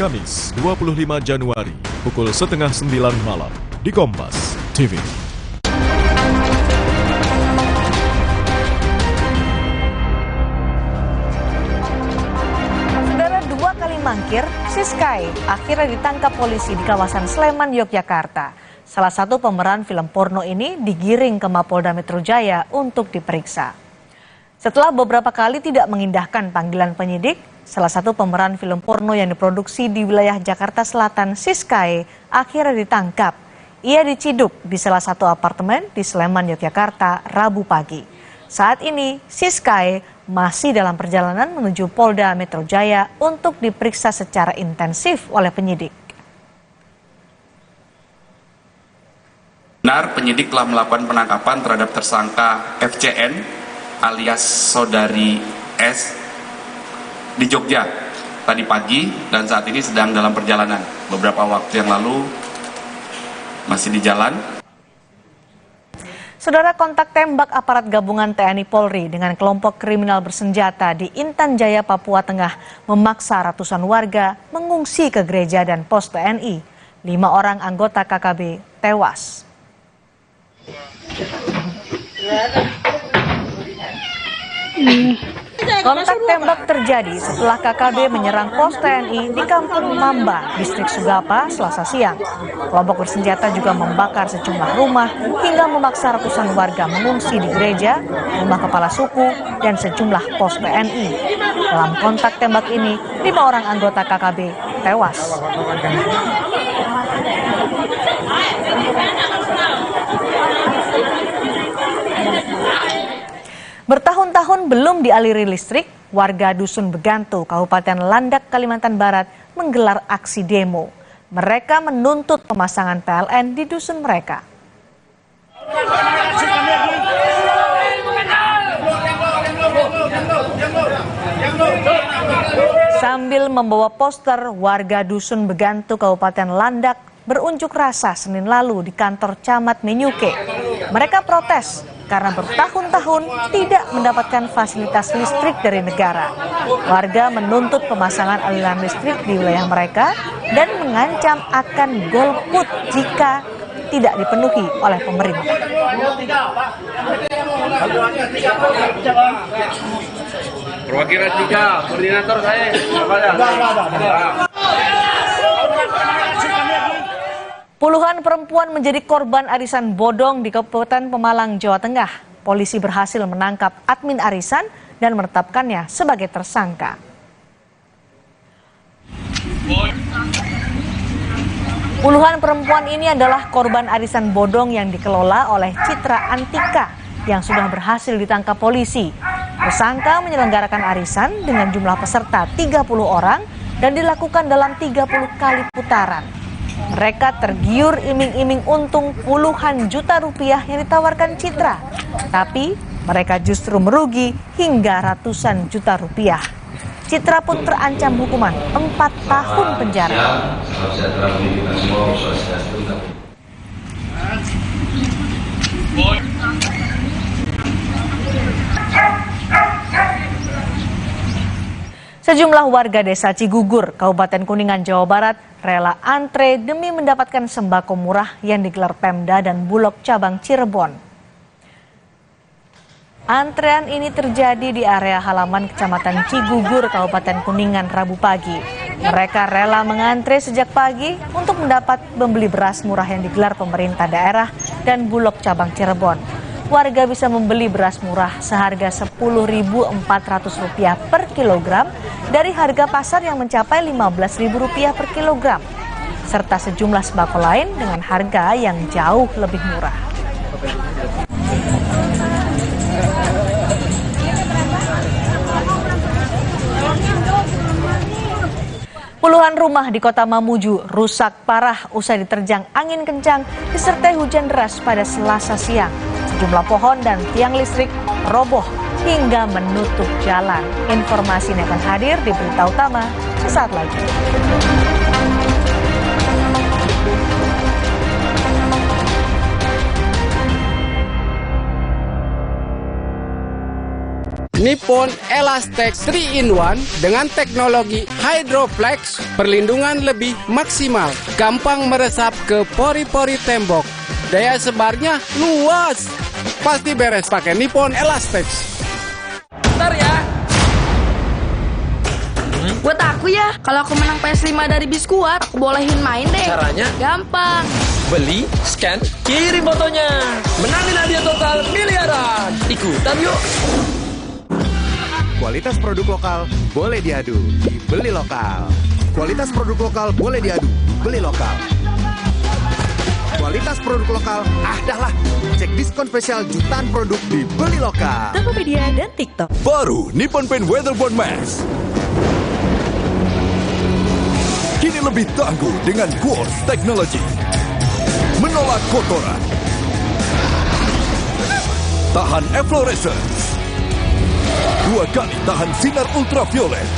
Kamis 25 Januari, pukul 8:30 malam di Kompas TV. Saudara, 2 kali mangkir, Siskai akhirnya ditangkap polisi di kawasan Sleman, Yogyakarta. Salah satu pemeran film porno ini digiring ke Mapolda Metro Jaya untuk diperiksa. Setelah beberapa kali tidak mengindahkan panggilan penyidik, salah satu pemeran film porno yang diproduksi di wilayah Jakarta Selatan, Siskai, akhirnya ditangkap. Ia diciduk di salah satu apartemen di Sleman, Yogyakarta, Rabu pagi. Saat ini, Siskai masih dalam perjalanan menuju Polda Metro Jaya untuk diperiksa secara intensif oleh penyidik. Benar, penyidik telah melakukan penangkapan terhadap tersangka FCN alias saudari S di Jogja tadi pagi dan saat ini sedang dalam perjalanan. Beberapa waktu yang lalu masih di jalan. Saudara, kontak tembak aparat gabungan TNI Polri dengan kelompok kriminal bersenjata di Intan Jaya, Papua Tengah memaksa ratusan warga mengungsi ke gereja dan pos TNI. 5 orang anggota KKB tewas. Kontak tembak terjadi setelah KKB menyerang pos TNI di Kampung Mamba, Distrik Sugapa, Selasa siang. Kelompok bersenjata juga membakar sejumlah rumah hingga memaksa ratusan warga mengungsi di gereja, rumah kepala suku, dan sejumlah pos TNI. Dalam kontak tembak ini, 5 orang anggota KKB tewas. Bertahun-tahun belum dialiri listrik, warga Dusun Begantu, Kabupaten Landak, Kalimantan Barat menggelar aksi demo. Mereka menuntut pemasangan PLN di dusun mereka. Sambil membawa poster, warga Dusun Begantu, Kabupaten Landak berunjuk rasa Senin lalu di kantor Camat Menyuke. Mereka protes karena bertahun-tahun tidak mendapatkan fasilitas listrik dari negara. Warga menuntut pemasangan aliran listrik di wilayah mereka dan mengancam akan golput jika tidak dipenuhi oleh pemerintah. Perwakilan 3, koordinator saya. Puluhan perempuan menjadi korban arisan bodong di Kabupaten Pemalang, Jawa Tengah. Polisi berhasil menangkap admin arisan dan menetapkannya sebagai tersangka. Puluhan perempuan ini adalah korban arisan bodong yang dikelola oleh Citra Antika yang sudah berhasil ditangkap polisi. Tersangka menyelenggarakan arisan dengan jumlah peserta 30 orang dan dilakukan dalam 30 kali putaran. Mereka tergiur iming-iming untung puluhan juta rupiah yang ditawarkan Citra. Tapi mereka justru merugi hingga ratusan juta rupiah. Citra pun terancam hukuman 4 tahun penjara. Sejumlah warga desa Cigugur, Kabupaten Kuningan, Jawa Barat, rela antre demi mendapatkan sembako murah yang digelar Pemda dan Bulog cabang Cirebon. Antrean ini terjadi di area halaman Kecamatan Cigugur, Kabupaten Kuningan, Rabu pagi. Mereka rela mengantre sejak pagi untuk mendapat membeli beras murah yang digelar pemerintah daerah dan Bulog cabang Cirebon. Warga bisa membeli beras murah seharga Rp10.400 per kilogram dari harga pasar yang mencapai Rp15.000 per kilogram, serta sejumlah sembako lain dengan harga yang jauh lebih murah. Puluhan rumah di kota Mamuju rusak parah usai diterjang angin kencang disertai hujan deras pada Selasa siang. Sejumlah pohon dan tiang listrik roboh hingga menutup jalan. Informasi ini akan hadir di berita utama sesaat lagi. Nippon Elastex 3-in-1 dengan teknologi Hydroflex, perlindungan lebih maksimal, gampang meresap ke pori-pori tembok, daya sebarnya luas. Pasti beres pakai Nippon Elastex. Bentar ya. Buat aku ya, kalau aku menang PS5 dari Biskuat, aku bolehin main deh. Caranya? Gampang. Beli, scan, kirim fotonya. Menangin hadiah total miliaran. Ikutan yuk. Kualitas produk lokal boleh diadu, beli lokal. Kualitas produk lokal boleh diadu, beli lokal. Kualitas produk lokal, dah lah. Cek diskon spesial jutaan produk di Beli Lokal. Tokopedia dan TikTok. Baru Nippon Paint Weatherboard Max. Kini lebih tangguh dengan Quartz Technology. Menolak kotoran. Tahan efflorescence. 2 kali tahan sinar ultraviolet.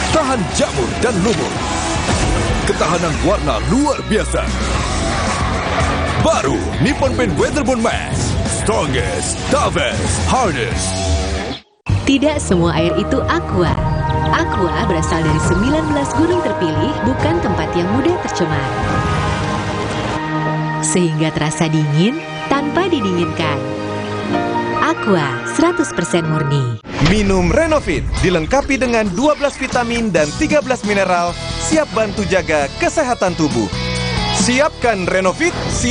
Tahan jamur dan lumut. Ketahanan warna luar biasa. Baru Nippon Paint Weatherboard Max. Strongest, toughest, hardest. Tidak semua air itu aqua. Aqua berasal dari 19 gunung terpilih, bukan tempat yang mudah tercemar. Sehingga terasa dingin tanpa didinginkan. Aqua 100% murni. Minum Renovit, dilengkapi dengan 12 vitamin dan 13 mineral, siap bantu jaga kesehatan tubuh. Siapkan Renovit, siap